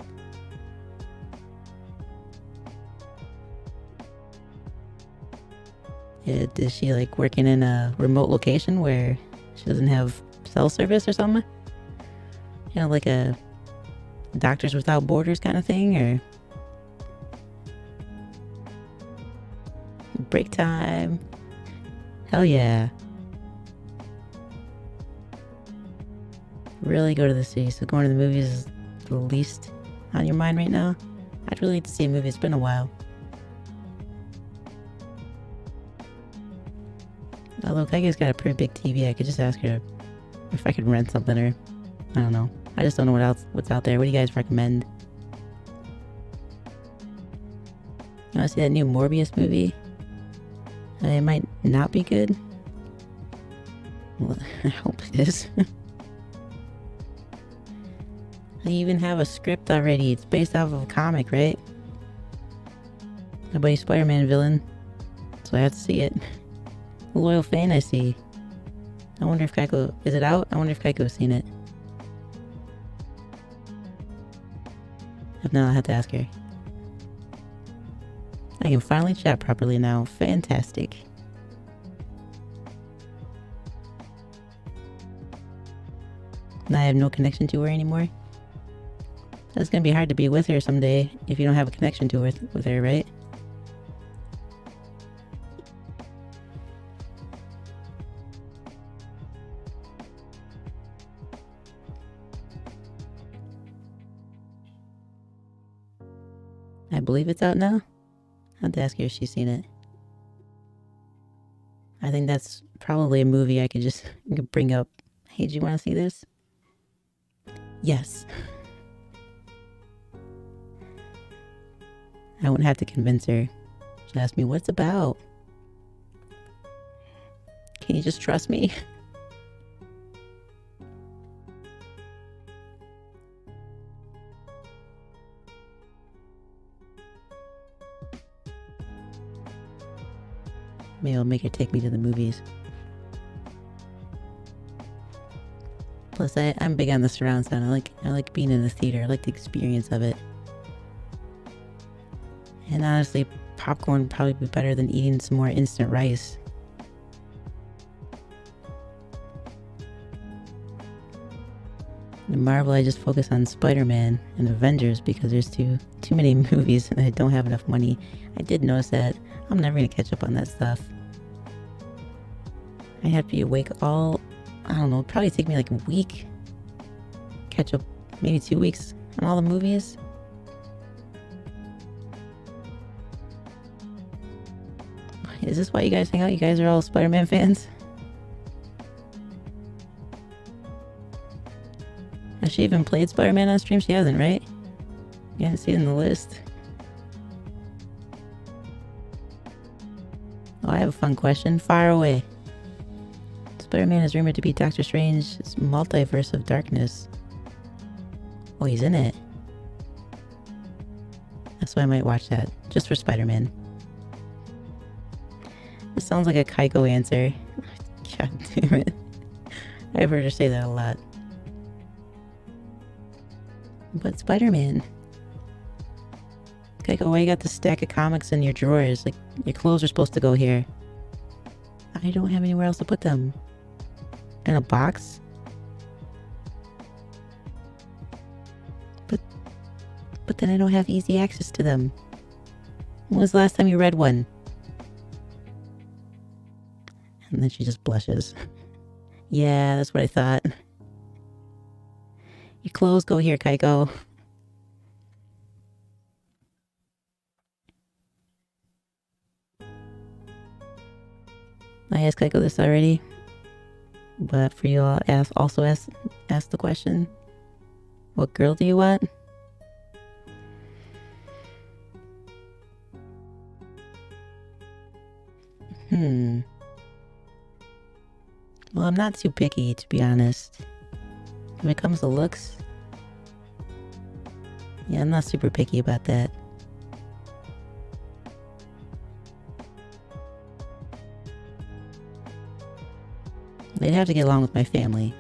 Is she like working in a remote location where she doesn't have cell service or something? You know, like a Doctors Without Borders kind of thing, or break time? Hell yeah. Really go to the city, so going to the movies is the least on your mind right now. I'd really like to see a movie. It's been a while. Although Kaiko's got a pretty big TV, I could just ask her if I could rent something, or I don't know. I just don't know what's out there. What do you guys recommend? You want to see that new Morbius movie? It might not be good. Well, I hope it is. They even have a script already. It's based off of a comic, right? My buddy Spider-Man villain. So I have to see it. A loyal fan, I see. I wonder if Kaiko... Is it out? I wonder if Kaiko's seen it. If not, I'll have to ask her. I can finally chat properly now. Fantastic. Now I have no connection to her anymore. It's gonna be hard to be with her someday if you don't have a connection to her with her, right? I believe it's out now. I have to ask her if she's seen it. I think that's probably a movie I could bring up. Hey, do you want to see this? Yes. I wouldn't have to convince her. She'll ask me what it's about. Can you just trust me? Maybe I'll make her take me to the movies. Plus, I'm big on the surround sound. I like being in the theater. I like the experience of it. And honestly, popcorn would probably be better than eating some more instant rice. In Marvel, I just focus on Spider-Man and Avengers because there's too many movies and I don't have enough money. I did notice that I'm never going to catch up on that stuff. I have to be awake I don't know, it'd probably take me like a week. Catch up, maybe 2 weeks on all the movies. Is this why you guys hang out? You guys are all Spider-Man fans? Has she even played Spider-Man on stream? She hasn't, right? You haven't seen it in the list. Oh, I have a fun question. Fire away. Spider-Man is rumored to be Doctor Strange's multiverse of darkness. Oh, he's in it. That's why I might watch that. Just for Spider-Man. This sounds like a Kaiko answer. God damn it. I've heard her say that a lot. But Spider-Man. Kaiko, why you got the stack of comics in your drawers? Like, your clothes are supposed to go here. I don't have anywhere else to put them. In a box? But then I don't have easy access to them. When was the last time you read one? And then she just blushes. Yeah, that's what I thought. Your clothes go here, Kaiko. I asked Kaiko this already. But for you all, also ask the question. What girl do you want? Well, I'm not too picky, to be honest. When it comes to looks, yeah, I'm not super picky about that. They'd have to get along with my family.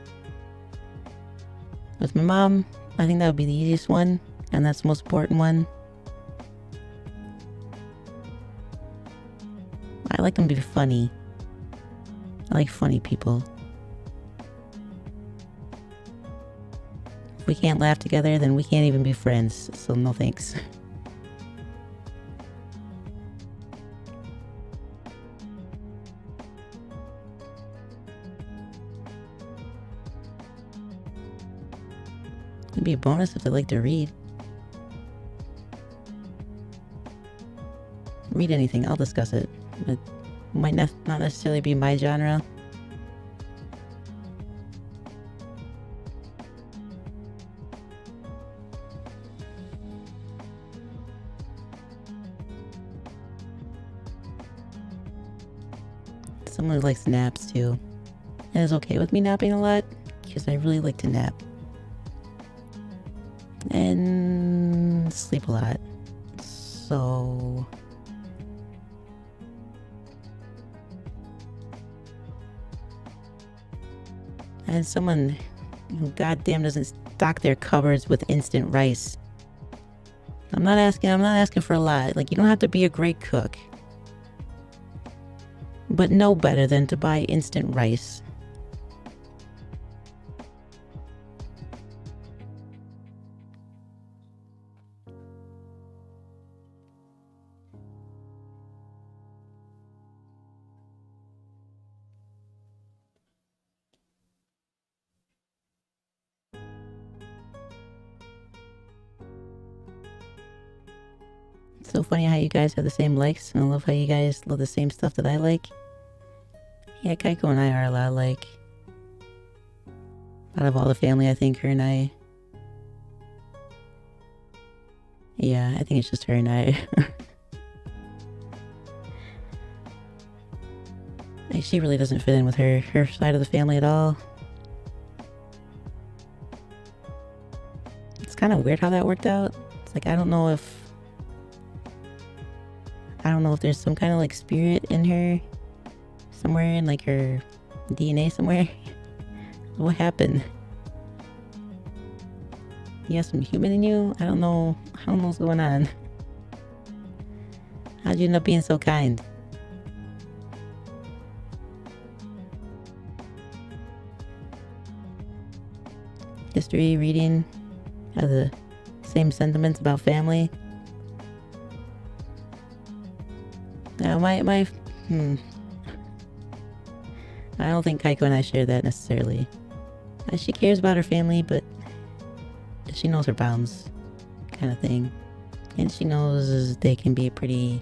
With my mom, I think that would be the easiest one, and that's the most important one. I like them to be funny. I like funny people. If we can't laugh together, then we can't even be friends, so no thanks. It'd be a bonus if they like to read. Read anything, I'll discuss it. It might not necessarily be my genre. Someone who likes naps too. And is okay with me napping a lot, because I really like to nap. And sleep a lot. So... and someone who goddamn doesn't stock their cupboards with instant rice. I'm not asking for a lot. Like, you don't have to be a great cook. But no better than to buy instant rice. It's so funny how you guys have the same likes, and I love how you guys love the same stuff that I like. Yeah, Kaiko and I are a lot alike. Out of all the family, I think her and I... yeah, I think it's just her and I. Like, she really doesn't fit in with her side of the family at all. It's kind of weird how that worked out. It's like, I don't know if there's some kind of like spirit in her somewhere, in like her DNA somewhere. What happened? You have some human in you? I don't know what's going on. How'd you end up being so kind? History, reading, have the same sentiments about family. Now, I don't think Kaiko and I share that necessarily. She cares about her family, but she knows her bounds, kind of thing. And she knows they can be a pretty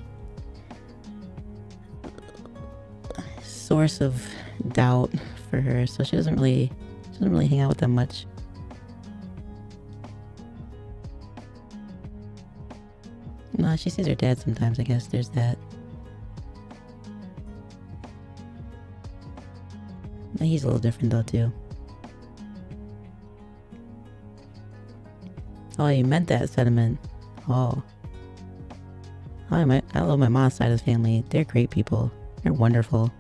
source of doubt for her, so she doesn't really hang out with them much. No, she sees her dad sometimes, I guess. There's that. He's a little different though too. Oh, you meant that sentiment. Oh. I love my mom's side of the family. They're great people. They're wonderful.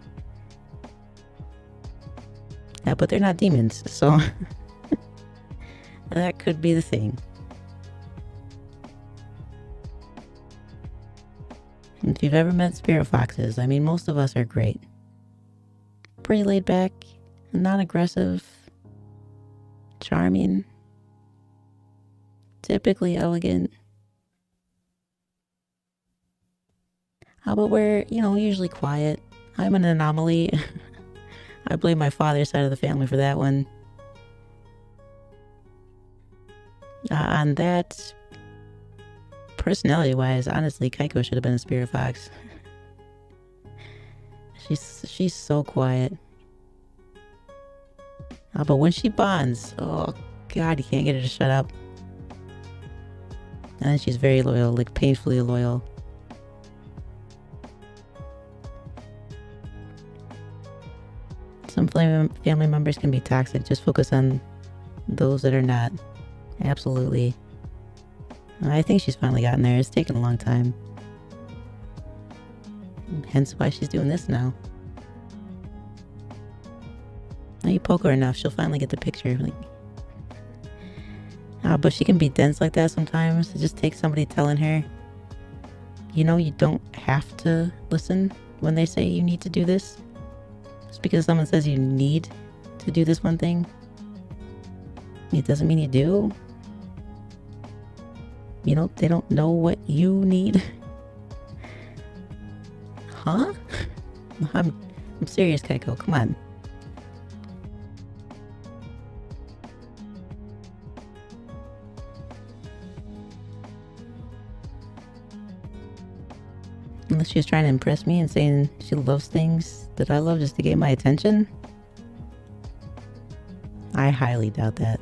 Yeah, but they're not demons, so that could be the thing. If you've ever met spirit foxes, I mean, most of us are great. Pretty laid back, not aggressive, charming, typically elegant. But we're, usually quiet. I'm an anomaly. I blame my father's side of the family for that one. On that, personality-wise, honestly, Kaiko should have been a spirit fox. She's so quiet. But when she bonds, oh god, you can't get her to shut up. And then she's very loyal, like painfully loyal. Some family members can be toxic. Just focus on those that are not. Absolutely. I think she's finally gotten there. It's taken a long time. Hence why she's doing this now. Now you poke her enough, she'll finally get the picture. But she can be dense like that sometimes. It just takes somebody telling her, you don't have to listen when they say you need to do this. Just because someone says you need to do this one thing, it doesn't mean you do. They don't know what you need. Huh? I'm serious, Kaiko. Come on. Unless she was trying to impress me and saying she loves things that I love just to get my attention. I highly doubt that.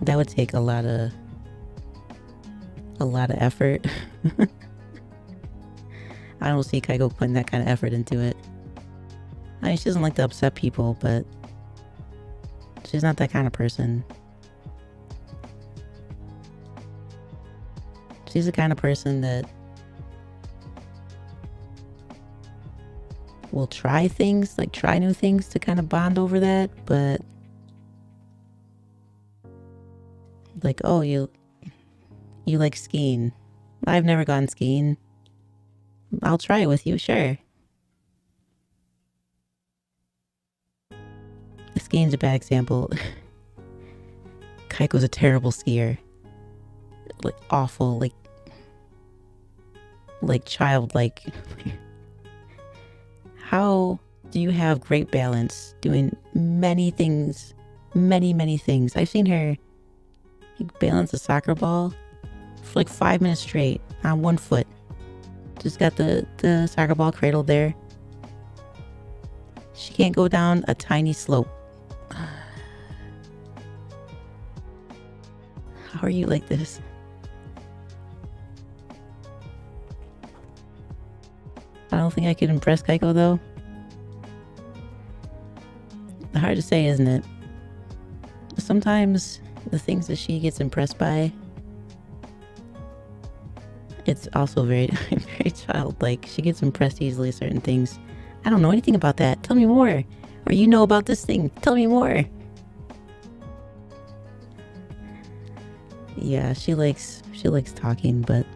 That would take a lot of effort. I don't see Kaiko putting that kind of effort into it. I mean, she doesn't like to upset people, but she's not that kind of person. She's the kind of person that will try things, like try new things to kind of bond over that, but like, oh, you like skiing. I've never gone skiing. I'll try it with you, sure. Skiing's a bad example. Kaiko's a terrible skier. Like awful, like childlike. How do you have great balance doing many things, many things? I've seen her balance a soccer ball for like 5 minutes straight on one foot. Just got the soccer ball cradled there. She can't go down a tiny slope. How are you like this? I don't think I could impress Kaiko though. Hard to say, isn't it? Sometimes the things that she gets impressed by, it's also very, very childlike. She gets impressed easily with certain things. I don't know anything about that. Tell me more. Or you know about this thing. Tell me more. Yeah, she likes talking, but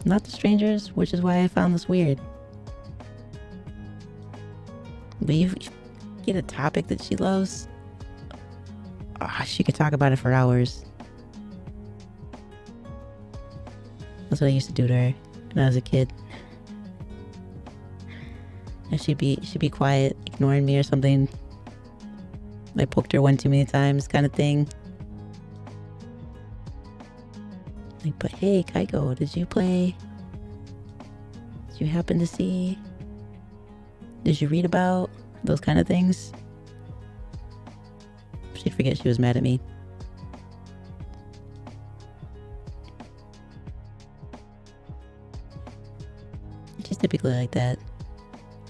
not to strangers, which is why I found this weird. But you get a topic that she loves, she could talk about it for hours. That's what I used to do to her when I was a kid. And she'd be quiet, ignoring me or something. I poked her one too many times, kind of thing. Like, but hey, Kaiko, did you play? Did you happen to see? Did you read about? Those kind of things. She'd forget she was mad at me. She's typically like that.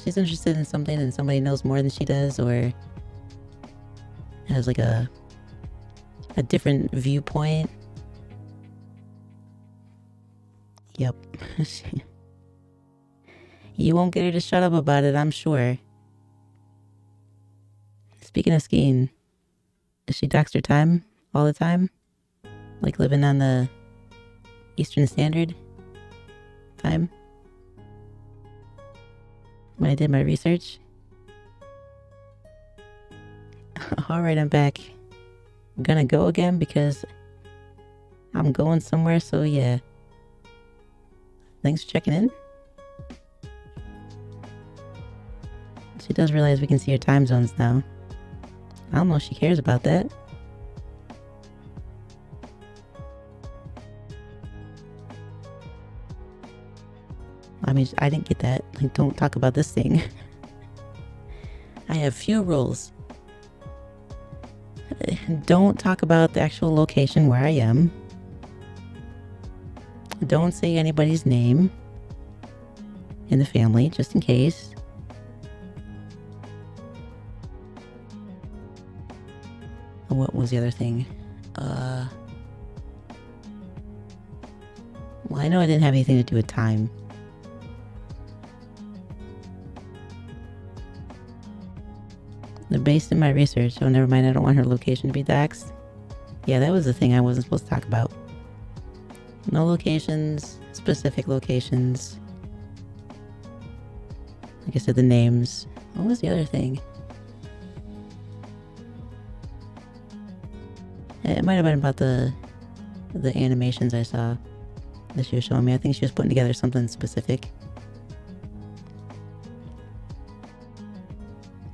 She's interested in something and somebody knows more than she does, or has like a different viewpoint. Yep. You won't get her to shut up about it, I'm sure. Speaking of skiing, does she dox her time all the time? Like living on the Eastern Standard Time? When I did my research? Alright, I'm back. I'm gonna go again because I'm going somewhere, so yeah. Thanks for checking in. She does realize we can see her time zones now. I don't know if she cares about that. I mean, I didn't get that. Like, don't talk about this thing. I have few rules. Don't talk about the actual location where I am. Don't say anybody's name in the family, just in case. What was the other thing? Well, I know I didn't have anything to do with time. They're based in my research. Oh, never mind. I don't want her location to be doxed. Yeah, that was the thing I wasn't supposed to talk about. No locations, specific locations. Like I said, the names. What was the other thing? It might have been about the animations I saw that she was showing me. I think she was putting together something specific.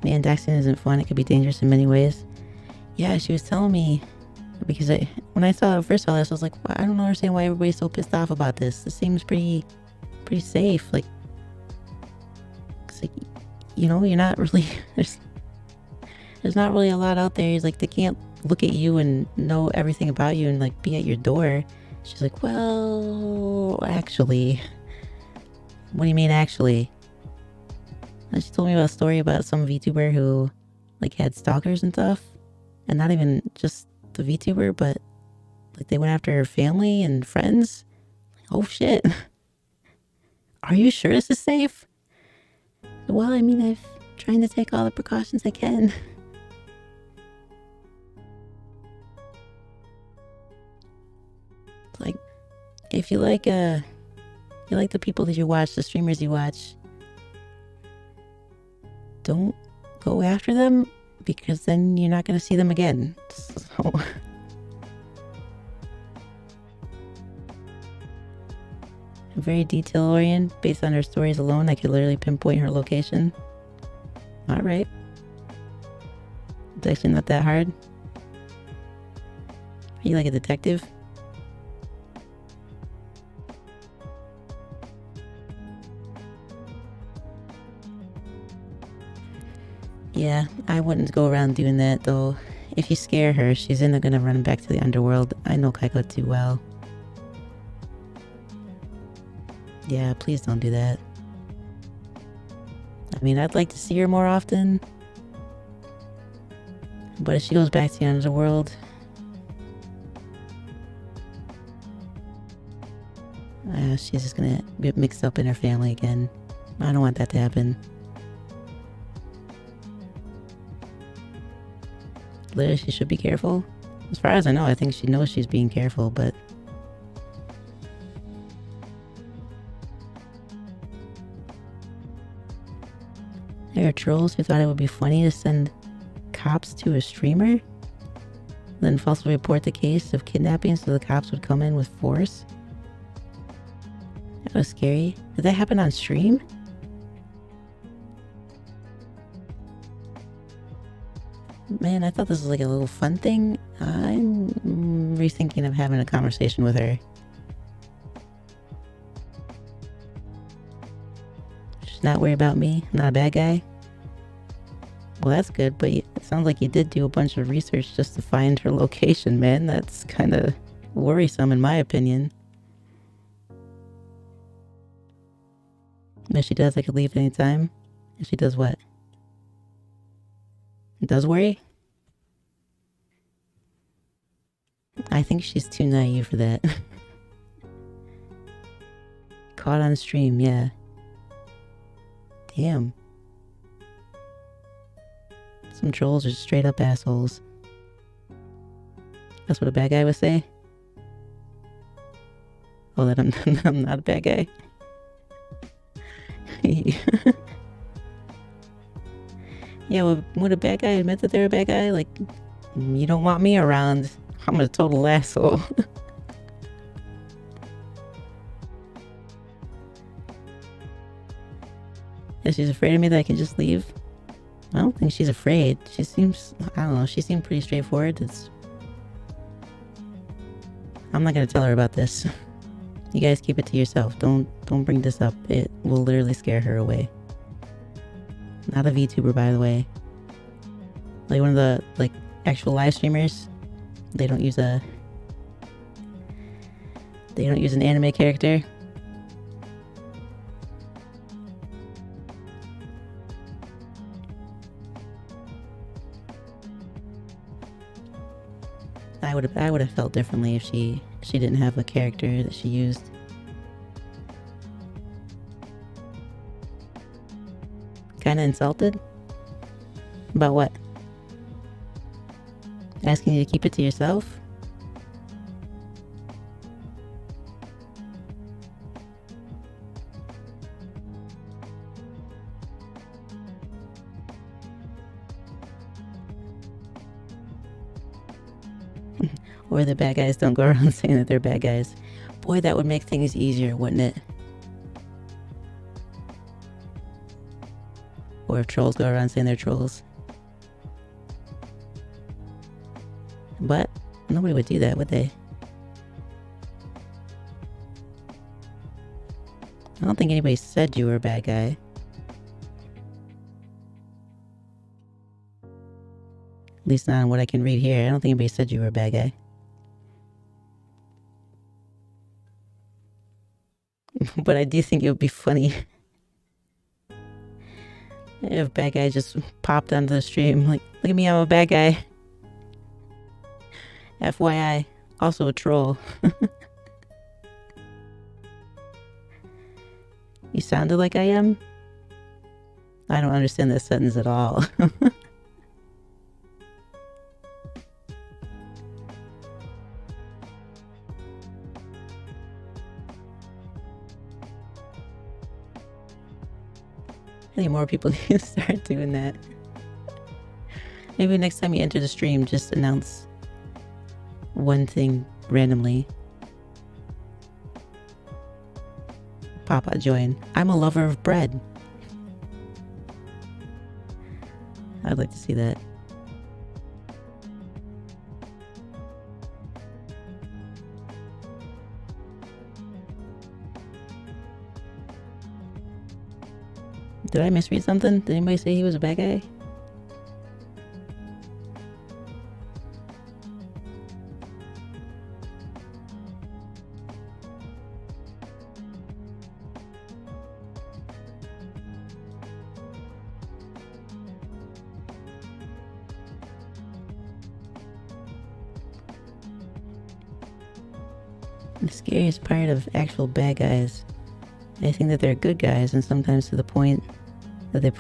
Man, doxing isn't fun. It could be dangerous in many ways. Yeah, she was telling me, because when I first saw this, I was like, well, I don't understand why everybody's so pissed off about this. This seems pretty safe. Like, it's like, you know, you're not really, there's not really a lot out there. It's like, they can't look at you and know everything about you and like be at your door. She's like, well, actually. What do you mean, actually? And she told me about a story about some VTuber who like had stalkers and stuff. And not even just the VTuber, but like they went after her family and friends. Oh shit. Are you sure this is safe? Well, I mean, I'm trying to take all the precautions I can. It's like, if you like the people that you watch, the streamers you watch, don't go after them, because then you're not going to see them again. So very detail oriented. Based on her stories alone, I could literally pinpoint her location. Alright. It's actually not that hard. Are you like a detective? Yeah, I wouldn't go around doing that though. If you scare her, she's either gonna run back to the underworld. I know Kaiko too well. Yeah, please don't do that. I mean, I'd like to see her more often. But if she goes back to the underworld, she's just gonna get mixed up in her family again. I don't want that to happen. Literally, she should be careful. As far as I know, I think she knows she's being careful, but there are trolls who thought it would be funny to send cops to a streamer, then falsely report the case of kidnapping so the cops would come in with force. That was scary. Did that happen on stream? Man, I thought this was like a little fun thing. I'm rethinking of having a conversation with her. She's not worried about me. I'm not a bad guy. Well, that's good, but it sounds like you did do a bunch of research just to find her location, man. That's kind of worrisome in my opinion. If she does, I could leave anytime. If she does what? Does worry? I think she's too naive for that. caught on stream, yeah. Damn. Some trolls are straight up assholes. That's what a bad guy would say? Oh, that I'm not a bad guy. Yeah, well, would a bad guy admit that they're a bad guy? Like, you don't want me around. I'm a total asshole. If she's afraid of me that I can just leave? I don't think she's afraid. She seems, I don't know, she seemed pretty straightforward. I'm not gonna tell her about this. You guys keep it to yourself. Don't bring this up. It will literally scare her away. Not a VTuber, by the way. Like one of the actual live streamers. They don't use an anime character. I would have felt differently if she didn't have a character that she used. Kinda insulted? About what? Asking you to keep it to yourself? Or the bad guys don't go around saying that they're bad guys. Boy, that would make things easier, wouldn't it? Or if trolls go around saying they're trolls. But nobody would do that, would they? I don't think anybody said you were a bad guy. At least not on what I can read here. I don't think anybody said you were a bad guy. But I do think it would be funny if a bad guy just popped onto the stream. Like, look at me, I'm a bad guy. FYI, also a troll. You sounded like I am? I don't understand this sentence at all. I think more people need to start doing that. Maybe next time you enter the stream, just announce one thing randomly. Papa join. I'm a lover of bread. I'd like to see that. Did I misread something? Did anybody say he was a bad guy? The scariest part of actual bad guys, I think that they're good guys, and sometimes to the point that they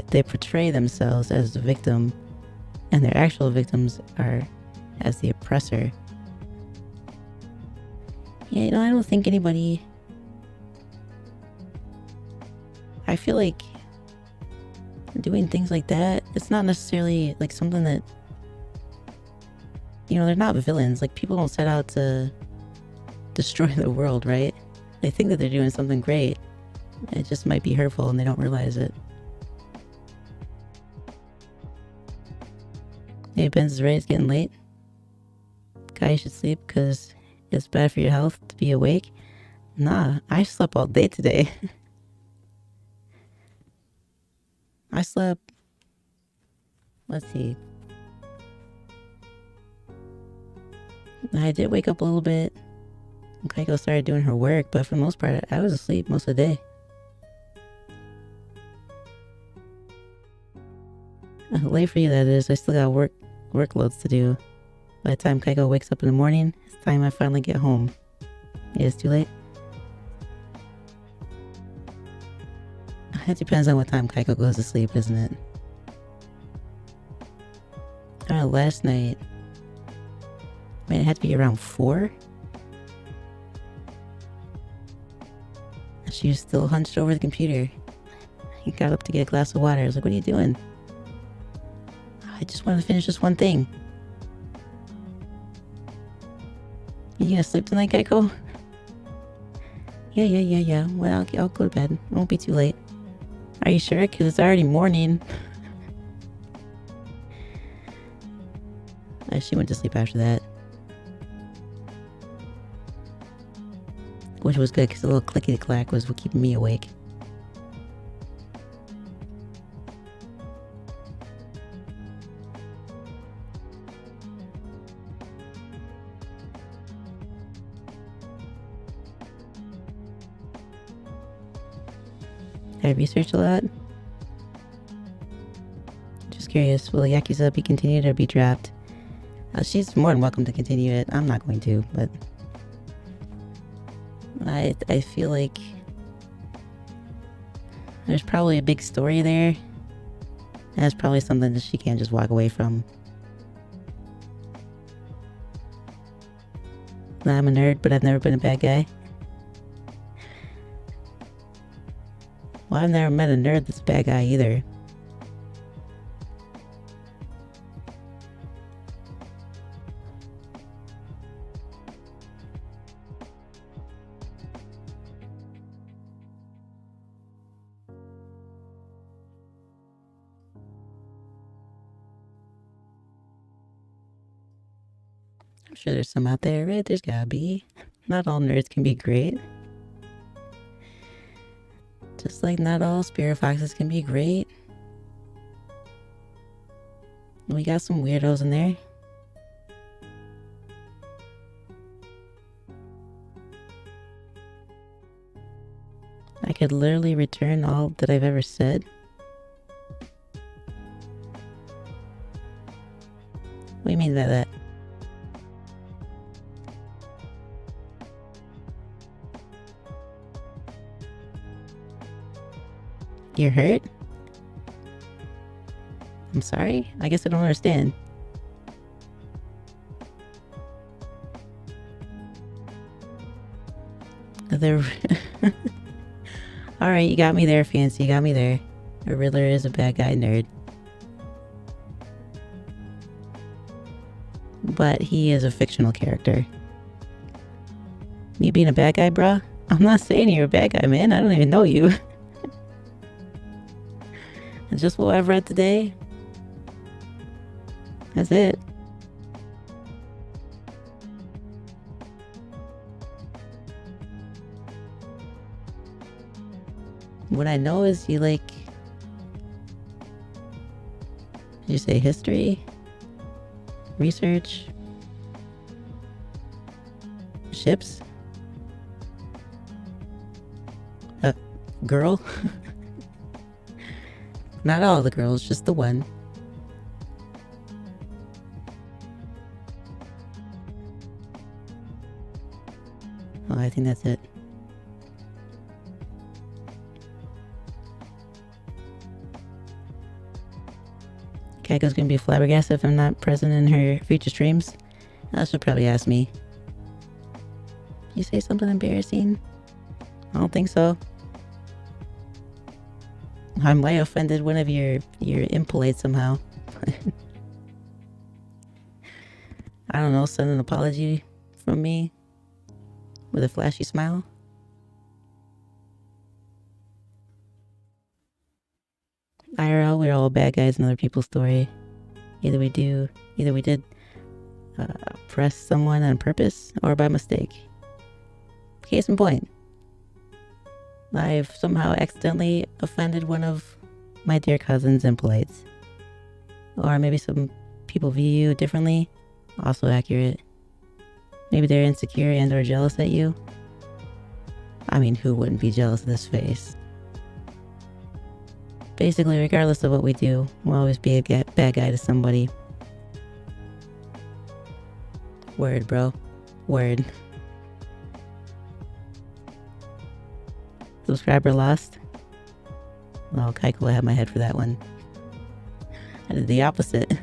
they portray themselves as the victim, and their actual victims are as the oppressor. Yeah, I don't think anybody... I feel like doing things like that, it's not necessarily like something that... they're not villains. Like, people don't set out to destroy the world, right? They think that they're doing something great. It just might be hurtful and they don't realize it. Hey, Ben's right, it's getting late. Guy, you should sleep because it's bad for your health to be awake. Nah, I slept all day today. I slept... Let's see. I did wake up a little bit. Kaiko started doing her work, but for the most part, I was asleep most of the day. Late for you, that is. I still got workloads to do. By the time Kaiko wakes up in the morning, it's time I finally get home. It is too late. It depends on what time Kaiko goes to sleep, isn't it? Last night... Man, it had to be around 4? She was still hunched over the computer. He got up to get a glass of water. I was like, what are you doing? I just wanted to finish this one thing. You gonna sleep tonight, Kaiko? Yeah. Well, I'll go to bed. It won't be too late. Are you sure? Because it's already morning. She went to sleep after that. Which was good, because the little clickety-clack was what keeping me awake. Did I research a lot? Just curious, will Yakuza be continued or be dropped? She's more than welcome to continue it. I'm not going to, but... I feel like... there's probably a big story there. That's probably something that she can't just walk away from. I'm a nerd, but I've never been a bad guy. Well, I've never met a nerd that's a bad guy either. I'm sure there's some out there, right? There's gotta be. Not all nerds can be great. Just like not all spirit foxes can be great. We got some weirdos in there. I could literally return all that I've ever said. What do you mean by that? You're hurt? I'm sorry? I guess I don't understand. Alright, you got me there, Fancy. You got me there. A Riddler is a bad guy nerd. But he is a fictional character. Me being a bad guy, bruh? I'm not saying you're a bad guy, man. I don't even know you. It's just what I've read today. That's it. What I know is you like... Did you say history? Research? Ships? Girl? Not all the girls, just the one. Oh, I think that's it. Kaiko's gonna be flabbergasted if I'm not present in her future streams. She'll probably ask me. You say something embarrassing? I don't think so. I might have offended one of your impolite somehow. I don't know, send an apology from me with a flashy smile. IRL, we're all bad guys in other people's story. Either we did press someone on purpose or by mistake. Case in point. I've somehow accidentally offended one of my dear cousins impolites. Or maybe some people view you differently. Also accurate. Maybe they're insecure and or jealous at you. I mean, who wouldn't be jealous of this face? Basically, regardless of what we do, we'll always be a bad guy to somebody. Word, bro. Word. Subscriber lost? Oh, Kaiko will have my head for that one. I did the opposite.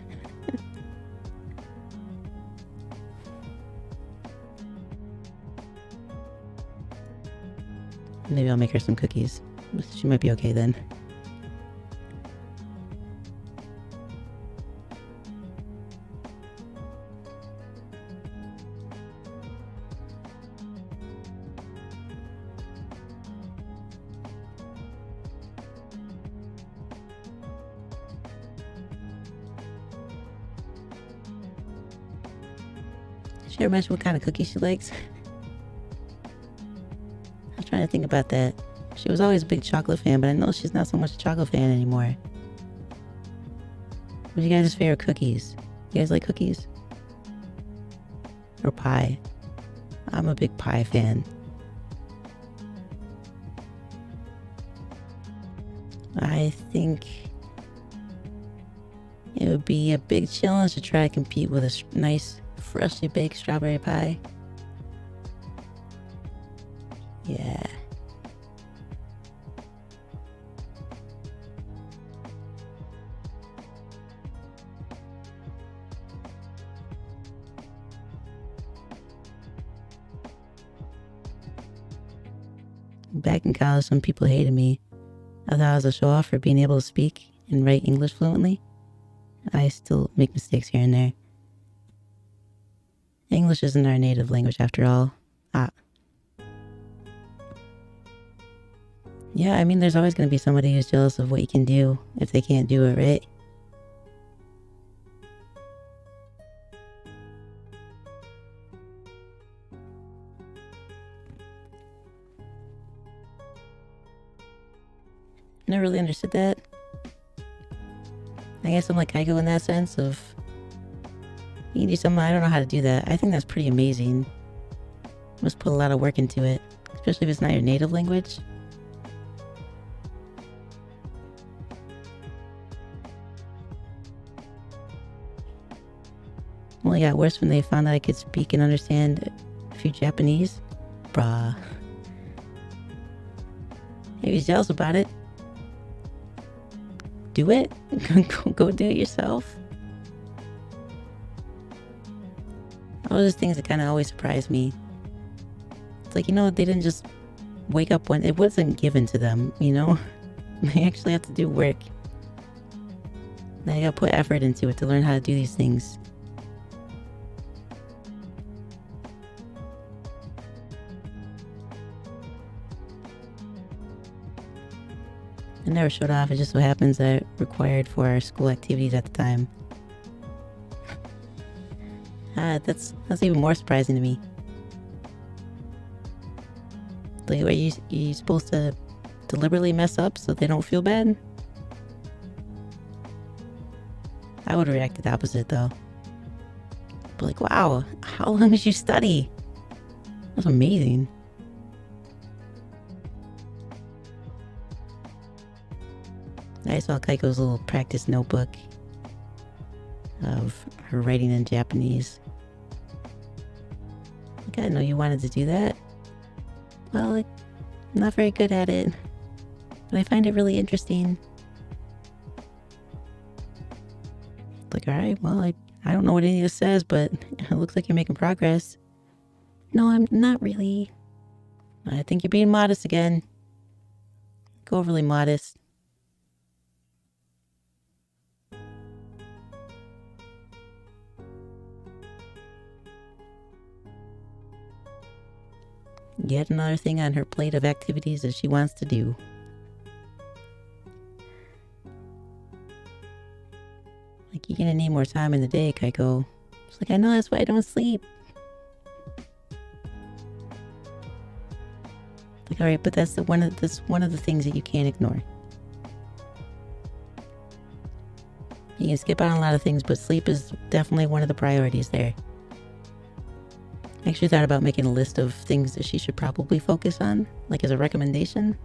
Maybe I'll make her some cookies. She might be okay then. She ever mentioned what kind of cookies she likes? I was trying to think about that. She was always a big chocolate fan, but I know she's not so much a chocolate fan anymore. What are you guys' favorite cookies? You guys like cookies? Or pie? I'm a big pie fan. I think it would be a big challenge to try to compete with a nice freshly baked strawberry pie. Yeah. Back in college, some people hated me. I thought I was a show-off for being able to speak and write English fluently. I still make mistakes here and there. English isn't our native language after all. Yeah, I mean, there's always going to be somebody who's jealous of what you can do if they can't do it, right? Never really understood that. I guess I'm like Kaiko in that sense of, you can do something, I don't know how to do that. I think that's pretty amazing. You must put a lot of work into it, especially if it's not your native language. Only got worse when they found out I could speak and understand a few Japanese. Bruh. Maybe he's jealous about it. Do it. Go do it yourself. All those things that kind of always surprise me. It's like, you know, they didn't just wake up when it wasn't given to them, you know? They actually have to do work. They gotta put effort into it to learn how to do these things. I never showed off. It just so happens that required for our school activities at the time. That's even more surprising to me. Like, are you supposed to deliberately mess up so they don't feel bad? I would have reacted the opposite though. But like, wow, how long did you study? That's amazing. I saw Kaiko's little practice notebook of her writing in Japanese. Like, I didn't know you wanted to do that. Well, I'm not very good at it, but I find it really interesting. Like, alright, well, I don't know what any of this says, but it looks like you're making progress. No, I'm not really. I think you're being modest again. Like, overly modest. Yet another thing on her plate of activities that she wants to do. Like, you're gonna need more time in the day, Kaiko. She's like, I know, that's why I don't sleep. Like, alright, but that's one of the things that you can't ignore. You can skip out on a lot of things, but sleep is definitely one of the priorities there. I actually thought about making a list of things that she should probably focus on, like as a recommendation.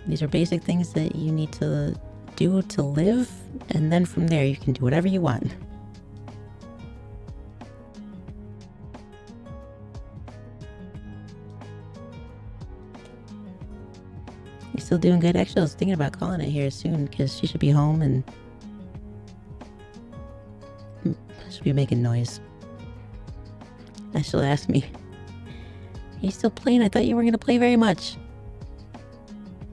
These are basic things that you need to do to live, and then from there you can do whatever you want. You still doing good? Actually, I was thinking about calling it here soon because she should be home and should be making noise. And she'll ask me, "Are you still playing? I thought you weren't gonna play very much."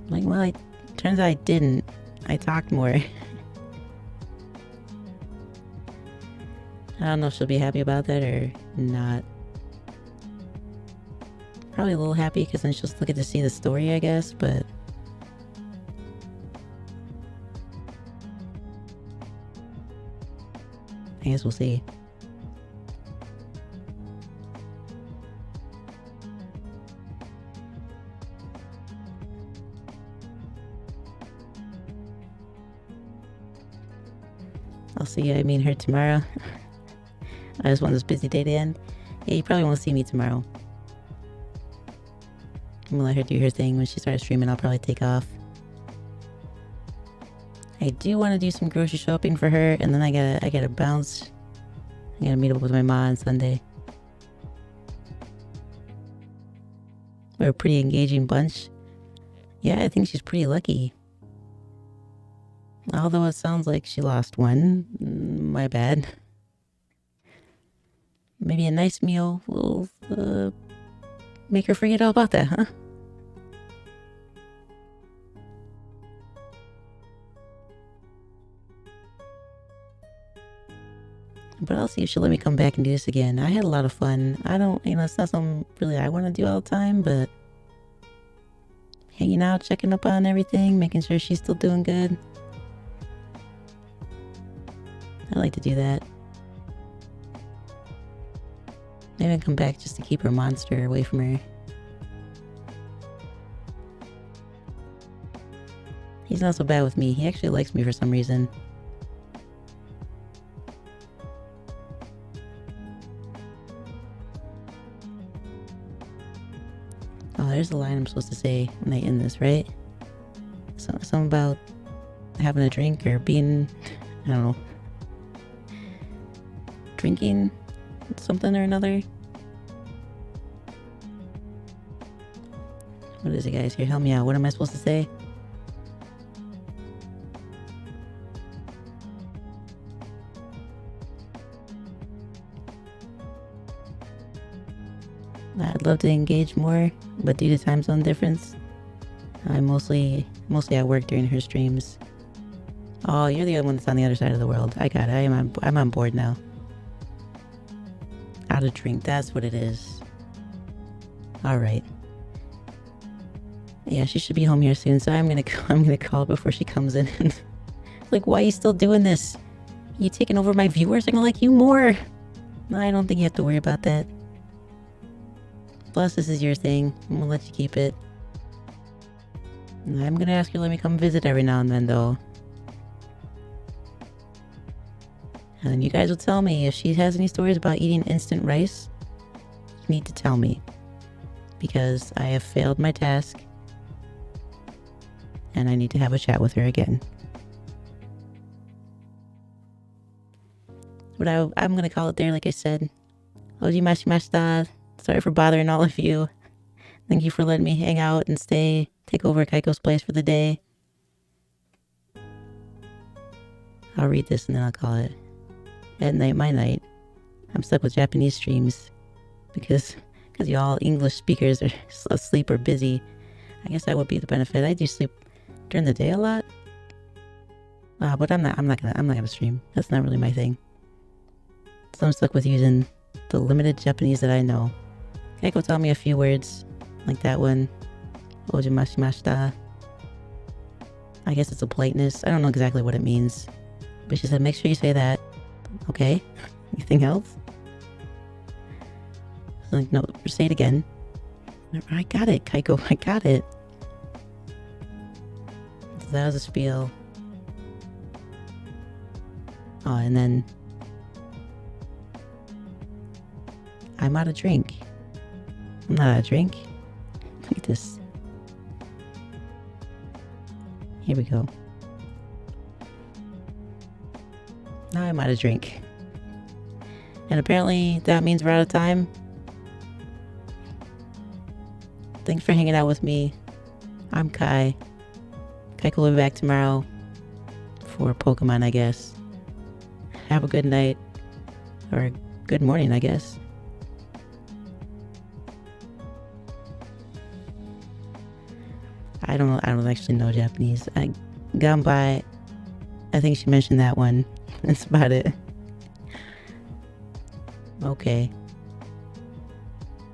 I'm like, well, turns out I didn't. I talked more. I don't know if she'll be happy about that or not. Probably a little happy because then she'll still get to see the story, I guess, but I guess we'll see. I'll see you. I mean her tomorrow. I just want this busy day to end. Yeah, you probably won't see me tomorrow. I'm gonna let her do her thing. When she starts streaming, I'll probably take off. I do want to do some grocery shopping for her, and then I gotta bounce. I gotta meet up with my mom on Sunday. We're a pretty engaging bunch. Yeah, I think she's pretty lucky. Although it sounds like she lost one. My bad. Maybe a nice meal will make her forget all about that, huh? But I'll see if she'll let me come back and do this again. I had a lot of fun. I don't, it's not something really I want to do all the time, but hanging out, checking up on everything, making sure she's still doing good. I like to do that. Maybe I'll come back just to keep her monster away from her. He's not so bad with me. He actually likes me for some reason. Oh, there's a line I'm supposed to say when I end this, right? Something about having a drink or being, I don't know, drinking something or another. What is it, guys? Here, help me out. What am I supposed to say? I'd love to engage more, but due to time zone difference, I'm mostly at work during her streams. Oh, you're the other one that's on the other side of the world. I got it. I'm on board now. Out of drink, that's what it is. Alright. Yeah, she should be home here soon, so I'm gonna call before she comes in. Like, why are you still doing this? You taking over my viewers? I'm gonna like you more. No, I don't think you have to worry about that. Plus, this is your thing. I'm gonna let you keep it. I'm gonna ask her to let me come visit every now and then, though. And then you guys will tell me if she has any stories about eating instant rice. You need to tell me. Because I have failed my task. And I need to have a chat with her again. But I'm gonna call it there, like I said. Ojimashimashita. Sorry for bothering all of you. Thank you for letting me hang out and take over Kaiko's place for the day. I'll read this and then I'll call it. At night, my night. I'm stuck with Japanese streams. Because y'all English speakers are asleep or busy. I guess that would be the benefit. I do sleep during the day a lot. But I'm not gonna stream. That's not really my thing. So I'm stuck with using the limited Japanese that I know. Kaiko tell me a few words, like that one. Ojimashimashita. I guess it's a politeness. I don't know exactly what it means. But she said, make sure you say that. Okay. Anything else? I was like, no, say it again. I got it, Kaiko. I got it. So that was a spiel. Oh, and then I'm out of drink. I'm not out of drink. Look at this. Here we go. Now I'm out of drink. And apparently that means we're out of time. Thanks for hanging out with me. I'm Kai. Kaiko will be back tomorrow for Pokemon, I guess. Have a good night. Or good morning, I guess. I don't actually know Japanese. Ganbai, I think she mentioned that one. That's about it. Okay.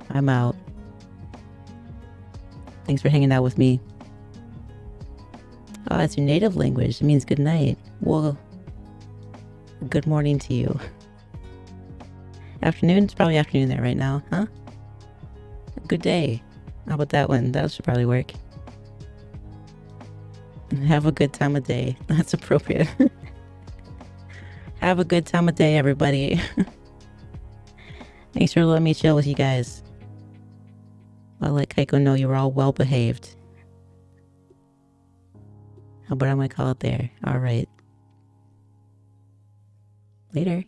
I'm out. Thanks for hanging out with me. Oh, it's your native language. It means good night. Well, good morning to you. Afternoon? It's probably afternoon there right now, huh? Good day. How about that one? That should probably work. Have a good time of day. That's appropriate. Have a good time of day, everybody. Thanks for letting me chill with you guys. I'll let Kaiko know you were all well behaved. How about I'm gonna call it there? Alright. Later.